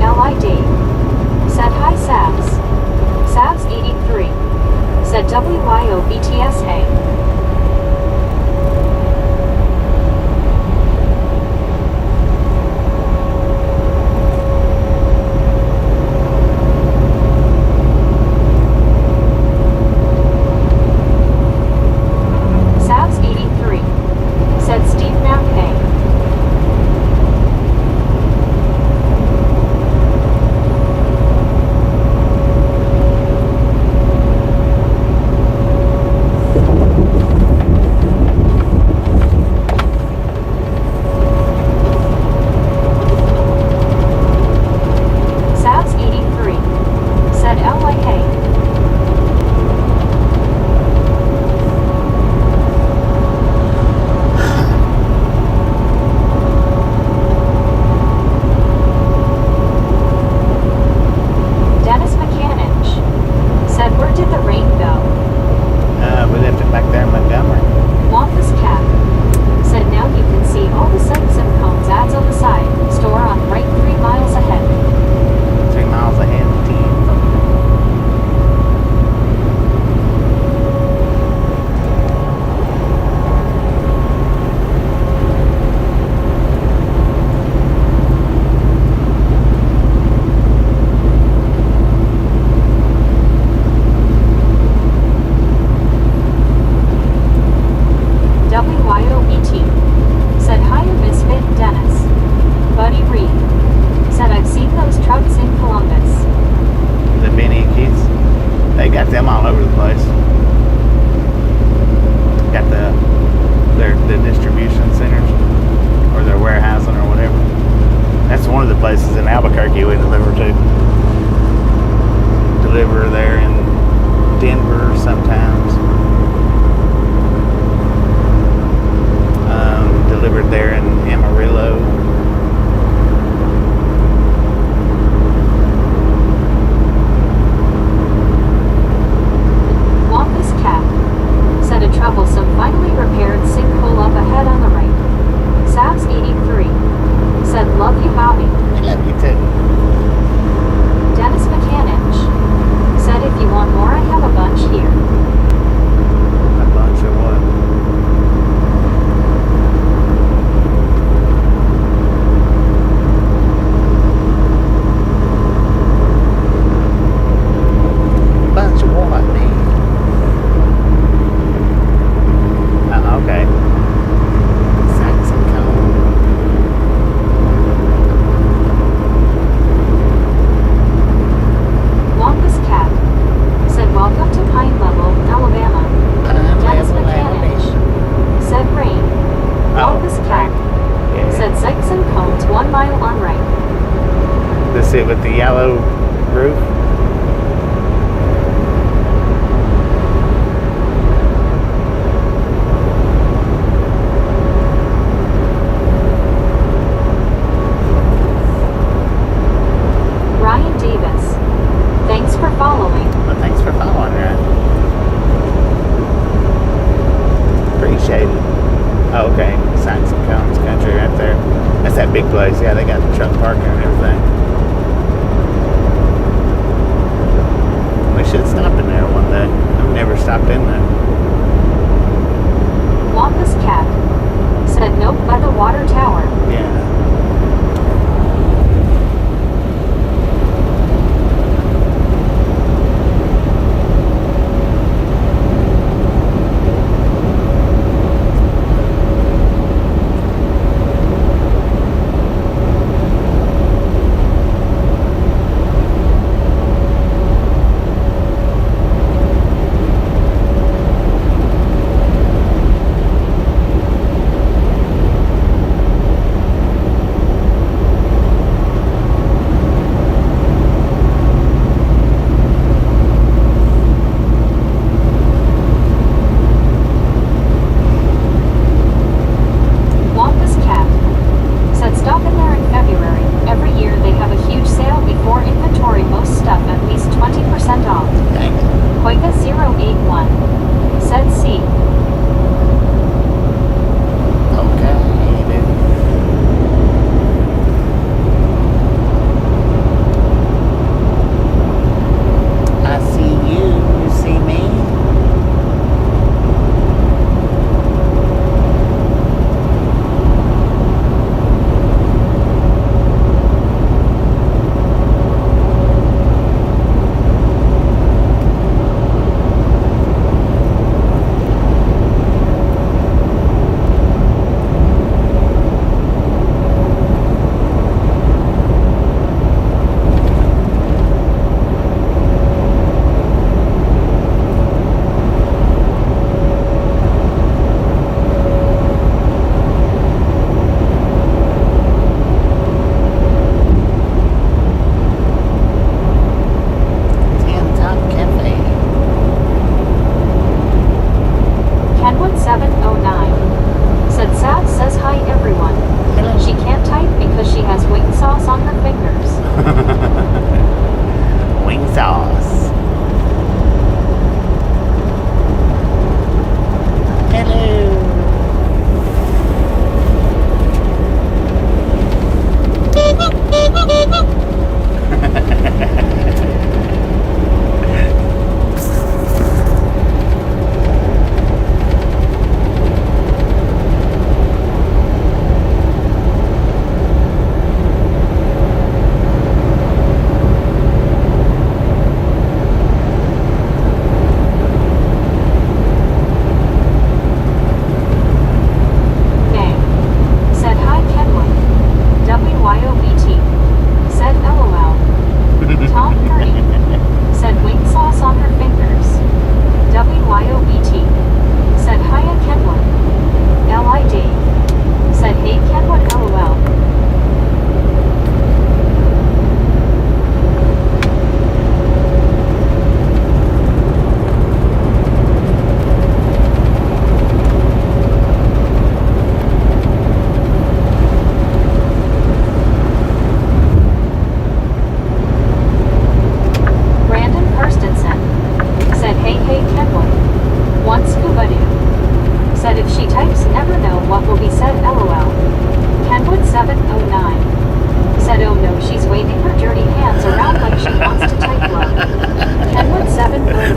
LI Dave said, hi Sabs. Sabs 83 said, WYOBTS hey. Sabs 83 said, Steve Knapp hey. got them all over the place. Got the distribution centers or their warehousing or whatever. That's one of the places in Albuquerque we deliver to. Deliver there in Denver sometimes. Delivered there in Amarillo. Wampus Cat said a troublesome finally repaired sinkhole up ahead on the right. Sabs 83 said love you Bobby. I love you too. Dennis McCanich said if you want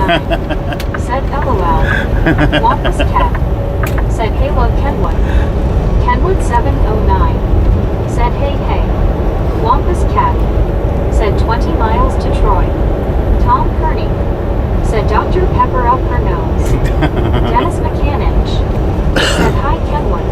said LOL. Wampus Cat said Halo Kenwood. Kenwood 709 said hey. Wampus Cat said 20 miles to Troy. Tom Kearney said Dr. Pepper up her nose. Dennis McCanich said hi Kenwood.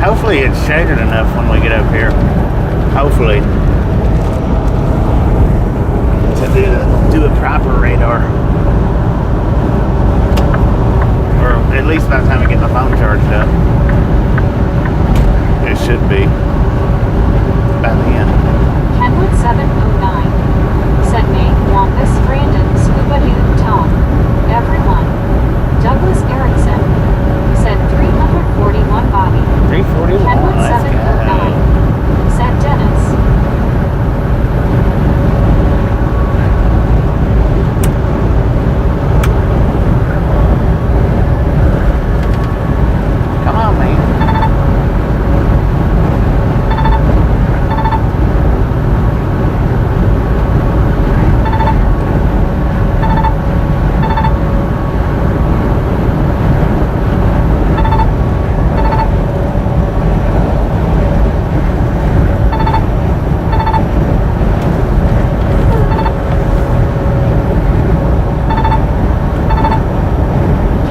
Hopefully it's shaded enough when we get up here. Hopefully. To do a proper radar. Or at least by the time I get my phone charged up. It should be. By the end. Kenwood 709 said Nate, Wampus, Brandon, Scuba Dude, Tom, everyone. Douglas Erickson said 341 Bobby. 341. Kenwood 709 said Dennis. Come on, man.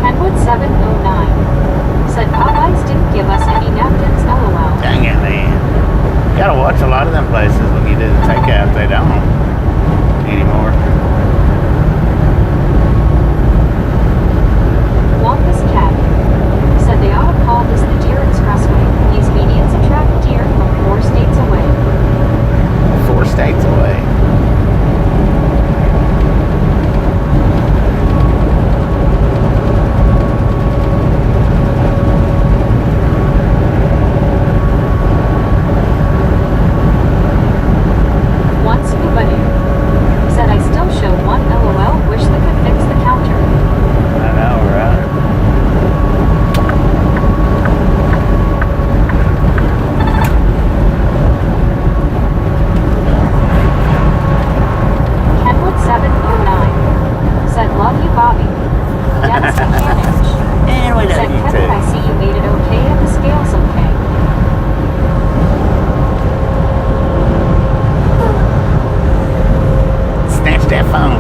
Kenwood 709 said Popeyes didn't give us any napkins, LOL. Dang it, man. Gotta watch a lot of them places when you do the takeout. They don't anymore. Wampus Cat said they ought to call this the Deer Expressway. These medians attract deer from 4 states away. 4 states away. One Scuba Dude said I still show one LOL, wish they could fix the counter. I know, right? Kenwood 709 said love you Bobby. Dennis McCanich And we said love you Kevin, I too. see you made it okay and the scale's okay. Snatch that phone.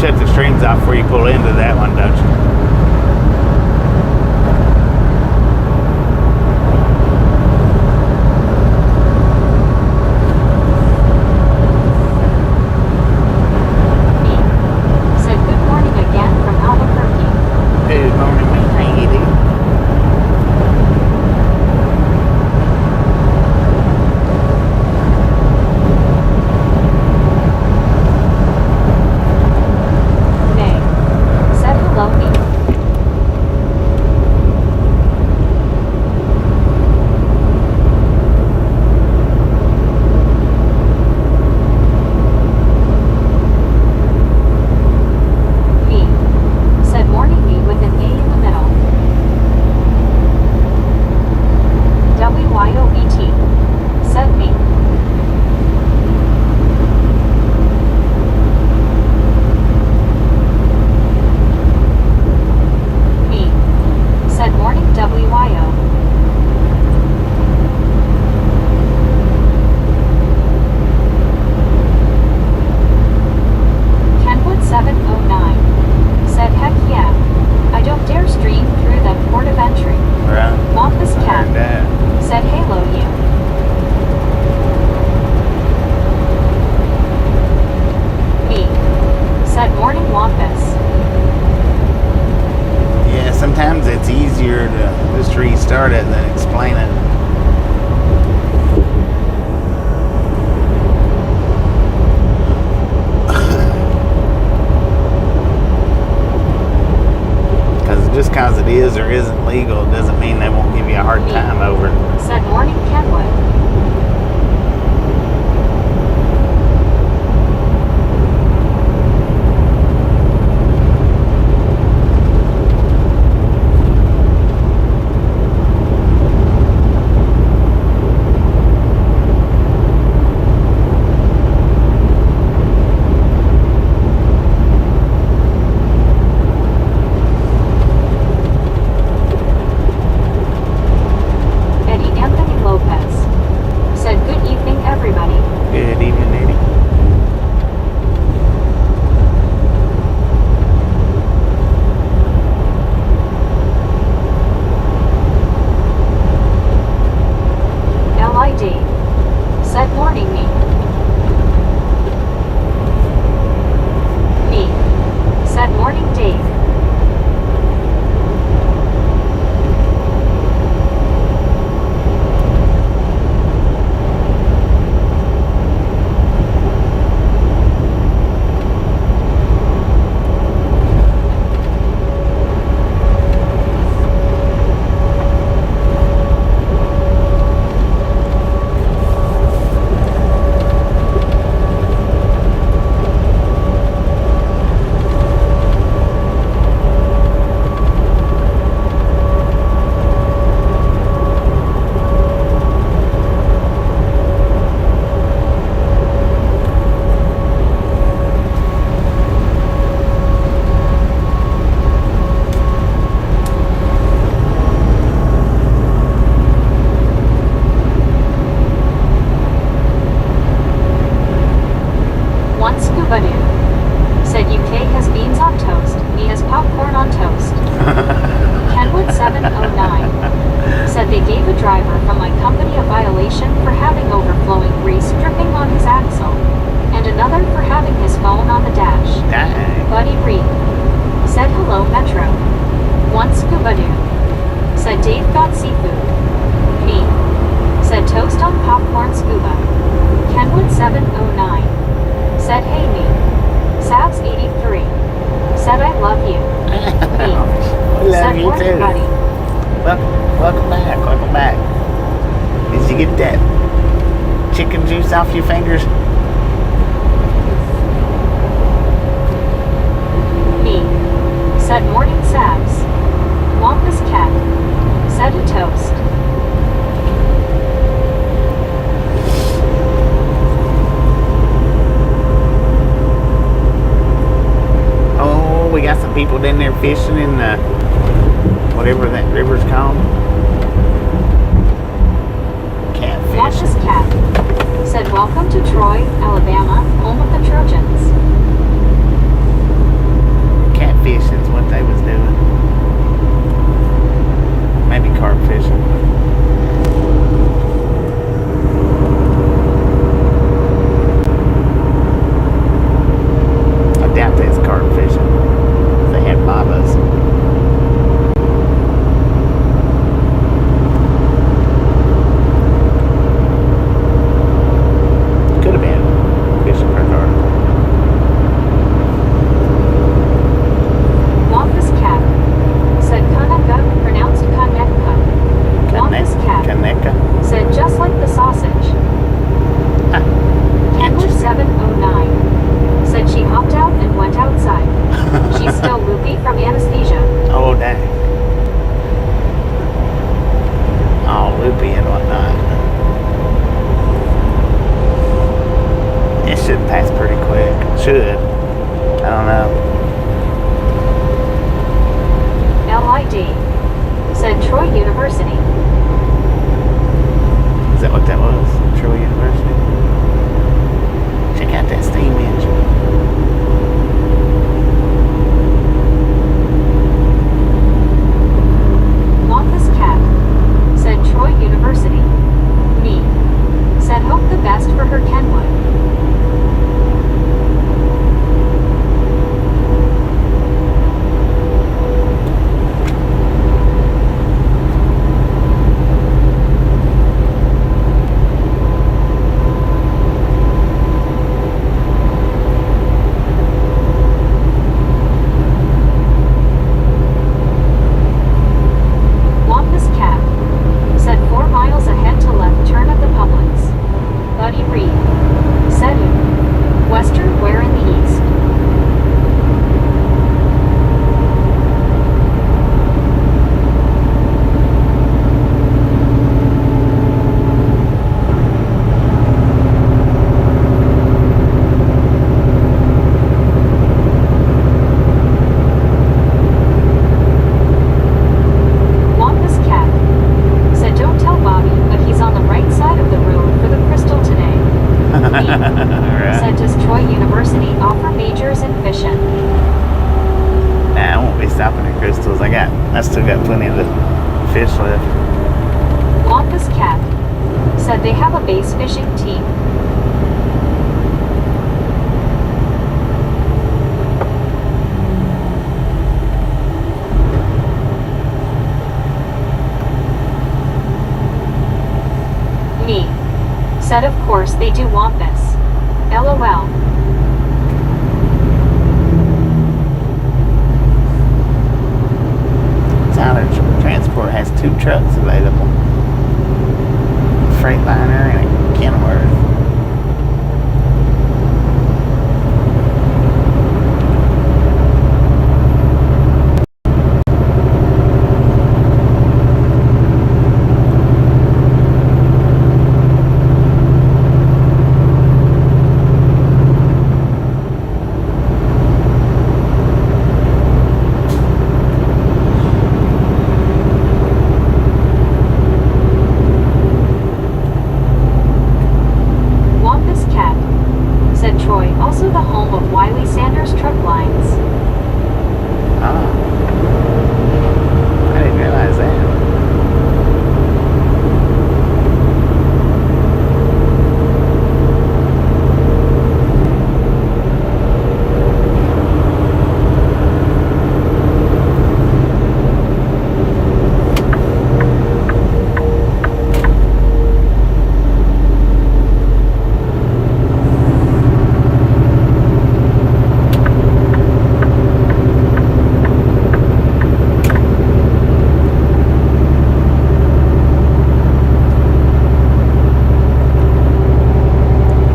shut the streams off before you pull into that one, don't you? Said good morning again from Albuquerque. Good morning, my lady. May. Said hello me. Me. Said morning me with an A in the middle. WYOET. Said me. Me. Said morning WYO. Kenwood 709. Said heck yeah. I don't dare stream through the port of entry. Right. Wampus I cat. heard that. Said halo you. Me. Said morning wampus. Yeah, sometimes it's easier to just restart it than explain it. Just because it is or isn't legal doesn't mean they won't give you a hard time over it. Said morning Kenwood. Eddie Anthony Lopez. Said good evening everybody. Good evening, Eddie. LID. Said morning me. Me. Said morning Dave. One scuba dude. Said UK has beans on toast. Me has popcorn on toast. Kenwood 709. Said they gave a driver from my company a violation for having overflowing grease dripping on his axle, and another for having his phone on the dash. Dang. Buddy Reed. Said hello Metro. One scuba dude. Said Dave got seafood. Me. Said toast on popcorn scuba. Kenwood 709. Said hey me. Sabs 83. Said I love you. Me. We love Said you morning too. buddy. Welcome back. Welcome back. Did you get that chicken juice off your fingers? Me. Said morning Sabs. Wampus cat. Said a toast. Oh, we got some people down there fishing in the whatever that river's called. Catfish. Wampus cat. Said welcome to Troy, Alabama, home of the Trojans. from anesthesia. Oh, dang. All loopy and whatnot. It should pass pretty quick. Should. I don't know. LID. Said Troy University. Is that what that was? Troy University? Check out that steam engine. Wampus Cat. Said Troy University. Me. Said hope the best for her Kenwood. Wampus Cat. Said 4 miles ahead to left turn at the Publix. Buddy Reed. Said who? Western where in the east? Wampus Cat. Said don't tell Bobby, but he's on the right side of the road for the crystal today. Alright. Said does Troy University offer majors in fishing? Nah, I won't be stopping at Crystals. I still got plenty of the fish left. Wampus Cat. Said they have a bass fishing team. Me. Said of course they do Wampus. LOL. Tyler Transport has 2 trucks available. A Freightliner and a Kenworth. Wampus Cat. Said Troy, also the home of Wiley Sanders Truck Lines. Oh. I didn't realize that.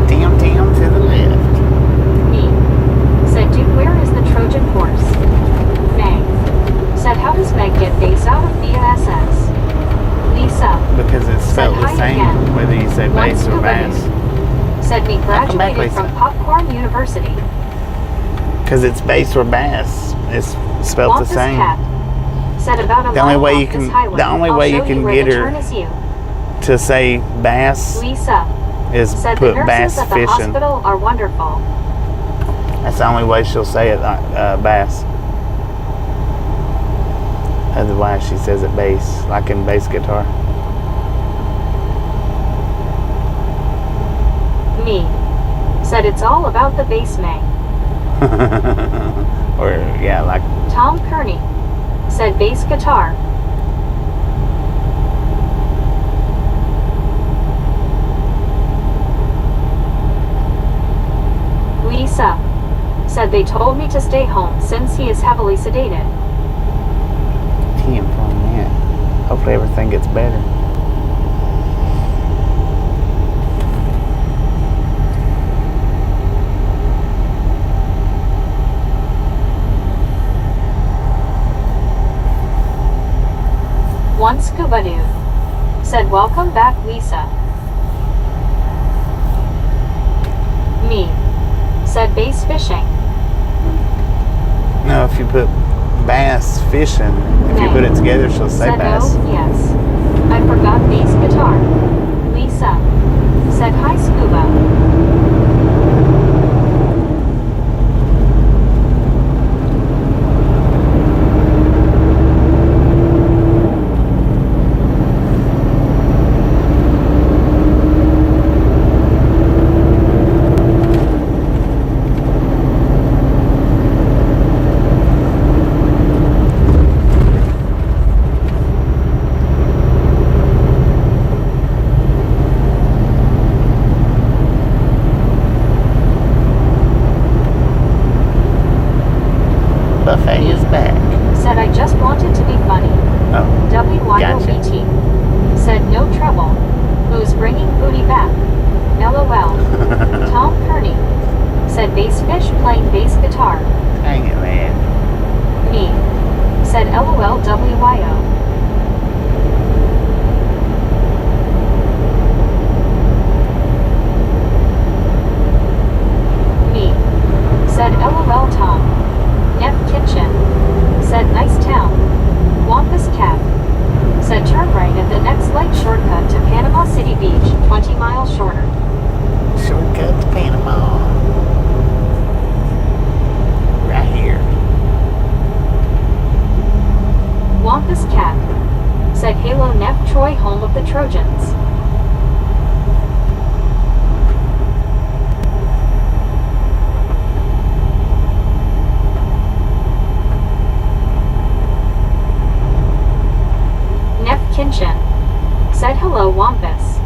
Damn to the left. Me. Said dude where is the Trojan horse? Meg. Said how does Meg get base out of BSS? Lisa. Because it's spelled Said the hi same again. whether you say Once bass or to bass. Said me Welcome back, graduated from Lisa. Popcorn University. Because it's bass or bass. It's spelled the Wampus same. Cat. Said about a The only mile way off you this can- highway. the only I'll way you show can where get the her turn is you. To say bass Lisa. is Said the put nurses bass at the fishing. hospital are wonderful. That's the only way she'll say it, bass. Otherwise, she says it bass, like in bass guitar. Me. Said it's all about the bass Meg. Or, yeah, like, Tom Kearney. Said bass guitar. Lisa. Said they told me to stay home since he is heavily sedated. damn, from that. Hopefully everything gets better. One scuba dude said, welcome back, Lisa. Me said, bass fishing. No, if you put bass fishing, if you put it together, she'll say said, bass. oh, yes. I forgot bass guitar. Lisa said, hi, scuba. Buffet is back. Said, I just wanted to be funny. Oh, WYOBT said, no trouble. Who's bringing booty back? LOL. Tom Kearney said, bass fish playing bass guitar. dang it, man. Me said, LOL WYO. Me said, LOL Tom. Neff Kitchen said, nice town. Wampus Cat said, turn right at the next light shortcut to Panama City Beach, 20 miles shorter. Shortcut to Panama. Right here. Wampus Cat said, Halo Neff Troy, home of the Trojans. Kinchin said, hello, Wampus.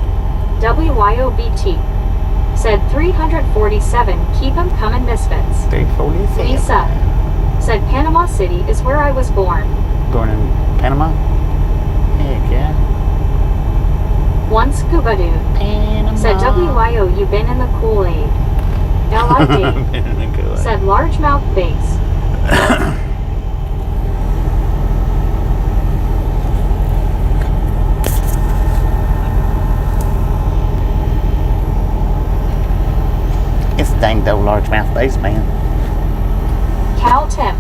WYOBT said, 347, keep 'em coming, misfits. 347. Lisa said, Panama City is where I was born. Born in Panama? Heck yeah. One scuba dude Panama. said, WYO, you been in the Kool-Aid. LID said, largemouth bass. It's dang old largemouth bass, man. Cal Tim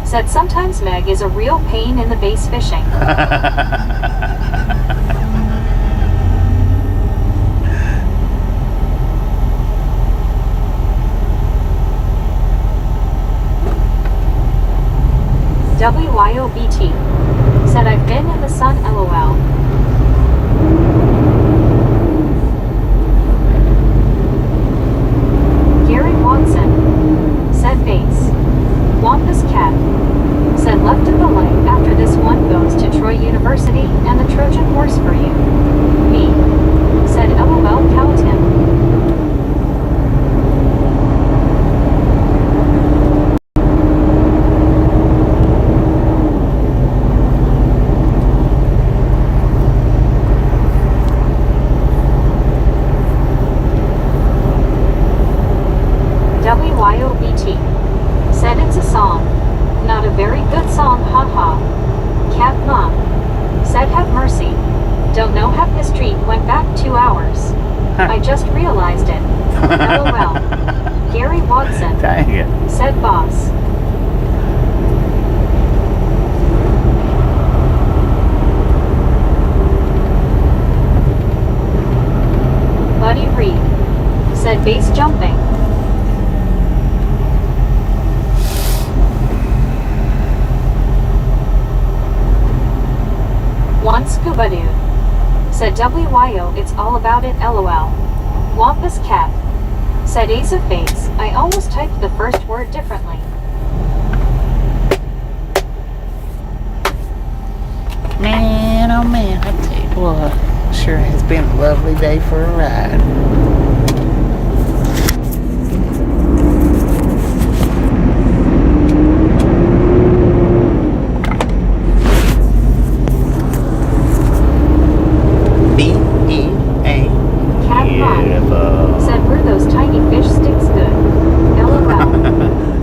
said, sometimes Meg is a real pain in the bass fishing. WYOBT said, I've been in the sun, LOL. Gary Watson said, bass. Wampus Cat said, left of the light after this one goes to Troy University and the Trojan horse for you. Me said, LOL Cal Tim. WYOBT said, it's a song. Not a very good song, haha. Cat Mom said, have mercy. Don't know how the street went back 2 hours. I just realized it. LOL. Gary Watson Dang it. said, boss. Buddy Reed said, bass jumping. One scuba dude said, WYO, it's all about it, LOL. Wampus Cat said, ace of base, I almost typed the first word differently. Man, oh man, I tell you what, sure has been a lovely day for a ride.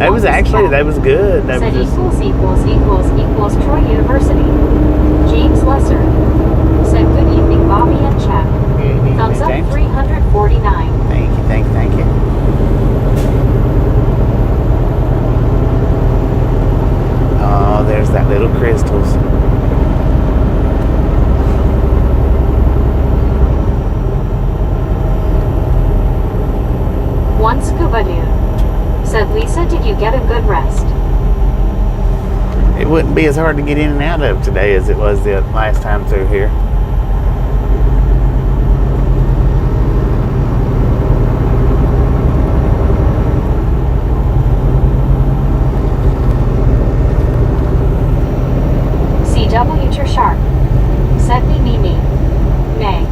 That was Longest actually, cat. that was good. That Said was just, equals Troy University. James Lesser. Said good evening, Bobby and chat. Thumbs up James. 349. Thank you, thank you, thank you. Oh, there's that little crystals. One scuba dude. Said Lisa, did you get a good rest? It wouldn't be as hard to get in and out of today as it was the last time through here. CW Sharp. Said me. Nay.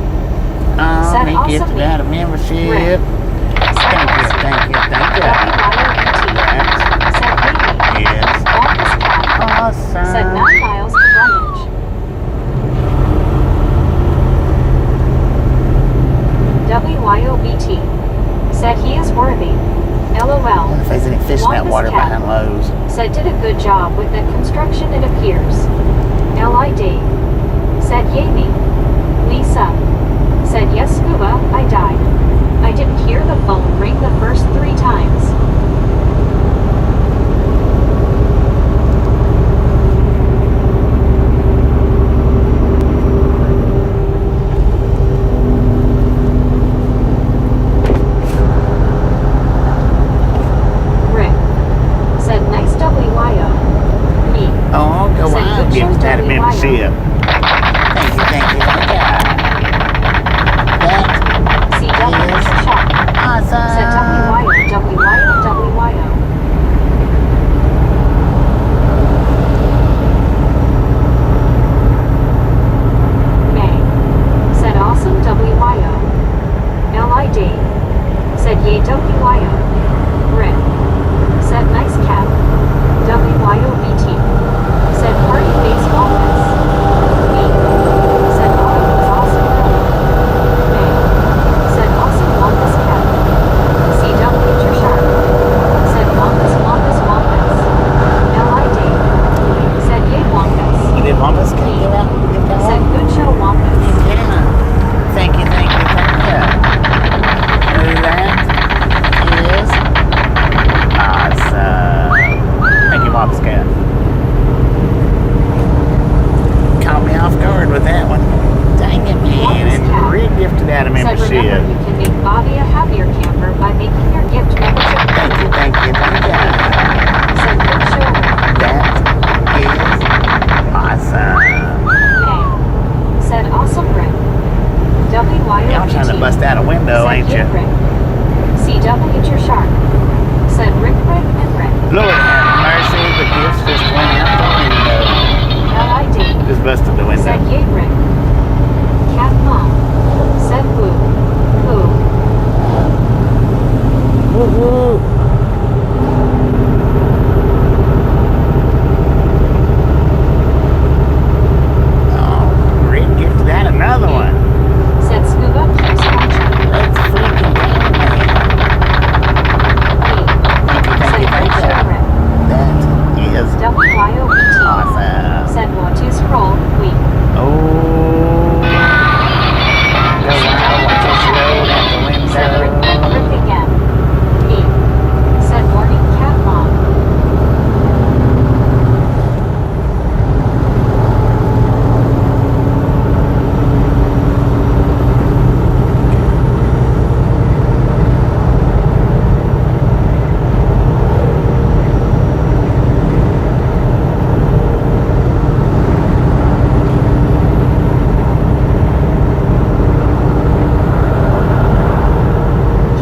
Said He awesome gifted me. out a membership. Rick. Thank you, thank you, thank you. Said maybe. Yes. Longest cat. Awesome. Said 9 miles to Brundage. WYOBT. Said he is worthy. LOL. If there's any fish in that Longest water cat. behind Lowe's. Said did a good job with the construction, it appears. LID. Said yay me. Lisa. Said yes scuba, I died. I didn't hear the phone ring the first 3 times. Rick. Said nice WYO. Me. Oh, go Said on, good give show, that a WYO. membership. Thank you, thank you, thank you. That CW Shop. Said awesome. WYO. May. Said awesome WYO. LID. Said yay WYO. Rick. Said nice cat. WYOBT. Said party face office. Me. Said oh it was awesome. May. Said awesome longest cat. CW Sharp. Said longest. LID. Said yay longest. You did Mama's cake give out? Give that Said one? good show longest. Yeah. Thank you, thank you, thank you. That is awesome. Thank you, Mama's cat. Caught me off guard with that one. Dang it, man. Longest And cat. Rick gifted out a Said remember membership. you can make Bobby a happier camper by making your gift membership. Thank you, thank you, thank you. Said good show. That is awesome. May. Said awesome Rick. WYOBT. Y'all trying to bust out a window, Said ain't yay, you? Rick. CW Sharp. Said Rick and Rick. Lord have mercy, the gifts just went out the window. LID. Just busted the window. Said yay Rick. Cat mom. Said boo. Boo. Woo-hoo. Oh, Rick gifted out another one. Said scuba keeps watching. Let's freaking go, man. Thank you, Said thank good you. show Rick. That is WYOBT. awesome. Said what to scroll. Week. Oh. Go out, watch us load out the Said Rick window. again. Me. Said morning cat mom.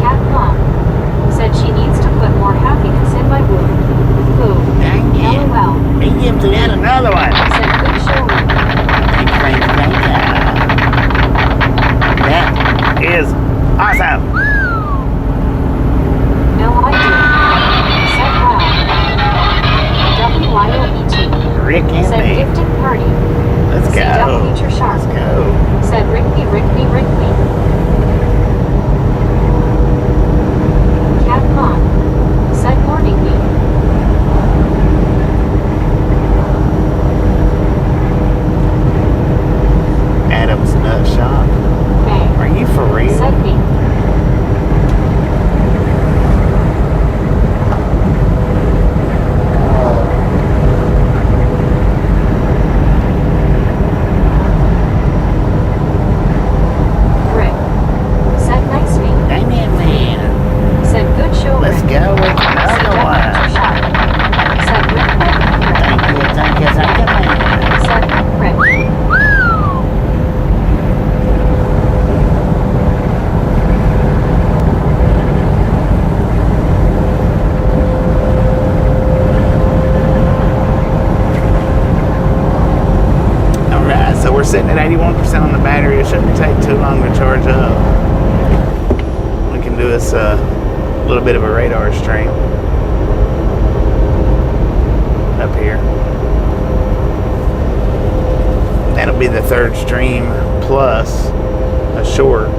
Cat mom. Said she needs to put more happiness in my womb. Boo. Dang it. LOL. He gifted out another one. Said good show. Thank you, thank you, thank you. That is awesome. LID. Said wow. WYOBT. Rick and Said me. gifted party. Let's go. CW Sharp. Let's go. Said Rick me. Cat mom. Said morning me. sitting at 81% on the battery. It shouldn't take too long to charge up. We can do this a little bit of a radar stream up here. That'll be the third stream plus a short.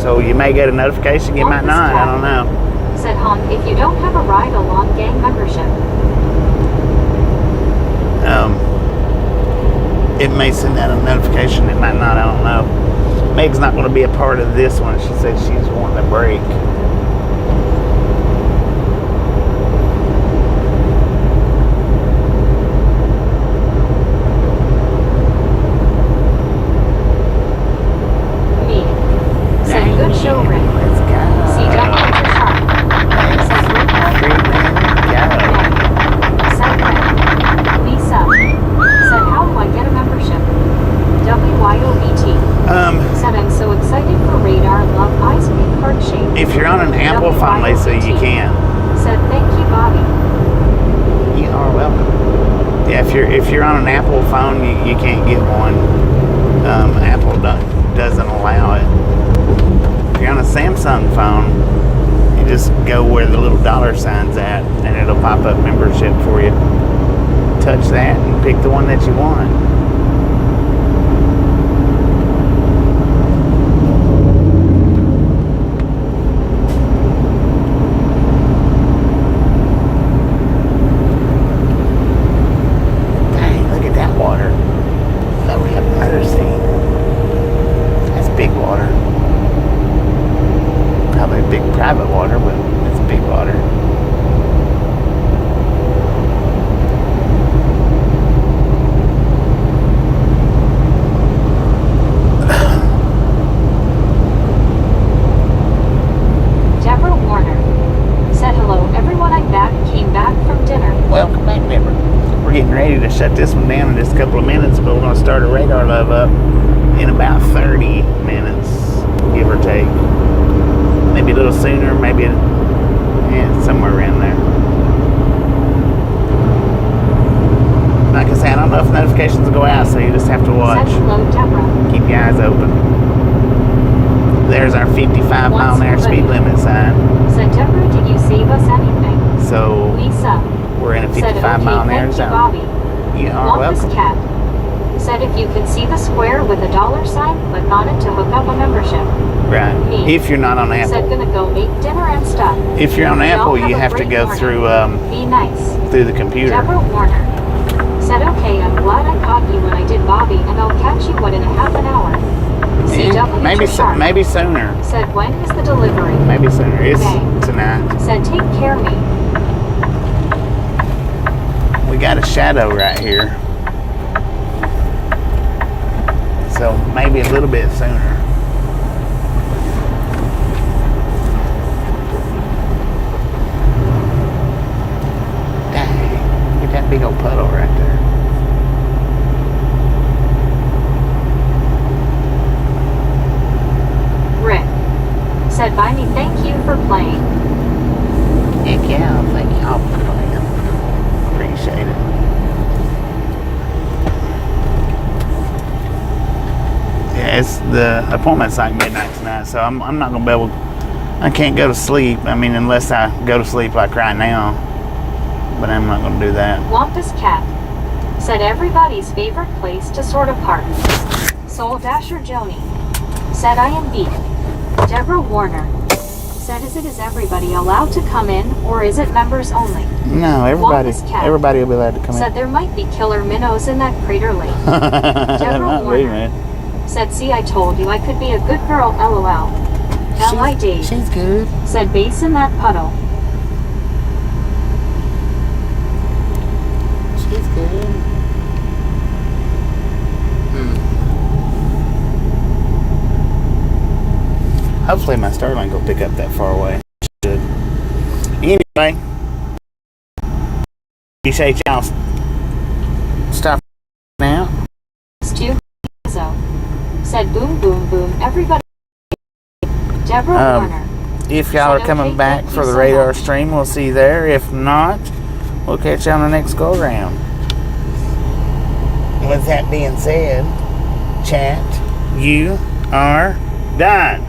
So you may get a notification, you might not, I don't know. Said honk if you don't have a ride along gang membership. It may send out a notification, it might not, I don't know. Meg's not going to be a part of this one. She said she's wanting a break. Me. Said good show, Rick. Let's go. See Jack Hunter Sharp. Said Rick. Said Rick. Lisa. Said how do I get a membership? WYOBT. Said I'm so excited for radar. Love eyes pink heart shape. If you're on an Apple phone, Lisa, you can. Said thank you, Bobby. You are welcome. Yeah, if you're on an Apple phone, you can't get one. Apple doesn't allow it. If you're on a Samsung phone, you just go where the little dollar sign's at, and it'll pop up membership for you. Touch that and pick the one that you want. Private water, but it's big water. Deborah Warner said hello everyone, I'm back, came back from dinner. Welcome back, Deborah. We're getting ready to shut this one down in just a couple of minutes, but we're going to start a radar love up in about 30 minutes, give or take. Maybe a little sooner, maybe somewhere around there. Like I said, I don't know if notifications will go out, so you just have to watch. Said hello, Deborah. Keep your eyes open. There's our 55 mile an hour speed limit sign. Said Deborah, did you save us anything? So Lisa. we're in a 55 said, okay, mile an hour zone. Bobby. You are welcome. Cat said if you can see the square with a dollar sign, click on it to hook up a membership. Right. Me. If you're not on Apple. Said gonna go make dinner and stuff. If you're on Apple, you have to go morning. through Be nice. through the computer. Deborah Warner said, okay, I'm glad I caught you when I did Bobby, and I'll catch you in a half an hour. CW Maybe sooner. Said when is the delivery? Maybe sooner. It's okay. tonight. Said take care, me. We got a shadow right here. So maybe a little bit sooner. Dang, get that big old puddle right there. Rick said, bye me, thank you for playing. Heck yeah, thank y'all for playing. Appreciate it. Yeah, it's the appointment's like midnight tonight, so I'm not gonna be able. I can't go to sleep. I mean, unless I go to sleep like right now. But I'm not gonna do that. Wampus Cat said everybody's favorite place to sort of park. Soul Dasher Joni said I am beat. Deborah Warner said is everybody allowed to come in or is it members only? No, everybody will be allowed to come in. Said there might be killer minnows in that crater lake. Deborah Warner said, see, I told you I could be a good girl, LOL. L.I. Dave She's good. said base in that puddle. She's good. Hopefully my Starlink will pick up that far away. Should. Anyway, appreciate y'all. Stop now. Stu said boom, boom, boom. Everybody. Deborah Warner. If y'all are coming back for the radar stream, we'll see you there. If not, we'll catch you on the next go around. With that being said, Chat, you are done.